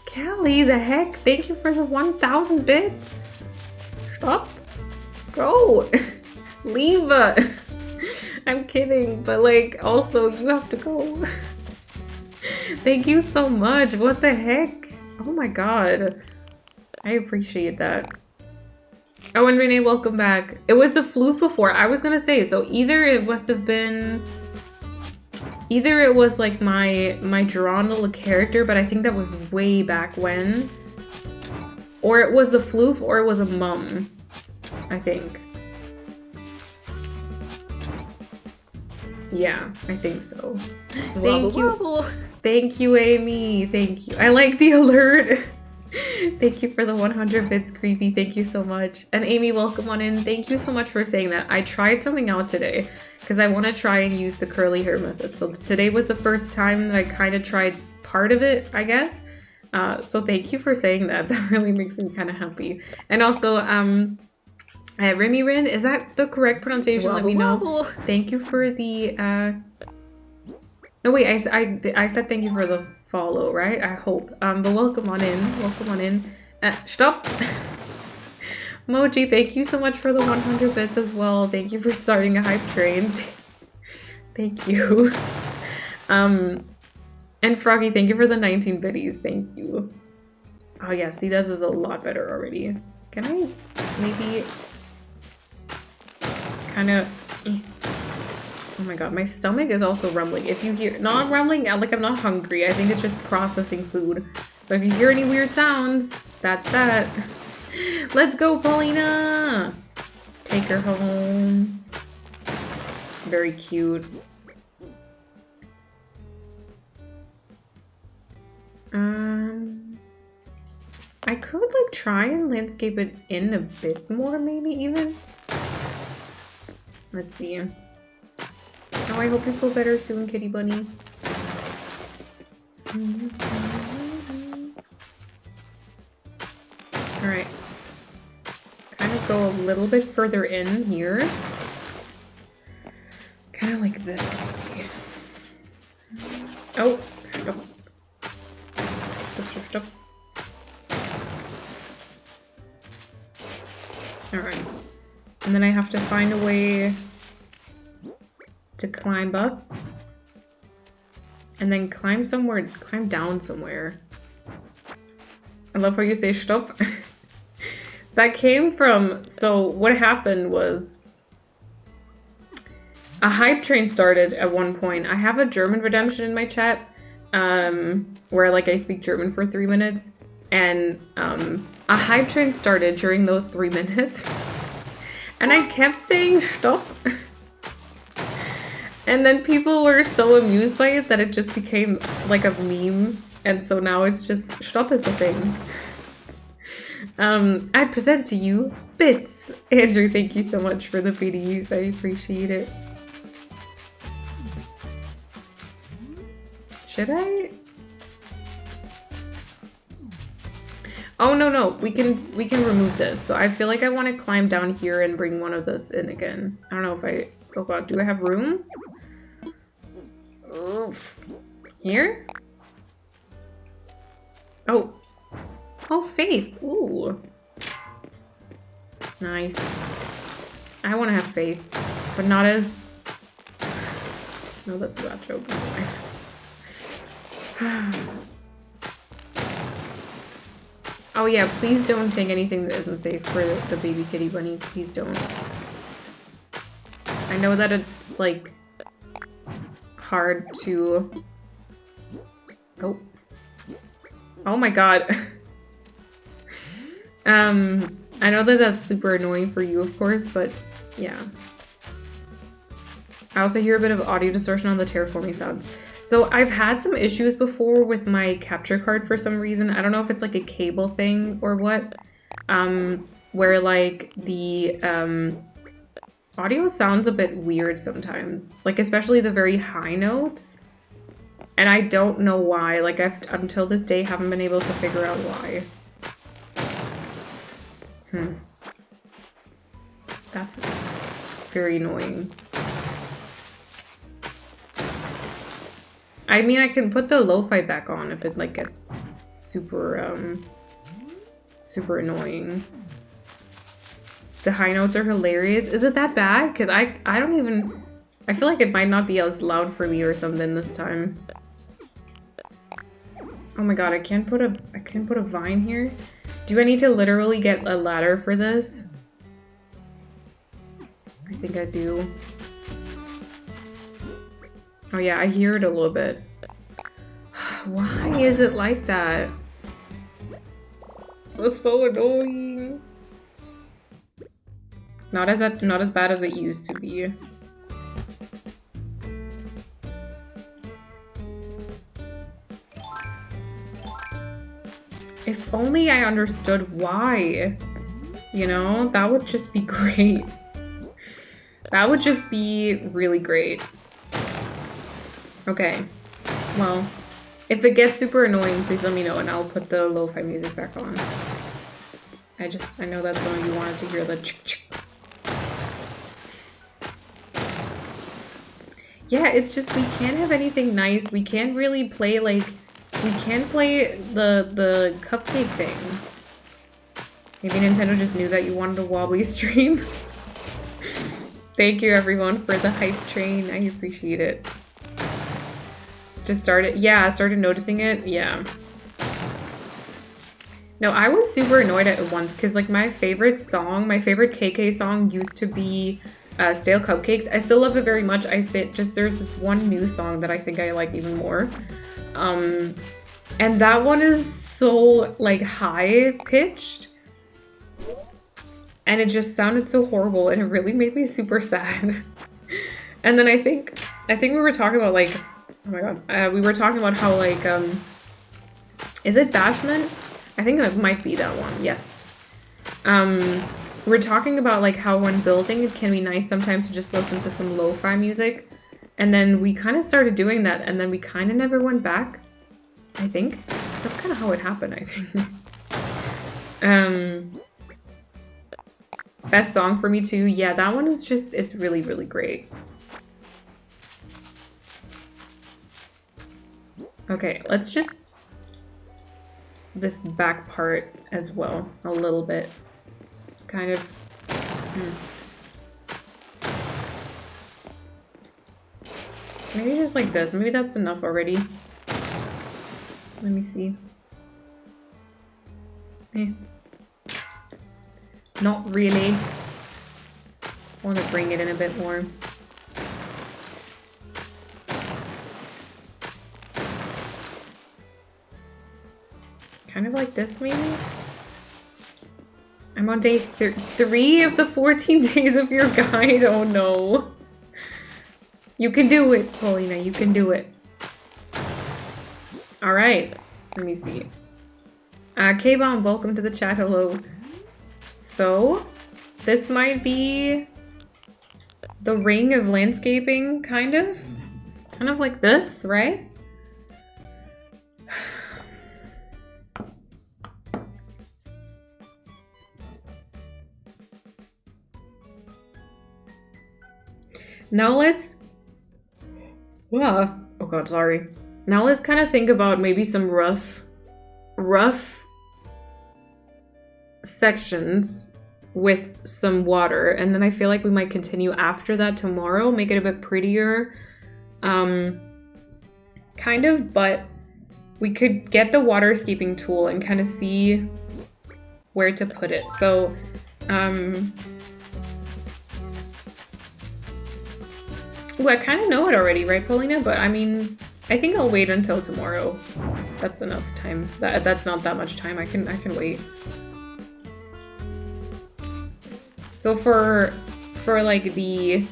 Callie, the heck? Thank you for the 1,000 bits. Stop. Go. Leave. I'm kidding, but like, also, you have to go. Thank you so much. What the heck? Oh my god. I appreciate that. Oh, and Renee, welcome back. It was the floof before. I was gonna say, so either it must have been... Either it was like my drawn little character, but I think that was way back when. Or it was the floof, or it was a mum. I think. Yeah, I think so. Thank you. Thank you, Amy. Thank you. I like the alert. Thank you for the 100 bits, Creepy. Thank you so much. And Amy, welcome on in. Thank you so much for saying that. I tried something out today because I want to try and use the curly hair method. So today was the first time that I kind of tried part of it, I guess. So thank you for saying that. That really makes me kind of happy. And also, Remy Rin, is that the correct pronunciation? Let me know. Thank you for the, no wait, I said thank you for the follow, right? I hope. But welcome on in. Welcome on in. Stop! Moji, thank you so much for the 100 bits as well. Thank you for starting a hype train. Thank you. And Froggy, thank you for the 19 biddies. Thank you. Oh yeah, see, this is a lot better already. Can I maybe kind of... Oh my god, my stomach is also rumbling. If you hear... Not rumbling, like I'm not hungry. I think it's just processing food. So if you hear any weird sounds, that's that. Let's go, Paulina! Take her home. Very cute. I could like try and landscape it in a bit more, maybe even. Let's see. Oh, I hope you feel better soon, Kitty Bunny. Alright. Kind of go a little bit further in here. Kind of like this way. Oh! Stop. Stop. Alright. And then I have to find a way to climb up. And then climb down somewhere. I love how you say stop. That came from, so what happened was a hype train started at one point. I have a German redemption in my chat, where like I speak German for 3 minutes, and a hype train started during those 3 minutes, and I kept saying stop. And then people were so amused by it that it just became like a meme, and so now it's just stop is the thing. I present to you Bits. Andrew, thank you so much for the BDs. I appreciate it. Should I? Oh no, we can remove this. So I feel like I want to climb down here and bring one of this in again. I don't know if I, oh god, do I have room? Oof. Here? Oh. Oh, Faith. Ooh. Nice. I want to have Faith, but not as... No, that's a bad joke. Oh yeah, please don't take anything that isn't safe for the baby kitty bunny. Please don't. I know that it's like hard to... Oh. Oh my god. I know that that's super annoying for you, of course, but yeah. I also hear a bit of audio distortion on the terraforming sounds. So I've had some issues before with my capture card for some reason. I don't know if it's like a cable thing or what. Where like the audio sounds a bit weird sometimes. Like especially the very high notes. And I don't know why. Like I've until this day haven't been able to figure out why. That's very annoying. I mean, I can put the lo-fi back on if it like gets super, super annoying. The high notes are hilarious. Is it that bad? Because I don't even... I feel like it might not be as loud for me or something this time. Oh my god, I can't put a vine here. Do I need to literally get a ladder for this? I think I do. Oh yeah, I hear it a little bit. Why is it like that? It's so annoying. Not as bad as it used to be. If only I understood why. You know, that would just be great. That would just be really great. Okay. Well, if it gets super annoying, please let me know and I'll put the lo-fi music back on. I know that some of you wanted to hear the chick. Yeah, it's just we can't have anything nice. We can't really play like we can't play the cupcake thing. Maybe Nintendo just knew that you wanted a Wobbly stream. Thank you everyone for the hype train. I appreciate it. Just started, yeah, I started noticing it, yeah. No, I was super annoyed at it once because like my favorite song, my favorite KK song used to be Stale Cupcakes. I still love it very much. There's this one new song that I think I like even more. And that one is so like high pitched. And it just sounded so horrible and it really made me super sad. And then I think we were talking about like, oh my god, we were talking about how like, is it Bashment? I think it might be that one, yes. We're talking about like how when building it can be nice sometimes to just listen to some lo-fi music. And then we kind of started doing that and then we kind of never went back, I think. That's kind of how it happened, I think. Best song for me too. Yeah, that one is just, it's really, really great. Okay, let's just this back part as well a little bit. Kind of. Maybe just like this. Maybe that's enough already. Let me see. Not really. I want to bring it in a bit more. Kind of like this, maybe? I'm on day 3 of the 14 days of your guide. Oh no. You can do it, Paulina. You can do it. Alright. Let me see. K-Bomb, welcome to the chat. Hello. So, this might be the ring of landscaping, kind of? Kind of like this, right? Now let's... oh god, sorry. Now let's kind of think about maybe some rough sections with some water, and then I feel like we might continue after that tomorrow, make it a bit prettier, kind of, but we could get the waterscaping tool and kind of see where to put it. So, ooh, I kind of know it already, right, Paulina? But I mean, I think I'll wait until tomorrow. That's enough time. That's not that much time. I can wait. So for like the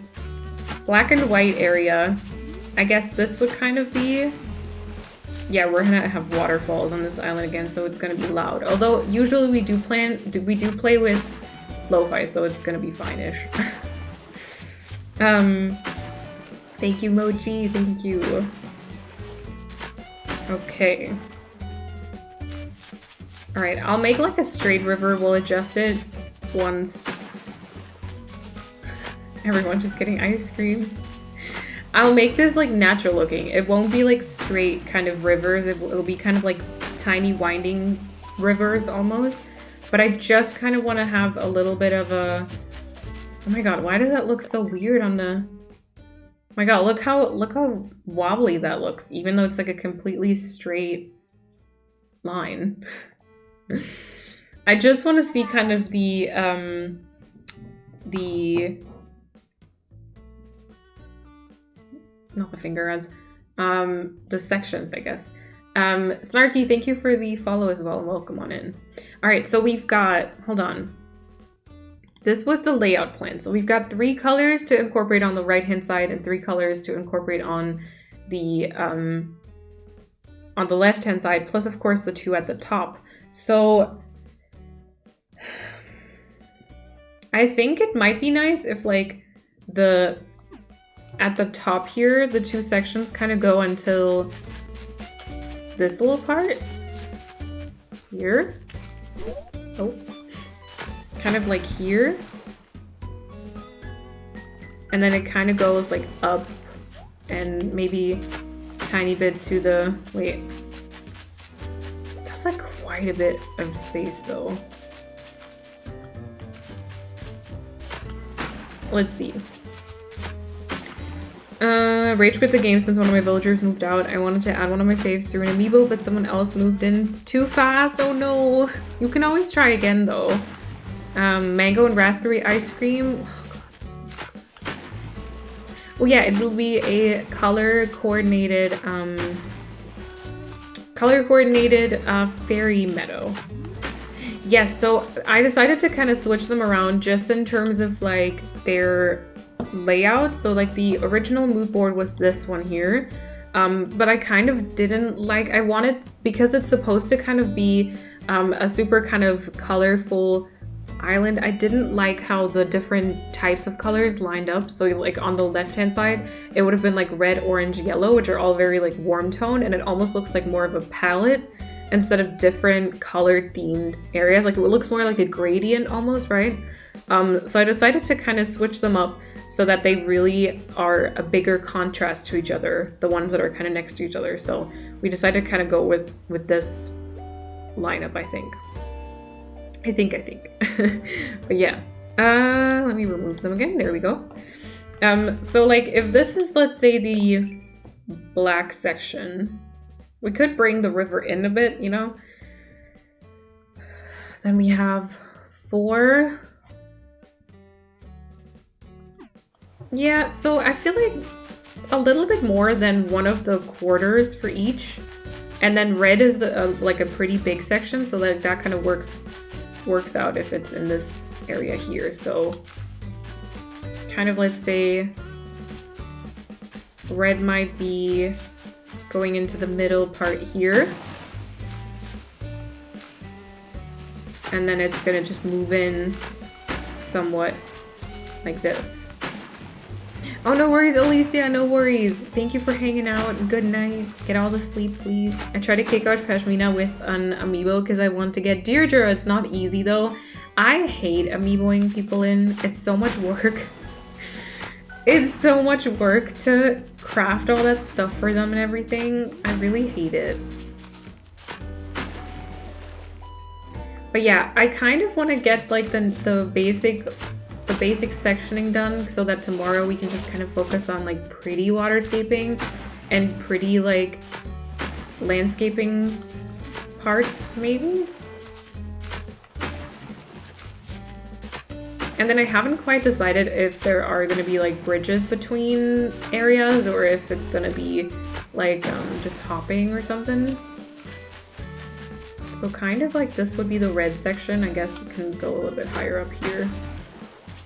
black and white area. I guess this would kind of be... Yeah, we're gonna have waterfalls on this island again, so it's gonna be loud. Although usually we do play with lo-fi, so it's gonna be fine-ish. Thank you, Mochi. Thank you. Okay. All right, I'll make like a straight river. We'll adjust it once. Everyone's just getting ice cream. I'll make this like natural looking. It won't be like straight kind of rivers. It'll be kind of like tiny winding rivers almost. But I just kind of want to have a little bit of a... Oh my god, why does that look so weird on the... Oh my god, look how wobbly that looks, even though it's like a completely straight line. I just want to see kind of the not the finger guns, the sections, I guess. Snarky, thank you for the follow as well, and welcome on in. All right, so we've got, hold on. This was the layout plan. So we've got 3 colors to incorporate on the right-hand side and 3 colors to incorporate on the left-hand side, plus of course the 2 at the top. So I think it might be nice if like at the top here, the 2 sections kind of go until this little part here. Oh. Kind of like here. And then it kind of goes like up and maybe a tiny bit to the, wait. That's like quite a bit of space though. Let's see. Rage quit the game since one of my villagers moved out. I wanted to add one of my faves through an amiibo, but someone else moved in too fast. Oh no. You can always try again though. Mango and raspberry ice cream. Oh yeah, it'll be a color coordinated fairy meadow. Yes, so I decided to kind of switch them around just in terms of like their layout. So like the original mood board was this one here, but I kind of didn't like, I wanted, because it's supposed to kind of be a super kind of colorful island, I didn't like how the different types of colors lined up. So like on the left hand side it would have been like red, orange, yellow, which are all very like warm tone, and it almost looks like more of a palette instead of different color themed areas. Like it looks more like a gradient almost, right? So I decided to kind of switch them up so that they really are a bigger contrast to each other, the ones that are kind of next to each other. So we decided to kind of go with this lineup, I think. But yeah, let me remove them again. There we go. So like if this is, let's say, the black section, we could bring the river in a bit, you know? Then we have 4. Yeah, so I feel like a little bit more than one of the quarters for each. And then red is the like a pretty big section, so that kind of works out if it's in this area here. So kind of, let's say red might be going into the middle part here, and then it's gonna just move in somewhat like this. Oh, no worries, Alicia, no worries. Thank you for hanging out. Good night. Get all the sleep, please. I try to kick out Pashmina with an amiibo because I want to get Deirdre. It's not easy though. I hate amiiboing people in. It's so much work. It's so much work to craft all that stuff for them and everything. I really hate it. But yeah, I kind of want to get like the basic sectioning done so that tomorrow we can just kind of focus on like pretty waterscaping and pretty like landscaping parts maybe. And then I haven't quite decided if there are going to be like bridges between areas or if it's going to be like just hopping or something. So kind of like this would be the red section. I guess it can go a little bit higher up here.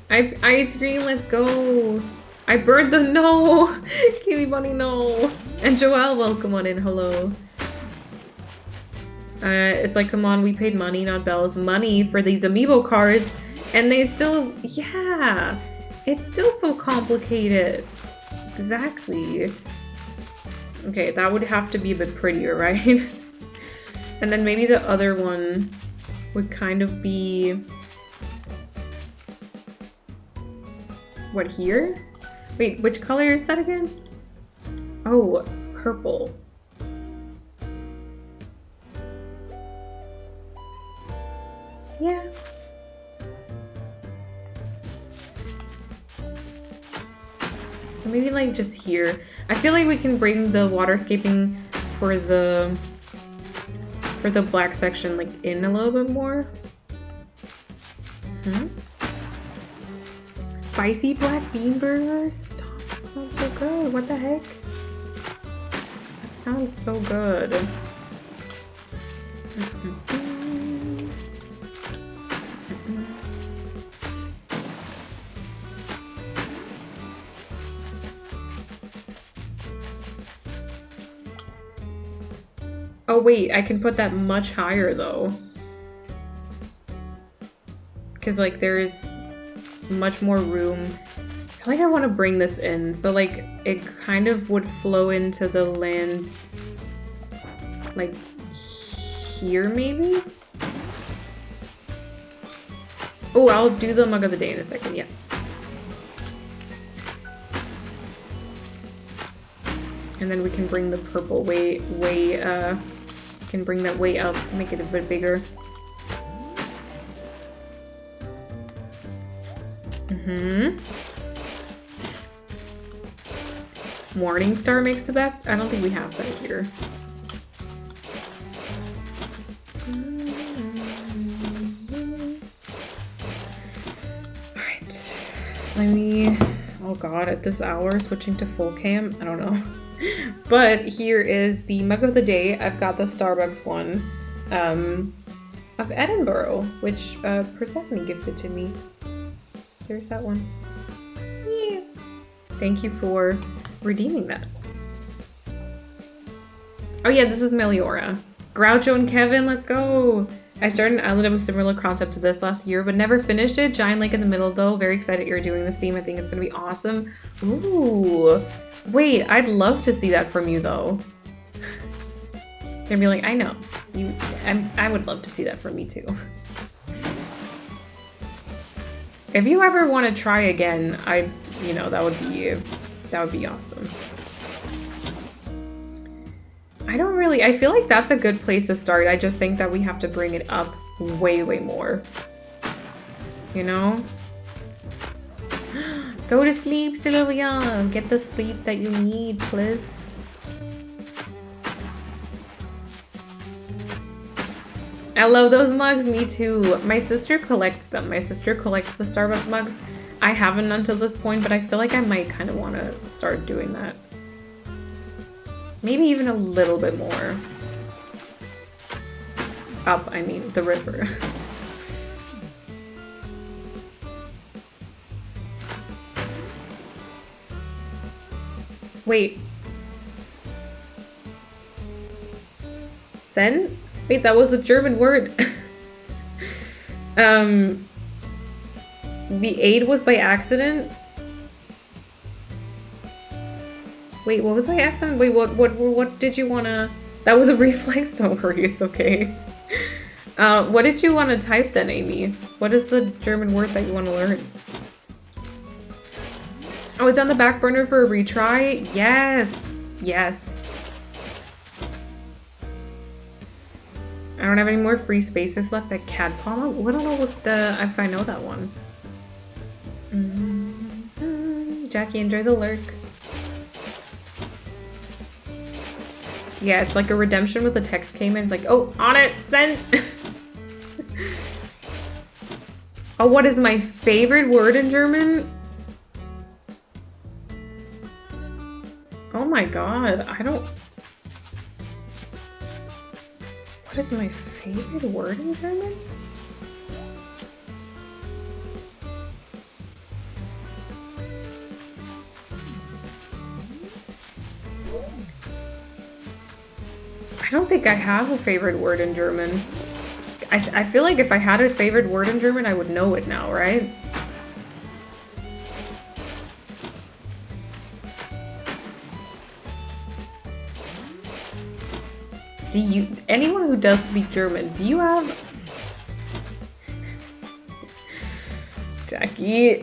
Ice cream, let's go. I burned the no. Kiwi Bunny, no. And Joelle, welcome on in. Hello. It's like, come on, we paid money, not bells, money for these amiibo cards, and they still, yeah, it's still so complicated. Exactly. Okay, that would have to be a bit prettier, right? And then maybe the other one would kind of be, what, here? Wait, which color is that again? Oh, purple. Yeah. Maybe like just here. I feel like we can bring the waterscaping for the black section like in a little bit more. Spicy black bean burgers? Stop, that sounds so good. What the heck? That sounds so good. Oh wait, I can put that much higher though. Because like there's much more room. I feel like I want to bring this in. So like it kind of would flow into the land like here maybe? Oh, I'll do the mug of the day in a second, yes. And then we can bring the purple way can bring that way up, make it a bit bigger. Morning Star makes the best? I don't think we have that here. Alright. Let me... Oh god, at this hour, switching to full cam? I don't know. But here is the mug of the day. I've got the Starbucks one of Edinburgh, which Persephone gifted to me. There's that one. Yeah. Thank you for redeeming that. Oh yeah, this is Meliora. Groucho and Kevin, let's go! I started an island of a similar concept to this last year, but never finished it. Giant lake in the middle though. Very excited you're doing this theme. I think it's gonna be awesome. Ooh. Wait, I'd love to see that from you though. Gonna be like, I know. I would love to see that from me too. If you ever want to try again, that would be awesome. I feel like that's a good place to start. I just think that we have to bring it up way, way more. You know? Go to sleep, Sylvia. Get the sleep that you need, please. I love those mugs. Me too. My sister collects them. My sister collects the Starbucks mugs. I haven't until this point, but I feel like I might kind of want to start doing that. Maybe even a little bit more. Up, I mean, the river. Wait. Sen? Wait, that was a German word. The aid was by accident? Wait, what was by accident? Wait, what did you wanna... That was a reflex, don't worry, it's okay. What did you want to type then, Amy? What is the German word that you want to learn? Oh, it's on the back burner for a retry? Yes! Yes. I don't have any more free spaces left at Cat Palma. I don't know what if I know that one. Jackie, enjoy the lurk. Yeah, it's like a redemption with the text came in. It's like, oh, on it, sent! Oh, what is my favorite word in German? Oh my god, I don't... What is my favorite word in German? don't think I have a favorite word in German. I feel like if I had a favorite word in German, I would know it now, right? Anyone who does speak German, do you have... Jackie.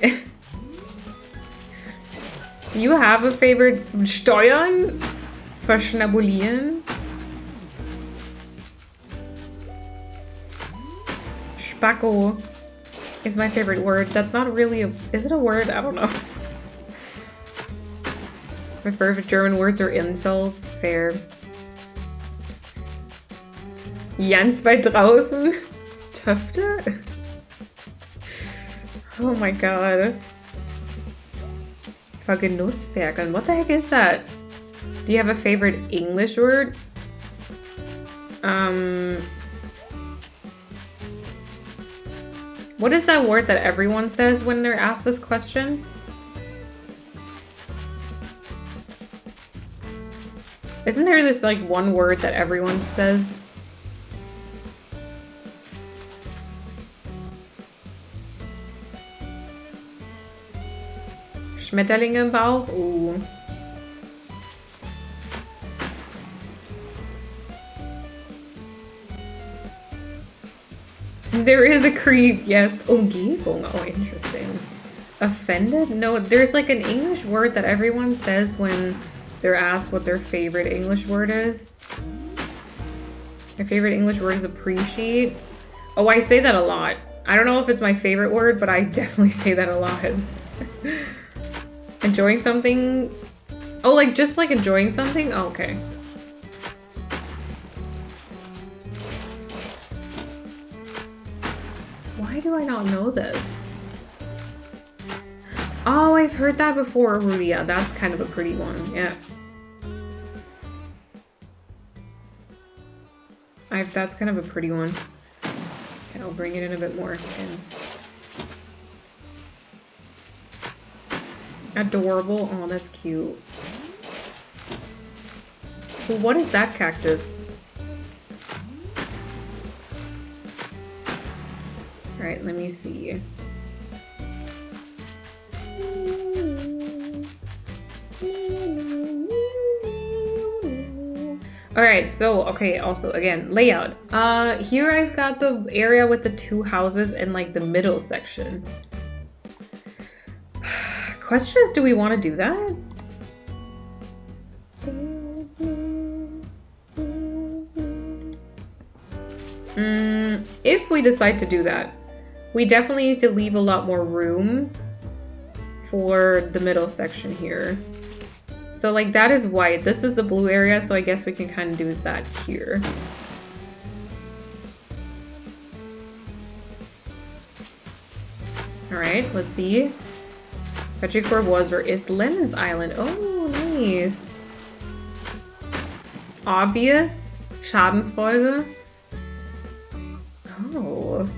Do you have a favorite? Steuern? Verschnabulieren? Spacko is my favorite word. That's not really a... Is it a word? I don't know. My favorite German words are insults. Fair. Jans bei draußen? Töfte? Oh my god. Vergenussferkeln. What the heck is that? Do you have a favorite English word? What is that word that everyone says when they're asked this question? Isn't there this like one word that everyone says? Schmetterlinge im Bauch? Ooh. There is a creep, yes. Umgebung, oh interesting. Offended? No, there's like an English word that everyone says when they're asked what their favorite English word is. My favorite English word is appreciate. Oh, I say that a lot. I don't know if it's my favorite word, but I definitely say that a lot. Enjoying something? Oh, like just like enjoying something? Oh, okay. Why do I not know this? Oh, I've heard that before, Rudy. Yeah, that's kind of a pretty one. Yeah. That's kind of a pretty one. Okay, I'll bring it in a bit more. Adorable. Oh, that's cute. Well, what is that cactus? Alright, let me see. Alright, so, okay, also, again, layout. Here I've got the area with the two houses and, like, the middle section. Question is, do we want to do that? If we decide to do that, we definitely need to leave a lot more room for the middle section here. So like that is white. This is the blue area, so I guess we can kind of do that here. Alright, let's see. Petrichor was or is Lemon's Island. Oh, nice. Obvious. Schadenfreude. Oh.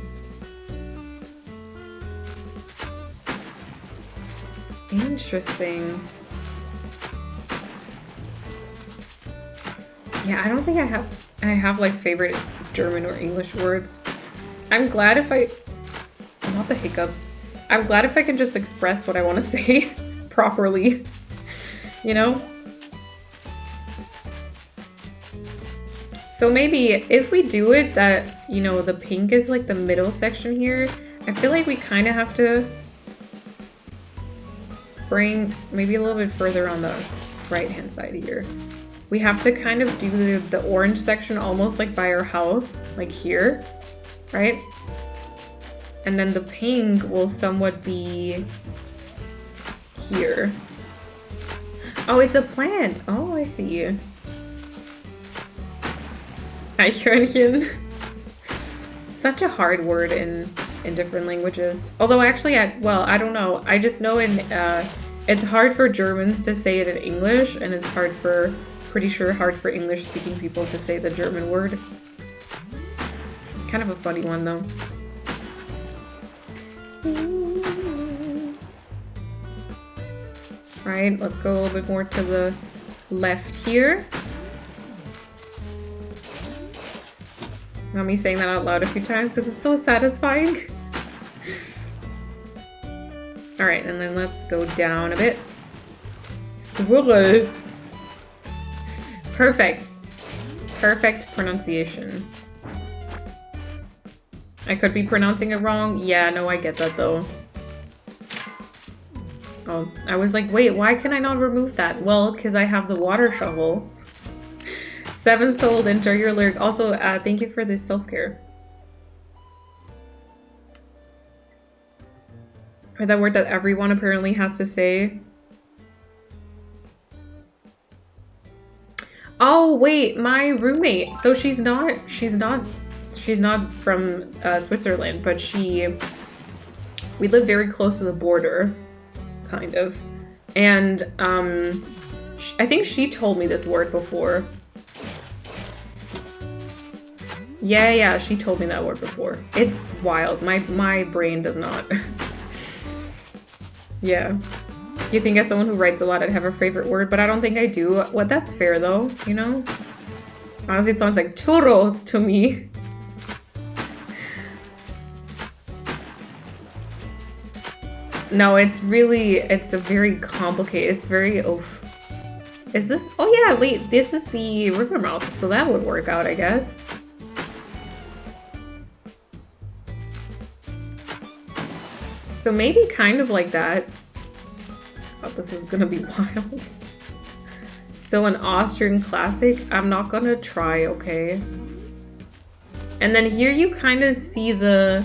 Interesting. Yeah, I don't think I have like favorite German or English words. I'm glad if I... Not the hiccups. I'm glad if I can just express what I want to say properly. You know? So maybe if we do it that, you know, the pink is like the middle section here, I feel like we kind of have to bring maybe a little bit further on the right-hand side here. We have to kind of do the orange section almost like by our house, like here, right? And then the pink will somewhat be here. Oh, it's a plant. Oh, I see. Eichhörnchen. Such a hard word in different languages. Although actually, well, I don't know. I just know it's hard for Germans to say it in English, and it's hard for, pretty sure hard for English-speaking people to say the German word. Kind of a funny one, though. Right, let's go a little bit more to the left here. Not me saying that out loud a few times because it's so satisfying. Alright, and then let's go down a bit. Squirrel. Perfect. Perfect pronunciation. I could be pronouncing it wrong. Yeah, no, I get that though. Oh, I was like, wait, why can I not remove that? Well, because I have the water shovel. 7 sold, enjoy your lyric. Also, thank you for this self-care. Or that word that everyone apparently has to say. Oh, wait, my roommate. So she's not from Switzerland, but we live very close to the border, kind of. And I think she told me this word before. Yeah, she told me that word before. It's wild. My brain does not. Yeah. You think as someone who writes a lot, I'd have a favorite word, but I don't think I do. What? That's fair though, you know? Honestly, it sounds like churros to me. No, it's a very complicated, it's very, oof. Is this, oh yeah, wait, this is the river mouth, so that would work out, I guess. So maybe kind of like that. Oh, this is gonna be wild. Still an Austrian classic. I'm not gonna try, okay? And then here you kind of see the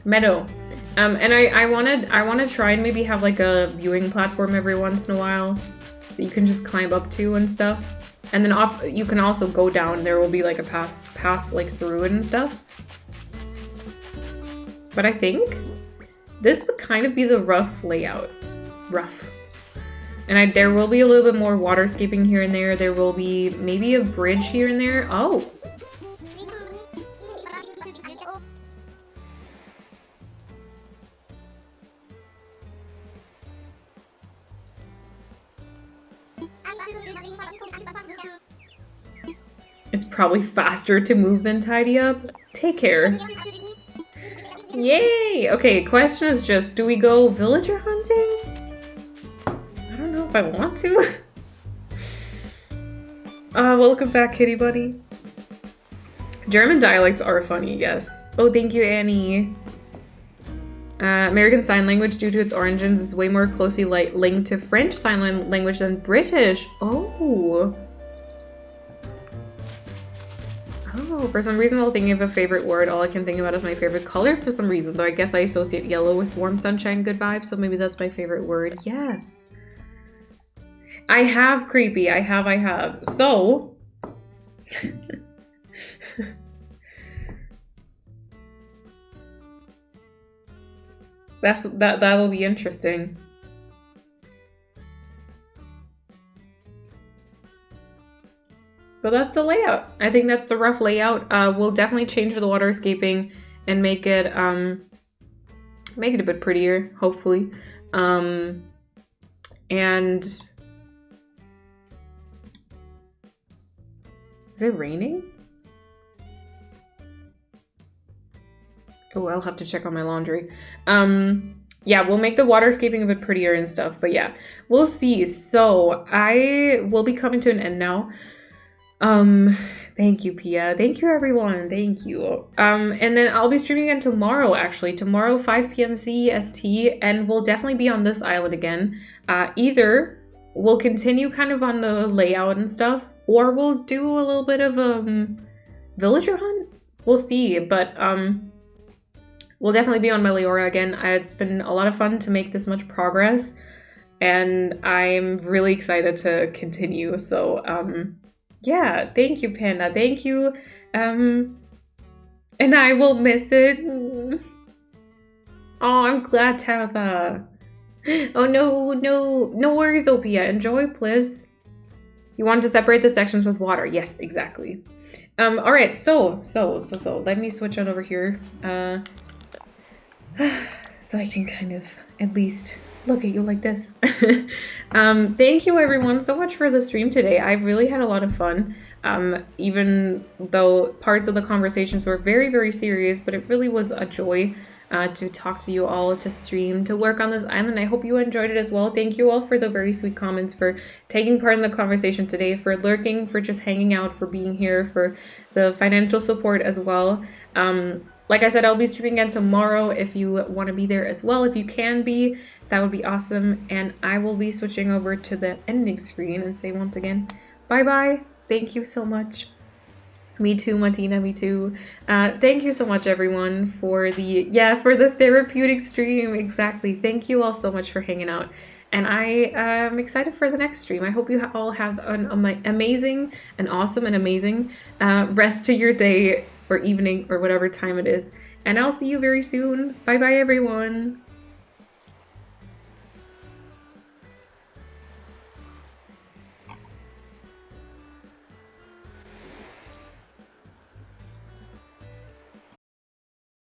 meadow. And I wanna try and maybe have like a viewing platform every once in a while that you can just climb up to and stuff. And then you can also go down. There will be like a path like through it and stuff. But I think this would kind of be the rough layout. Rough. And there will be a little bit more waterscaping here and there. There will be maybe a bridge here and there. Oh. It's probably faster to move than tidy up. Take care. Yay! Okay, question is just, do we go villager hunting? I don't know if I want to. Welcome back, kitty buddy. German dialects are funny, yes. Oh, thank you, Annie. American Sign Language, due to its origins, is way more closely linked to French Sign Language than British. Oh. Oh, for some reason while thinking of a favorite word, all I can think about is my favorite color for some reason. Though I guess I associate yellow with warm sunshine, good vibes, so maybe that's my favorite word. Yes. I have creepy. I have. So that'll be interesting. So that's the layout. I think that's the rough layout. We'll definitely change the waterscaping and make it a bit prettier, hopefully. And is it raining? Oh, I'll have to check on my laundry. Yeah, we'll make the waterscaping a bit prettier and stuff, but yeah, we'll see. So I will be coming to an end now. Thank you, Pia. Thank you, everyone. Thank you. And then I'll be streaming again tomorrow, actually. Tomorrow, 5 p.m. CEST, and we'll definitely be on this island again. Either we'll continue kind of on the layout and stuff, or we'll do a little bit of a villager hunt. We'll see, but we'll definitely be on Meliora again. It's been a lot of fun to make this much progress, and I'm really excited to continue. So, yeah, thank you, Panda. Thank you. And I will miss it. Oh, I'm glad, Tabitha. Oh, no worries, Opia. Enjoy, please. You want to separate the sections with water. Yes, exactly. All right, so let me switch on over here. So I can kind of at least look at you like this. Thank you everyone so much for the stream today. I really had a lot of fun. Even though parts of the conversations were very, very serious, but it really was a joy to talk to you all, to stream, to work on this island. I hope you enjoyed it as well. Thank you all for the very sweet comments, for taking part in the conversation today, for lurking, for just hanging out, for being here, for the financial support as well. Like I said, I'll be streaming again tomorrow if you want to be there as well. If you can be, that would be awesome. And I will be switching over to the ending screen and say once again, bye-bye. Thank you so much. Me too, Martina, me too. Thank you so much, everyone, for the therapeutic stream. Exactly. Thank you all so much for hanging out. And I am excited for the next stream. I hope you all have an amazing and awesome and amazing rest to your day or evening or whatever time it is. And I'll see you very soon. Bye-bye, everyone.